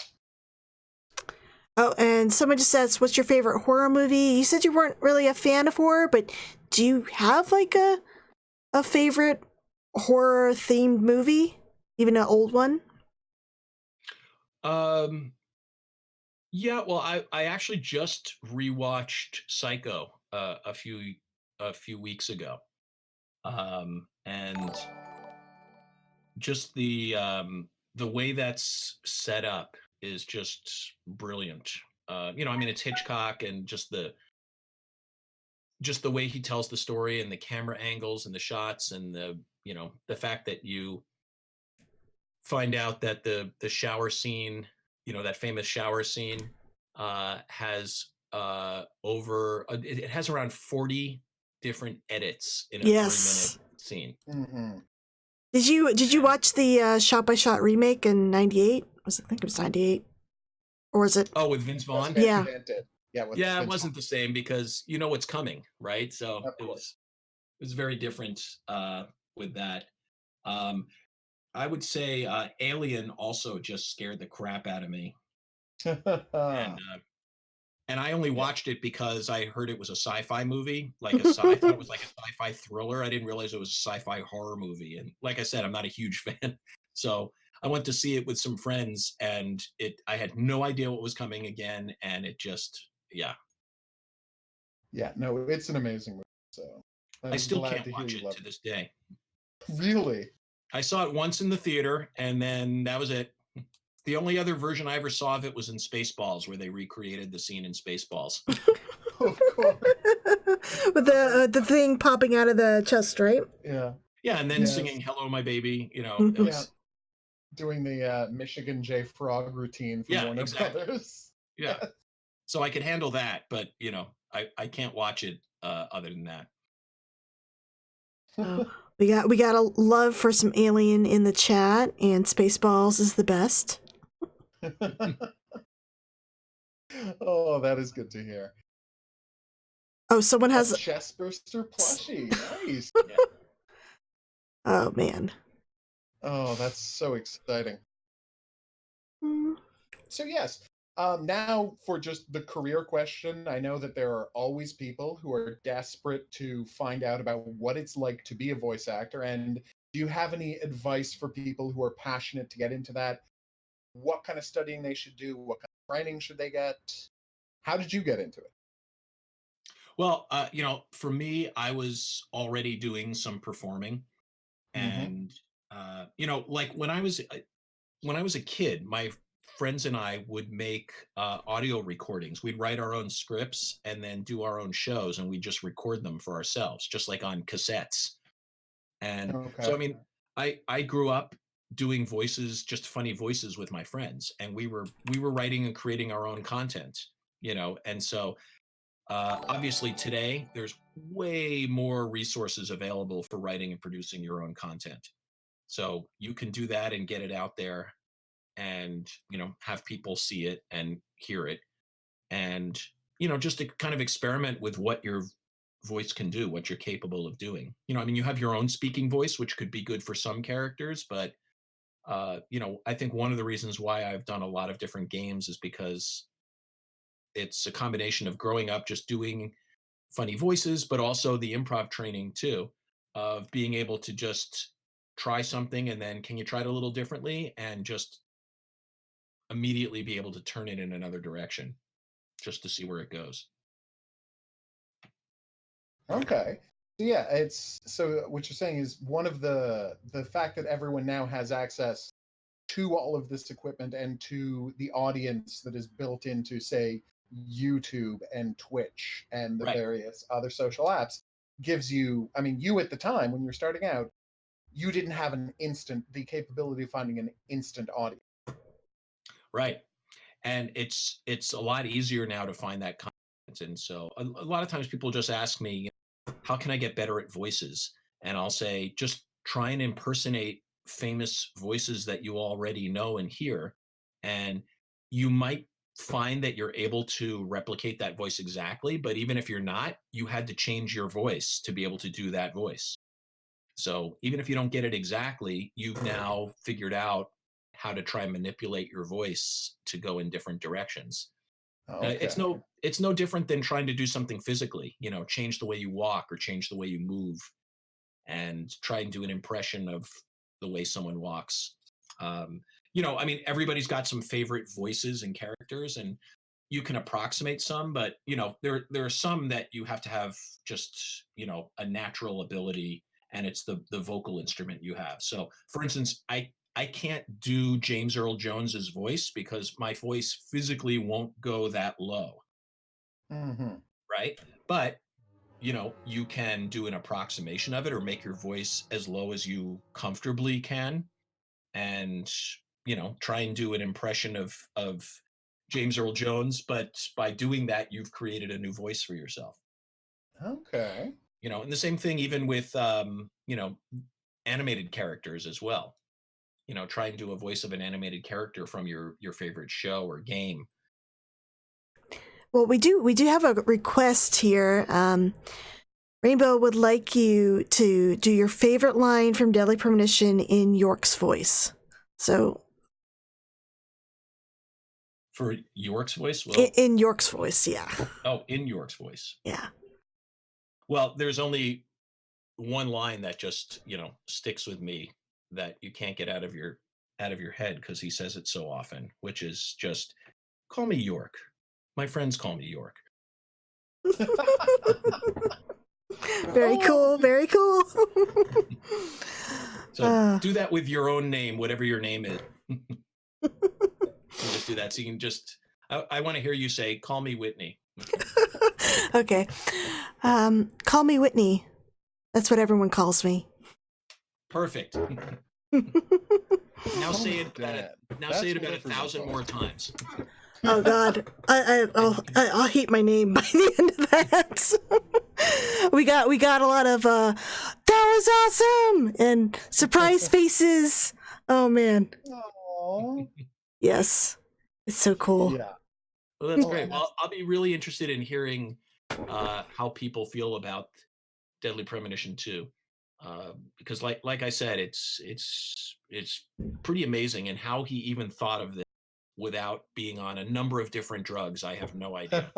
Speaker 2: Oh, and someone just says, "What's your favorite horror movie?" You said you weren't really a fan of horror, but do you have like a favorite horror themed movie, even an old one?
Speaker 13: Yeah, well, I actually just rewatched Psycho a few weeks ago, and just the way that's set up is just brilliant. I mean, it's Hitchcock, and just the way he tells the story, and the camera angles and the shots, and the fact that you find out that the shower scene, that famous shower scene, has it has around 40 different edits in a 3-minute scene.
Speaker 1: Mm-hmm.
Speaker 2: Did you watch the shot-by-shot remake in '98? I think it was '98, or was it?
Speaker 13: Oh, with Vince Vaughn.
Speaker 2: Yeah.
Speaker 1: Yeah.
Speaker 13: It wasn't the same, because what's coming, right? So it was very different with that. I would say Alien also just scared the crap out of me. And I only watched it because I heard it was a sci-fi movie. I thought it was like a sci-fi thriller. I didn't realize it was a sci-fi horror movie. And like I said, I'm not a huge fan. So I went to see it with some friends, and I had no idea what was coming again. And it just,
Speaker 1: Yeah, no, it's an amazing movie. So
Speaker 13: I still can't watch it to this day.
Speaker 1: Really?
Speaker 13: I saw it once in the theater, and then that was it. The only other version I ever saw of it was in Spaceballs, where they recreated the scene in Spaceballs.
Speaker 1: Of course.
Speaker 2: With the thing popping out of the chest, right?
Speaker 1: Yeah.
Speaker 13: Yeah, and then
Speaker 1: Yes.
Speaker 13: singing "Hello, My Baby." You know,
Speaker 2: Mhm.
Speaker 13: it was,
Speaker 1: Yeah. Doing the Michigan J. Frog routine from Warner Brothers.
Speaker 13: Yeah. So I could handle that, but you know, I can't watch it other than that.
Speaker 2: Oh, we got a love for some Alien in the chat, and Spaceballs is the best.
Speaker 1: Oh, that is good to hear.
Speaker 2: Oh, someone has
Speaker 1: a chestburster plushie. Nice.
Speaker 2: Oh man.
Speaker 1: Oh, that's so exciting.
Speaker 2: Mm.
Speaker 1: So yes, now for just the career question, I know that there are always people who are desperate to find out about what it's like to be a voice actor. And do you have any advice for people who are passionate to get into that? What kind of studying they should do? What kind of training should they get? How did you get into it?
Speaker 13: Well, you know, for me, I was already doing some performing, and you know, like when I was a kid, my friends and I would make audio recordings. We'd write our own scripts and then do our own shows, and we'd just record them for ourselves, just like on cassettes. And so, I mean, I grew up doing voices, just funny voices with my friends, and we were writing and creating our own content, you know. And so, obviously, today there's way more resources available for writing and producing your own content. So you can do that and get it out there, and you know, have people see it and hear it, and you know, just to kind of experiment with what your voice can do, what you're capable of doing. You know, I mean, you have your own speaking voice, which could be good for some characters, but you know, I think one of the reasons why I've done a lot of different games is because it's a combination of growing up just doing funny voices, but also the improv training too, of being able to just try something and then can you try it a little differently, and just immediately be able to turn it in another direction just to see where it goes.
Speaker 1: Okay. So yeah, it's so what you're saying is one of the fact that everyone now has access to all of this equipment and to the audience that is built into, say, YouTube and Twitch and the various other social apps gives you, I mean, you at the time when you're starting out, you didn't have the capability of finding an instant audience.
Speaker 13: Right. And it's a lot easier now to find that content. And so a lot of times people just ask me, how can I get better at voices? And I'll say, just try and impersonate famous voices that you already know and hear. And you might find that you're able to replicate that voice exactly. But even if you're not, you had to change your voice to be able to do that voice. So even if you don't get it exactly, you've now figured out how to try and manipulate your voice to go in different directions.
Speaker 1: Okay.
Speaker 13: It's no different than trying to do something physically, you know, change the way you walk or change the way you move, and try and do an impression of the way someone walks. You know, I mean, everybody's got some favorite voices and characters, and you can approximate some, but you know, there are some that you have to have just, you know, a natural ability, and it's the vocal instrument you have. So for instance, I can't do James Earl Jones's voice because my voice physically won't go that low. Right? But you know, you can do an approximation of it or make your voice as low as you comfortably can, and you know, try and do an impression of James Earl Jones, but by doing that you've created a new voice for yourself.
Speaker 1: Okay.
Speaker 13: You know, and the same thing even with you know, animated characters as well. You know, try and do a voice of an animated character from your favorite show or game.
Speaker 2: Well, we do have a request here. Rainbow would like you to do your favorite line from Deadly Premonition in York's voice. So,
Speaker 13: for York's voice, well,
Speaker 2: in York's voice, yeah.
Speaker 13: Oh, in York's voice,
Speaker 2: yeah.
Speaker 13: Well, there's only one line that just, you know, sticks with me that you can't get out of your head because he says it so often, which is just, "Call me York. My friends call me York."
Speaker 2: Very cool. Very cool.
Speaker 13: So do that with your own name, whatever your name is. You just do that. So you can just, I want to hear you say, call me Whitney.
Speaker 2: Okay. Call me Whitney. That's what everyone calls me.
Speaker 13: Perfect. Now say it about 1,000 more times.
Speaker 2: Oh God, I'll hate my name by the end of that. we got a lot of that was awesome and surprise faces. Oh man.
Speaker 1: Aww.
Speaker 2: Yes, it's so cool.
Speaker 1: Yeah.
Speaker 13: Well, that's great. Well, I'll be really interested in hearing how people feel about Deadly Premonition 2, because like I said, it's pretty amazing, and how he even thought of this without being on a number of different drugs, I have no idea.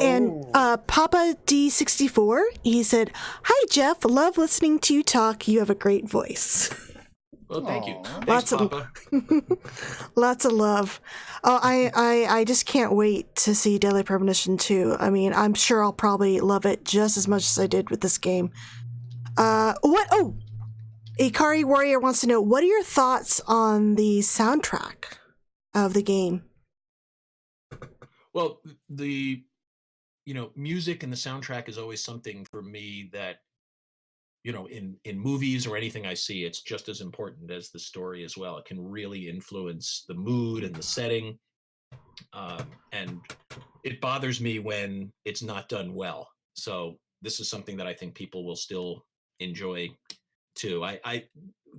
Speaker 2: And Papa D64, he said, "Hi Jeff, love listening to you talk. You have a great voice."
Speaker 13: Well, thank you.
Speaker 2: Thanks,
Speaker 13: Papa.
Speaker 2: Lots of love. Oh, I just can't wait to see Deadly Premonition 2. I mean, I'm sure I'll probably love it just as much as I did with this game. Ikari Warrior wants to know, what are your thoughts on the soundtrack of the game?
Speaker 13: Well, the music and the soundtrack is always something for me that, in movies or anything I see, it's just as important as the story as well. It can really influence the mood and the setting. And it bothers me when it's not done well. So this is something that I think people will still enjoy too. I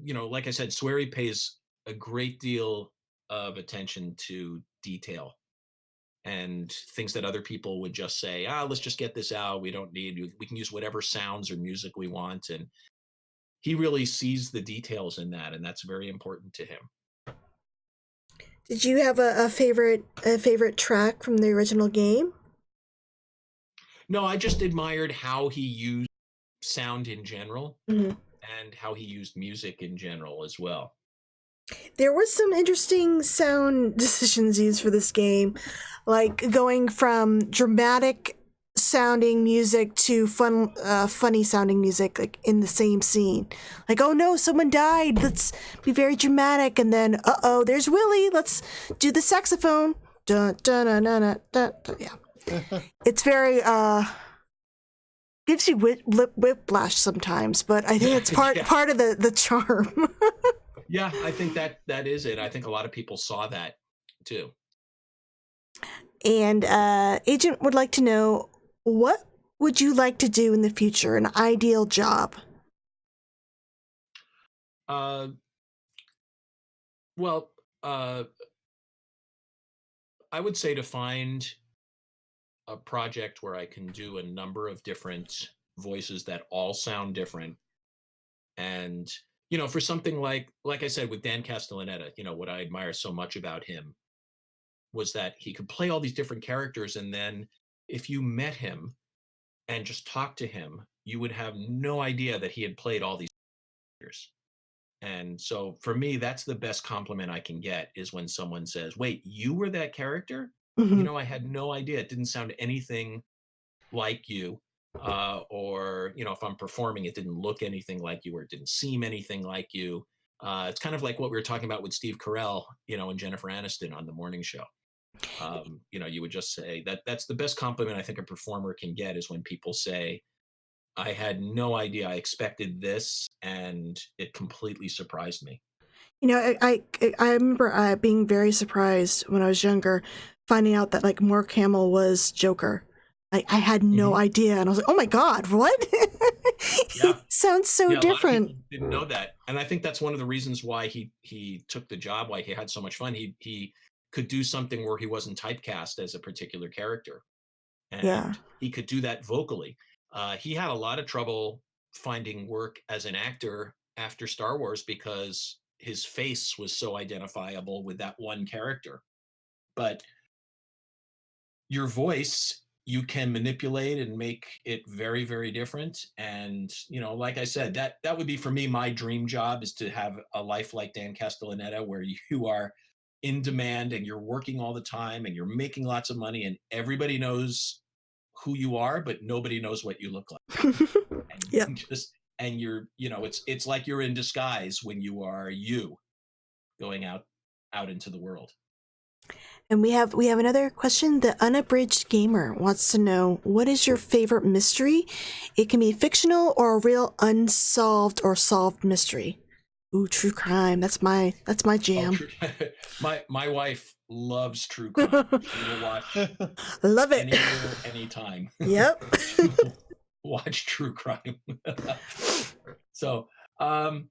Speaker 13: like I said, Swery pays a great deal of attention to detail and things that other people would just say, let's just get this out. We can use whatever sounds or music we want. And he really sees the details in that, and that's very important to him.
Speaker 2: Did you have a favorite track from the original game?
Speaker 13: No, I just admired how he used sound in general, and how he used music in general as well.
Speaker 2: There was some interesting sound decisions used for this game, like going from dramatic sounding music to funny sounding music, like in the same scene. Like, oh no, someone died, let's be very dramatic, and then there's Willie, let's do the saxophone. Dun, dun, dun, dun, dun, dun, dun. Yeah. It's very gives you whiplash sometimes, but I think it's part of the charm.
Speaker 13: Yeah, I think that is it. I think a lot of people saw that too.
Speaker 2: And Agent would like to know, what would you like to do in the future? An ideal job?
Speaker 13: I would say to find a project where I can do a number of different voices that all sound different. And, for something like I said, with Dan Castellaneta, what I admire so much about him was that he could play all these different characters. And then if you met him and just talked to him, you would have no idea that he had played all these characters. And so for me, that's the best compliment I can get, is when someone says, wait, you were that character? I had no idea. It didn't sound anything like you. Or, if I'm performing, it didn't look anything like you, or it didn't seem anything like you. It's kind of like what we were talking about with Steve Carell, and Jennifer Aniston on the morning show. You would just say that's the best compliment I think a performer can get, is when people say, I had no idea, I expected this, and it completely surprised me.
Speaker 2: I remember being very surprised when I was younger, finding out that like Mark Hamill was Joker. I had no idea, and I was like, oh my God, what?
Speaker 13: Yeah.
Speaker 2: Sounds so different.
Speaker 13: A lot of people didn't know that. And I think that's one of the reasons why he took the job, why he had so much fun. He could do something where he wasn't typecast as a particular character. And he could do that vocally. He had a lot of trouble finding work as an actor after Star Wars, because his face was so identifiable with that one character. But your voice, you can manipulate and make it very, very different. And, like I said, that would be, for me, my dream job, is to have a life like Dan Castellaneta, where you are in demand and you're working all the time and you're making lots of money and everybody knows who you are, but nobody knows what you look like. And you just and it's like you're in disguise when you are you going out into the world.
Speaker 2: And we have another question. The Unabridged Gamer wants to know, what is your favorite mystery? It can be fictional or a real unsolved or solved mystery. Ooh, true crime. That's my jam.
Speaker 13: My wife loves true crime. She will watch
Speaker 2: love it
Speaker 13: anywhere, anytime.
Speaker 2: Yep.
Speaker 13: Watch true crime. So I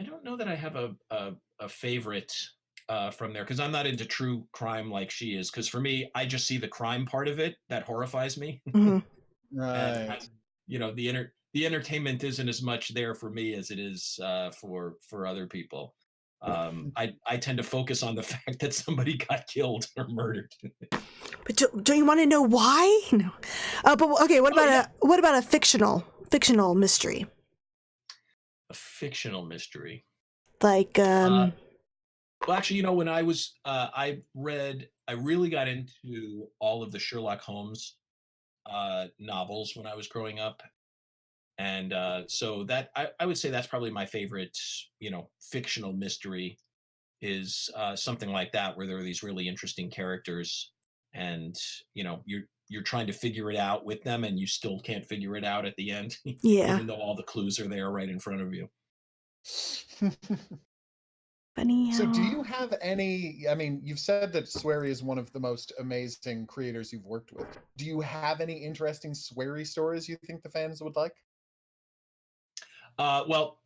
Speaker 13: don't know that I have a favorite from there, because I'm not into true crime like she is. Because for me, I just see the crime part of it that horrifies me.
Speaker 2: Mm-hmm.
Speaker 1: Right.
Speaker 13: And the entertainment isn't as much there for me as it is for other people. I tend to focus on the fact that somebody got killed or murdered.
Speaker 2: But do you want to know why? No. But okay, what about a fictional mystery?
Speaker 13: A fictional mystery.
Speaker 2: Like
Speaker 13: well, actually, when I was I really got into all of the Sherlock Holmes novels when I was growing up. And so that I would say that's probably my favorite, fictional mystery is something like that, where there are these really interesting characters, and you're trying to figure it out with them, and you still can't figure it out at the end,
Speaker 2: Yeah.
Speaker 13: even though all the clues are there right in front of you.
Speaker 2: Funny.
Speaker 1: So do you have any, I mean, you've said that Swery is one of the most amazing creators you've worked with. Do you have any interesting Swery stories you think the fans would like?
Speaker 13: Well,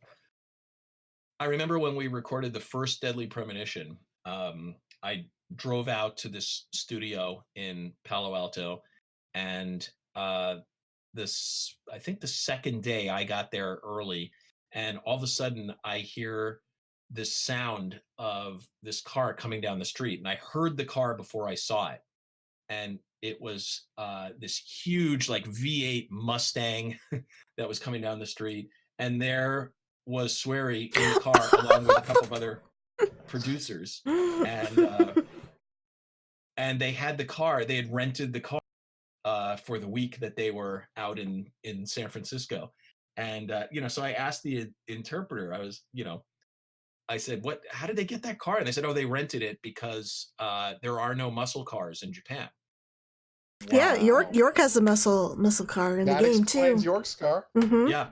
Speaker 13: I remember when we recorded the first Deadly Premonition, I drove out to this studio in Palo Alto, and I think the second day I got there early, and all of a sudden I hear this sound of this car coming down the street, and I heard the car before I saw it, and it was this huge like V8 Mustang that was coming down the street, and there was Swery in the car along with a couple of other producers, and they had the car. They had rented the car for the week that they were out in San Francisco, and so I asked the interpreter. I said, how did they get that car? And they said, oh, they rented it because there are no muscle cars in Japan.
Speaker 2: Yeah, York has a muscle car in the game too.
Speaker 1: York's car.
Speaker 2: Mm-hmm.
Speaker 13: Yeah.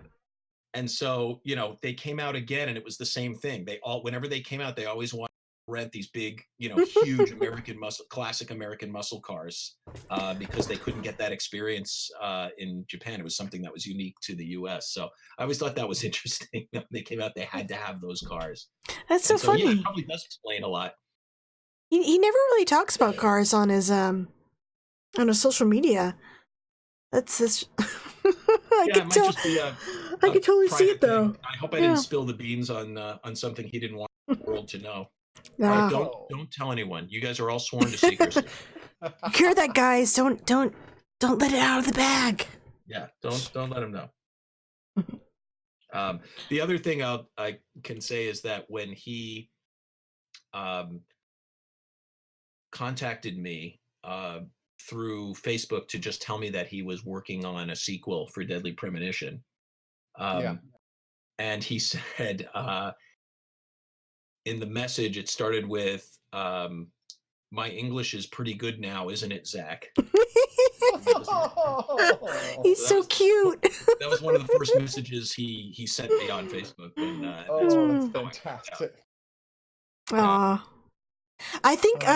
Speaker 13: And so, they came out again, and it was the same thing. Whenever they came out, they always wanted to rent these big, huge classic American muscle cars because they couldn't get that experience in Japan. It was something that was unique to the U.S. So I always thought that was interesting. When they came out, they had to have those cars.
Speaker 2: That's so funny.
Speaker 13: Yeah, it probably does explain a lot.
Speaker 2: He never really talks about cars on his social media. That's this. I could totally see it though.
Speaker 13: I hope I didn't spill the beans on something he didn't want the world to know.
Speaker 2: No.
Speaker 13: Right, don't tell anyone. You guys are all sworn to secrecy.
Speaker 2: You hear that, guys? Don't let it out of the bag.
Speaker 13: Yeah, don't let him know. The other thing I can say is that when he contacted me through Facebook to just tell me that he was working on a sequel for Deadly Premonition. And he said in the message, it started with, my English is pretty good now, isn't it, Zach?
Speaker 2: He's so cute.
Speaker 13: That was one of the first messages he sent me on Facebook. And,
Speaker 1: that's fantastic.
Speaker 2: Aw. I think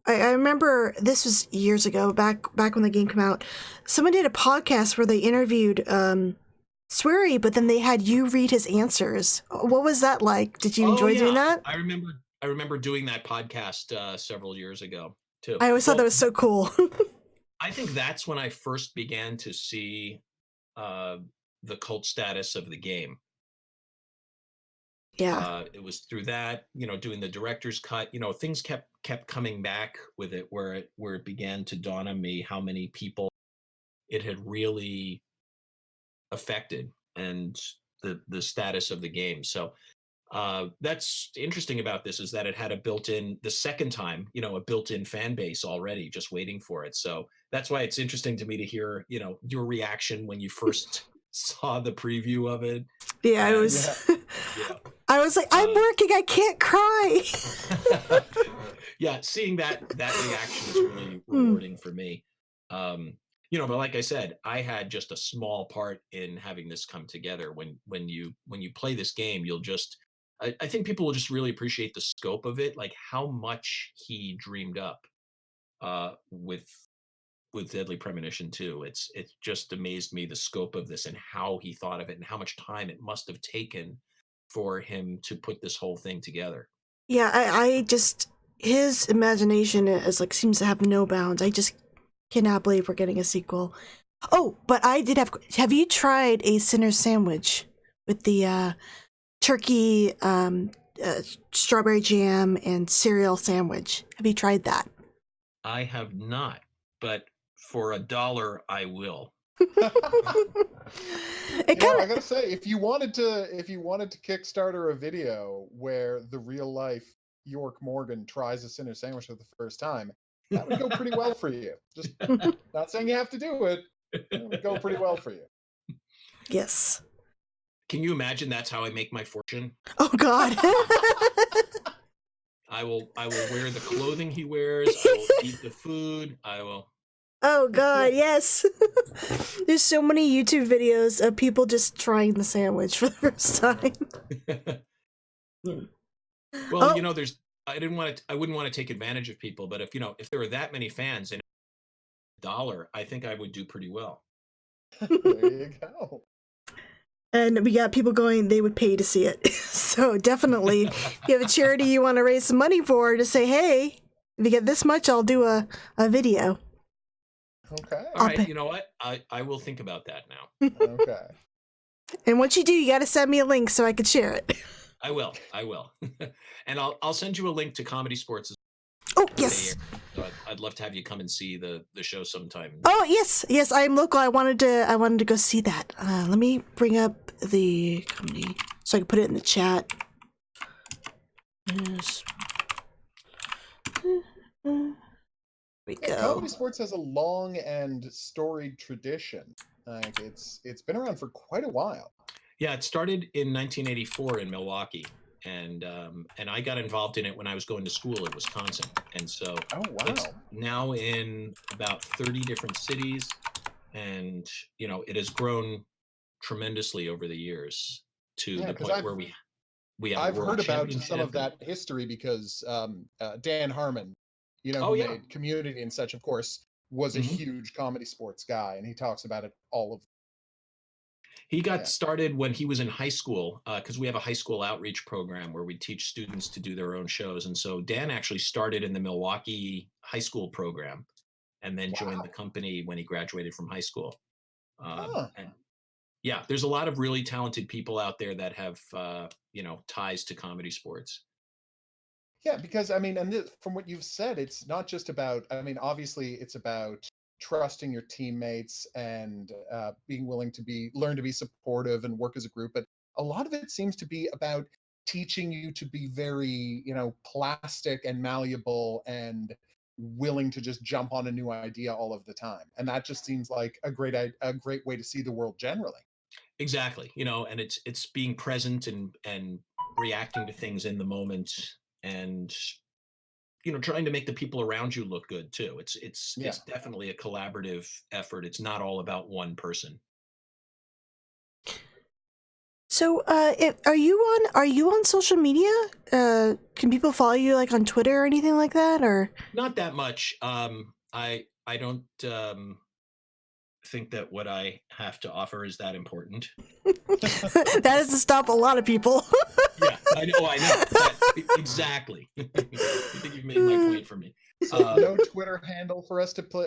Speaker 2: I remember this was years ago, back when the game came out. Someone did a podcast where they interviewed Swery, but then they had you read his answers. What was that like? Did you enjoy doing that?
Speaker 13: I remember doing that podcast several years ago too.
Speaker 2: I always thought that was so cool.
Speaker 13: I think that's when I first began to see the cult status of the game.
Speaker 2: Yeah.
Speaker 13: It was through that, doing the director's cut, things kept coming back with it, where it began to dawn on me how many people it had really affected, and the status of the game. So that's interesting about this, is that it had the second time, a built-in fan base already just waiting for it. So that's why it's interesting to me to hear, your reaction when you first saw the preview of it.
Speaker 2: Yeah, it was. I was like, I'm working. I can't cry.
Speaker 13: Yeah, seeing that reaction is really rewarding for me. But like I said, I had just a small part in having this come together. When you play this game, you'll just I think people will just really appreciate the scope of it, like how much he dreamed up with Deadly Premonition 2. It just amazed me, the scope of this and how he thought of it and how much time it must have taken for him to put this whole thing together.
Speaker 2: Yeah, I just, his imagination is like, seems to have no bounds. I just cannot believe we're getting a sequel. Oh, but I did have you tried a Sinner sandwich with the turkey, strawberry jam and cereal sandwich? Have you tried that?
Speaker 13: I have not, but for $1, I will.
Speaker 1: I gotta say, if you wanted to Kickstarter a video where the real life York Morgan tries a Sinner sandwich for the first time, that would go pretty well for you. Just not saying you have to do it. It would go pretty well for you.
Speaker 2: Yes.
Speaker 13: Can you imagine that's how I make my fortune?
Speaker 2: Oh God.
Speaker 13: I will wear the clothing he wears. I will eat the food. I will.
Speaker 2: Oh God, yes. There's so many YouTube videos of people just trying the sandwich for the first time.
Speaker 13: Well, I wouldn't want to take advantage of people, but if there were that many fans and $1, I think I would do pretty well.
Speaker 1: There you go.
Speaker 2: And we got people going, they would pay to see it. So definitely, if you have a charity you want to raise some money for, to say, hey, if you get this much, I'll do a video.
Speaker 1: Okay.
Speaker 13: All right, you know what? I will think about that now.
Speaker 1: Okay.
Speaker 2: And once you do, you got to send me a link so I could share it.
Speaker 13: I will. And I'll send you a link to Comedy Sports.
Speaker 2: Oh, yes.
Speaker 13: So I'd love to have you come and see the show sometime.
Speaker 2: Oh, yes. Yes, I am local. I wanted to go see that. Let me bring up the comedy so I can put it in the chat. Yes. We go.
Speaker 1: Comedy Sports has a long and storied tradition. Like it's been around for quite a while.
Speaker 13: Yeah, it started in 1984 in Milwaukee, and I got involved in it when I was going to school in Wisconsin, and so it's now in about 30 different cities, and it has grown tremendously over the years to the point where we have.
Speaker 1: I've heard about some of that history because Dan Harmon, who made Community and such, of course, was a huge Comedy Sports guy, and he talks about it all of.
Speaker 13: He got started when he was in high school, because we have a high school outreach program where we teach students to do their own shows. And so Dan actually started in the Milwaukee high school program and then joined the company when he graduated from high school. And yeah, there's a lot of really talented people out there that have, ties to Comedy Sports.
Speaker 1: Yeah, because from what you've said, it's not just about, obviously it's about trusting your teammates and being willing to learn to be supportive and work as a group. But a lot of it seems to be about teaching you to be very, plastic and malleable and willing to just jump on a new idea all of the time. And that just seems like a great way to see the world generally.
Speaker 13: Exactly. And it's being present and reacting to things in the moment and trying to make the people around you look good too. It's definitely a collaborative effort. It's not all about one person.
Speaker 2: So, are you on social media? Can people follow you like on Twitter or anything like that, or?
Speaker 13: Not that much. I don't think that what I have to offer is that important.
Speaker 2: That doesn't stop a lot of people.
Speaker 13: Yeah, I know. Exactly. I think you've made my point for me.
Speaker 1: No Twitter handle for us to play.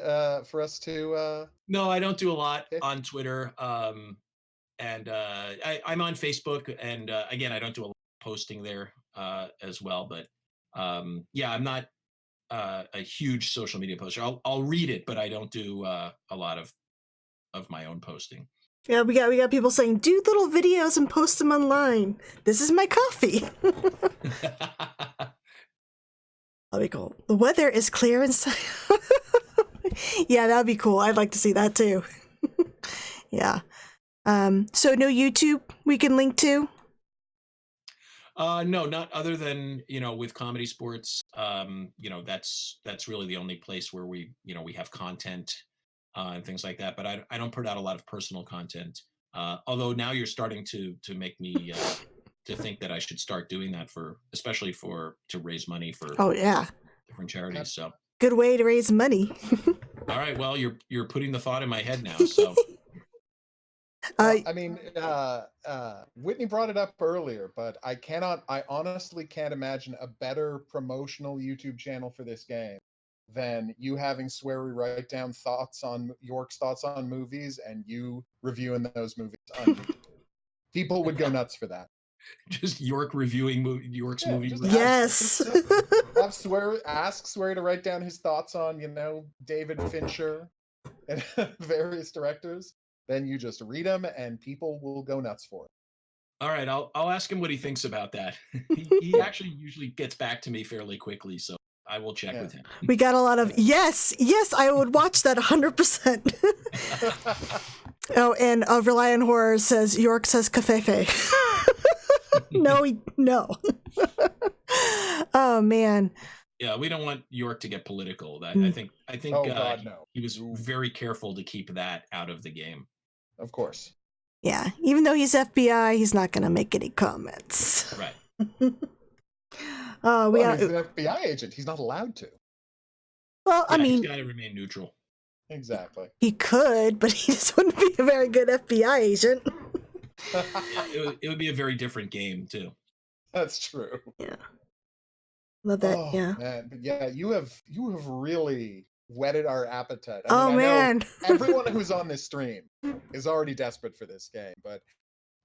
Speaker 13: No, I don't do a lot on Twitter. And I'm on Facebook, and again, I don't do a lot of posting there as well. But I'm not a huge social media poster. I'll read it, but I don't do a lot of my own posting.
Speaker 2: Yeah, we got people saying, do little videos and post them online. This is my coffee. That'd be cool. The weather is clear and sunny. Yeah, that'd be cool. I'd like to see that too. Yeah. So no YouTube we can link to?
Speaker 13: No, not other than, with Comedy Sports. That's really the only place where we have content and things like that. But I don't put out a lot of personal content. Although now you're starting to make me to think that I should start doing that especially to raise money for different charities. So
Speaker 2: good way to raise money.
Speaker 13: all right, well, you're putting the thought in my head now. So
Speaker 1: I mean, Whitney brought it up earlier, but I honestly can't imagine a better promotional YouTube channel for this game than you having Swery write down York's thoughts on movies and you reviewing those movies on YouTube. People would go nuts for that.
Speaker 13: Just York reviewing York's movies.
Speaker 2: Yes.
Speaker 1: Ask Swery to write down his thoughts on, David Fincher and various directors. Then you just read them, and people will go nuts for it.
Speaker 13: All right, I'll ask him what he thinks about that. He actually usually gets back to me fairly quickly, so I will check with him.
Speaker 2: We got a lot of yes, I would watch that 100%. Oh, and Rely on Horror says York says cafefe. No. Oh man.
Speaker 13: Yeah, we don't want York to get political. I think
Speaker 1: Oh, God, no.
Speaker 13: He was very careful to keep that out of the game.
Speaker 1: Of course.
Speaker 2: Yeah, even though he's FBI, he's not going to make any comments.
Speaker 13: Right.
Speaker 1: He's an FBI agent. He's not allowed to.
Speaker 2: Well, I mean,
Speaker 13: he's got to remain neutral.
Speaker 1: Exactly.
Speaker 2: He could, but he just wouldn't be a very good FBI agent.
Speaker 13: It would be a very different game too.
Speaker 1: That's true.
Speaker 2: Yeah. Love that.
Speaker 1: Oh,
Speaker 2: yeah.
Speaker 1: Man. But yeah, you have really whetted our appetite.
Speaker 2: I
Speaker 1: know everyone who's on this stream is already desperate for this game, but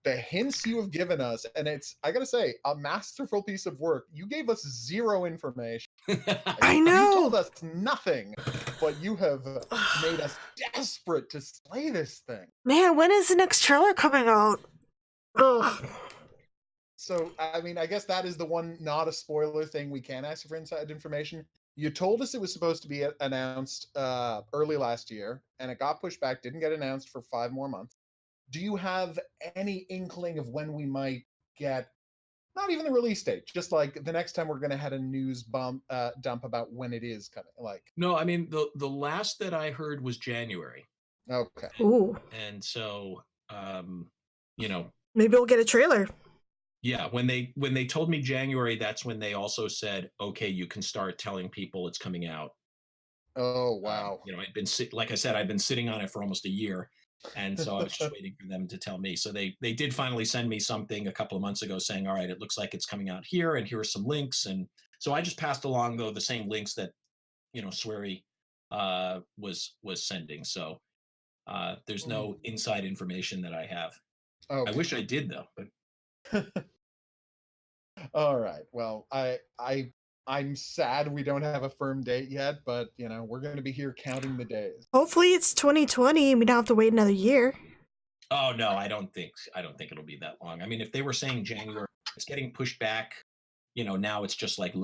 Speaker 1: the hints you have given us, and I gotta say, a masterful piece of work. You gave us zero information.
Speaker 2: I know.
Speaker 1: You told us nothing, but you have made us desperate to slay this thing.
Speaker 2: Man, when is the next trailer coming out? Ugh.
Speaker 1: So, I mean, I guess that is the one not a spoiler thing we can ask for inside information. You told us it was supposed to be announced early last year, and it got pushed back, didn't get announced for 5 more months. Do you have any inkling of when we might get, not even the release date, just like the next time we're going to have a news dump about when it is coming?
Speaker 13: No, I mean, the last that I heard was January.
Speaker 1: Okay.
Speaker 2: Ooh.
Speaker 13: And so,
Speaker 2: maybe we'll get a trailer.
Speaker 13: Yeah, when they told me January, that's when they also said, okay, you can start telling people it's coming out.
Speaker 1: Oh, wow.
Speaker 13: I'd been like I said, I'd been sitting on it for almost a year. And so I was just waiting for them to tell me. So they did finally send me something a couple of months ago saying, all right, it looks like it's coming out here, and here are some links. And so I just passed along, though, the same links that, Swery was sending. So there's no inside information that I have. Okay. I wish I did, though. But
Speaker 1: all right. Well, I'm sad we don't have a firm date yet, but we're going to be here counting the days.
Speaker 2: Hopefully it's 2020 and we don't have to wait another year.
Speaker 13: Oh no, I don't think it'll be that long. I mean, if they were saying January, it's getting pushed back. Now it's just like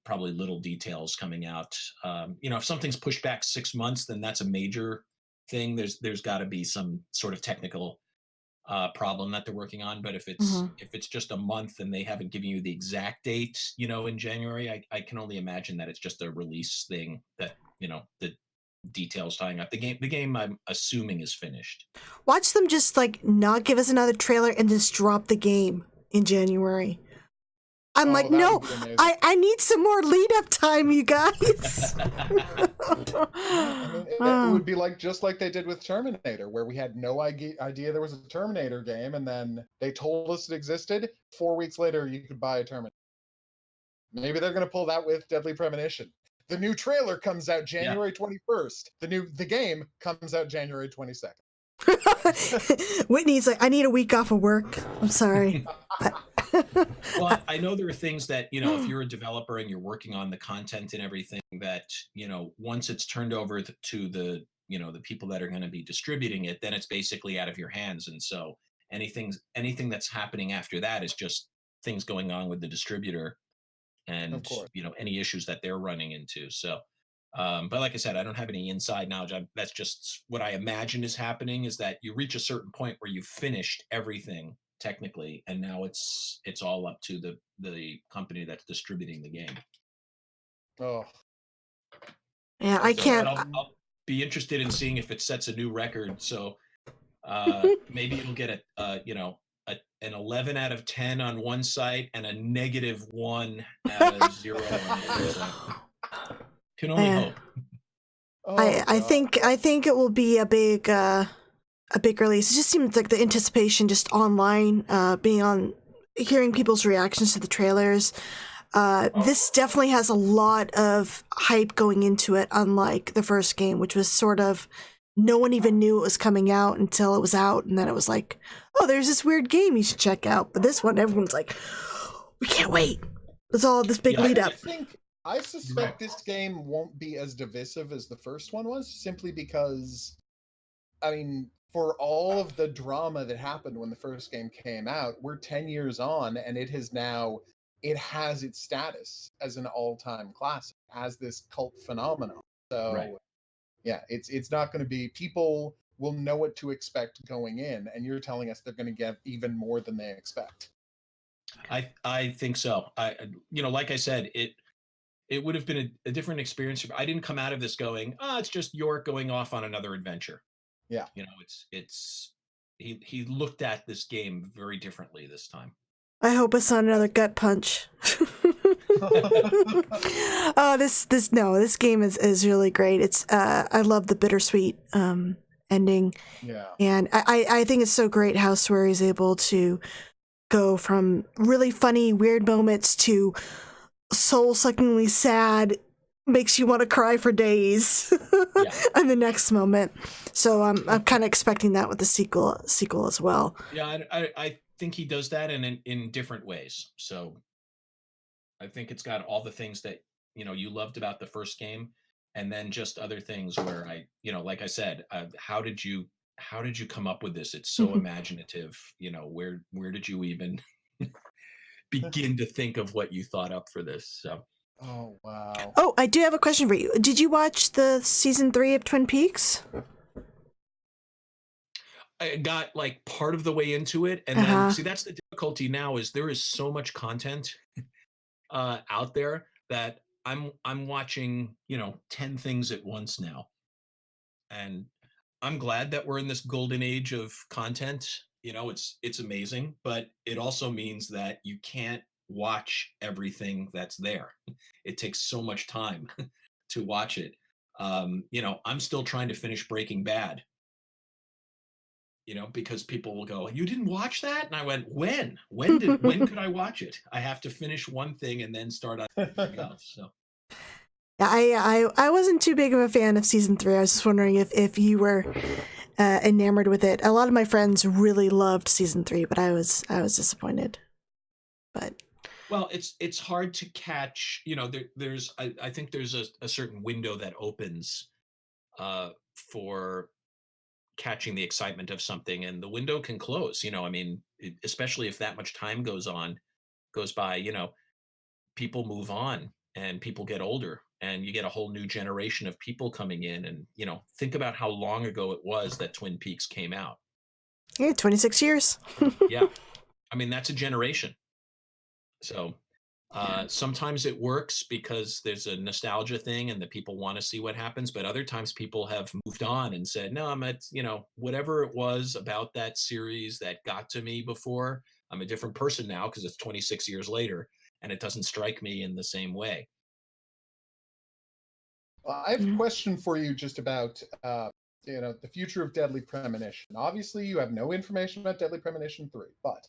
Speaker 13: probably little details coming out. If something's pushed back 6 months, then that's a major thing. There's got to be some sort of technical problem that they're working on. But if it's just a month and they haven't given you the exact date, in January, I can only imagine that it's just a release thing that, the details tying up. The game I'm assuming is finished.
Speaker 2: Watch them just not give us another trailer and just drop the game in January. I'm no, I need some more lead up time, you guys.
Speaker 1: It would be just like they did with Terminator, where we had no idea there was a Terminator game, and then they told us it existed. 4 weeks later, you could buy a Terminator. Maybe they're going to pull that with Deadly Premonition. The new trailer comes out January 21st. The game comes out January 22nd.
Speaker 2: Whitney's I need a week off of work. I'm sorry.
Speaker 13: Well, I know there are things that, if you're a developer and you're working on the content and everything that, once it's turned over to the, the people that are going to be distributing it, then it's basically out of your hands. And so anything that's happening after that is just things going on with the distributor and, any issues that they're running into. So But like I said, I don't have any inside knowledge. That's just what I imagine is happening, is that you reach a certain point where you've finished everything technically, and now it's all up to the company that's distributing the game.
Speaker 1: Oh.
Speaker 2: Yeah, I can't.
Speaker 13: I'll be interested in seeing if it sets a new record. So maybe it'll get an 11 out of 10 on one site and a -1 out of 0 on the other site. Can only hope.
Speaker 2: I think it will be a big release. It just seems like the anticipation just online, hearing people's reactions to the trailers. This definitely has a lot of hype going into it, unlike the first game, which was sort of no one even knew it was coming out until it was out, and then it was like, oh, there's this weird game you should check out. But this one, everyone's like, we can't wait. It's all this big lead up.
Speaker 1: I suspect this game won't be as divisive as the first one was, simply because, I mean, for all of the drama that happened when the first game came out, we're 10 years on, and it has its status as an all-time classic, as this cult phenomenon. So, yeah, it's not going to be, people will know what to expect going in, and you're telling us they're going to get even more than they expect.
Speaker 13: I think so. Like I said, it would have been a different experience. I didn't come out of this going, it's just York going off on another adventure.
Speaker 1: Yeah.
Speaker 13: He looked at this game very differently this time.
Speaker 2: I hope it's not another gut punch. Oh, this game is really great. It's I love the bittersweet ending.
Speaker 1: Yeah.
Speaker 2: And I think it's so great how Swery's able to go from really funny, weird moments to soul-suckingly sad, makes you want to cry for days. And the next moment. So I'm kind of expecting that with the sequel as well.
Speaker 13: Yeah, I think he does that in different ways. So I think it's got all the things that you loved about the first game, and then just other things where like I said, how did you come up with this? It's so imaginative. Where did you even begin to think of what you thought up for this? So.
Speaker 1: Oh wow.
Speaker 2: Oh, I do have a question for you. Did you watch the season 3 of Twin Peaks?
Speaker 13: I got like part of the way into it, and then see, that's the difficulty now, is there is so much content out there that I'm watching 10 things at once now, and I'm glad that we're in this golden age of content. It's amazing, but it also means that you can't watch everything that's there. It takes so much time to watch it. I'm still trying to finish Breaking Bad. Because people will go, you didn't watch that? And I went, when could I watch it? I have to finish one thing and then start on something else. So.
Speaker 2: Yeah, I wasn't too big of a fan of season 3. I was just wondering if you were enamored with it. A lot of my friends really loved season 3, but I was disappointed. But
Speaker 13: well, it's hard to catch. I think there's a certain window that opens for catching the excitement of something, and the window can close. Especially if that much time goes by. People move on and people get older, and you get a whole new generation of people coming in, and think about how long ago it was that Twin Peaks came out.
Speaker 2: Yeah, 26 years.
Speaker 13: Yeah, I mean, that's a generation. So sometimes it works because there's a nostalgia thing and the people want to see what happens, but other times people have moved on and said, no, I'm at whatever it was about that series that got to me before, I'm a different person now because it's 26 years later and it doesn't strike me in the same way.
Speaker 1: Well, I have a question for you just about the future of Deadly Premonition. Obviously you have no information about Deadly Premonition 3, but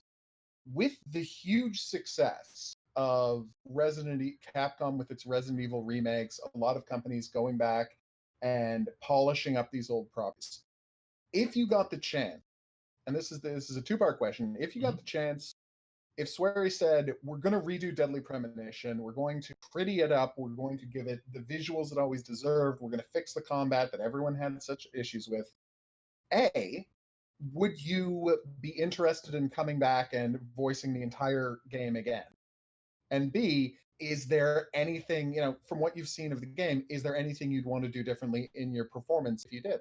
Speaker 1: with the huge success of Capcom with its Resident Evil remakes, a lot of companies going back and polishing up these old properties. If you got the chance, and this is a two-part question, if you got the chance, if Swery said, we're going to redo Deadly Premonition, we're going to pretty it up, we're going to give it the visuals it always deserved, we're going to fix the combat that everyone had such issues with, A, would you be interested in coming back and voicing the entire game again? And B, is there anything, from what you've seen of the game, is there anything you'd want to do differently in your performance if you did?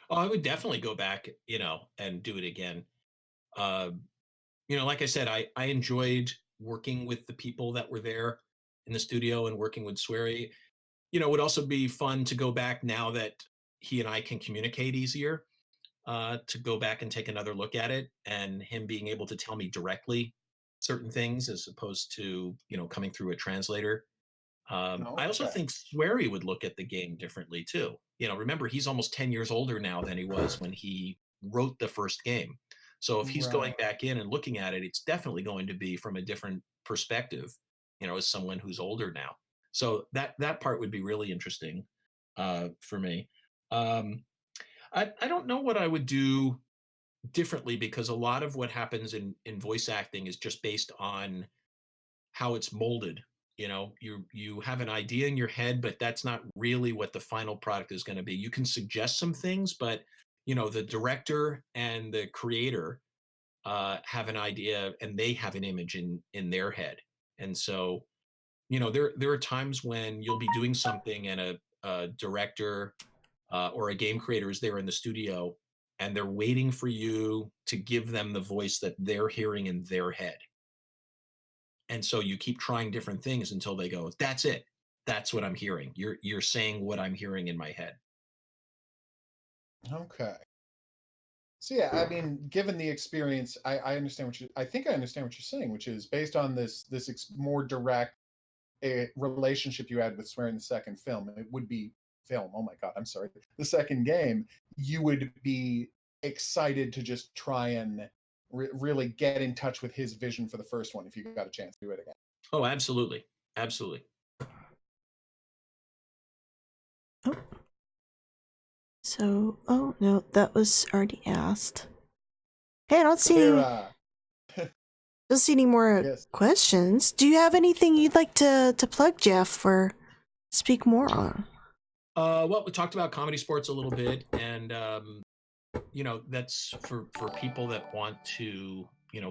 Speaker 13: Oh, I would definitely go back, and do it again. Uh, like I said, I enjoyed working with the people that were there in the studio and working with Swery. It would also be fun to go back now that he and I can communicate easier, to go back and take another look at it, and him being able to tell me directly certain things as opposed to, coming through a translator. I also
Speaker 1: Okay.
Speaker 13: think Swery would look at the game differently too. Remember, he's almost 10 years older now than he was when he wrote the first game. So if he's going
Speaker 1: Right.
Speaker 13: back in and looking at it, it's definitely going to be from a different perspective, as someone who's older now. So that part would be really interesting, for me. Um, I don't know what I would do differently, because a lot of what happens in voice acting is just based on how it's molded. You have an idea in your head, but that's not really what the final product is going to be. You can suggest some things, but the director and the creator have an idea, and they have an image in their head. And so there are times when you'll be doing something, and a director, or a game creator is there in the studio, and they're waiting for you to give them the voice that they're hearing in their head. And so you keep trying different things until they go, "That's it. That's what I'm hearing. You're saying what I'm hearing in my head."
Speaker 1: Okay. So yeah, I mean, given the experience, I understand I think I understand what you're saying, which is based on this more direct relationship you had with Swear in the second film. It would be film. Oh my God, I'm sorry. The second game, you would be excited to just try and really get in touch with his vision for the first one if you got a chance to do it again.
Speaker 13: Oh, absolutely. Absolutely.
Speaker 2: So, oh no, that was already asked. Hey, I don't see any. Don't see any more questions. Do you have anything you'd like to plug, Jeff, or speak more on?
Speaker 13: Well, we talked about comedy sports a little bit, and that's for people that want to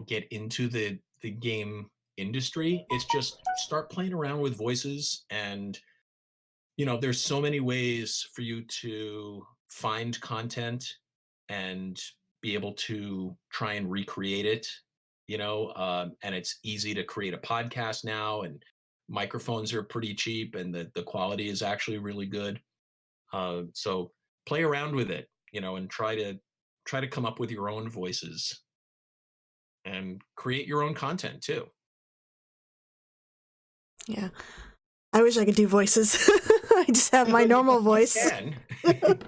Speaker 13: get into the game industry. It's just start playing around with voices, and there's so many ways for you to find content and be able to try and recreate it. And it's easy to create a podcast now, and microphones are pretty cheap, and the quality is actually really good. So play around with it, and try to come up with your own voices and create your own content too.
Speaker 2: Yeah. I wish I could do voices. I just have my normal voice.
Speaker 13: You can.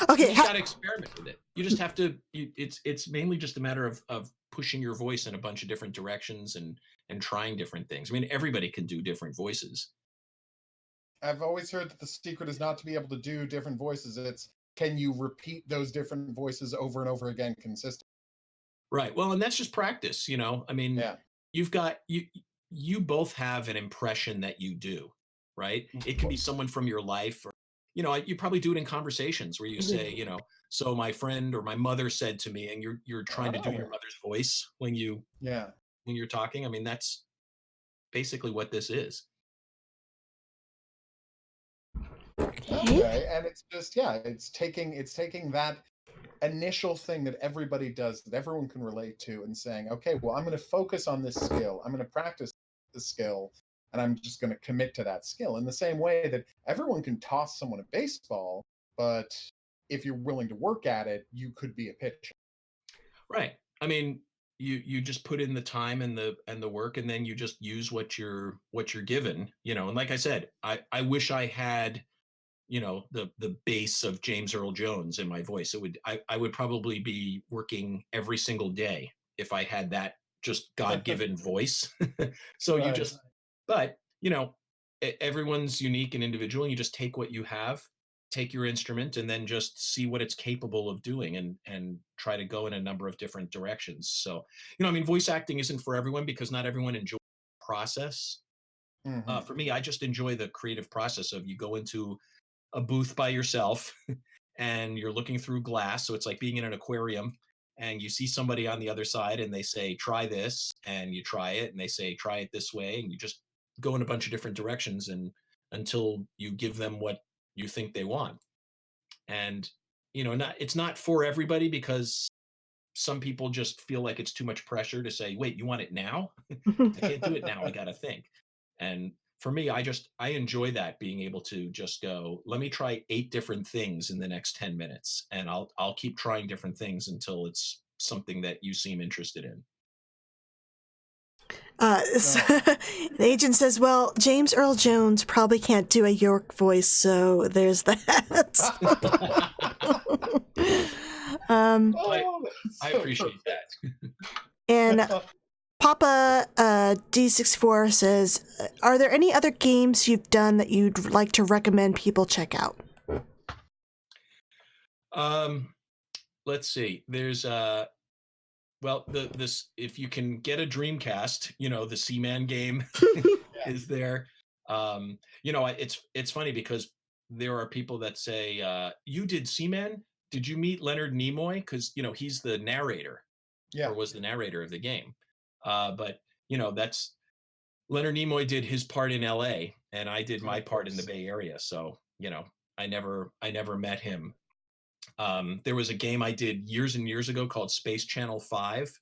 Speaker 2: Okay.
Speaker 13: You just gotta experiment with it. You just have to. It's mainly just a matter of pushing your voice in a bunch of different directions and trying different things. I mean, everybody can do different voices.
Speaker 1: I've always heard that the secret is not to be able to do different voices. It's can you repeat those different voices over and over again consistently?
Speaker 13: Right. Well, and that's just practice. I mean,
Speaker 1: yeah.
Speaker 13: You've got you both have an impression that you do, right? It can be someone from your life, or you probably do it in conversations where you say, so my friend or my mother said to me, and you're trying to do your mother's voice when you're talking. I mean, that's basically what this is.
Speaker 1: Okay, and it's just it's taking that initial thing that everybody does, that everyone can relate to, and saying, okay, well, I'm going to focus on this skill. I'm going to practice the skill, and I'm just going to commit to that skill. In the same way that everyone can toss someone a baseball, but if you're willing to work at it, you could be a pitcher.
Speaker 13: Right. I mean, you just put in the time and the work, and then you just use what you're given. And like I said, I wish I had the bass of James Earl Jones in my voice. I would probably be working every single day if I had that just God-given voice. So
Speaker 1: right.
Speaker 13: But everyone's unique and individual, and you just take what you have, take your instrument, and then just see what it's capable of doing, and try to go in a number of different directions. So, I mean, voice acting isn't for everyone, because not everyone enjoys the process.
Speaker 1: Mm-hmm.
Speaker 13: For me, I just enjoy the creative process of you go into a booth by yourself and you're looking through glass. So it's like being in an aquarium, and you see somebody on the other side, and they say, try this, and you try it, and they say, try it this way. And you just go in a bunch of different directions and until you give them what you think they want. And it's not for everybody because some people just feel like it's too much pressure to say, wait, you want it now? I can't do it now. I got to think. And for me, I enjoy that, being able to just go, let me try 8 different things in the next 10 minutes. And I'll keep trying different things until it's something that you seem interested in.
Speaker 2: So, the agent says, well, James Earl Jones probably can't do a York voice, so there's that.
Speaker 13: I appreciate that.
Speaker 2: And Papa D64 says, are there any other games you've done that you'd like to recommend people check out?
Speaker 13: Let's see. There's well, this if you can get a Dreamcast, the Seaman game is there. It's funny because there are people that say, you did Seaman? Did you meet Leonard Nimoy? Because he's the narrator, or was the narrator of the game. But that's Leonard Nimoy did his part in L.A. and I did my part in the Bay Area. So I never met him. There was a game I did years and years ago called Space Channel 5.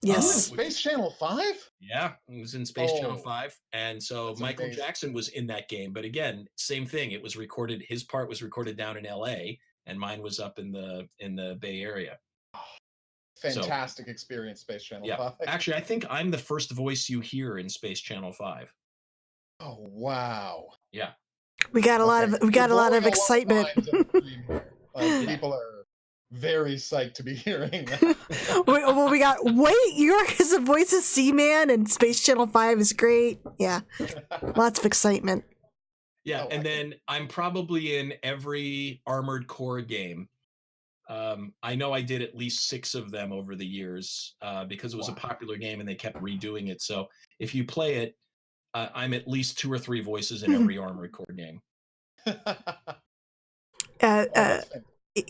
Speaker 2: Yes.
Speaker 1: Space Channel 5?
Speaker 13: Yeah, it was in Space Channel 5. And so Michael Jackson was in that game. But again, same thing. It was recorded, his part was recorded down in LA and mine was up in the Bay Area.
Speaker 1: Fantastic experience, Space Channel 5.
Speaker 13: Actually, I think I'm the first voice you hear in Space Channel 5.
Speaker 1: Oh, wow.
Speaker 13: Yeah.
Speaker 2: We got a lot of excitement.
Speaker 1: People are very psyched to be hearing that.
Speaker 2: Well, we got York is the voice of Seaman, and Space Channel 5 is great. Yeah, lots of excitement.
Speaker 13: Yeah, and then I'm probably in every Armored Core game. I know I did at least 6 of them over the years because it was a popular game and they kept redoing it. So if you play it, I'm at least 2 or 3 voices in every Armored Core game.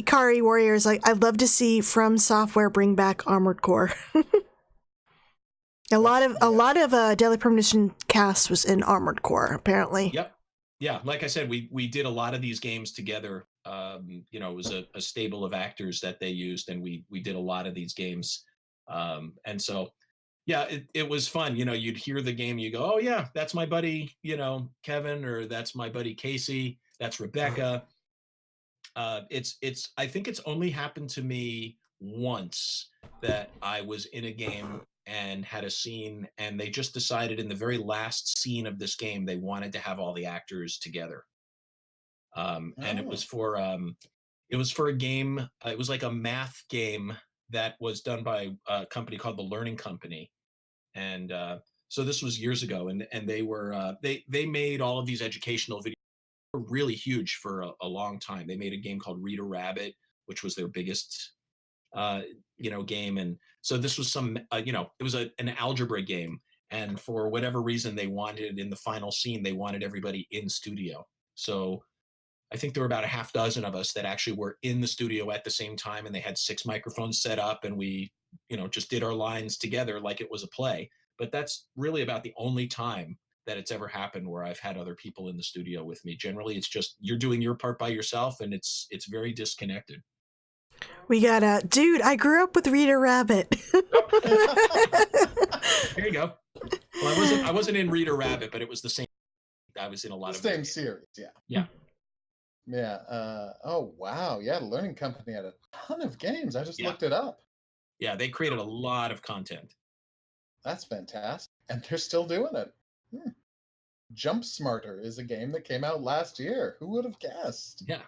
Speaker 2: Kari Warrior is like, I'd love to see From Software bring back Armored Core. a lot of Deadly Premonition cast was in Armored Core, apparently.
Speaker 13: Yep. Yeah, like I said, we did a lot of these games together. It was a stable of actors that they used, and we did a lot of these games. And so, yeah, it was fun. You'd hear the game, you go, oh yeah, that's my buddy, Kevin, or that's my buddy Casey, that's Rebecca. I think it's only happened to me once that I was in a game and had a scene and they just decided in the very last scene of this game they wanted to have all the actors together. And it was for a game, it was like a math game that was done by a company called The Learning Company. And so this was years ago, and they were they made all of these educational videos. Really huge for a long time. They made a game called Reader Rabbit, which was their biggest game. And so this was it was an algebra game, and for whatever reason they wanted, in the final scene, they wanted everybody in studio. So I think there were about a half dozen of us that actually were in the studio at the same time, and they had 6 microphones set up, and we just did our lines together like it was a play. But that's really about the only time that it's ever happened where I've had other people in the studio with me. Generally, it's just you're doing your part by yourself, and it's very disconnected.
Speaker 2: We got dude, I grew up with Reader Rabbit.
Speaker 13: There you go. Well, I wasn't in Reader Rabbit, but it was the same. I was in a lot of
Speaker 1: the same series.
Speaker 13: Yeah.
Speaker 1: Oh wow. Yeah, the Learning Company had a ton of games. I just looked it up.
Speaker 13: Yeah, they created a lot of content.
Speaker 1: That's fantastic, and they're still doing it. Jump Smarter is a game that came out last year. Who would have guessed?
Speaker 13: Yeah.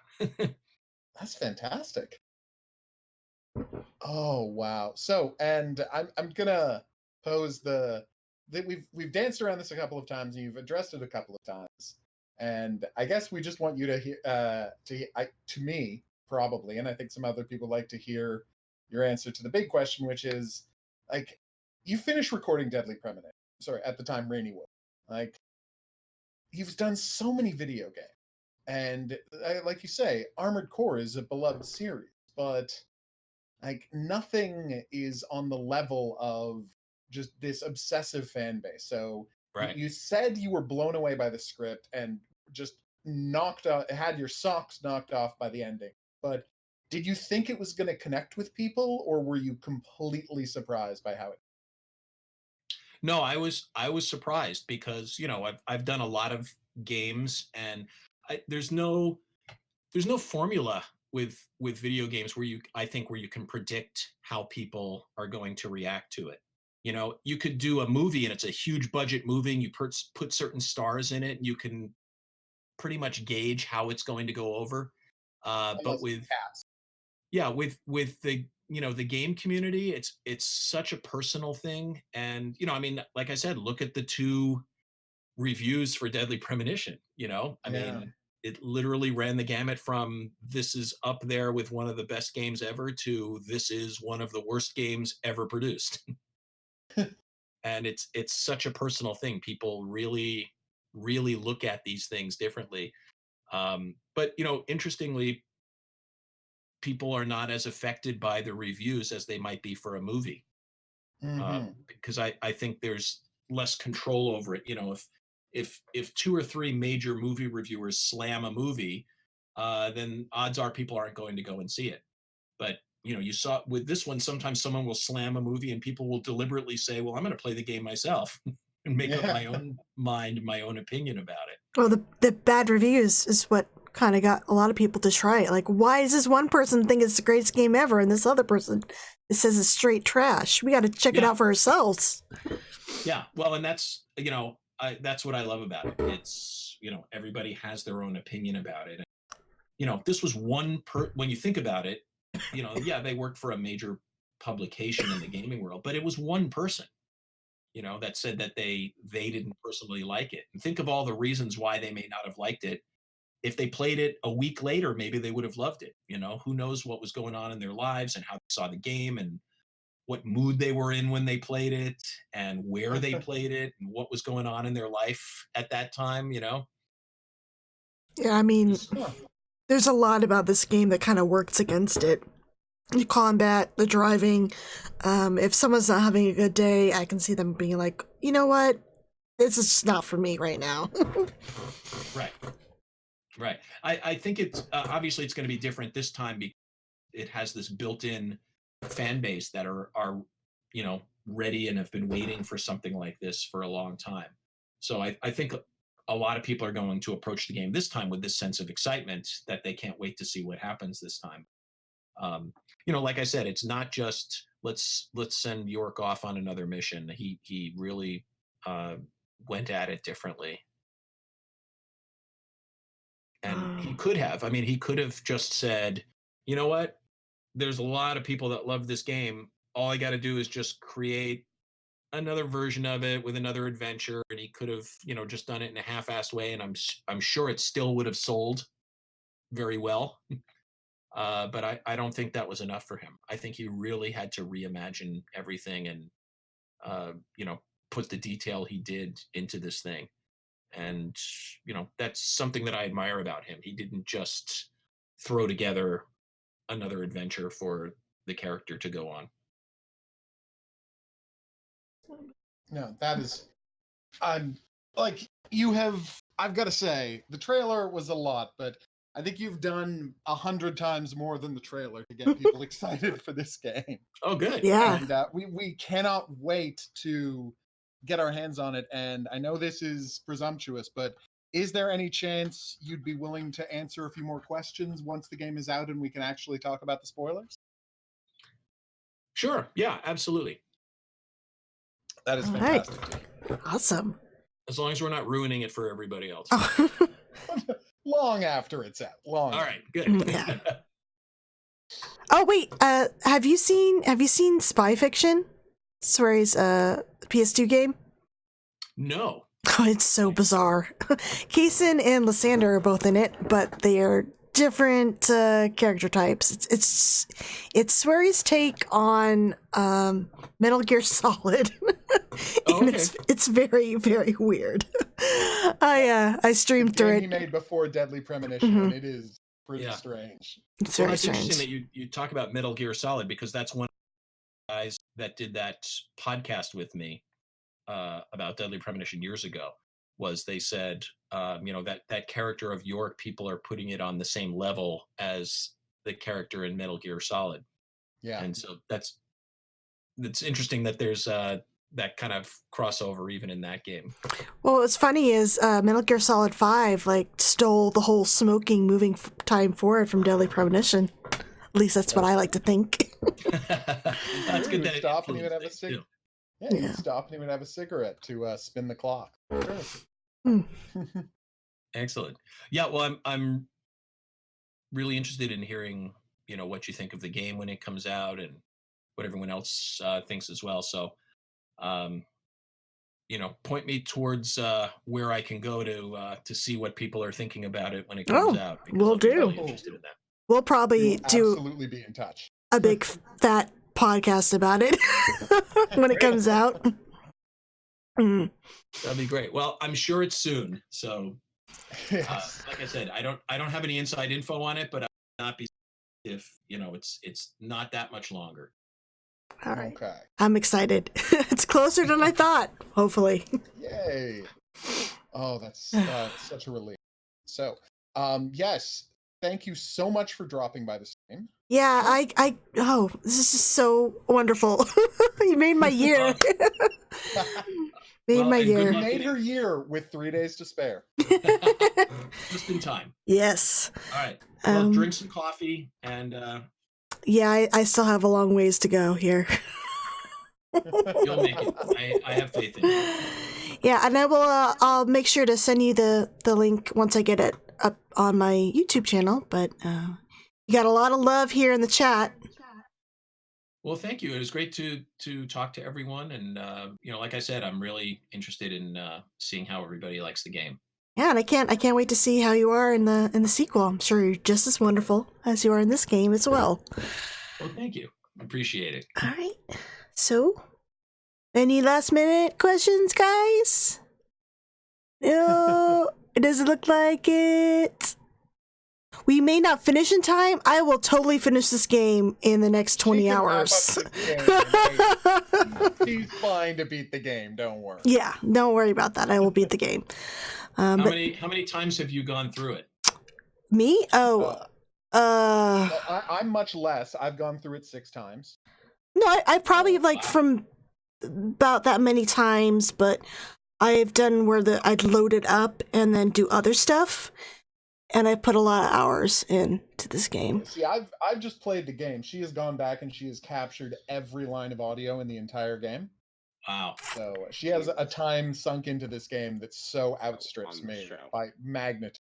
Speaker 1: That's fantastic. Oh wow. So, and I'm gonna pose that we've danced around this a couple of times and you've addressed it a couple of times. And I guess we just want you to hear to me probably, and I think some other people like to hear your answer to the big question, which is like, you finished recording Deadly Premonition. Sorry, at the time Rainy Wood. Like, you've done so many video games, and like you say, Armored Core is a beloved series, but like nothing is on the level of just this obsessive fan base. So
Speaker 13: Right.
Speaker 1: You said you were blown away by the script and just had your socks knocked off by the ending. But did you think it was going to connect with people, or were you completely surprised by how it?
Speaker 13: No, I was surprised because I've done a lot of games, and there's no formula with video games where you can predict how people are going to react to it. You could do a movie and it's a huge budget movie, and you put certain stars in it, and you can pretty much gauge how it's going to go over. But with the the game community, it's such a personal thing. And like I said, look at the 2 reviews for Deadly Premonition. I mean, it literally ran the gamut from this is up there with one of the best games ever to this is one of the worst games ever produced. And it's such a personal thing. People really look at these things differently. But interestingly, people are not as affected by the reviews as they might be for a movie. Because I think there's less control over it. If 2 or 3 major movie reviewers slam a movie, then odds are people aren't going to go and see it. But you saw with this one, sometimes someone will slam a movie and people will deliberately say, well, I'm going to play the game myself and make up my own mind, my own opinion about it.
Speaker 2: Well, the bad reviews is what kind of got a lot of people to try it. Like, why does this one person think it's the greatest game ever, and this other person says it's straight trash? We got to check it out for ourselves.
Speaker 13: Yeah, well, and that's that's what I love about it. It's everybody has their own opinion about it. This was when you think about it, they worked for a major publication in the gaming world, but it was one person that said that they didn't personally like it. And think of all the reasons why they may not have liked it. If they played it a week later, maybe they would have loved it. Who knows what was going on in their lives and how they saw the game and what mood they were in when they played it and where they played it and what was going on in their life at that time.
Speaker 2: Yeah, I mean, there's a lot about this game that kind of works against it. The combat, the driving. If someone's not having a good day, I can see them being like, you know what? This is just not for me right now.
Speaker 13: Right. I think it's obviously it's going to be different this time because it has this built-in fan base that are ready and have been waiting for something like this for a long time. So I think a lot of people are going to approach the game this time with this sense of excitement that they can't wait to see what happens this time. Like I said, it's not just let's send York off on another mission. He really went at it differently. And he could have just said, you know what? There's a lot of people that love this game. All I got to do is just create another version of it with another adventure. And he could have, just done it in a half-assed way. And I'm sure it still would have sold very well. But I don't think that was enough for him. I think he really had to reimagine everything and, put the detail he did into this thing. And, that's something that I admire about him. He didn't just throw together another adventure for the character to go on.
Speaker 1: No, that is, I've got to say, the trailer was a lot, but I think you've done 100 times more than the trailer to get people excited for this game.
Speaker 13: Oh, good.
Speaker 2: Yeah.
Speaker 1: And we cannot wait to get our hands on it. And I know this is presumptuous, but is there any chance you'd be willing to answer a few more questions once the game is out and we can actually talk about the spoilers?
Speaker 13: Sure. Yeah, absolutely.
Speaker 1: That is fantastic.
Speaker 2: Right. Awesome.
Speaker 13: As long as we're not ruining it for everybody else.
Speaker 1: Long after it's out.
Speaker 13: All right, good.
Speaker 2: Yeah. Oh wait, have you seen Spy Fiction? Swery's PS2 game?
Speaker 13: No.
Speaker 2: Oh, it's so bizarre. Kaysen and Lysander are both in it, but they are different character types. It's Swery's take on Metal Gear Solid. And it's very, very weird. I streamed through it.
Speaker 1: He made before Deadly Premonition, and it is pretty strange.
Speaker 2: It's very strange.
Speaker 13: Interesting that you talk about Metal Gear Solid because that's one of the guys that did that podcast with me. about Deadly Premonition years ago was they said, that character of York, people are putting it on the same level as the character in Metal Gear Solid.
Speaker 1: Yeah.
Speaker 13: And so that's interesting that there's that kind of crossover even in that game.
Speaker 2: Well, what's funny is Metal Gear Solid 5 stole the whole smoking moving time forward from Deadly Premonition. At least that's what I like to think.
Speaker 13: That's good.
Speaker 1: That stop and he would have a cigarette. Yeah, he'd stop and he would have a cigarette to spin the clock.
Speaker 13: Excellent. Yeah, well, I'm really interested in hearing, what you think of the game when it comes out and what everyone else thinks as well. So, point me towards where I can go to see what people are thinking about it when it comes out.
Speaker 2: We'll do.
Speaker 13: Really interested in that.
Speaker 2: We'll probably do
Speaker 1: absolutely be in touch.
Speaker 2: A big fat podcast about it when it comes out.
Speaker 13: That'd be great. Well, I'm sure it's soon. So, like I said, I don't have any inside info on it, but I'll not be if it's not that much longer.
Speaker 2: All right.
Speaker 1: Okay.
Speaker 2: I'm excited. It's closer than I thought. Hopefully.
Speaker 1: Yay! Oh, that's such a relief. So, yes, thank you so much for dropping by the stream.
Speaker 2: Yeah, this is so wonderful. You made my year.
Speaker 1: You made her year with 3 days to spare.
Speaker 13: Just in time.
Speaker 2: Yes.
Speaker 13: All right. Well, drink some coffee and.
Speaker 2: Yeah, I still have a long ways to go here.
Speaker 13: You'll make it. I have faith in you.
Speaker 2: Yeah, and I'll make sure to send you the link once I get it up on my YouTube channel. But you got a lot of love here in the chat.
Speaker 13: Well, thank you. It was great to talk to everyone, and like I said, I'm really interested in seeing how everybody likes the game.
Speaker 2: Yeah, and I can't wait to see how you are in the sequel. I'm sure you're just as wonderful as you are in this game as well.
Speaker 13: Well, thank you. I appreciate it.
Speaker 2: All right. So, any last minute questions, guys? No, it doesn't look like it. We may not finish in time. I will totally finish this game in the next 20 hours.
Speaker 1: She's fine to beat the game. Don't worry.
Speaker 2: Yeah, don't worry about that. I will beat the game.
Speaker 13: How many times have you gone through it?
Speaker 2: Me?
Speaker 1: I'm much less. I've gone through it 6 times.
Speaker 2: No, I probably from about that many times, but I've done where I'd load it up and then do other stuff. And I put a lot of hours into this game.
Speaker 1: See, I've just played the game. She has gone back and she has captured every line of audio in the entire game.
Speaker 13: Wow.
Speaker 1: So she has a time sunk into this game that so outstrips me by magnitude.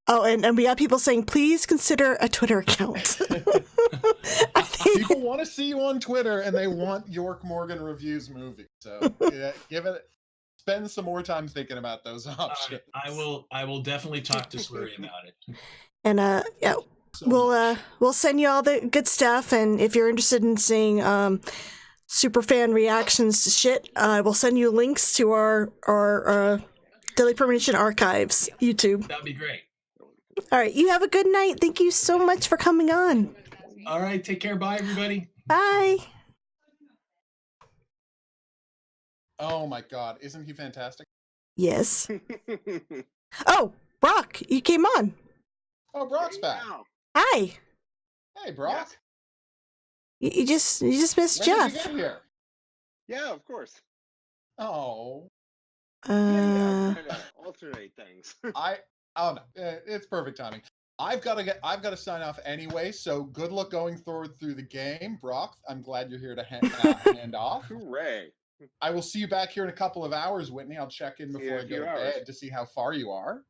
Speaker 2: Oh, and we got people saying, please consider a Twitter account.
Speaker 1: People want to see you on Twitter and they want York Morgan reviews movies. So yeah, spend some more time thinking about those options.
Speaker 13: I will definitely talk to Swery about it.
Speaker 2: And yeah, we'll send you all the good stuff. And if you're interested in seeing super fan reactions to shit, we'll send you links to our Deadly Premonition archives YouTube.
Speaker 13: That'd be great.
Speaker 2: All right, you have a good night. Thank you so much for coming on.
Speaker 13: All right, take care. Bye, everybody.
Speaker 2: Bye.
Speaker 1: Oh my God, isn't he fantastic?
Speaker 2: Yes. Oh, Brock, you came on.
Speaker 1: Oh, Brock's back.
Speaker 2: Hi.
Speaker 1: Hey, Brock.
Speaker 2: You just missed
Speaker 1: When
Speaker 2: Jeff.
Speaker 1: did you get here?
Speaker 14: Yeah, of course.
Speaker 1: Oh.
Speaker 14: Trying to alternate things.
Speaker 1: Oh no, it's perfect timing. I've got to sign off anyway. So good luck going through the game, Brock. I'm glad you're here to hand off.
Speaker 14: Hooray!
Speaker 1: I will see you back here in a couple of hours, Whitney. I'll check in before I go to bed to see how far you are.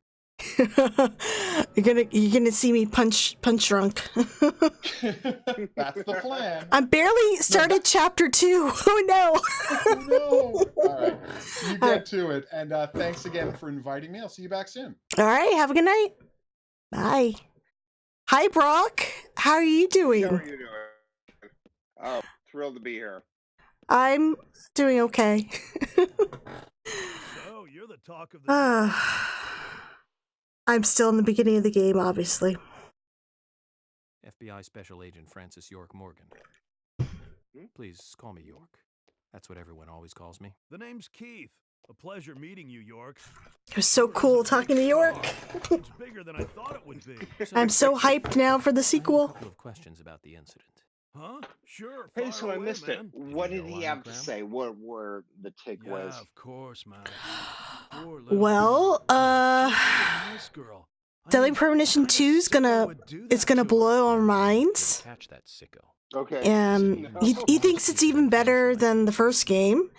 Speaker 2: You're gonna see me punch drunk.
Speaker 1: That's the plan.
Speaker 2: I'm barely started chapter 2. Oh no.
Speaker 1: Oh no. All right. You get to it. And thanks again for inviting me. I'll see you back soon.
Speaker 2: All right. Have a good night. Bye. Hi, Brock. How are you doing?
Speaker 14: How are you doing? Oh, thrilled to be here.
Speaker 2: I'm doing okay.
Speaker 15: So you're the talk of the
Speaker 2: I'm still in the beginning of the game, obviously.
Speaker 6: FBI Special Agent Francis York Morgan. Please call me York. That's what everyone always calls me.
Speaker 15: The name's Keith. A pleasure meeting you, York.
Speaker 2: It was so cool talking to York.
Speaker 15: It's bigger than I thought it would be.
Speaker 2: I'm so hyped now for the
Speaker 6: I have a
Speaker 2: sequel.
Speaker 6: couple of questions about the incident.
Speaker 15: Huh? Sure.
Speaker 14: Hey,
Speaker 15: fire
Speaker 14: so I
Speaker 15: away,
Speaker 14: missed it.
Speaker 15: man.
Speaker 14: What did
Speaker 6: go
Speaker 14: he
Speaker 6: on,
Speaker 14: have to
Speaker 6: Graham?
Speaker 14: say? What were the takeaways?
Speaker 15: Yeah, of course, man. Poor little
Speaker 2: Well,
Speaker 15: nice girl. I
Speaker 2: Deadly
Speaker 15: mean,
Speaker 2: Premonition
Speaker 15: what
Speaker 2: 2
Speaker 15: kind of
Speaker 2: is
Speaker 15: sicko
Speaker 2: gonna
Speaker 15: would do
Speaker 2: it's
Speaker 15: that
Speaker 2: gonna
Speaker 15: to her?
Speaker 2: blow our minds.
Speaker 6: Catch that sicko.
Speaker 14: Okay.
Speaker 2: He thinks it's even better than the first game.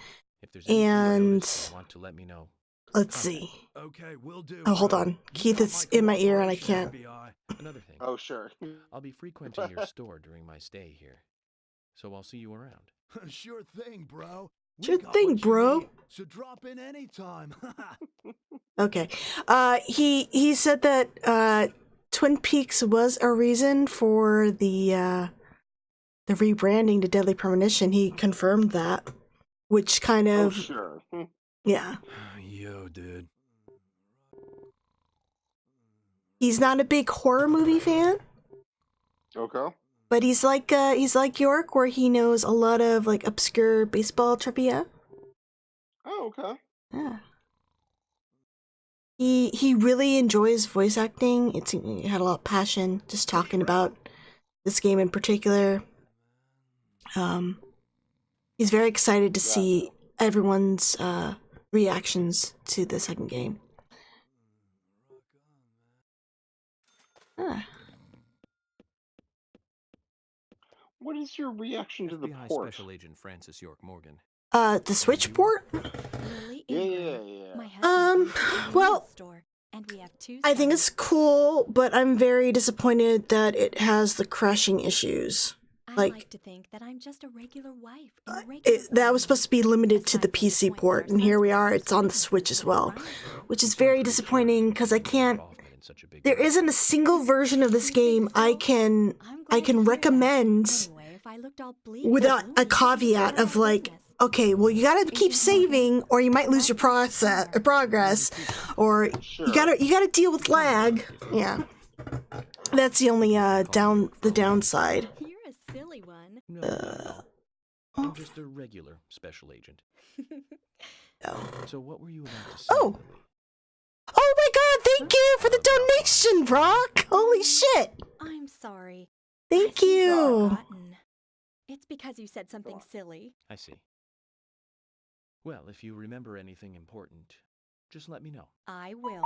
Speaker 6: If there's anything you
Speaker 2: And
Speaker 6: notice, you want to let me know.
Speaker 2: let's see.
Speaker 15: Okay, we'll do.
Speaker 2: Oh, hold
Speaker 15: bro.
Speaker 2: on.
Speaker 15: You
Speaker 2: Keith
Speaker 15: got
Speaker 2: is
Speaker 15: my
Speaker 2: in my ear and I
Speaker 15: cooperation,
Speaker 2: can't.
Speaker 15: FBI.
Speaker 6: Another thing.
Speaker 14: Oh, sure.
Speaker 6: I'll be frequenting your store during my stay here, so I'll see you around.
Speaker 15: Sure thing, bro. We
Speaker 2: Sure
Speaker 15: got
Speaker 2: thing,
Speaker 15: what you
Speaker 2: bro.
Speaker 15: need, so drop in anytime.
Speaker 2: Okay. He said that Twin Peaks was a reason for the rebranding to Deadly Premonition. He confirmed that, which kind
Speaker 14: Oh,
Speaker 2: of
Speaker 14: sure.
Speaker 2: yeah.
Speaker 15: Yo, dude.
Speaker 2: He's not a big horror movie fan,
Speaker 14: Okay.
Speaker 2: but he's like York, where he knows a lot of like obscure baseball trivia.
Speaker 14: Oh, okay.
Speaker 2: Yeah. He really enjoys voice acting. He had a lot of passion just talking about this game in particular. He's very excited to see everyone's reactions to the second game. Ah.
Speaker 14: What is your reaction to the
Speaker 6: FBI
Speaker 14: port?
Speaker 6: Special Agent Francis York Morgan.
Speaker 2: The Switch port?
Speaker 14: Yeah.
Speaker 2: Well, I think it's cool, but I'm very disappointed that it has the crashing issues.
Speaker 16: I like to think that I'm just a regular wife.
Speaker 2: That was supposed to be limited to the PC port, and here we are, it's on the Switch as well, which is very disappointing because I can't. There isn't a single version of this game I can recommend without a caveat of like, okay, well you gotta keep saving, or you might lose your progress, or you gotta deal with lag. Yeah, that's the only downside.
Speaker 16: You're a silly one.
Speaker 6: No. I'm just a regular special agent. So what were you about to say?
Speaker 2: Oh my god, thank you for the donation, Brock! Holy shit!
Speaker 16: I'm sorry.
Speaker 2: Thank you!
Speaker 16: Forgotten. It's because you said something silly.
Speaker 6: I see. Well, if you remember anything important, just let me know.
Speaker 16: I will.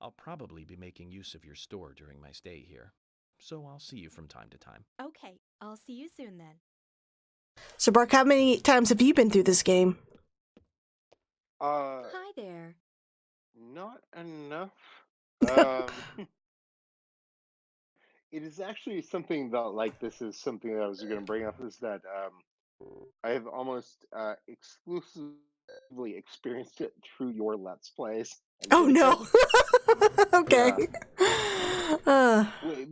Speaker 6: I'll probably be making use of your store during my stay here, so I'll see you from time to time.
Speaker 16: Okay, I'll see you soon then.
Speaker 2: So, Brock, how many times have you been through this game?
Speaker 16: Hi there.
Speaker 14: Not enough. It is actually something that, like, this is something that I was going to bring up, is that I have almost exclusively experienced it through your Let's Plays.
Speaker 2: Oh no! Okay.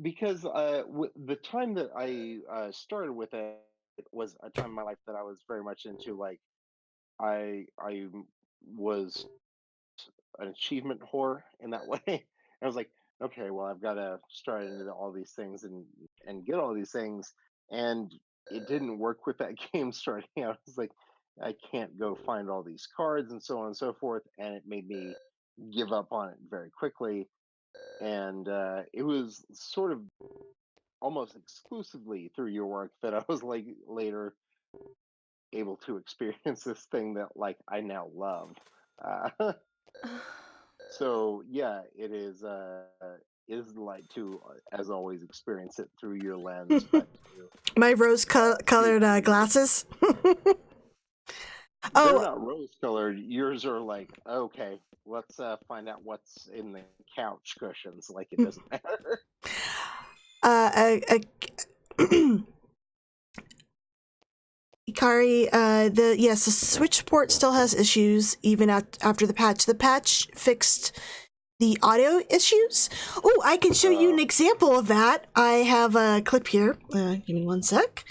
Speaker 14: Because the time that I started with it was a time in my life that I was very much into, like, I was an achievement whore in that way. I was like, okay, well, I've got to start into all these things and get all these things, and it didn't work with that game starting out. It's like, I can't go find all these cards and so on and so forth, and it made me give up on it very quickly. And it was sort of almost exclusively through your work that I was like later able to experience this thing that, like, I now love. So yeah, it is like to, as always, experience it through your lens. But
Speaker 2: My rose-colored glasses.
Speaker 14: they're not rose-colored. Yours are like, okay, let's find out what's in the couch cushions. Like, it doesn't matter.
Speaker 2: Ikari, the Switch port still has issues even after the patch. The patch fixed the audio issues. Oh, I can show you an example of that. I have a clip here. Give me one sec.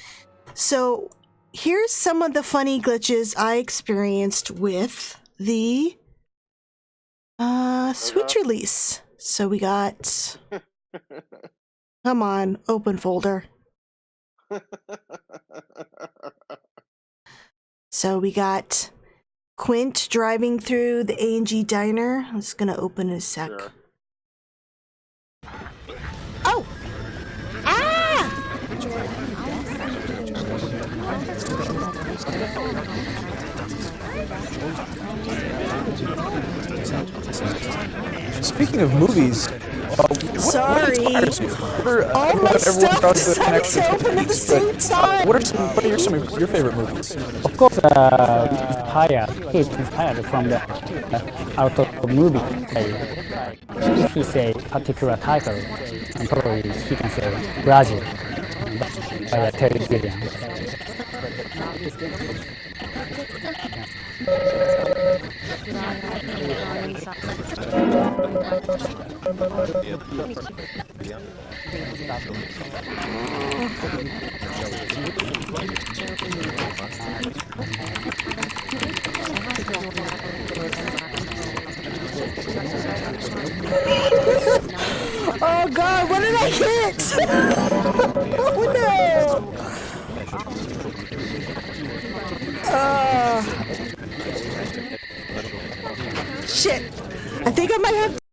Speaker 2: So here's some of the funny glitches I experienced with the Switch release. So we got... Come on, open folder. So we got Quint driving through the A&G diner. I'm just gonna open in a sec.
Speaker 14: Sure.
Speaker 2: Oh! Ah!
Speaker 10: Speaking of movies,
Speaker 2: Sorry. All my stuff decided to open at the same time.
Speaker 10: what are some of your favorite movies?
Speaker 11: Of course, he's inspired from the out of movie. If he say particular title, probably he can say Brazil by Terry Gilliam.
Speaker 2: Oh God, what did I hit? Oh no! Shit. I think I might have